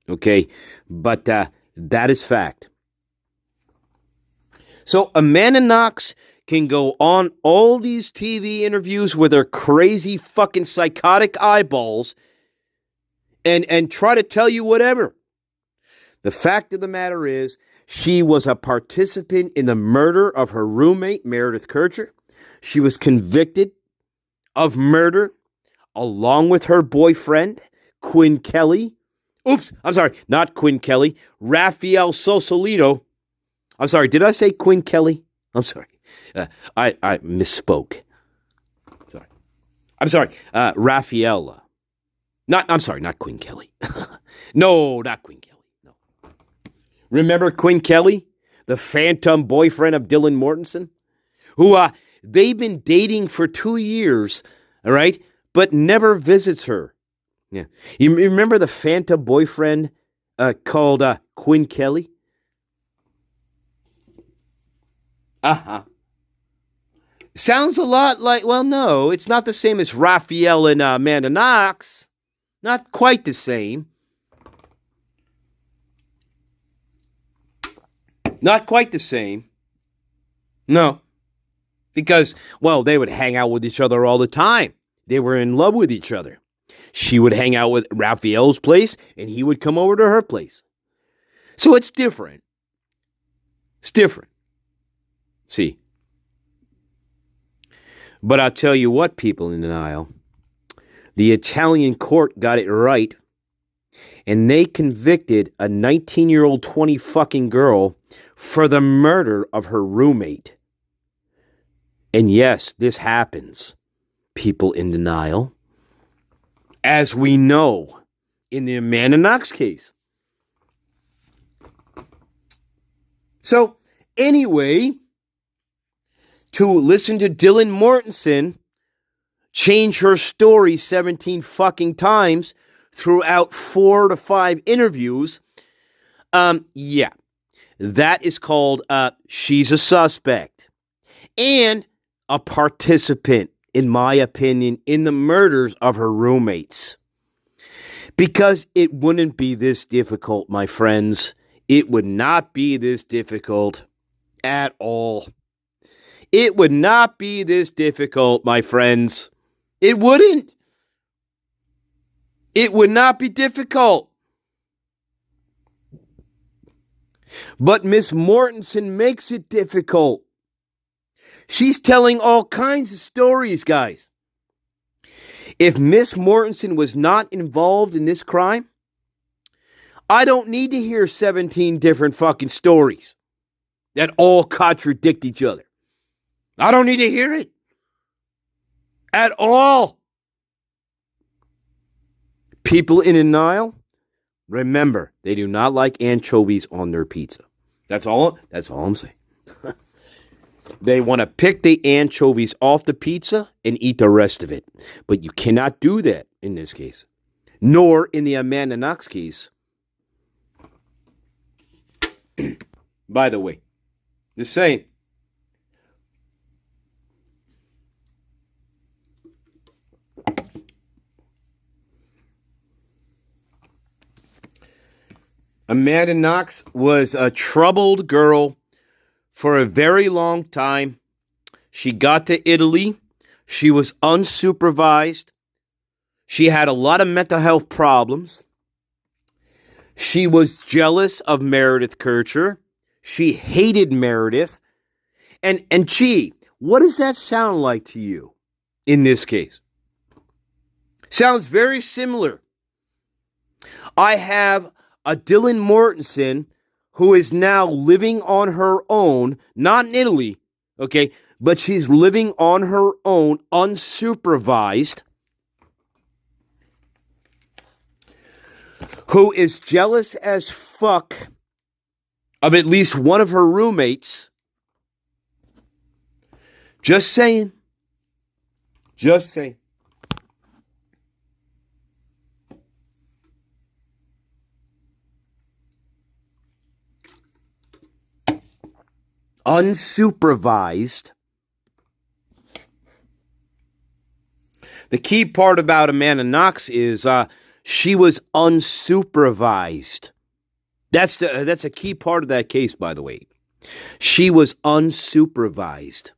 Speaker 1: Okay? But that is fact. So Amanda Knox can go on all these TV interviews with her crazy fucking psychotic eyeballs and try to tell you whatever. The fact of the matter is, she was a participant in the murder of her roommate, Meredith Kircher. She was convicted of murder along with her boyfriend, Quinn Kelly. Oops, I'm sorry, not Quinn Kelly. Rafael Sosolito. I'm sorry, did I say Quinn Kelly? I'm sorry. I misspoke. Sorry. I'm sorry. Rafaela. Not Quinn Kelly. No, not Quinn Kelly. No. Remember Quinn Kelly? The phantom boyfriend of Dylan Mortensen? Who they've been dating for 2 years, all right? But never visits her. Yeah. You remember the phantom boyfriend called Quinn Kelly? Uh-huh. Sounds a lot like, well, no, it's not the same as Rafael and Amanda Knox. Not quite the same. Not quite the same. No. Because, well, they would hang out with each other all the time. They were in love with each other. She would hang out with Raphael's place, and he would come over to her place. So it's different. It's different. See. But I'll tell you what, people in denial. The Italian court got it right. And they convicted a 19-year-old 20-fucking girl for the murder of her roommate. And yes, this happens. People in denial. As we know in the Amanda Knox case. So, anyway, to listen to Dylan Mortensen change her story 17 fucking times throughout 4 to 5 interviews, yeah, that is called, she's a suspect and a participant, in my opinion, in the murders of her roommates. Because it wouldn't be this difficult, my friends. It would not be this difficult at all. It would not be this difficult, my friends. It wouldn't. It would not be difficult. But Miss Mortensen makes it difficult. She's telling all kinds of stories, guys. If Miss Mortensen was not involved in this crime, I don't need to hear 17 different fucking stories that all contradict each other. I don't need to hear it. At all. People in denial, remember, they do not like anchovies on their pizza. That's all I'm saying. They want to pick the anchovies off the pizza and eat the rest of it. But you cannot do that in this case. Nor in the Amanda Knox case. By the way, the same. Amanda Knox was a troubled girl for a very long time. She got to Italy. She was unsupervised. She had a lot of mental health problems. She was jealous of Meredith Kircher. She hated Meredith. And gee, what does that sound like to you in this case? Sounds very similar. I have a Dylan Mortensen who is now living on her own, not in Italy, okay, but she's living on her own, unsupervised, who is jealous as fuck of at least one of her roommates. Just saying. Just saying. Unsupervised. The key part about Amanda Knox is she was unsupervised. That's a key part of that case, by the way. She was unsupervised.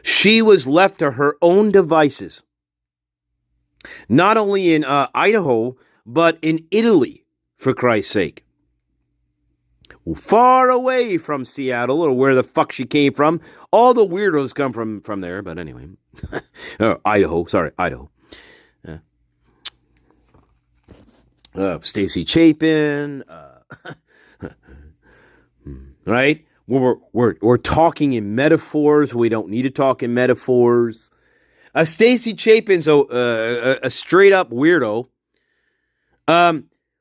Speaker 1: She was left to her own devices. Not only in Idaho, but in Italy, for Christ's sake. Far away from Seattle, or where the fuck she came from. All the weirdos come from there, but anyway. Idaho. Stacy Chapin. Right? We're talking in metaphors. We don't need to talk in metaphors. Stacy Chapin's a straight up weirdo.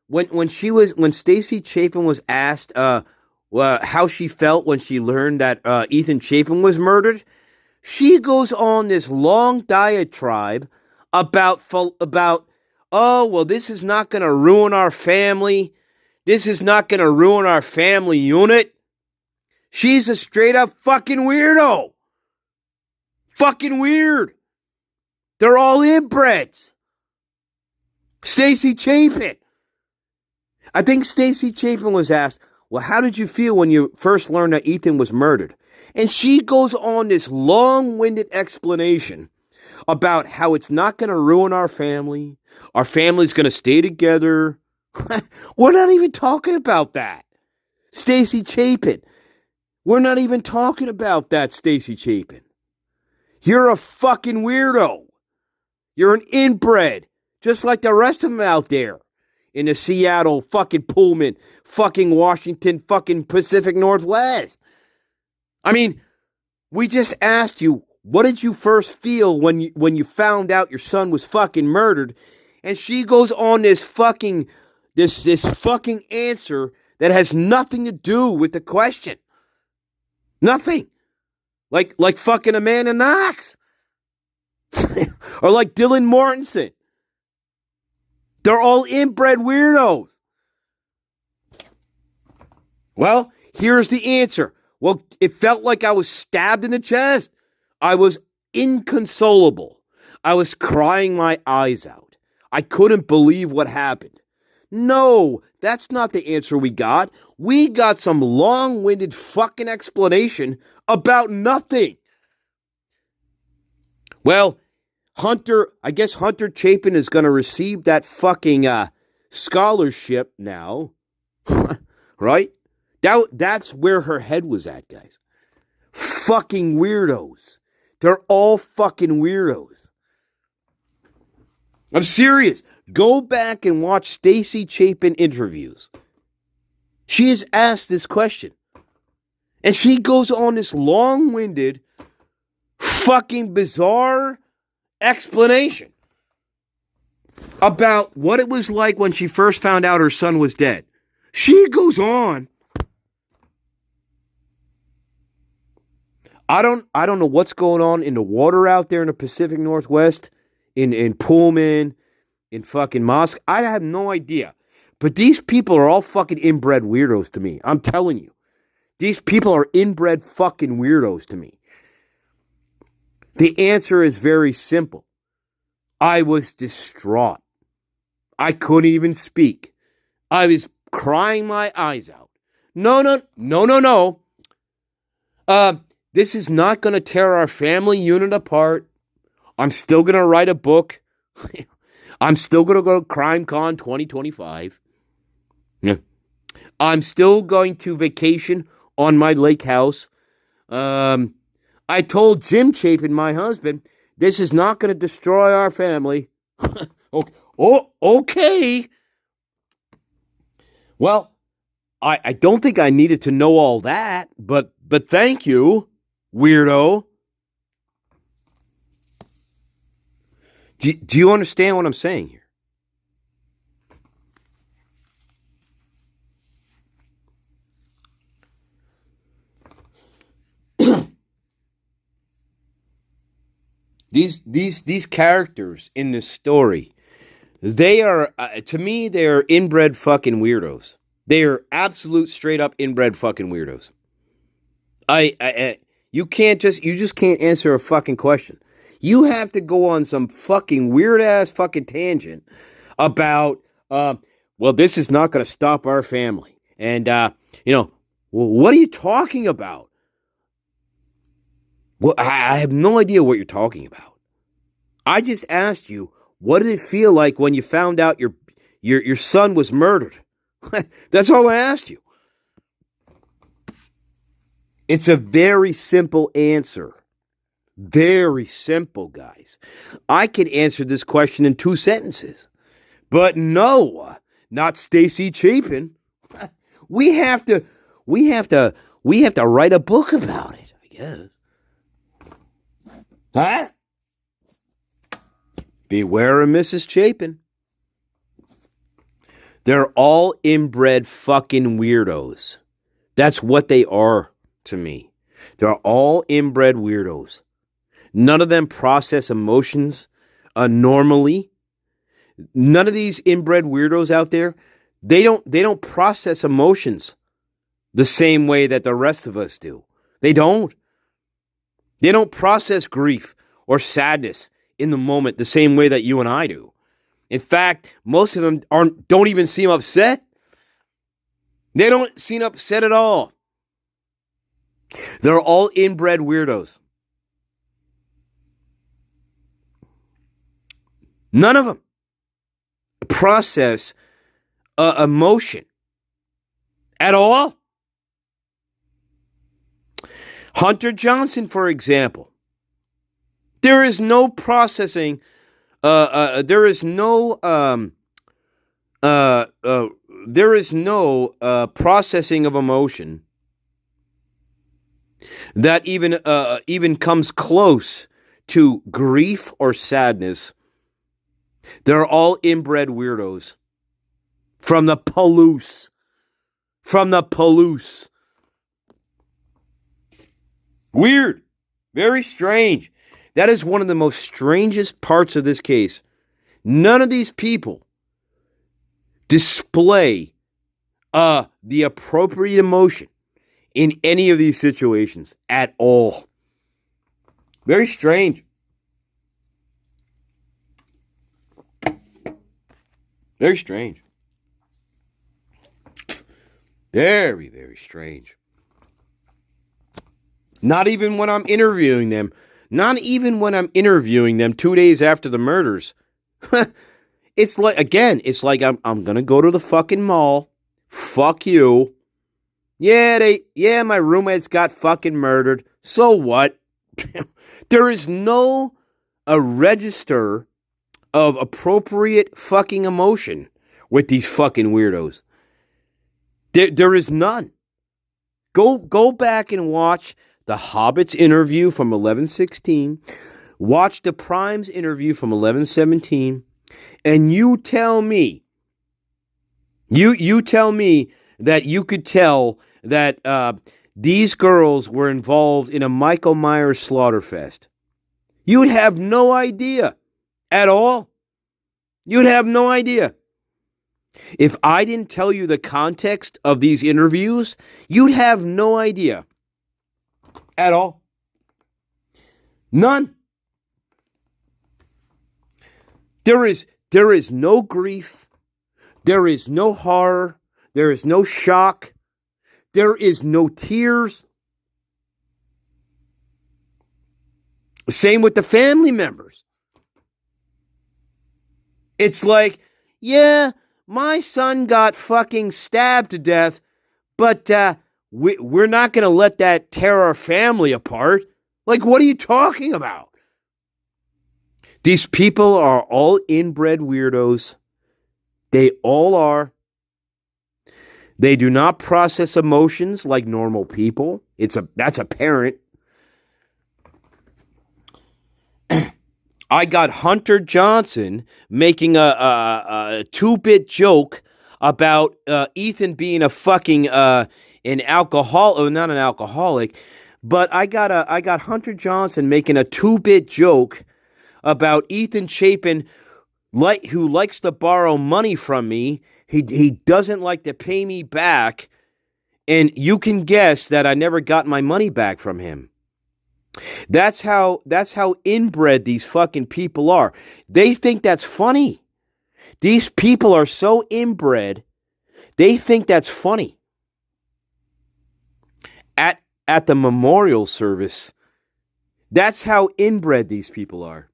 Speaker 1: When Stacy Chapin was asked how she felt when she learned that Ethan Chapin was murdered, she goes on this long diatribe about oh, well, this is not going to ruin our family. This is not going to ruin our family unit. She's a straight up fucking weirdo. Fucking weird. They're all inbreds. Stacy Chapin. I think Stacy Chapin was asked, well, how did you feel when you first learned that Ethan was murdered? And she goes on this long-winded explanation about how it's not going to ruin our family. Our family's going to stay together. We're not even talking about that. Stacy Chapin. We're not even talking about that, Stacy Chapin. You're a fucking weirdo. You're an inbred, just like the rest of them out there in the Seattle fucking Pullman, fucking Washington, fucking Pacific Northwest. I mean, we just asked you, what did you first feel when you found out your son was fucking murdered? And she goes on this fucking answer that has nothing to do with the question. Nothing. Like fucking Amanda Knox. Or like Dylan Mortensen. They're all inbred weirdos. Well, here's the answer. Well, it felt like I was stabbed in the chest. I was inconsolable. I was crying my eyes out. I couldn't believe what happened. No, that's not the answer we got. We got some long-winded fucking explanation about nothing. Well, I guess Hunter Chapin is going to receive that fucking scholarship now. Right? That's where her head was at, guys. Fucking weirdos. They're all fucking weirdos. I'm serious. Go back and watch Stacy Chapin interviews. She has asked this question. And she goes on this long-winded, fucking bizarre explanation about what it was like when she first found out her son was dead. She goes on. I don't know what's going on in the water out there in the Pacific Northwest, in Pullman, in fucking Moscow. I have no idea. But these people are all fucking inbred weirdos to me. I'm telling you. These people are inbred fucking weirdos to me. The answer is very simple. I was distraught. I couldn't even speak. I was crying my eyes out. No. This is not going to tear our family unit apart. I'm still going to write a book. I'm still going to go to CrimeCon 2025. Yeah. I'm still going to vacation on my lake house. I told Jim Chapin, my husband, this is not going to destroy our family. Okay. Well, I don't think I needed to know all that, but thank you, weirdo. Do you understand what I'm saying here? These characters in this story, they are, to me, they are inbred fucking weirdos. They are absolute straight up inbred fucking weirdos. You just can't answer a fucking question. You have to go on some fucking weird ass fucking tangent about, well, this is not going to stop our family. And, well, what are you talking about? Well, I have no idea what you're talking about. I just asked you, what did it feel like when you found out your son was murdered? That's all I asked you. It's a very simple answer. Very simple, guys. I could answer this question in 2 sentences. But no, not Stacy Chapin. We have to write a book about it, I guess. Huh? Beware of Mrs. Chapin. They're all inbred fucking weirdos. That's what they are to me. They're all inbred weirdos. None of them process emotions normally. None of these inbred weirdos out there, they don't process emotions the same way that the rest of us do. They don't. They don't process grief or sadness in the moment the same way that you and I do. In fact, most of them don't even seem upset. They don't seem upset at all. They're all inbred weirdos. None of them process emotion at all. Hunter Johnson, for example. There is no processing. There is no processing of emotion that even comes close to grief or sadness. They're all inbred weirdos from the Palouse. From the Palouse. Weird. Very strange. That is one of the most strangest parts of this case. None of these people display the appropriate emotion in any of these situations at all. Very strange. Very strange. Very, very strange. Not even when I'm interviewing them. Not even when I'm interviewing them 2 days after the murders. It's like, again, it's like I'm going to go to the fucking mall. Fuck you. Yeah, my roommates got fucking murdered. So what? There is no register of appropriate fucking emotion with these fucking weirdos. There is none. Go back and watch the Hobbit's interview from 11/16. Watch the Prime's interview from 11/17. And you tell me, you tell me that you could tell that these girls were involved in a Michael Myers slaughterfest. You would have no idea at all. You would have no idea. If I didn't tell you the context of these interviews, you'd have no idea at all. None. There is no grief. There is no horror. There is no shock. There is no tears. Same with the family members. It's like, yeah, my son got fucking stabbed to death, but we're not going to let that tear our family apart. Like, what are you talking about? These people are all inbred weirdos. They all are. They do not process emotions like normal people. That's apparent. I got Hunter Johnson making a 2-bit joke about Ethan being a fucking an alcoholic, not an alcoholic, but I got Hunter Johnson making a 2-bit joke about Ethan Chapin, who likes to borrow money from me. He doesn't like to pay me back, and you can guess that I never got my money back from him. That's how inbred these fucking people are. They think that's funny. These people are so inbred, they think that's funny. At the memorial service, that's how inbred these people are.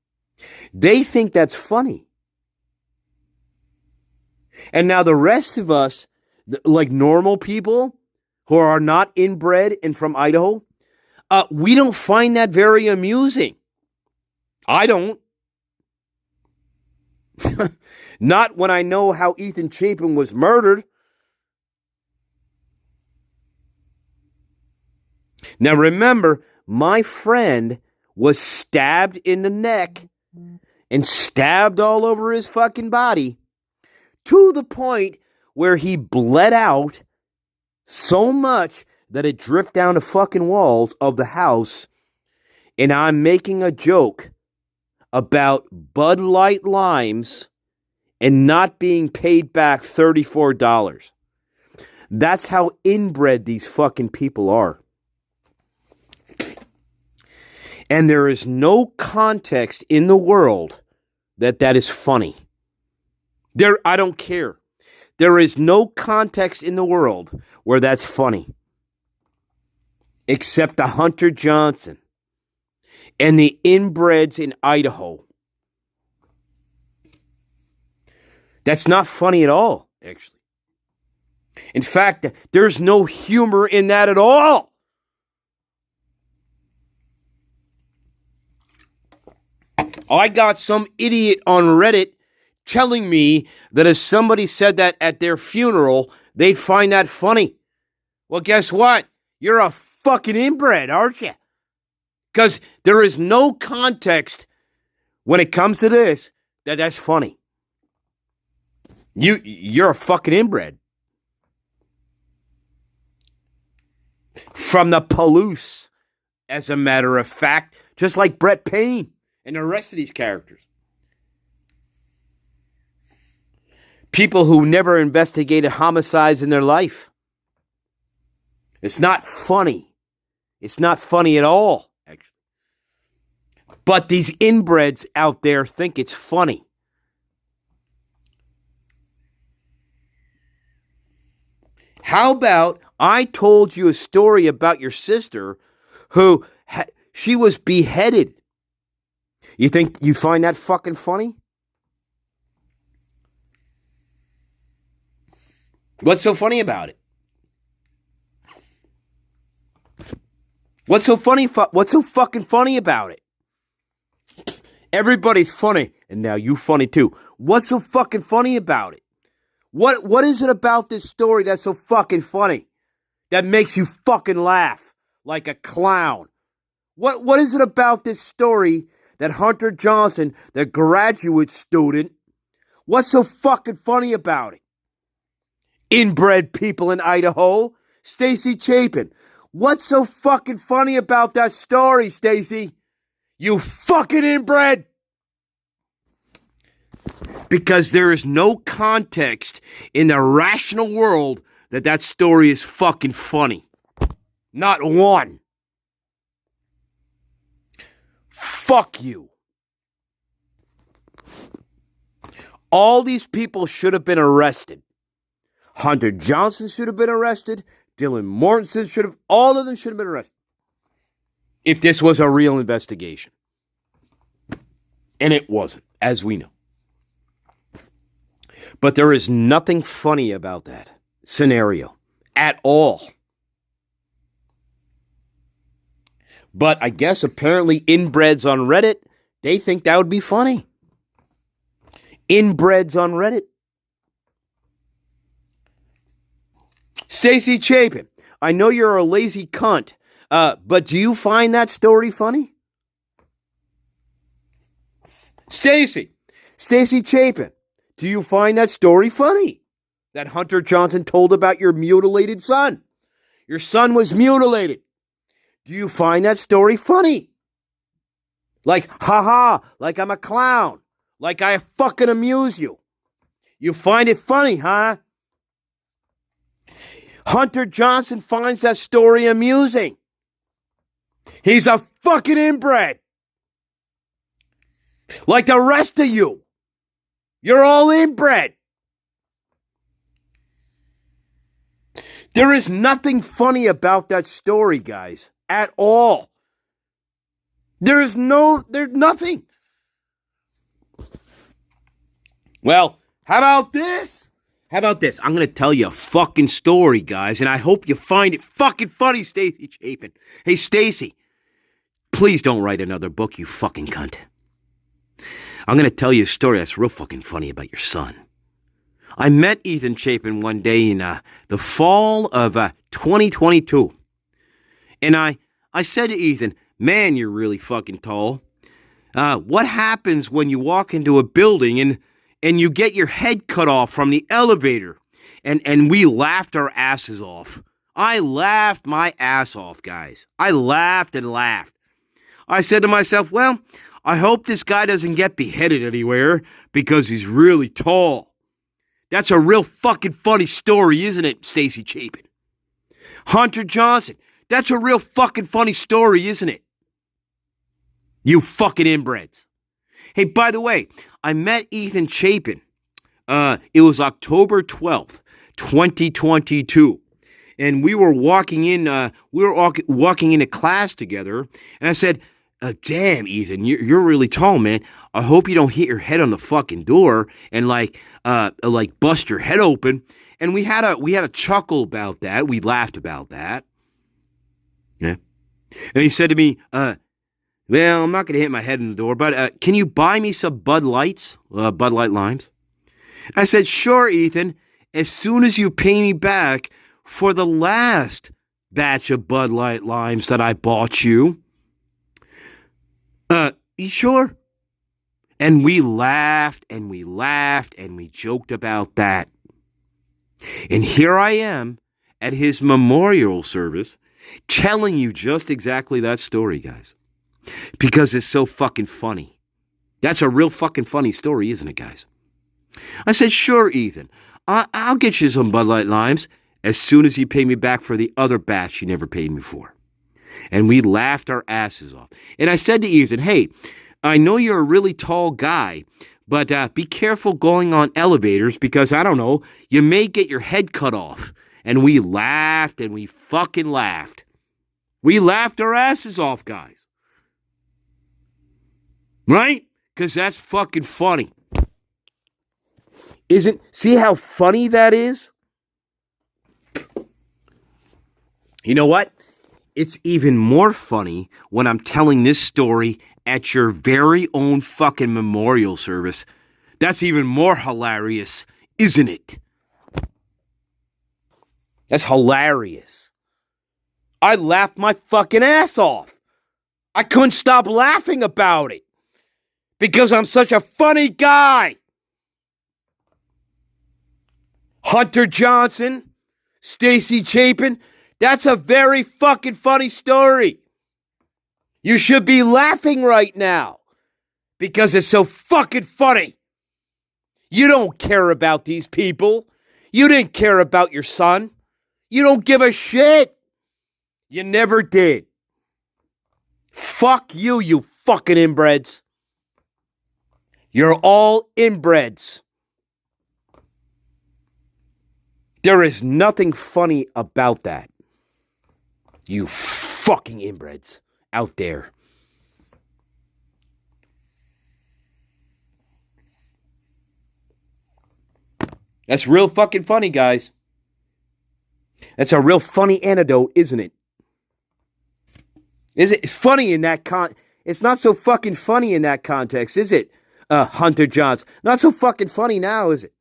Speaker 1: They think that's funny. And now the rest of us, like normal people who are not inbred and from Idaho, we don't find that very amusing. I don't. Not when I know how Ethan Chapin was murdered. Now remember, my friend was stabbed in the neck and stabbed all over his fucking body to the point where he bled out so much that it dripped down the fucking walls of the house. And I'm making a joke about Bud Light limes and not being paid back $34. That's how inbred these fucking people are. And there is no context in the world that is funny. I don't care. There is no context in the world where that's funny. Except the Hunter Johnson and the inbreds in Idaho. That's not funny at all, actually. In fact, there's no humor in that at all. I got some idiot on Reddit telling me that if somebody said that at their funeral, they'd find that funny. Well, guess what? You're a fucking inbred, aren't you? Because there is no context when it comes to this that's funny. You're a fucking inbred. From the Palouse, as a matter of fact, just like Brett Payne and the rest of these characters. People who never investigated homicides in their life. It's not funny. It's not funny at all, actually. But these inbreds out there think it's funny. How about I told you a story about your sister who she was beheaded? You think you find that fucking funny? What's so funny about it? What's so funny? What's so fucking funny about it? Everybody's funny, and now you funny too. What's so fucking funny about it? What is it about this story that's so fucking funny? That makes you fucking laugh like a clown? What is it about this story that Hunter Johnson, the graduate student, what's so fucking funny about it? Inbred people in Idaho. Stacy Chapin. What's so fucking funny about that story, Stacy? You fucking inbred. Because there is no context in the rational world that story is fucking funny. Not one. Fuck you. All these people should have been arrested. Hunter Johnson should have been arrested. Dylan Mortensen should have. All of them should have been arrested. If this was a real investigation. And it wasn't, as we know. But there is nothing funny about that scenario at all. But I guess apparently inbreds on Reddit, they think that would be funny. Inbreds on Reddit. Stacy Chapin, I know you're a lazy cunt, but do you find that story funny? Stacy Chapin, do you find that story funny? That Hunter Johnson told about your mutilated son. Your son was mutilated. Do you find that story funny? Like, haha, like I'm a clown. Like I fucking amuse you. You find it funny, huh? Hunter Johnson finds that story amusing. He's a fucking inbred. Like the rest of you. You're all inbred. There is nothing funny about that story, guys. At all. There's nothing. Well, how about this? I'm going to tell you a fucking story, guys, and I hope you find it fucking funny, Stacy Chapin. Hey, Stacy, please don't write another book, you fucking cunt. I'm going to tell you a story that's real fucking funny about your son. I met Ethan Chapin one day in the fall of 2022. And I said to Ethan, man, you're really fucking tall. What happens when you walk into a building and you get your head cut off from the elevator? And we laughed our asses off. I laughed my ass off, guys. I laughed and laughed. I said to myself, well, I hope this guy doesn't get beheaded anywhere because he's really tall. That's a real fucking funny story, isn't it, Stacy Chapin? Hunter Johnson, that's a real fucking funny story, isn't it? You fucking inbreds. Hey, by the way, I met Ethan Chapin It was October 12th, 2022. And we were walking into class together. And I said, damn, Ethan, you're really tall, man. I hope you don't hit your head on the fucking door and like bust your head open. And we had a chuckle about that. We laughed about that. Yeah. And he said to me, well, I'm not going to hit my head in the door, but can you buy me some Bud Lights, Bud Light Limes? I said, sure, Ethan, as soon as you pay me back for the last batch of Bud Light Limes that I bought you. You sure? And we laughed and we laughed and we joked about that. And here I am at his memorial service telling you just exactly that story, guys. Because it's so fucking funny. That's a real fucking funny story, isn't it, guys? I said, sure, Ethan. I'll get you some Bud Light Limes as soon as you pay me back for the other batch you never paid me for. And we laughed our asses off. And I said to Ethan, hey, I know you're a really tall guy, but be careful going on elevators because, I don't know, you may get your head cut off. And we laughed and we fucking laughed. We laughed our asses off, guys. Right? Because that's fucking funny. See how funny that is? You know what? It's even more funny when I'm telling this story at your very own fucking memorial service. That's even more hilarious, isn't it? That's hilarious. I laughed my fucking ass off. I couldn't stop laughing about it. Because I'm such a funny guy. Hunter Johnson, Stacy Chapin, that's a very fucking funny story. You should be laughing right now. Because it's so fucking funny. You don't care about these people. You didn't care about your son. You don't give a shit. You never did. Fuck you, you fucking inbreds. You're all inbreds. There is nothing funny about that. You fucking inbreds out there. That's real fucking funny, guys. That's a real funny anecdote, isn't it? Is it? It's funny in that It's not so fucking funny in that context, is it? Hunter Johnson. Not so fucking funny now, is it?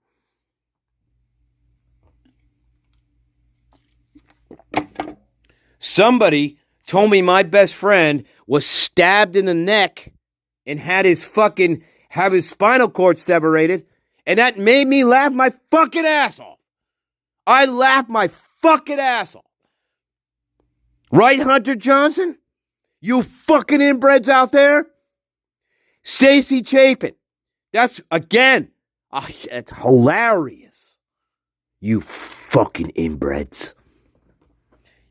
Speaker 1: Somebody told me my best friend was stabbed in the neck and have his spinal cord separated, and that made me laugh my fucking ass off. I laughed my fucking ass off. Right, Hunter Johnson? You fucking inbreds out there? Stacy Chapin. That's, again, it's hilarious. You fucking inbreds.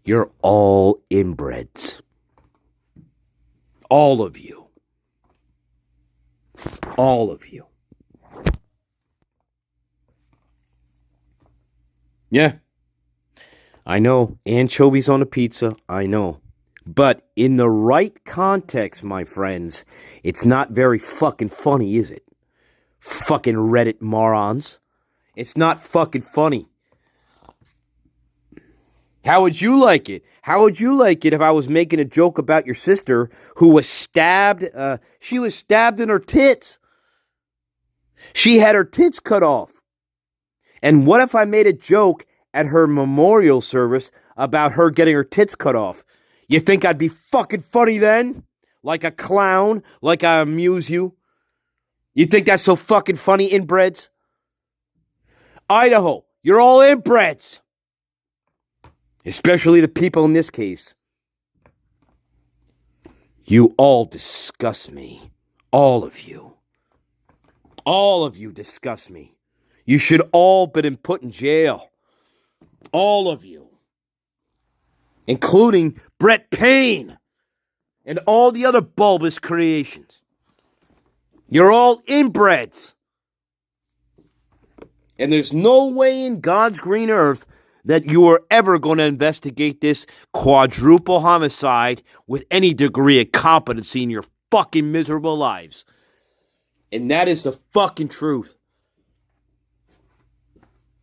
Speaker 1: You're all inbreds. All of you. All of you. Yeah. I know. Anchovies on a pizza. I know. But in the right context, my friends, it's not very fucking funny, is it? Fucking Reddit morons. It's not fucking funny. How would you like it? How would you like it if I was making a joke about your sister who was stabbed? She was stabbed in her tits. She had her tits cut off. And what if I made a joke at her memorial service about her getting her tits cut off? You think I'd be fucking funny then? Like a clown? Like I amuse you? You think that's so fucking funny, inbreds? Idaho, you're all inbreds. Especially the people in this case. You all disgust me. All of you. All of you disgust me. You should all been put in jail. All of you. Including Brett Payne. And all the other bulbous creations. You're all inbreds. And there's no way in God's green earth that you are ever going to investigate this quadruple homicide with any degree of competency in your fucking miserable lives. And that is the fucking truth.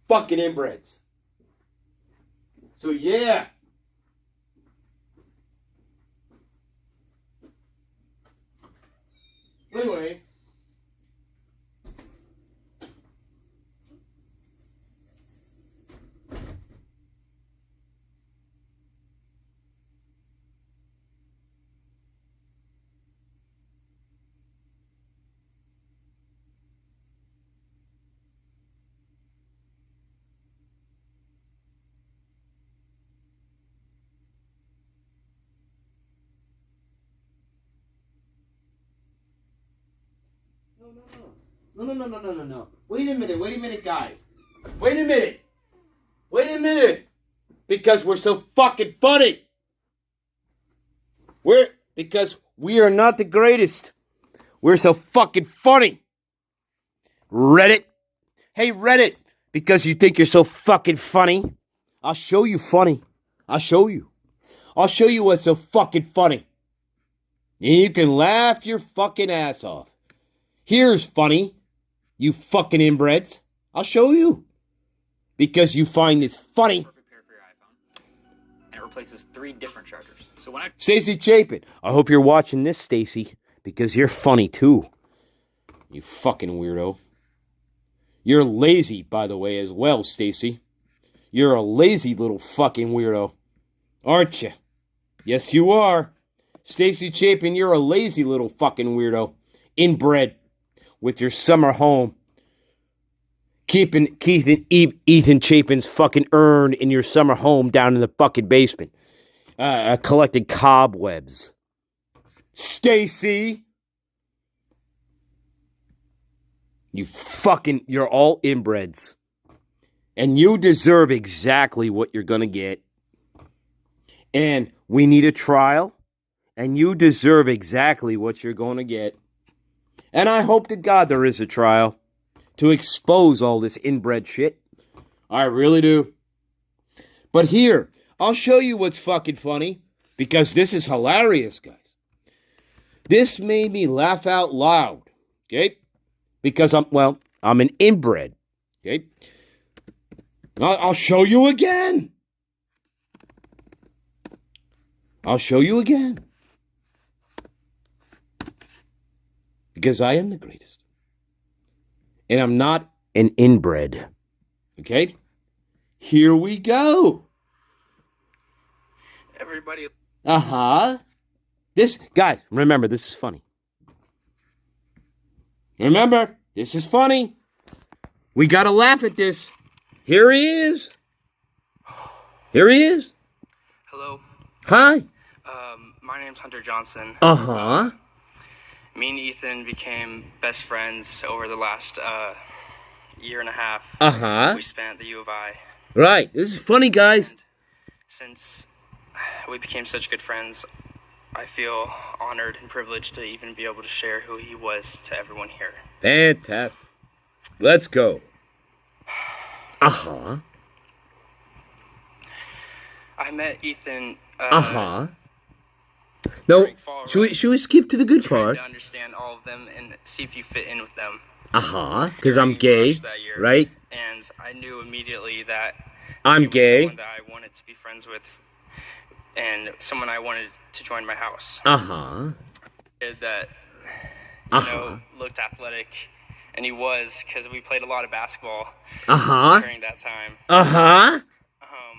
Speaker 1: Fucking inbreds. So yeah. Anyway. No. Wait a minute, guys. Wait a minute. Because we're so fucking funny. Because we are not the greatest. We're so fucking funny. Reddit. Hey, Reddit. Because you think you're so fucking funny. I'll show you funny. I'll show you what's so fucking funny. And you can laugh your fucking ass off. Here's funny. You fucking inbreds. I'll show you. Because you find this funny.
Speaker 11: Perfect pair for your iPhone. And it replaces 3 different chargers. So when
Speaker 1: Stacey Chapin. I hope you're watching this, Stacey. Because you're funny too. You fucking weirdo. You're lazy, by the way, as well, Stacey. You're a lazy little fucking weirdo. Aren't you? Yes, you are. Stacey Chapin, you're a lazy little fucking weirdo. Inbred. With your summer home. Keeping Ethan Chapin's fucking urn in your summer home down in the fucking basement. Collecting cobwebs. Stacy! You're all inbreds. And you deserve exactly what you're gonna get. And we need a trial. And you deserve exactly what you're gonna get. And I hope to God there is a trial to expose all this inbred shit. I really do. But here, I'll show you what's fucking funny. Because this is hilarious, guys. This made me laugh out loud. Okay? Because I'm an inbred. Okay? I'll show you again. Because I am the greatest. And I'm not an inbred. Okay? Here we go.
Speaker 11: everybody...
Speaker 1: Guys, remember, this is funny. Remember, this is funny. We gotta laugh at this. Here he is.
Speaker 11: Hello.
Speaker 1: Hi.
Speaker 11: My name's Hunter Johnson. Me and Ethan became best friends over the last year and a half. We spent at the U of I.
Speaker 1: Right. This is funny, guys.
Speaker 11: And since we became such good friends, I feel honored and privileged to even be able to share who he was to everyone here.
Speaker 1: Fantastic. Let's go.
Speaker 11: I met Ethan.
Speaker 1: No, should we skip to the good part?
Speaker 11: To understand all of them and see if you fit in with them.
Speaker 1: Because I'm gay, right?
Speaker 11: And I knew immediately that
Speaker 1: I'm
Speaker 11: he was
Speaker 1: gay.
Speaker 11: Someone that I wanted to be friends with, and someone I wanted to join my house. That looked athletic, and he was, because we played a lot of basketball during that time.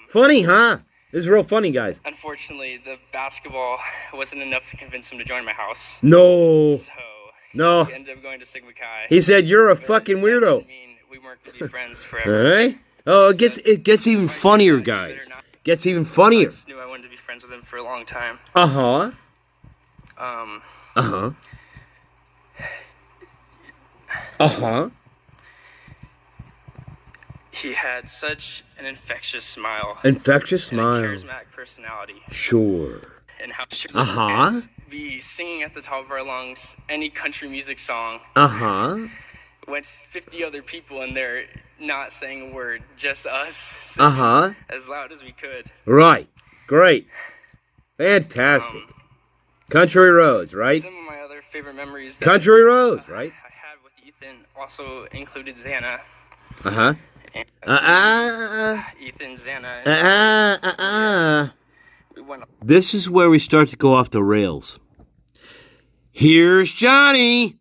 Speaker 1: Funny, huh? This is real funny, guys.
Speaker 11: Unfortunately, the basketball wasn't enough to convince him to join my house.
Speaker 1: No.
Speaker 11: So we ended up going to Sigma Chi.
Speaker 1: He said you're a fucking weirdo.
Speaker 11: That didn't mean we weren't going to be friends forever.
Speaker 1: Alright? Oh, it gets even funnier, guys. Gets even funnier.
Speaker 11: I just knew I wanted to be friends with him for a long time. He had such an infectious smile. And a charismatic personality.
Speaker 1: Sure.
Speaker 11: And how sure be singing at the top of our lungs any country music song. With 50 other people in there not saying a word, just us singing as loud as we could.
Speaker 1: Right. Great. Fantastic. Country Roads, right?
Speaker 11: Some of my other favorite memories that
Speaker 1: Country Roads, right?
Speaker 11: I had with Ethan also included Xana. Ethan, Xana.
Speaker 1: This is where we start to go off the rails. Here's Johnny.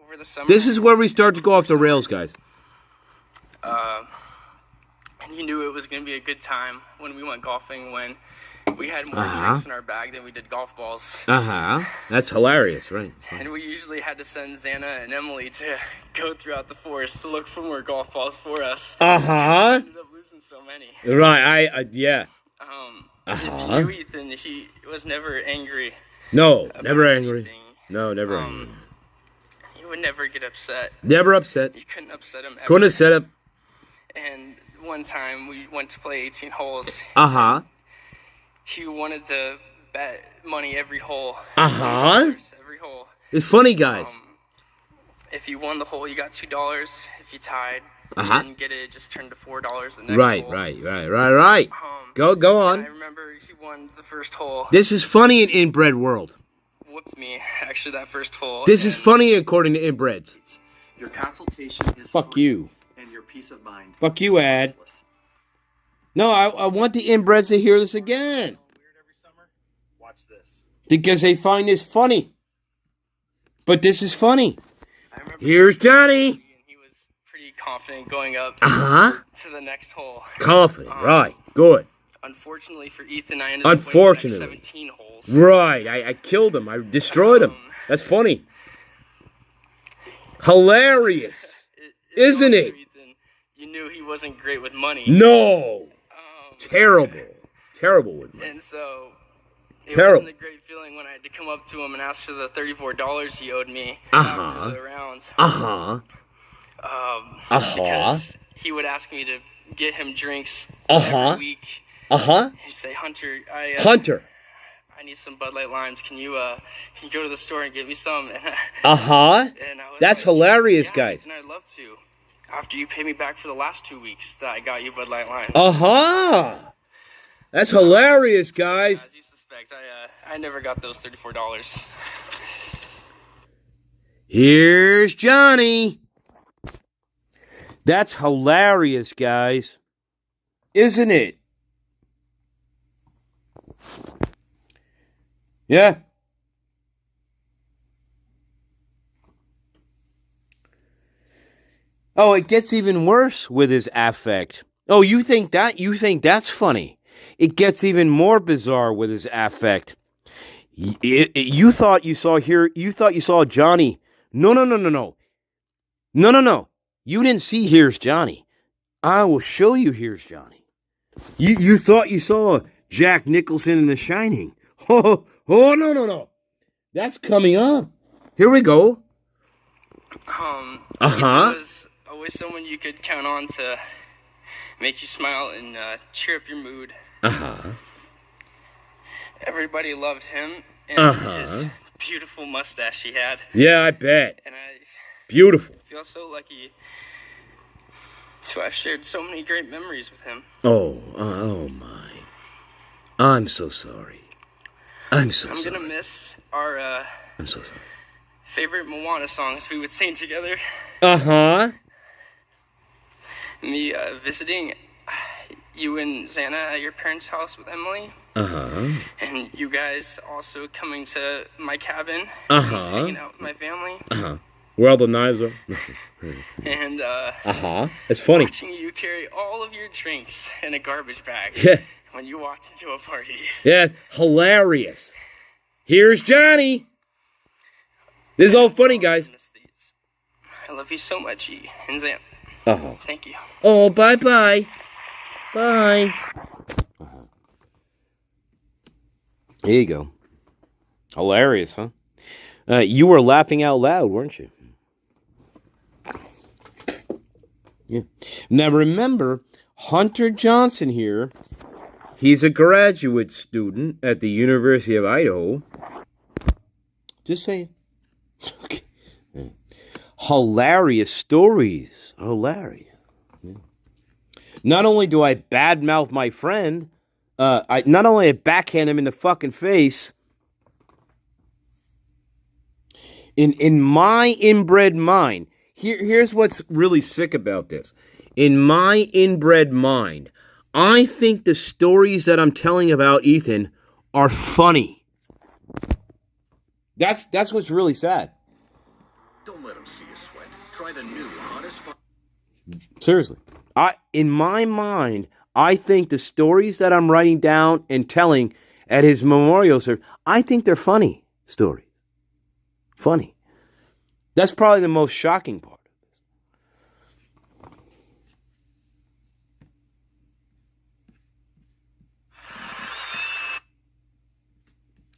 Speaker 11: Over the summer,
Speaker 1: this is where we start to go off the rails, guys.
Speaker 11: And you knew it was going to be a good time when we went golfing, when we had more drinks in our bag than we did golf balls.
Speaker 1: That's hilarious, right?
Speaker 11: And we usually had to send Xana and Emily to go throughout the forest to look for more golf balls for us. We ended up losing so many.
Speaker 1: Right, yeah.
Speaker 11: If you knew Ethan, he was never angry.
Speaker 1: No, never angry. Anything. No, never angry.
Speaker 11: He would never get upset.
Speaker 1: Never upset.
Speaker 11: You couldn't upset him ever.
Speaker 1: Couldn't upset him.
Speaker 11: And one time we went to play 18 holes. He wanted to bet money every hole. Every hole.
Speaker 1: It's funny, guys.
Speaker 11: If you won the hole, you got $2. If you tied, you didn't get it, it just turned to $4 the next hole.
Speaker 1: Right. Go on.
Speaker 11: I remember he won the first hole.
Speaker 1: This is funny in Inbred world.
Speaker 11: Whooped me, actually, that first hole.
Speaker 1: This is funny according to Inbreds.
Speaker 12: Your consultation is
Speaker 1: Fuck you.
Speaker 12: And your peace of mind.
Speaker 1: Fuck you, Ad. No, I want the Inbreds to hear this again.
Speaker 12: Weird every summer? Watch this.
Speaker 1: Because they find this funny. But this is funny. Here's Johnny.
Speaker 11: He was pretty confident going up to the next hole.
Speaker 1: Confident, right. Good.
Speaker 11: Unfortunately for Ethan, I ended up winning like 17 holes.
Speaker 1: Right. I killed him. I destroyed him. That's funny. Hilarious. Isn't it?
Speaker 11: Ethan, you knew he wasn't great with money.
Speaker 1: No. Terrible with money.
Speaker 11: And so it wasn't a great feeling when I had to come up to him and ask for the $34 he owed me after the rounds. Because he would ask me to get him drinks every week. He'd say, Hunter, I need some Bud Light Limes. Can you go to the store and get me some? And
Speaker 1: That's hilarious, guys.
Speaker 11: And I'd love to. After you pay me back for the last 2 weeks that I got you Bud Light Limes.
Speaker 1: That's hilarious, guys.
Speaker 11: As you suspect, I never got those $34.
Speaker 1: Here's Johnny. That's hilarious, guys. Isn't it? Yeah. Oh, it gets even worse with his affect. Oh, you think that's funny? It gets even more bizarre with his affect. You thought you saw Johnny. No. You didn't see Here's Johnny. I will show you Here's Johnny. You thought you saw Jack Nicholson in The Shining. Oh, no. That's coming up. Here we go.
Speaker 11: He was always someone you could count on to make you smile and cheer up your mood. Everybody loved him and his beautiful mustache he had.
Speaker 1: Yeah, I bet.
Speaker 11: And
Speaker 1: beautiful.
Speaker 11: I feel so lucky to have shared so many great memories with him.
Speaker 1: Oh my. I'm so sorry. I'm
Speaker 11: gonna miss our
Speaker 1: I'm so sorry.
Speaker 11: Favorite Moana songs we would sing together. Me visiting you and Xana at your parents' house with Emily. And you guys also coming to my cabin and hanging out with my family.
Speaker 1: Where all the knives are.
Speaker 11: And
Speaker 1: it's funny.
Speaker 11: Watching you carry all of your drinks in a garbage bag when you walked into a party.
Speaker 1: Yeah, hilarious. Here's Johnny. This is all funny, guys.
Speaker 11: I love you so much, E and Xana. Thank you.
Speaker 1: Oh, bye. Bye. Here you go. Hilarious, huh? You were laughing out loud, weren't you? Yeah. Now remember, Hunter Johnson here, he's a graduate student at the University of Idaho. Just saying. Okay. Hilarious stories. Hilarious. Not only do I badmouth my friend, not only I backhand him in the fucking face. In my inbred mind, here's what's really sick about this. In my inbred mind, I think the stories that I'm telling about Ethan are funny. That's what's really sad.
Speaker 13: Don't let him see you sweat. Try the new hottest.
Speaker 1: Seriously. In my mind, I think the stories that I'm writing down and telling at his memorial service, I think they're funny stories. Funny. That's probably the most shocking part of this.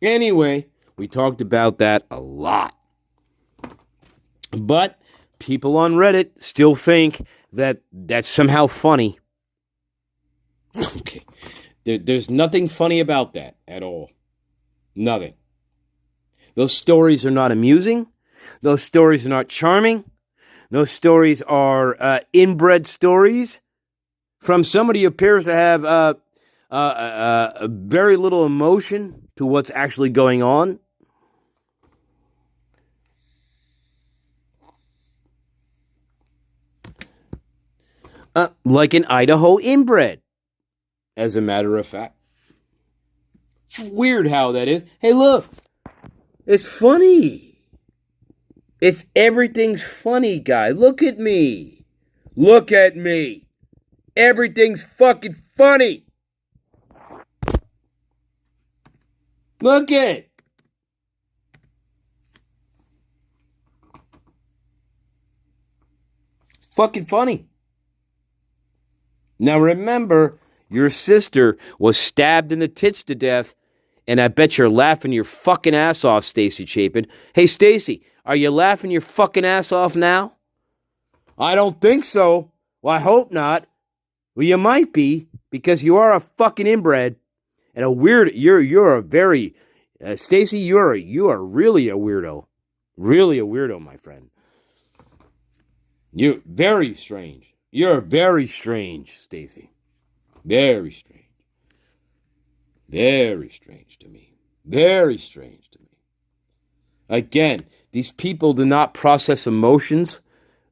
Speaker 1: Anyway, we talked about that a lot. But people on Reddit still think that that's somehow funny. Okay. There's nothing funny about that at all. Nothing. Those stories are not amusing. Those stories are not charming. Those stories are inbred stories from somebody who appears to have very little emotion to what's actually going on. Like an Idaho inbred, as a matter of fact. It's weird how that is. Hey, look. It's funny. Everything's funny, guy. Look at me. Look at me. Everything's fucking funny. Look at it. It's fucking funny. Now remember, your sister was stabbed in the tits to death, and I bet you're laughing your fucking ass off, Stacy Chapin. Hey, Stacy, are you laughing your fucking ass off now? I don't think so. Well, I hope not. Well, you might be, because you are a fucking inbred and a weird. You're a very, Stacy. You are really a weirdo, really a weirdo, my friend. You're very strange. You're very strange, Stacy. Very strange. Very strange to me. Very strange to me. Again, these people do not process emotions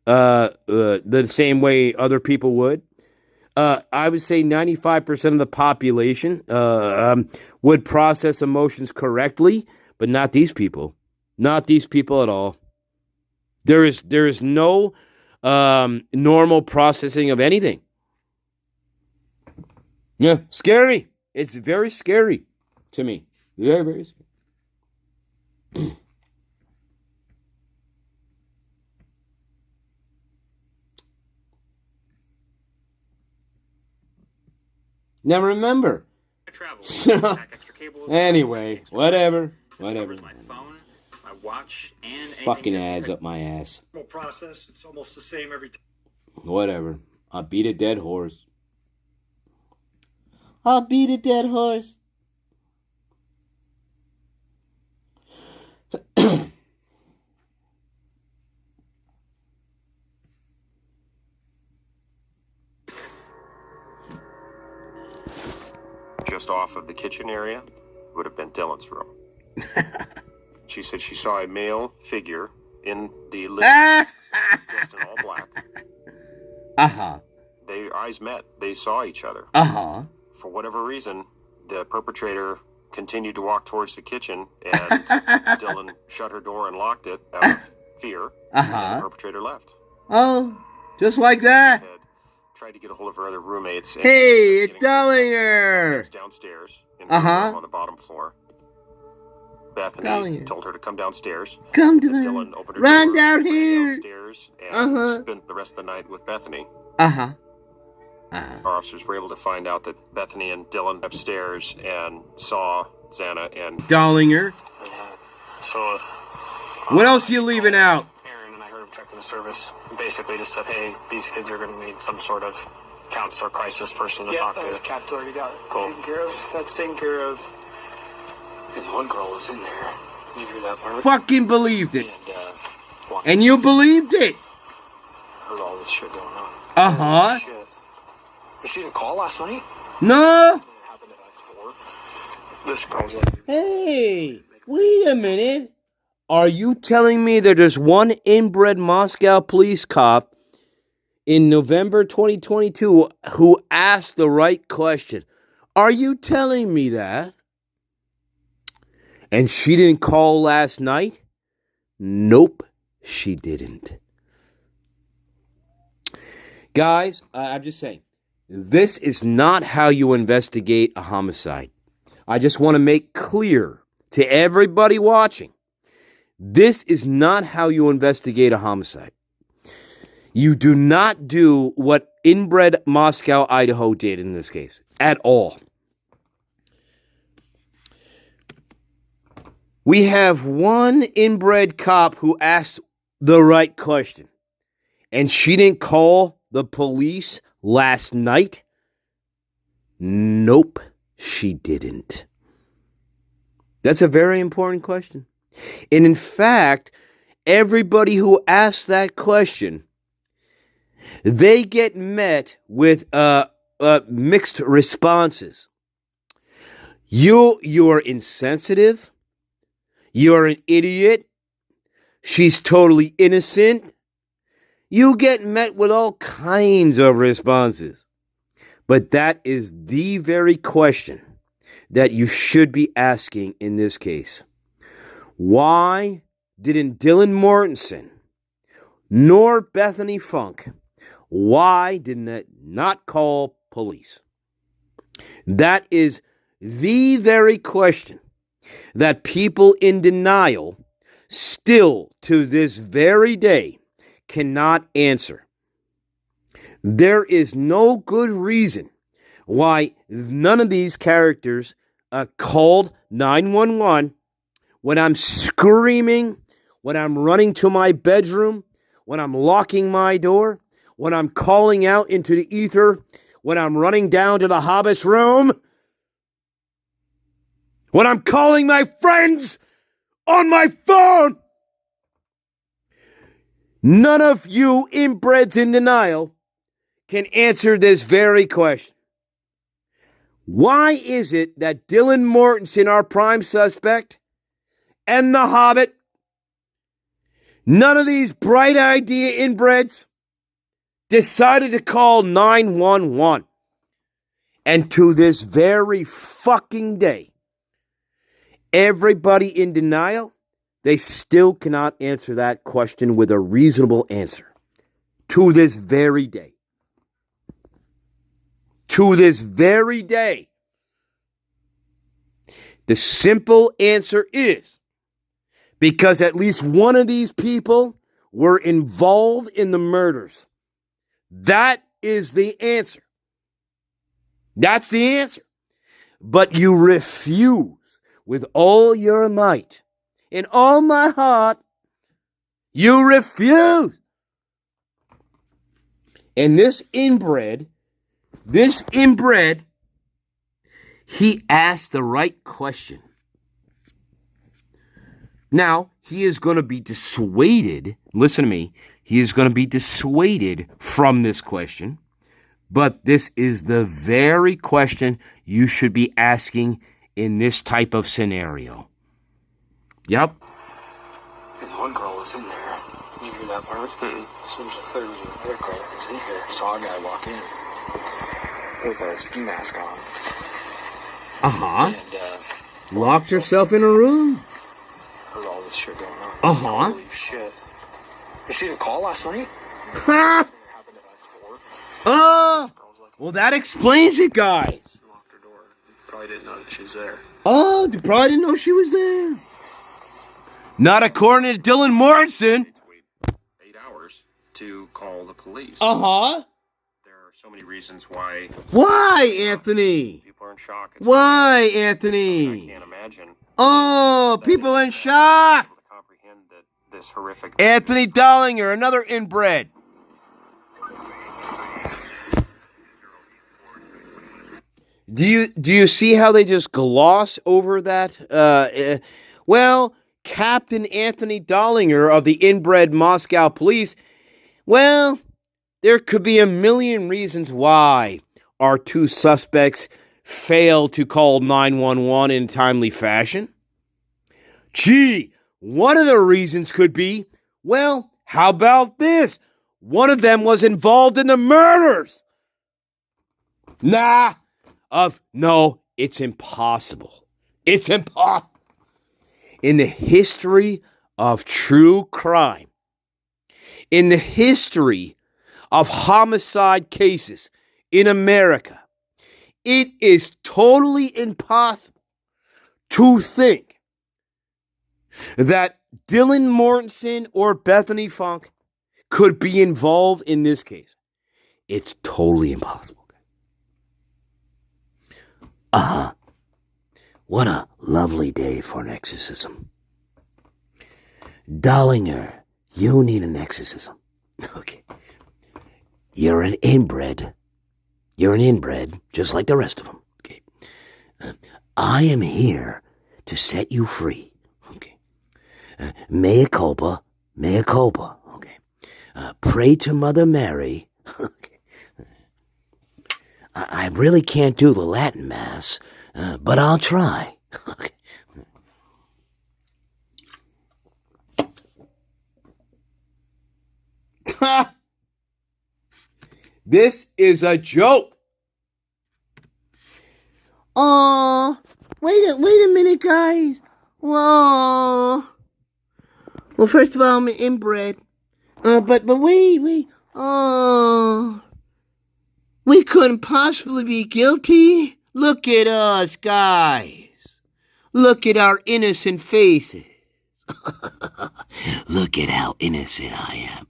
Speaker 1: the same way other people would. I would say 95% of the population would process emotions correctly, but not these people. Not these people at all. There is no normal processing of anything. Yeah, scary. It's very scary to me. Very, very scary. Now remember. Anyway, whatever. Whatever.
Speaker 14: My phone, my watch, and
Speaker 1: fucking ads up my ass.
Speaker 4: Process. It's almost the same every time.
Speaker 1: Whatever. I'll beat a dead horse. I'll beat a dead horse.
Speaker 2: Just off of the kitchen area would have been Dylan's room. She said she saw a male figure in the living room, dressed in all black.
Speaker 1: Uh-huh.
Speaker 2: Their eyes met. They saw each other.
Speaker 1: Uh-huh.
Speaker 2: For whatever reason, the perpetrator continued to walk towards the kitchen, and Dylan shut her door and locked it out of fear.
Speaker 1: Uh-huh.
Speaker 2: And the perpetrator left.
Speaker 1: Oh, just like that.
Speaker 2: Tried to get a hold of her other roommates.
Speaker 1: Hey, it's Dollinger.
Speaker 2: Downstairs in her room on the bottom floor. Bethany
Speaker 1: Dollinger
Speaker 2: told her to come downstairs.
Speaker 1: Come to
Speaker 2: Dylan opened her
Speaker 1: Run
Speaker 2: door,
Speaker 1: down
Speaker 2: ran
Speaker 1: here.
Speaker 2: downstairs, and spent the rest of the night with Bethany.
Speaker 1: Uh-huh.
Speaker 2: Our officers were able to find out that Bethany and Dylan upstairs and saw Xana and
Speaker 1: Dollinger.
Speaker 14: So,
Speaker 1: What else are you leaving out?
Speaker 14: Aaron and I heard him checking the service. Basically just said, hey, these kids are going to need some sort of counselor, crisis person to talk to.
Speaker 15: Yeah, Cap's already got it.
Speaker 14: Cool.
Speaker 15: Taken care of. That's taken care of.
Speaker 14: And one girl was in there. Did you hear that part?
Speaker 1: Fucking believed it. And you believed it.
Speaker 14: Heard all this shit going on.
Speaker 1: Uh-huh.
Speaker 14: She didn't call last night?
Speaker 1: No.
Speaker 14: This girl's like...
Speaker 1: Hey, wait a minute. Are you telling me that there's one inbred Moscow police cop in November 2022 who asked the right question? Are you telling me that? And she didn't call last night? Nope, she didn't. Guys, I'm just saying, this is not how you investigate a homicide. I just want to make clear to everybody watching, this is not how you investigate a homicide. You do not do what inbred Moscow, Idaho did in this case at all. We have one inbred cop who asked the right question, and she didn't call the police last night? Nope, she didn't. That's a very important question. And in fact, everybody who asks that question, they get met with mixed responses. You're insensitive. You're an idiot. She's totally innocent. You get met with all kinds of responses. But that is the very question that you should be asking in this case. Why didn't Dylan Mortensen nor Bethany Funk, why didn't they not call police? That is the very question that people in denial still to this very day cannot answer. There is no good reason why none of these characters called 911 when I'm screaming, when I'm running to my bedroom, when I'm locking my door, when I'm calling out into the ether, when I'm running down to the Hobbit's room, when I'm calling my friends on my phone. None of you inbreds in denial can answer this very question. Why is it that Dylan Mortensen, our prime suspect, and the Hobbit, none of these bright idea inbreds decided to call 911? And to this very fucking day, everybody in denial, they still cannot answer that question with a reasonable answer. To this very day. To this very day. The simple answer is because at least one of these people were involved in the murders. That is the answer. That's the answer. But you refuse with all your might, in all my heart, you refuse. And this inbred, he asked the right question. Now, he is going to be dissuaded, listen to me, he is going to be dissuaded from this question, but this is the very question you should be asking in this type of scenario. Yep.
Speaker 14: And one girl was in there. Did you hear that part? As soon as the third was in here, saw a guy walk in with a ski mask on.
Speaker 1: Uh-huh.
Speaker 14: And,
Speaker 1: locked herself in a room.
Speaker 14: Heard all this shit going on.
Speaker 1: Uh-huh.
Speaker 14: Holy shit. But she didn't call last night?
Speaker 1: Ha! Well, that explains it, guys.
Speaker 14: Locked her door. Probably didn't know that she was there.
Speaker 1: Oh, they probably didn't know she was there. Not according to Dylan Mortensen.
Speaker 2: 8 hours to call the police.
Speaker 1: Uh-huh.
Speaker 2: There are so many reasons why.
Speaker 1: Why, Anthony?
Speaker 2: People are in shock.
Speaker 1: Why, Anthony?
Speaker 2: I can't imagine.
Speaker 1: Oh, people in shock.
Speaker 2: To comprehend that this horrific.
Speaker 1: Anthony Dollinger, another inbred. Do you see how they just gloss over that? Well, Captain Anthony Dollinger of the inbred Moscow police, well, there could be a million reasons why. our two suspects failed to call 911 in timely fashion? Gee, one of the reasons could be, well, how about this? One of them was involved in the murders. No, it's impossible. It's impossible. In the history of true crime, in the history of homicide cases in America, it is totally impossible to think that Dylan Mortensen or Bethany Funk could be involved in this case. It's totally impossible. What a lovely day for an exorcism. Dollinger, you need an exorcism. Okay. You're an inbred. You're an inbred, just like the rest of them. Okay. I am here to set you free. Okay. Mea culpa. Okay. Pray to Mother Mary. Okay. I really can't do the Latin Mass, but I'll try. Okay. This is a joke. Wait a minute, guys. Whoa. Well, first of all, I'm inbred. But wait. We couldn't possibly be guilty. Look at us, guys. Look at our innocent faces. Look at how innocent I am.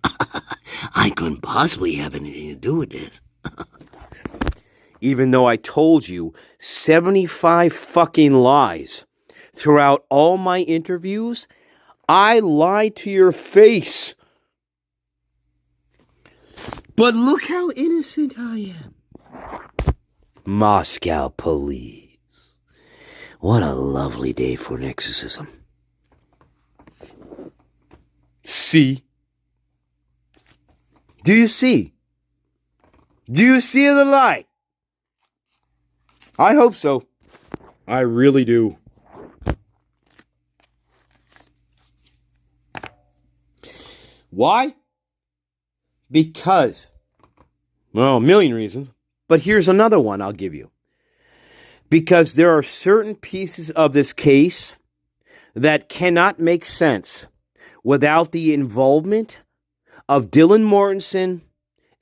Speaker 1: I couldn't possibly have anything to do with this. Even though I told you 75 fucking lies throughout all my interviews, I lied to your face. But look how innocent I am. Moscow police. What a lovely day for an exorcism. See? Do you see? Do you see the light? I hope so. I really do. Why? Because, well, a million reasons. But here's another one I'll give you. Because there are certain pieces of this case that cannot make sense without the involvement of Dylan Mortensen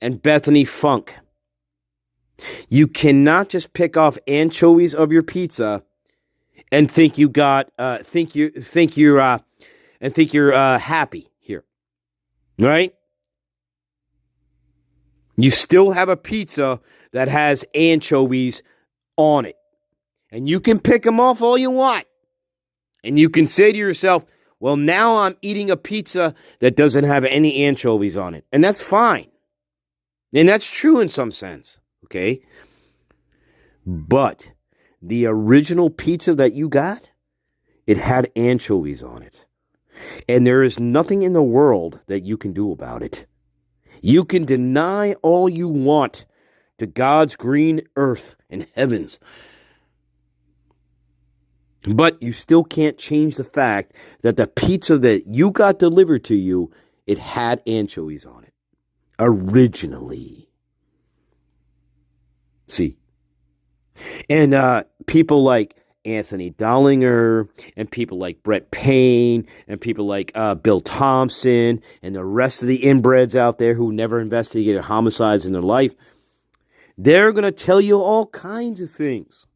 Speaker 1: and Bethany Funk. You cannot just pick off anchovies of your pizza and think you got think you're happy here. Right? You still have a pizza that has anchovies on it. And you can pick them off all you want. And you can say to yourself, well, now I'm eating a pizza that doesn't have any anchovies on it. And that's fine. And that's true in some sense. Okay? But the original pizza that you got, it had anchovies on it. And there is nothing in the world that you can do about it. You can deny all you want to God's green earth and heavens. But you still can't change the fact that the pizza that you got delivered to you, it had anchovies on it. Originally. See? And people like Anthony Dollinger and people like Brett Payne and people like Bill Thompson and the rest of the inbreds out there who never investigated homicides in their life, they're going to tell you all kinds of things.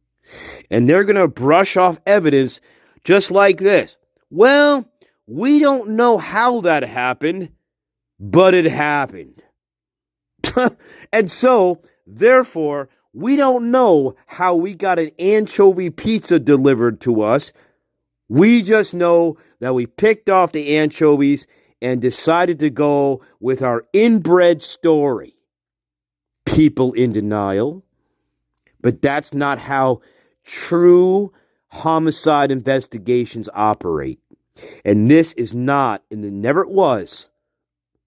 Speaker 1: And they're going to brush off evidence just like this. Well, we don't know how that happened, but it happened. And so, therefore, we don't know how we got an anchovy pizza delivered to us. We just know that we picked off the anchovies and decided to go with our inbred story. People in denial. But that's not how true homicide investigations operate. And this is not, and it never was,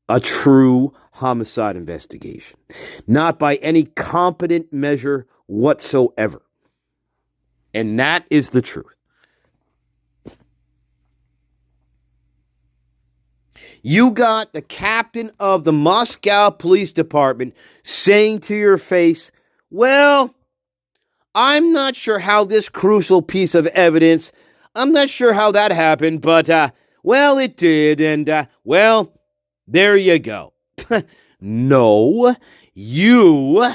Speaker 1: a true homicide investigation. Not by any competent measure whatsoever. And that is the truth. You got the captain of the Moscow Police Department saying to your face, well, I'm not sure how this crucial piece of evidence, I'm not sure how that happened, but, well, it did, and, well, there you go. No, you,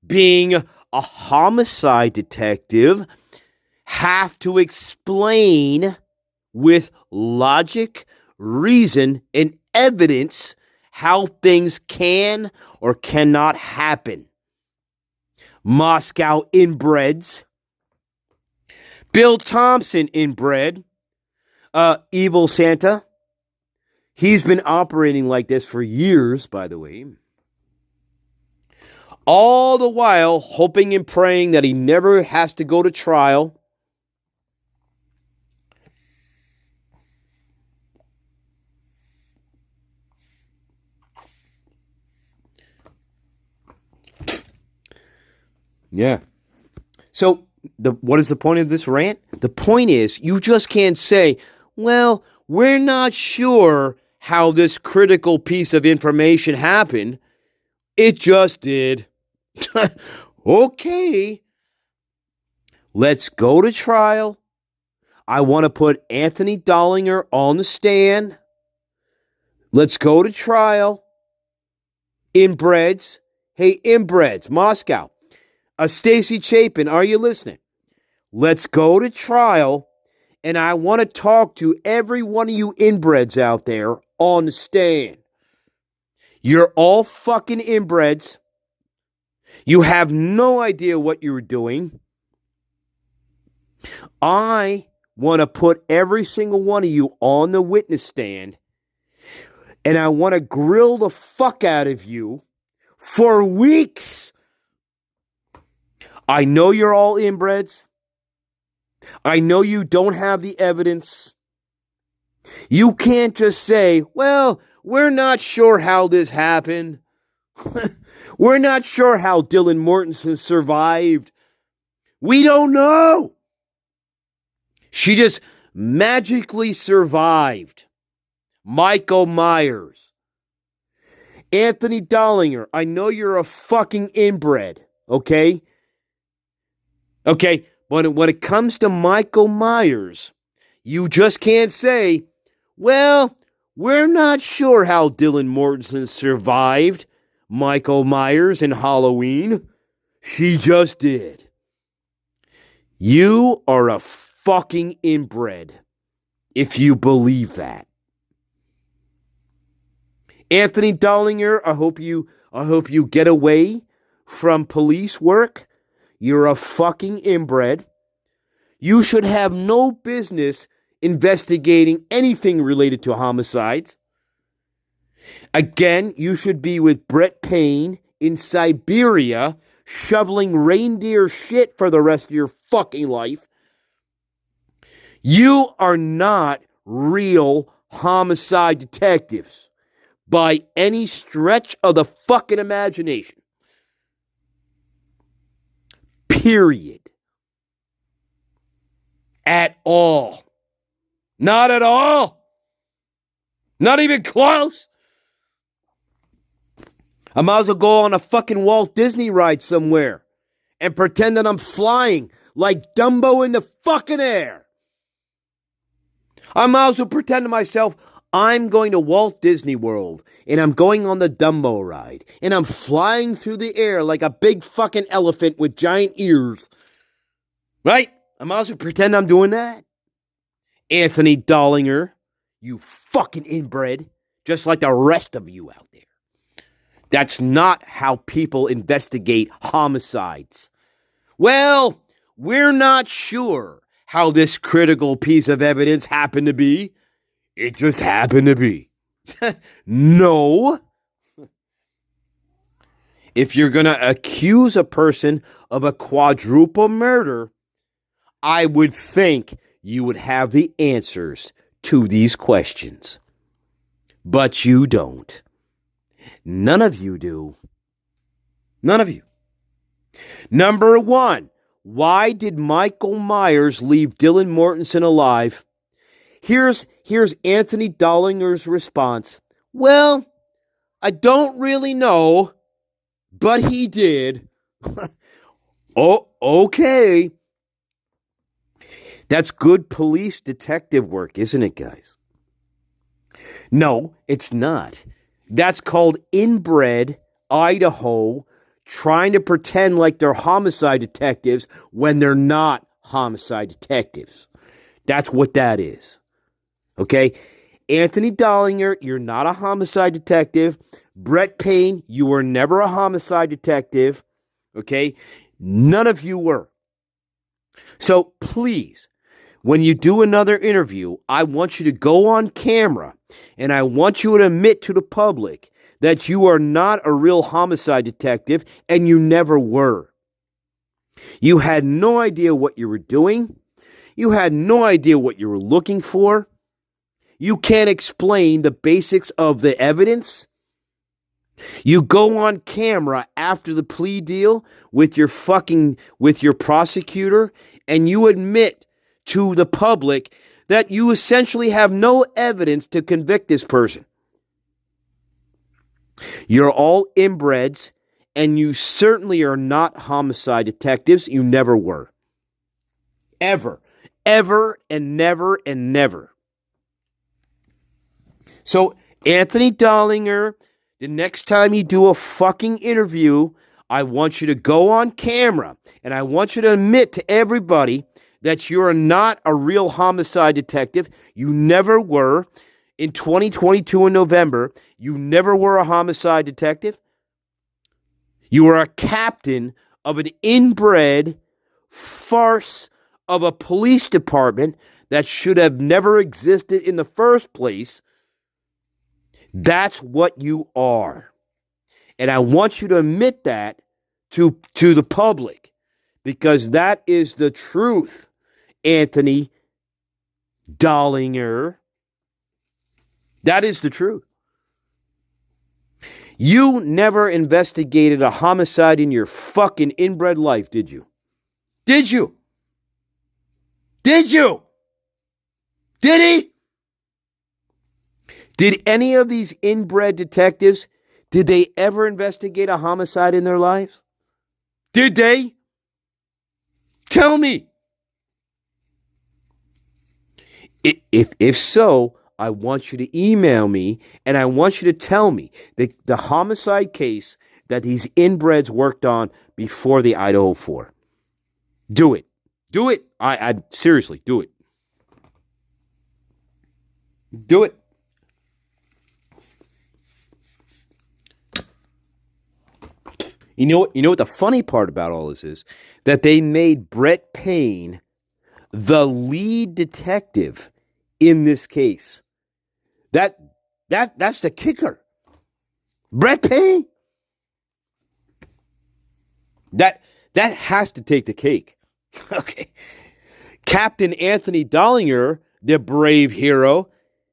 Speaker 1: being a homicide detective, have to explain with logic, reason, and evidence how things can or cannot happen. Moscow inbreds. Bill Thompson inbred. Evil Santa. He's been operating like this for years, by the way. All the while hoping and praying that he never has to go to trial. Yeah. So, what is the point of this rant? The point is, you just can't say, well, we're not sure how this critical piece of information happened. It just did. Okay. Let's go to trial. I want to put Anthony Dollinger on the stand. Let's go to trial. Inbreds. Hey, inbreds, Moscow. Stacy Chapin, are you listening? Let's go to trial, and I want to talk to every one of you inbreds out there on the stand. You're all fucking inbreds. You have no idea what you're doing. I want to put every single one of you on the witness stand, and I want to grill the fuck out of you for weeks. I know you're all inbreds. I know you don't have the evidence. You can't just say, well, we're not sure how this happened. We're not sure how Dylan Mortensen survived. We don't know. She just magically survived. Michael Myers. Anthony Dollinger, I know you're a fucking inbred, okay? Okay, but when it comes to Michael Myers, you just can't say, well, we're not sure how Dylan Mortensen survived Michael Myers in Halloween. She just did. You are a fucking inbred if you believe that. Anthony Dollinger, I hope you get away from police work. You're a fucking inbred. You should have no business investigating anything related to homicides. Again, you should be with Brett Payne in Siberia shoveling reindeer shit for the rest of your fucking life. You are not real homicide detectives by any stretch of the fucking imagination. Period. At all. Not at all. Not even close. I might as well go on a fucking Walt Disney ride somewhere and pretend that I'm flying like Dumbo in the fucking air. I might as well pretend to myself I'm going to Walt Disney World and I'm going on the Dumbo ride and I'm flying through the air like a big fucking elephant with giant ears. Right? I might as well pretend I'm doing that. Anthony Dollinger, you fucking inbred, just like the rest of you out there. That's not how people investigate homicides. Well, we're not sure how this critical piece of evidence happened to be. It just happened to be. No. If you're going to accuse a person of a quadruple murder, I would think you would have the answers to these questions. But you don't. None of you do. None of you. Number one, why did Michael Myers leave Dylan Mortensen alive? Here's Anthony Dollinger's response. Well, I don't really know, but he did. Oh, okay. That's good police detective work, isn't it, guys? No, it's not. That's called inbred Idaho trying to pretend like they're homicide detectives when they're not homicide detectives. That's what that is. Okay? Anthony Dollinger, you're not a homicide detective. Brett Payne, you were never a homicide detective. Okay? None of you were. So please, when you do another interview, I want you to go on camera and I want you to admit to the public that you are not a real homicide detective and you never were. You had no idea what you were doing. You had no idea what you were looking for. You can't explain the basics of the evidence. You go on camera after the plea deal with your prosecutor and you admit to the public that you essentially have no evidence to convict this person. You're all inbreds, and you certainly are not homicide detectives. You never were. Ever. Ever and never and never. So, Anthony Dollinger, the next time you do a fucking interview, I want you to go on camera, and I want you to admit to everybody that you're not a real homicide detective. You never were. In 2022 in November, you never were a homicide detective. You were a captain of an inbred farce of a police department that should have never existed in the first place. That's what you are. And I want you to admit that to the public, because that is the truth, Anthony Dollinger. That is the truth. You never investigated a homicide in your fucking inbred life, did you? Did you? Did you? Did he? Did any of these inbred detectives, did they ever investigate a homicide in their lives? Did they? Tell me. If so, I want you to email me and I want you to tell me the homicide case that these inbreds worked on before the Idaho 4. Do it. Do it. I seriously, do it. Do it. You know what the funny part about all this is? That they made Brett Payne the lead detective in this case. That's the kicker. Brett Payne. That has to take the cake. Okay. Captain Anthony Dollinger, the brave hero.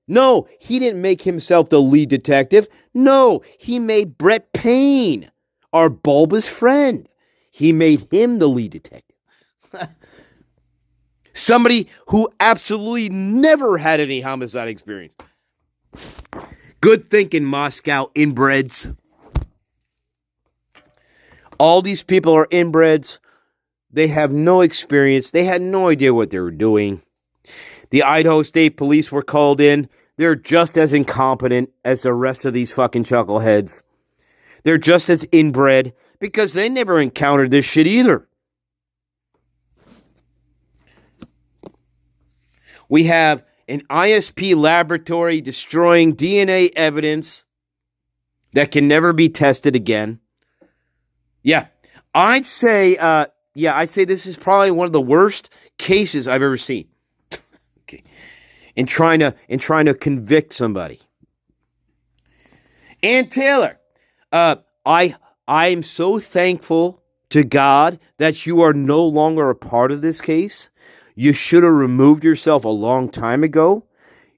Speaker 1: No, he didn't make himself the lead detective. No, he made Brett Payne, our bulbous friend. He made him the lead detective. Somebody who absolutely never had any homicide experience. Good thinking, Moscow inbreds. All these people are inbreds. They have no experience. They had no idea what they were doing. The Idaho State Police were called in. They're just as incompetent as the rest of these fucking chuckleheads. They're just as inbred because they never encountered this shit either. We have an ISP laboratory destroying DNA evidence that can never be tested again. Yeah, I'd say this is probably one of the worst cases I've ever seen. Okay, in trying to convict somebody. Ann Taylor, I'm so thankful to God that you are no longer a part of this case. You should have removed yourself a long time ago.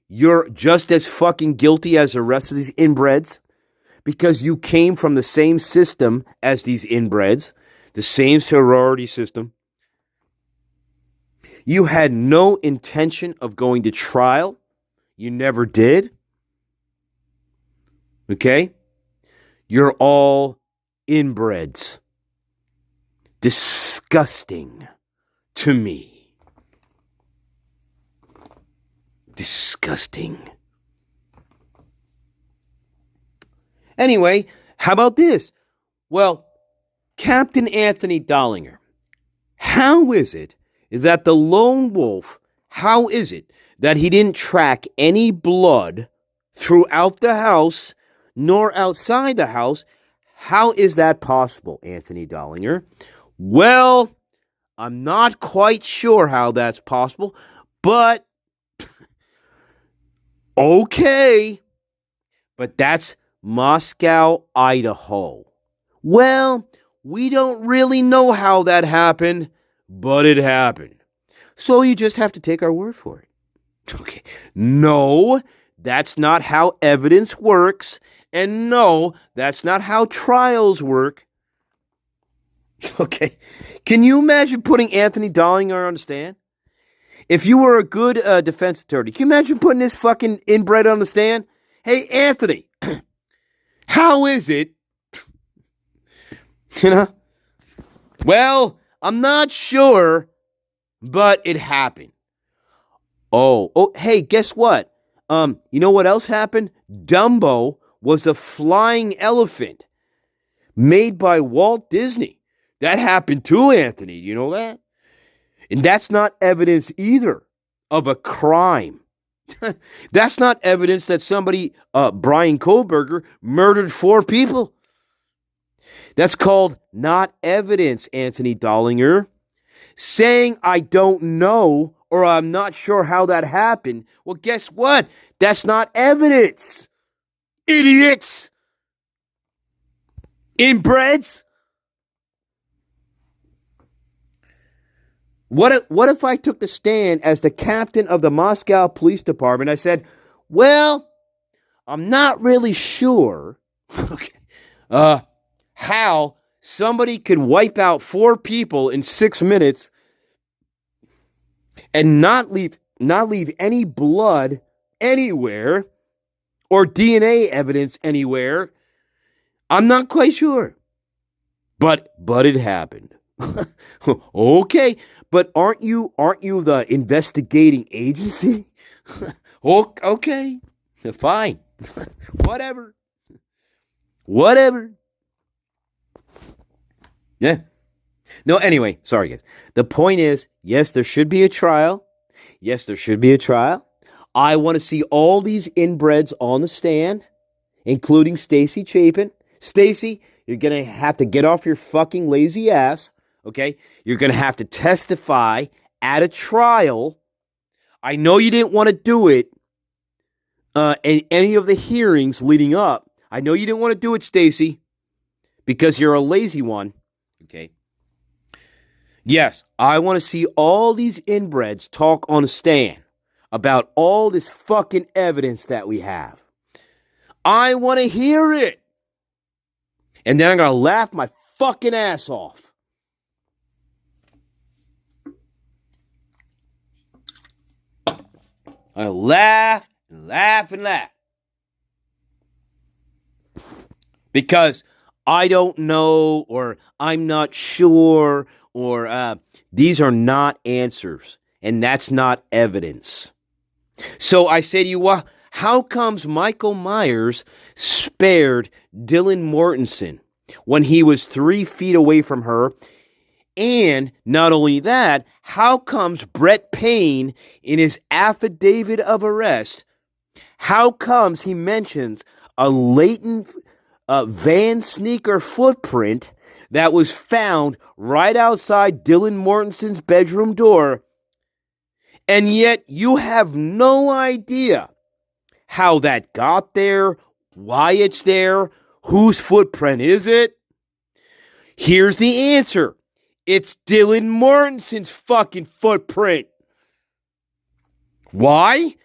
Speaker 1: You're just as fucking guilty as the rest of these inbreds, because you came from the same system as these inbreds, the same sorority system. You had no intention of going to trial. You never did. Okay? You're all inbreds. Disgusting to me. Disgusting. Anyway, how about this? Well, Captain Anthony Dollinger, how is it that the lone wolf, how is it that he didn't track any blood throughout the house nor outside the house? How is that possible, Anthony Dollinger? Well, I'm not quite sure how that's possible, but okay. But that's Moscow, Idaho. Well, we don't really know how that happened, but it happened. So you just have to take our word for it. Okay. No, that's not how evidence works. And no, that's not how trials work. Okay. Can you imagine putting Anthony Dollinger on the stand? If you were a good defense attorney, can you imagine putting this fucking inbred on the stand? Hey, Anthony, how is it? You know? Well, I'm not sure, but it happened. Oh, hey, guess what? You know what else happened? Dumbo was a flying elephant made by Walt Disney. That happened too, Anthony. Do you know that? And that's not evidence either of a crime. That's not evidence that somebody, Brian Kohlberger, murdered 4 people. That's called not evidence, Anthony Dollinger. Saying I don't know or I'm not sure how that happened, well, guess what? That's not evidence. Idiots. Inbreds. What if I took the stand as the captain of the Moscow Police Department? I said, well, I'm not really sure how somebody could wipe out 4 people in 6 minutes and not leave any blood anywhere or DNA evidence anywhere. I'm not quite sure. But it happened. Okay, but aren't you the investigating agency? Okay, fine. Whatever. Yeah. No, anyway, sorry guys. The point is, yes, there should be a trial. I want to see all these inbreds on the stand, including Stacy Chapin. Stacy, you're going to have to get off your fucking lazy ass, okay? You're going to have to testify at a trial. I know you didn't want to do it in any of the hearings leading up. I know you didn't want to do it, Stacy, because you're a lazy one, okay? Yes, I want to see all these inbreds talk on a stand about all this fucking evidence that we have. I want to hear it. And then I'm going to laugh my fucking ass off. I laugh and laugh and laugh. Because I don't know, or I'm not sure, or these are not answers. And that's not evidence. So I say to you, well, how comes Michael Myers spared Dylan Mortensen when he was 3 feet away from her? And not only that, how comes Brett Payne in his affidavit of arrest, how comes he mentions a latent van sneaker footprint that was found right outside Dylan Mortensen's bedroom door, and yet you have no idea how that got there, why it's there, whose footprint is it? Here's the answer. It's Dylan Mortensen's fucking footprint. Why?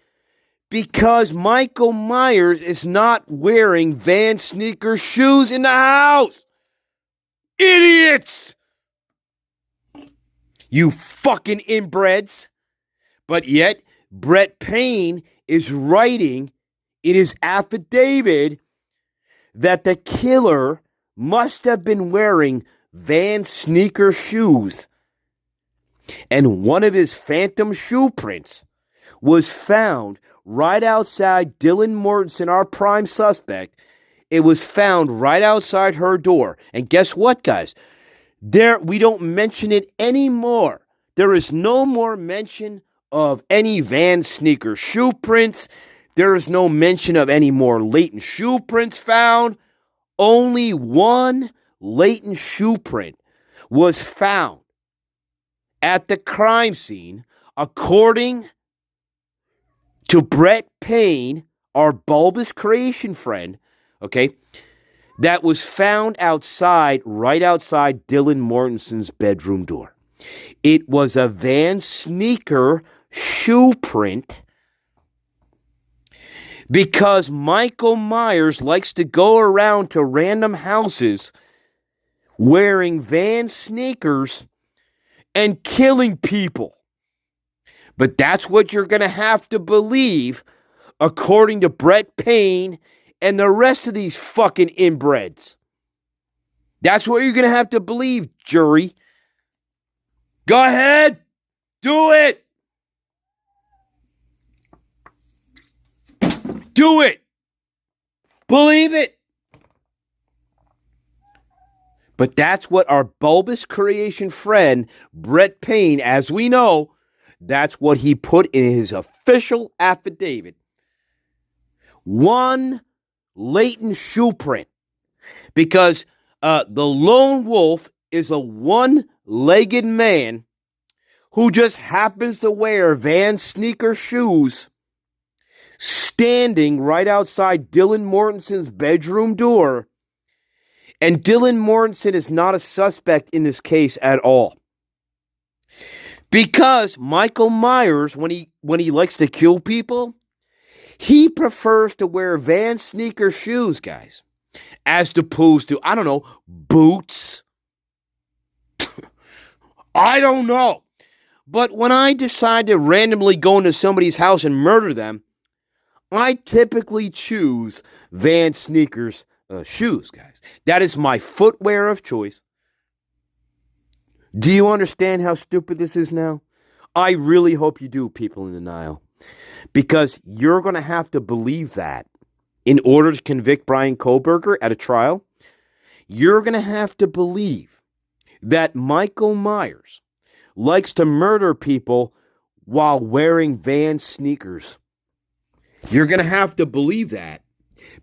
Speaker 1: Because Michael Myers is not wearing Van sneaker shoes in the house. Idiots! You fucking inbreds. But yet, Brett Payne is writing in his affidavit that the killer must have been wearing Van sneaker shoes. And one of his phantom shoe prints was found right outside Dylan Mortensen, our prime suspect. It was found right outside her door. And guess what, guys? We don't mention it anymore. There is no more mention of any Van sneaker shoe prints. There is no mention of any more latent shoe prints found. Only one latent shoe print was found at the crime scene, according to Brett Payne, our bulbous creation friend, okay, that was found right outside Dylan Mortensen's bedroom door. It was a Van sneaker shoe print because Michael Myers likes to go around to random houses wearing Van sneakers and killing people. But that's what you're going to have to believe, according to Brett Payne and the rest of these fucking inbreds. That's what you're going to have to believe, jury. Go ahead. Do it. Do it. Believe it. But that's what our bulbous creation friend, Brett Payne, as we know, that's what he put in his official affidavit. One latent shoe print. Because the lone wolf is a one-legged man who just happens to wear Van sneaker shoes standing right outside Dylan Mortensen's bedroom door. And Dylan Mortensen is not a suspect in this case at all. Because Michael Myers, when he likes to kill people, he prefers to wear Van sneaker shoes, guys, as opposed to, I don't know, boots. I don't know. But when I decide to randomly go into somebody's house and murder them, I typically choose Van sneakers shoes, guys. That is my footwear of choice. Do you understand how stupid this is now? I really hope you do, people in denial. Because you're going to have to believe that in order to convict Bryan Kohberger at a trial. You're going to have to believe that Michael Myers likes to murder people while wearing Van sneakers. You're going to have to believe that.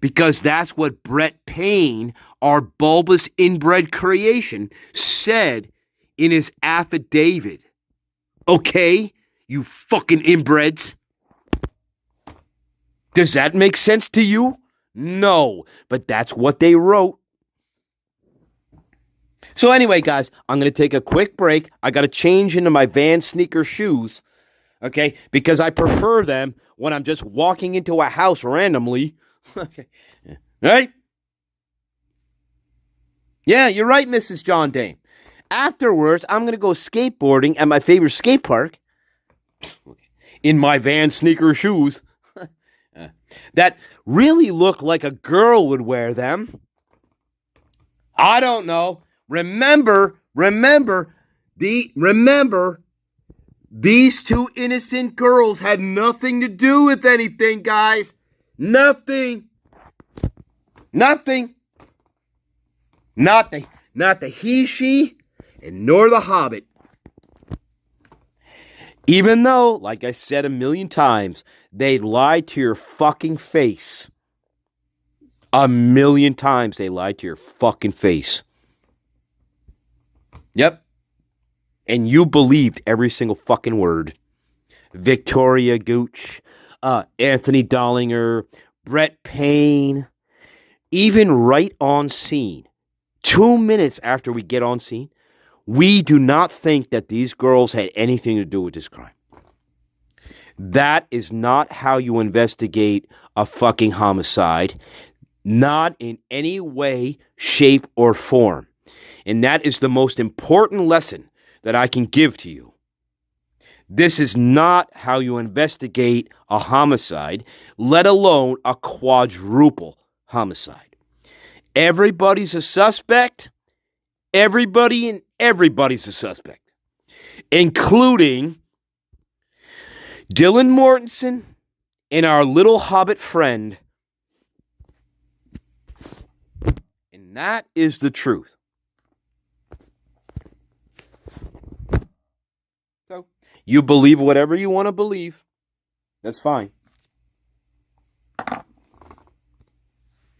Speaker 1: Because that's what Brett Payne, our bulbous inbred creation, said in his affidavit. Okay, you fucking inbreds. Does that make sense to you? No, but that's what they wrote. So anyway, guys, I'm going to take a quick break. I got to change into my Van sneaker shoes, okay, because I prefer them when I'm just walking into a house randomly. Okay. All right? Yeah, you're right, Mrs. John Dane. Afterwards, I'm going to go skateboarding at my favorite skate park in my Van sneaker shoes that really look like a girl would wear them. I don't know. Remember, these two innocent girls had nothing to do with anything, guys. Nothing. Not the he, she, and nor the hobbit. Even though, like I said a million times, they lied to your fucking face. A million times they lied to your fucking face. Yep. And you believed every single fucking word. Victoria Gooch, Anthony Dollinger, Brett Payne, even right on scene, 2 minutes after we get on scene, we do not think that these girls had anything to do with this crime. That is not how you investigate a fucking homicide. Not in any way, shape, or form. And that is the most important lesson that I can give to you. This is not how you investigate a homicide, let alone a quadruple homicide. Everybody's a suspect. Everybody's a suspect. Including Dylan Mortensen and our little hobbit friend. And that is the truth. So, you believe whatever you want to believe. That's fine.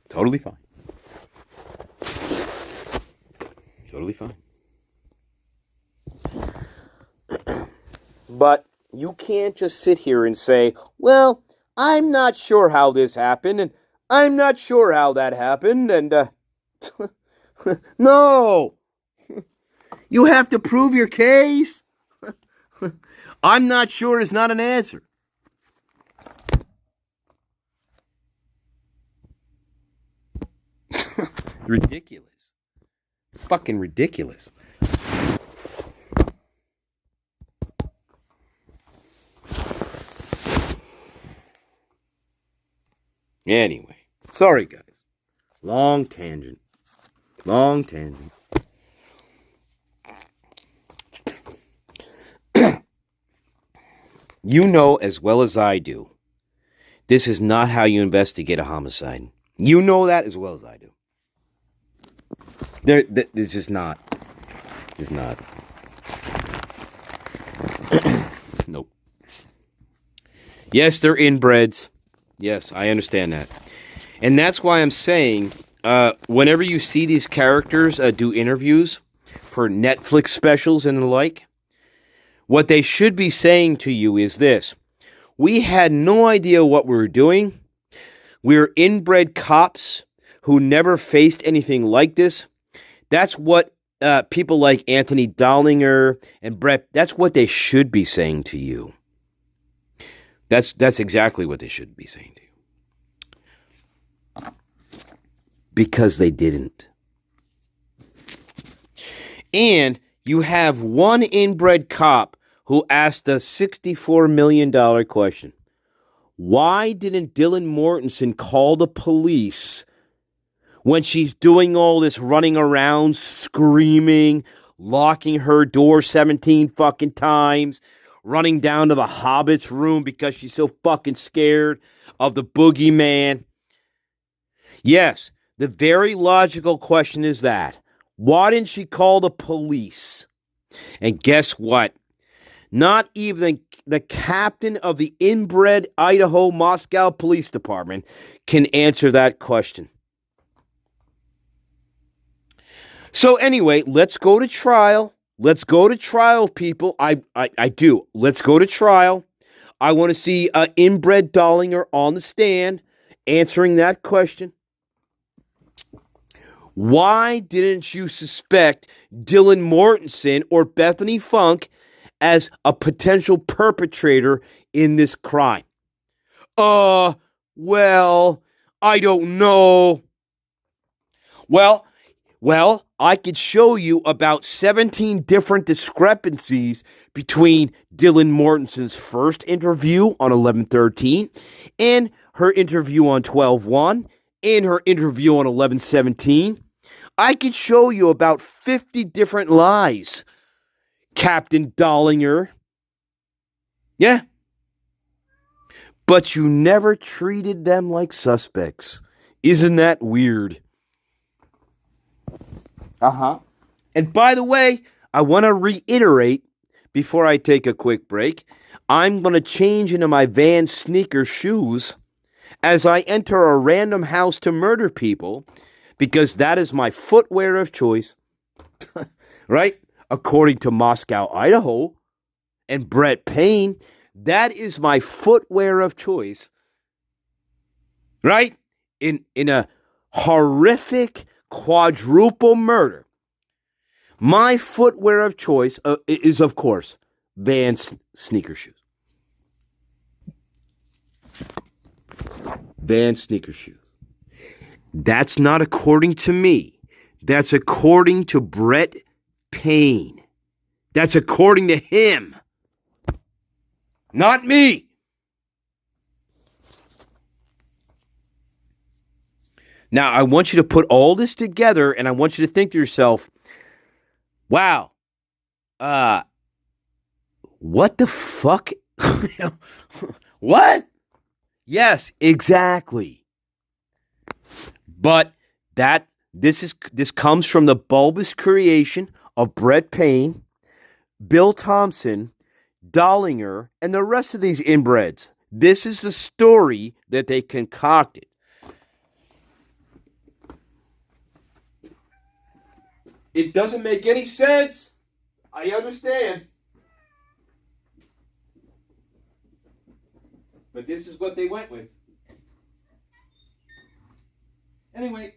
Speaker 1: Totally fine. Totally fine. But you can't just sit here and say, well, I'm not sure how this happened, and I'm not sure how that happened, and, no! You have to prove your case. I'm not sure is not an answer. Ridiculous. Fucking ridiculous. Anyway, sorry guys. Long tangent. You know as well as I do, this is not how you investigate a homicide. You know that as well as I do. It's just not. It's not. Nope. Yes, they're inbreds. Yes, I understand that. And that's why I'm saying, whenever you see these characters do interviews for Netflix specials and the like, what they should be saying to you is this. We had no idea what we were doing. We're inbred cops who never faced anything like this. That's what people like Anthony Dollinger and Brett, that's what they should be saying to you. That's exactly what they should be saying to you. Because they didn't. And you have one inbred cop who asked the $64 million question. Why didn't Dylan Mortensen call the police when she's doing all this running around, screaming, locking her door 17 fucking times, running down to the Hobbit's room because she's so fucking scared of the boogeyman? Yes, the very logical question is that. Why didn't she call the police? And guess what? Not even the captain of the inbred Idaho Moscow Police Department can answer that question. So anyway, let's go to trial. Let's go to trial, people. I do. Let's go to trial. I want to see inbred Dollinger on the stand answering that question. Why didn't you suspect Dylan Mortensen or Bethany Funk as a potential perpetrator in this crime? Well, I don't know. Well, I could show you about 17 different discrepancies between Dylan Mortensen's first interview on 11/13 and her interview on 12/1 and her interview on 11/17. I could show you about 50 different lies, Captain Dollinger. Yeah. But you never treated them like suspects. Isn't that weird? And by the way, I want to reiterate before I take a quick break, I'm going to change into my Van sneaker shoes as I enter a random house to murder people because that is my footwear of choice. Right? According to Moscow, Idaho and Brett Payne, that is my footwear of choice. Right? In a horrific quadruple murder. My footwear of choice is, of course, Vans sneaker shoes. Vans sneaker shoes. That's not according to me. That's according to Brett Payne. That's according to him. Not me. Now, I want you to put all this together, and I want you to think to yourself, wow, what the fuck? What? Yes, exactly. But this comes from the bulbous creation of Brett Payne, Bill Thompson, Dollinger, and the rest of these inbreds. This is the story that they concocted. It doesn't make any sense. I understand. But this is what they went with. Anyway,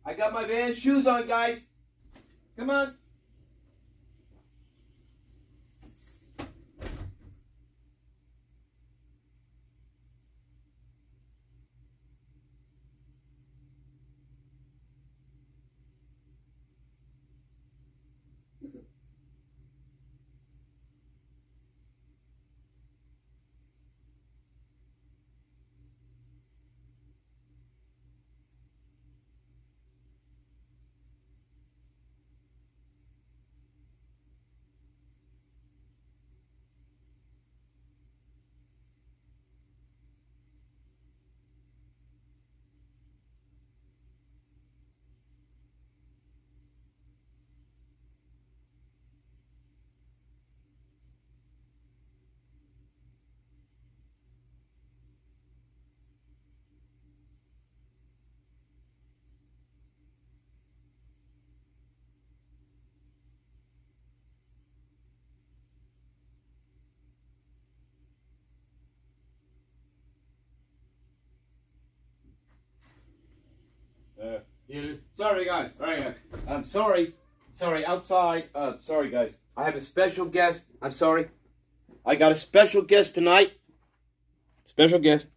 Speaker 1: I got my Vans shoes on, guys. Come on. Sorry, guys. All right, I'm sorry. Sorry, outside. Sorry, guys. I have a special guest. I'm sorry. I got a special guest tonight. Special guest.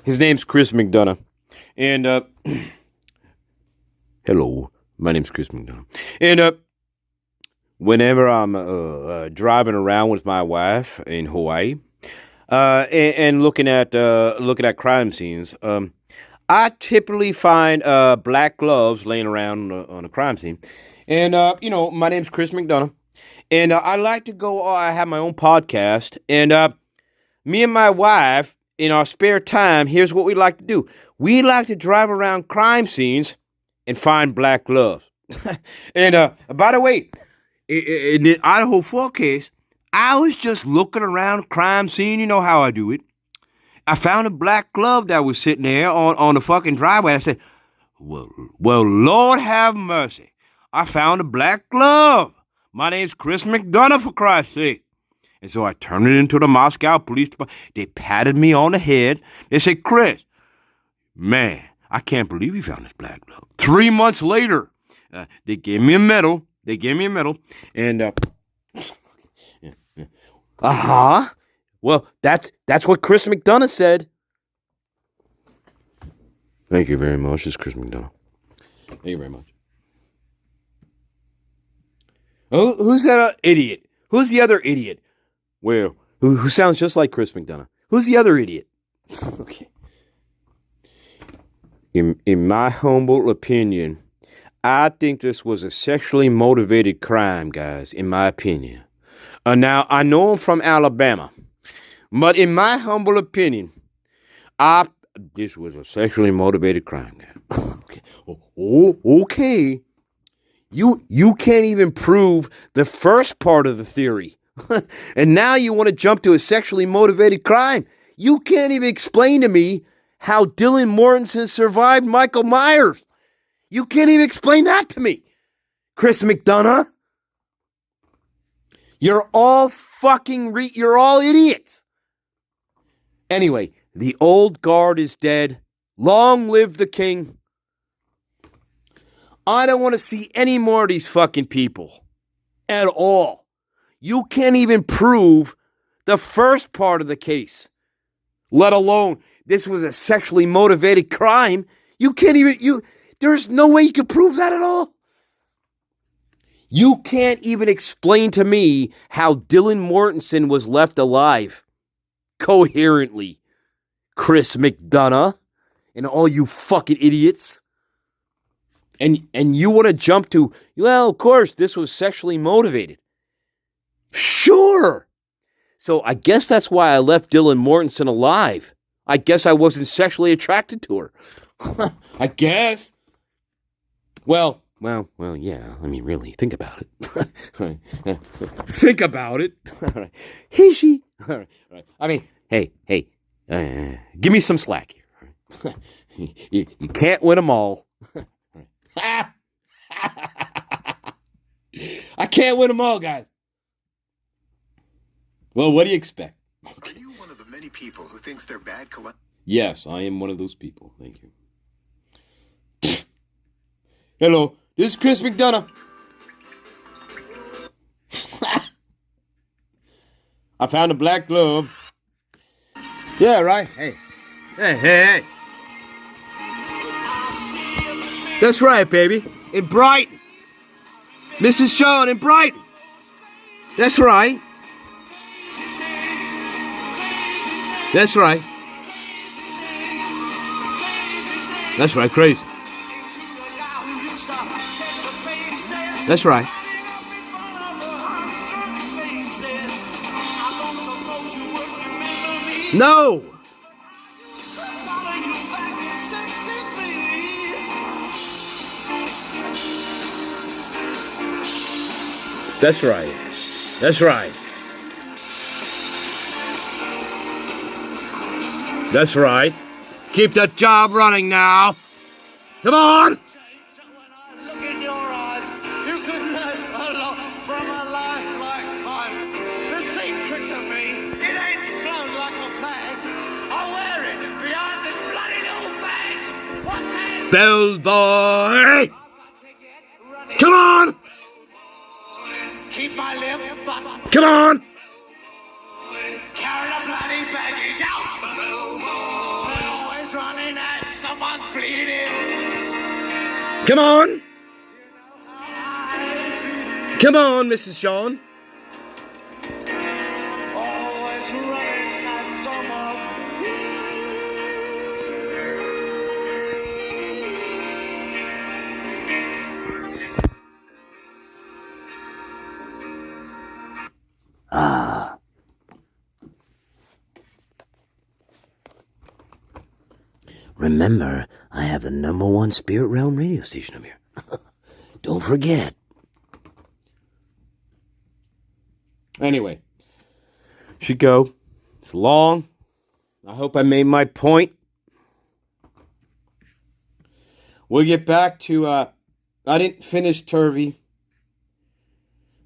Speaker 1: His name's Chris McDonough. And, hello. My name's Chris McDonough. And, whenever I'm driving around with my wife in Hawaii, and looking at crime scenes, I typically find black gloves laying around on a crime scene. And, my name's Chris McDonough. And I like to go, I have my own podcast. And me and my wife, in our spare time, here's what we like to do. We like to drive around crime scenes and find black gloves. And by the way, in the Idaho 4 case, I was just looking around crime scene. You know how I do it. I found a black glove that was sitting there on the fucking driveway. I said, well, Lord have mercy. I found a black glove. My name's Chris McDonough, for Christ's sake. And so I turned it into the Moscow Police Department. They patted me on the head. They said, Chris, man, I can't believe you found this black glove. 3 months later, they gave me a medal. And, well, that's what Chris McDonough said. Thank you very much. It's Chris McDonough. Thank you very much. Oh, who's that idiot? Who's the other idiot? Well, who sounds just like Chris McDonough? Who's the other idiot? Okay. In my humble opinion, I think this was a sexually motivated crime, guys, in my opinion. Now, I know I'm from Alabama, but in my humble opinion, this was a sexually motivated crime, guys. Okay. Okay. You can't even prove the first part of the theory. And now you want to jump to a sexually motivated crime. You can't even explain to me how Dylan Mortensen survived Michael Myers. You can't even explain that to me. Chris McDonough. You're all you're all idiots. Anyway, the old guard is dead. Long live the king. I don't want to see any more of these fucking people at all. You can't even prove the first part of the case, let alone this was a sexually motivated crime. You can't even, there's no way you can prove that at all. You can't even explain to me how Dylan Mortensen was left alive coherently. Chris McDonough and all you fucking idiots. And you want to jump to, well, of course, this was sexually motivated. Sure. So I guess that's why I left Dylan Mortensen alive. I guess I wasn't sexually attracted to her. I guess. Well, yeah. I mean, really, think about it. Think about it. He, she. All right. I mean, hey, give me some slack here. You can't win them all. I can't win them all, guys. Well, what do you expect?
Speaker 13: Are you one of the many people who thinks they're bad
Speaker 1: Yes, I am one of those people. Thank you. Hello, this is Chris McDonough. I found a black glove. Yeah, right. Hey. That's right, baby. In Brighton. Mrs. John in Brighton. That's right. That's right. That's right, crazy. That's right. No! That's right. That's right. That's right. Keep that job running now. Come on!
Speaker 5: Look in your eyes. You could learn a lot from a life like mine. The secret to me, it ain't flown like a flag. I wear it behind this bloody little badge. What has
Speaker 1: Bell boy! Come on!
Speaker 5: keep my lip button.
Speaker 1: Come on!
Speaker 5: Carry the bloody baggage out. They're always running at someone's bleeding.
Speaker 1: Come on! Come on, Mrs. Sean.
Speaker 5: Always running at someone's
Speaker 1: Ah. Remember, I have the #1 Spirit Realm radio station up here. Don't forget. Anyway, should go. It's long. I hope I made my point. We'll get back to, I didn't finish Turvey.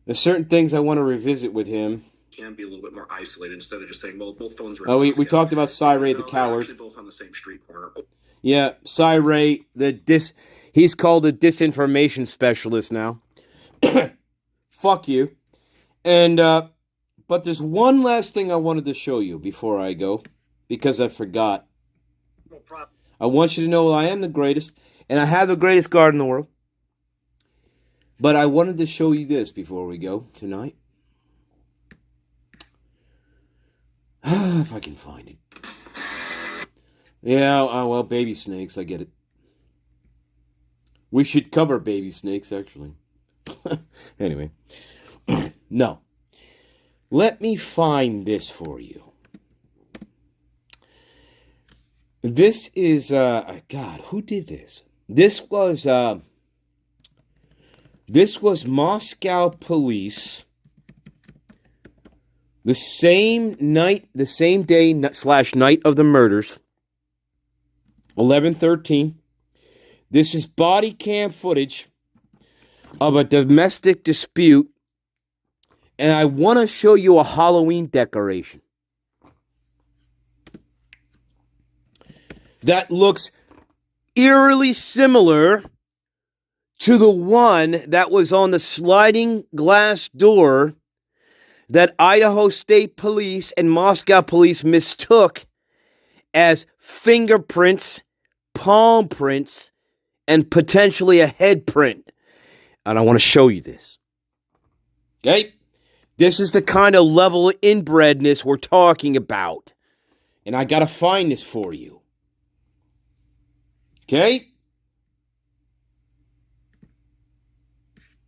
Speaker 1: There's certain things I want to revisit with him.
Speaker 2: Can be a little bit more isolated instead of just saying, well, both phones are.
Speaker 1: Oh, we talked about Cy-Ray the coward.
Speaker 2: They're actually both on the same street corner.
Speaker 1: Yeah, Cy-Ray, he's called a disinformation specialist now. Fuck you. And, but there's one last thing I wanted to show you before I go, because I forgot.
Speaker 2: No problem.
Speaker 1: I want you to know I am the greatest, and I have the greatest garden in the world. But I wanted to show you this before we go tonight. If I can find it. Yeah, well, baby snakes, I get it. We should cover baby snakes, actually. Anyway. No. Let me find this for you. This is, God, who did this? This was Moscow police. The same night, the same day / night of the murders. 11/13. This is body cam footage of a domestic dispute. And I want to show you a Halloween decoration that looks eerily similar to the one that was on the sliding glass door that Idaho State Police and Moscow Police mistook as fingerprints, palm prints, and potentially a head print. And I want to show you this. Okay? This is the kind of level of inbredness we're talking about. And I got to find this for you. Okay?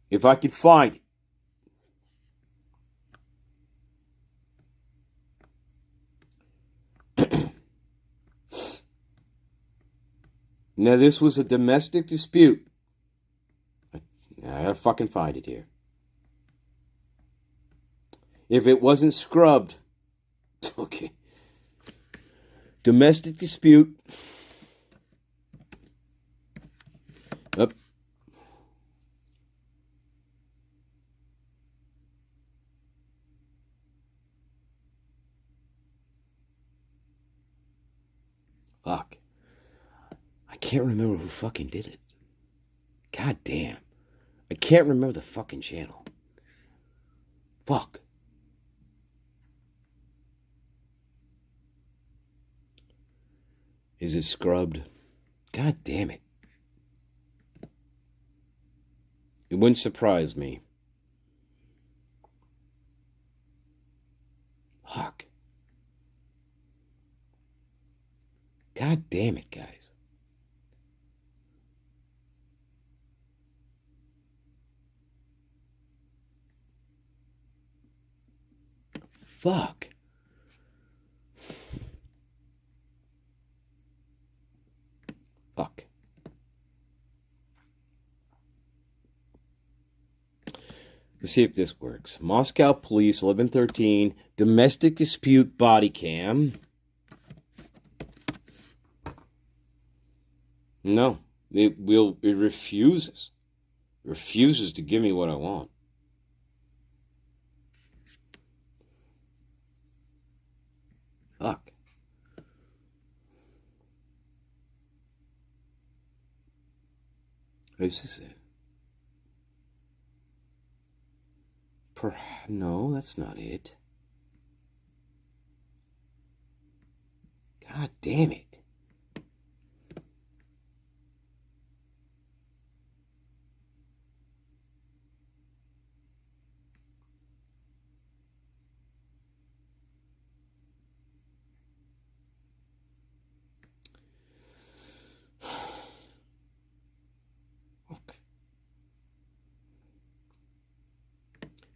Speaker 1: If I could find it. Now, this was a domestic dispute. I gotta fucking find it here. If it wasn't scrubbed. Okay. Domestic dispute. Up. Fuck. I can't remember who fucking did it. God damn. I can't remember the fucking channel. Fuck. Is it scrubbed? God damn it. It wouldn't surprise me. Fuck. God damn it, guys. Fuck. Fuck. Let's see if this works. Moscow Police 1113 domestic dispute body cam. No, it refuses. It refuses to give me what I want. Fuck. Is this it? No, that's not it. God damn it.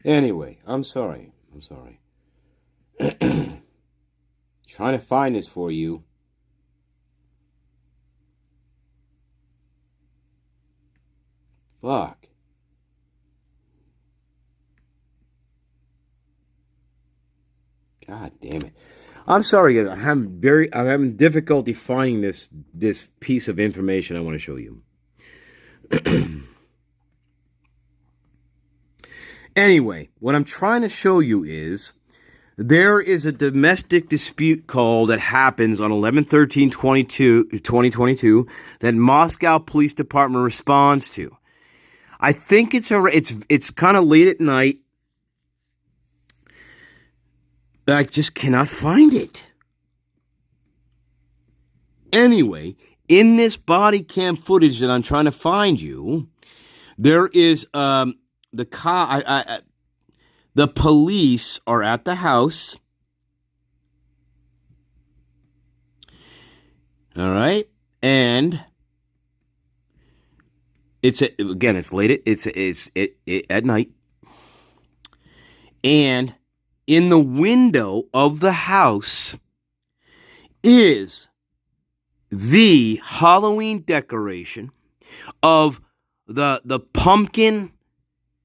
Speaker 1: Anyway, I'm sorry. Trying to find this for you. Fuck. God damn it. I'm sorry, I'm having difficulty finding this piece of information I want to show you. Anyway, what I'm trying to show you is there is a domestic dispute call that happens on 11/13/2022 that Moscow Police Department responds to. I think it's kind of late at night. I just cannot find it. Anyway, in this body cam footage that I'm trying to find you, there is the police are at the house. All right, and it's late. It's at night, and in the window of the house is the Halloween decoration of the pumpkin.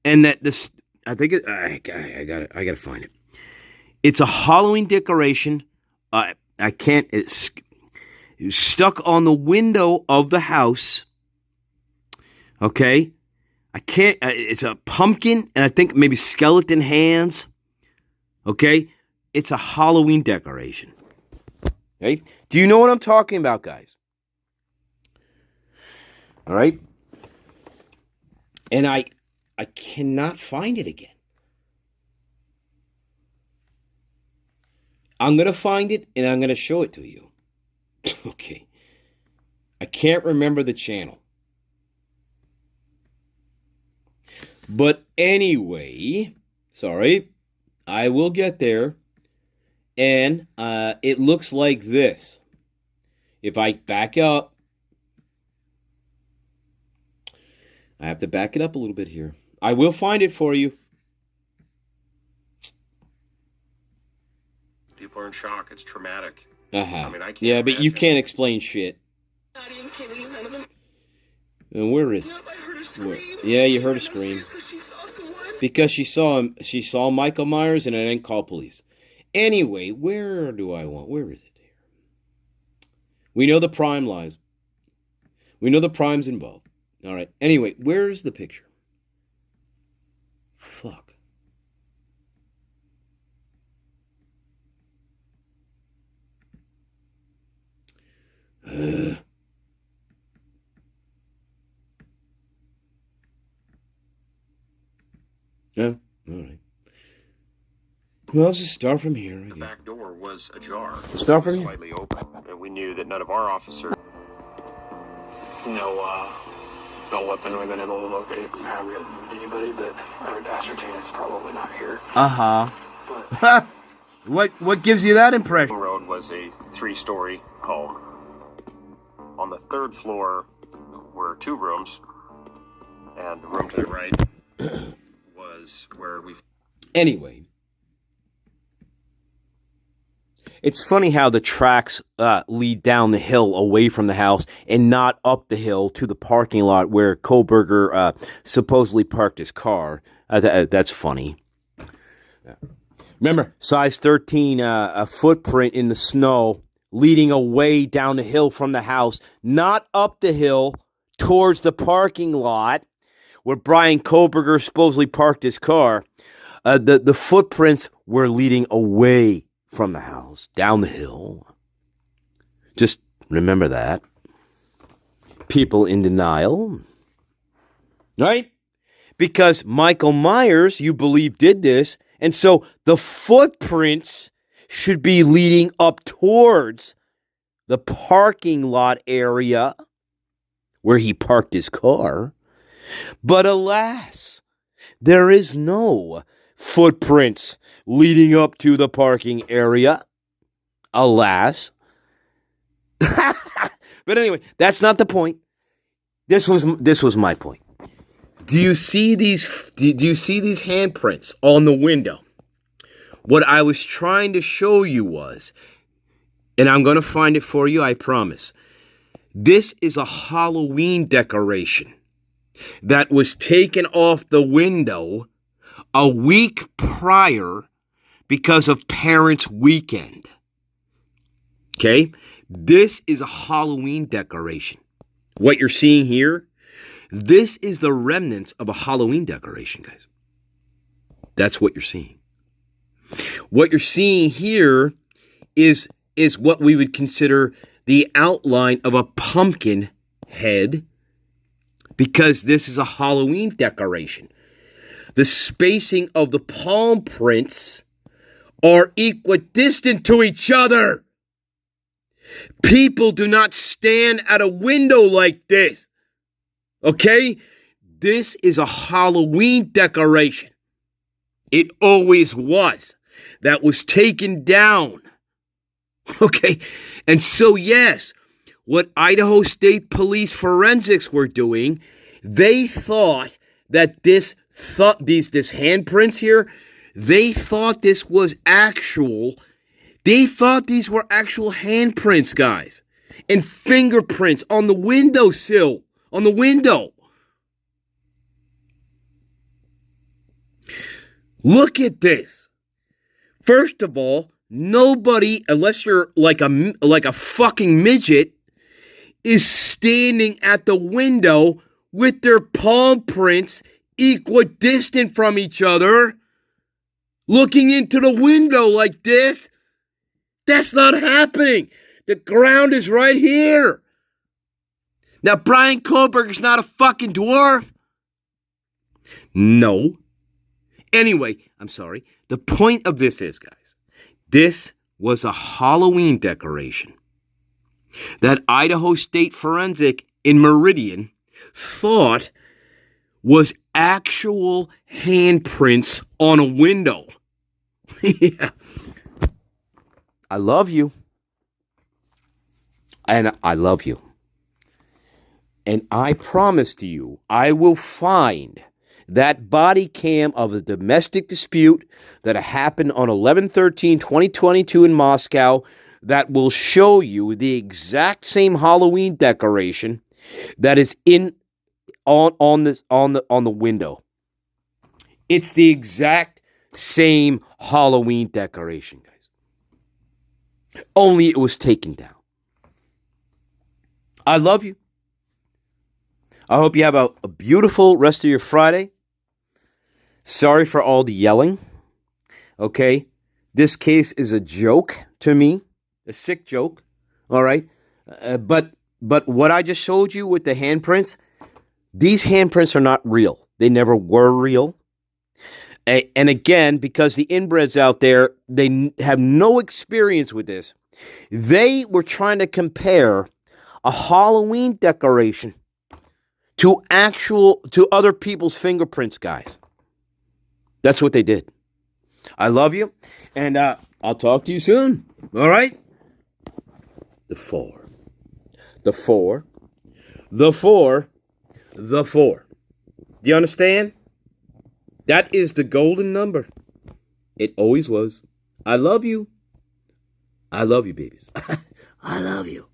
Speaker 1: And that this, I think I gotta find it. It's a Halloween decoration. I can't. It's stuck on the window of the house. Okay, I can't. It's a pumpkin, and I think maybe skeleton hands. Okay, it's a Halloween decoration. Okay, do you know what I'm talking about, guys? All right, and I cannot find it again. I'm going to find it and I'm going to show it to you. Okay. I can't remember the channel. But anyway, sorry, I will get there. And it looks like this. If I back up, I have to back it up a little bit here. I will find it for you.
Speaker 16: People are in shock. It's traumatic.
Speaker 1: Uh-huh.
Speaker 16: I mean, I can't
Speaker 1: yeah, but you
Speaker 16: imagine.
Speaker 1: can't explain shit.
Speaker 10: Maddie and Kaylee, none of them.
Speaker 1: And where is
Speaker 10: Nope, I heard a scream.
Speaker 1: Yeah, you
Speaker 10: She
Speaker 1: heard a
Speaker 10: ran
Speaker 1: scream.
Speaker 10: upstairs 'cause she saw someone.
Speaker 1: Because she saw him. She saw Michael Myers, and I didn't call police. Anyway, where is it here? We know the prime lies. We know the prime's involved. All right. Anyway, where's the picture? Fuck. Yeah, all right. Well, let's just start from here.
Speaker 16: The back door was ajar.
Speaker 1: Start from here.
Speaker 16: Slightly open, and we knew that none of our officers.
Speaker 14: No weapon we've been able to locate. I haven't moved anybody, but I would ascertain it's probably not here.
Speaker 1: Uh-huh. What gives you that impression?
Speaker 16: Road was a 3-story home. On the 3rd floor were 2 rooms, and the room to the right was where we...
Speaker 1: Anyway. It's funny how the tracks lead down the hill away from the house and not up the hill to the parking lot where Kohlberger supposedly parked his car. That's funny. Remember, size 13, a footprint in the snow leading away down the hill from the house, not up the hill towards the parking lot where Brian Kohlberger supposedly parked his car. The footprints were leading away from the house, down the hill. Just remember that. People in denial. Right? Because Michael Myers, you believe, did this, and so the footprints should be leading up towards the parking lot area where he parked his car. But alas, there is no footprints leading up to the parking area. Alas. But anyway, that's not the point. This was my point. Do you see these handprints on the window? What I was trying to show you was, and I'm going to find it for you, I promise. This is a Halloween decoration that was taken off the window a week prior because of Parents' Weekend. Okay? This is a Halloween decoration. What you're seeing here, this is the remnants of a Halloween decoration, guys. That's what you're seeing. What you're seeing here is what we would consider the outline of a pumpkin head, because this is a Halloween decoration. The spacing of the palm prints are equidistant to each other. People do not stand at a window like this. Okay? This is a Halloween decoration. It always was. That was taken down. Okay? And so, yes, what Idaho State Police forensics were doing, they thought that these handprints here, they thought this was actual. They thought these were actual handprints, guys. And fingerprints on the windowsill, on the window. Look at this. First of all, nobody, unless you're like a fucking midget, is standing at the window with their palm prints equidistant from each other, looking into the window like this. That's not happening. The ground is right here. Now, Brian Kohlberger's not a fucking dwarf. No. Anyway, I'm sorry. The point of this is, guys, this was a Halloween decoration. that Idaho State Forensic in Meridian thought was actual handprints on a window. Yeah. I love you. And I love you. And I promise to you, I will find that body cam of the domestic dispute that happened on 11/13/2022 in Moscow that will show you the exact same Halloween decoration that is on the window. It's the exact same Halloween decoration, guys. Only it was taken down. I love you. I hope you have a beautiful rest of your Friday. Sorry for all the yelling. Okay? This case is a joke to me. A sick joke. All right? But what I just showed you with the handprints, these handprints are not real. They never were real. And again, because the inbreds out there, they have no experience with this. They were trying to compare a Halloween decoration to other people's fingerprints, guys. That's what they did. I love you, and I'll talk to you soon. All right? The 4. The 4. The 4. The 4. Do you understand? That is the golden number. It always was. I love you. I love you, babies. I love you.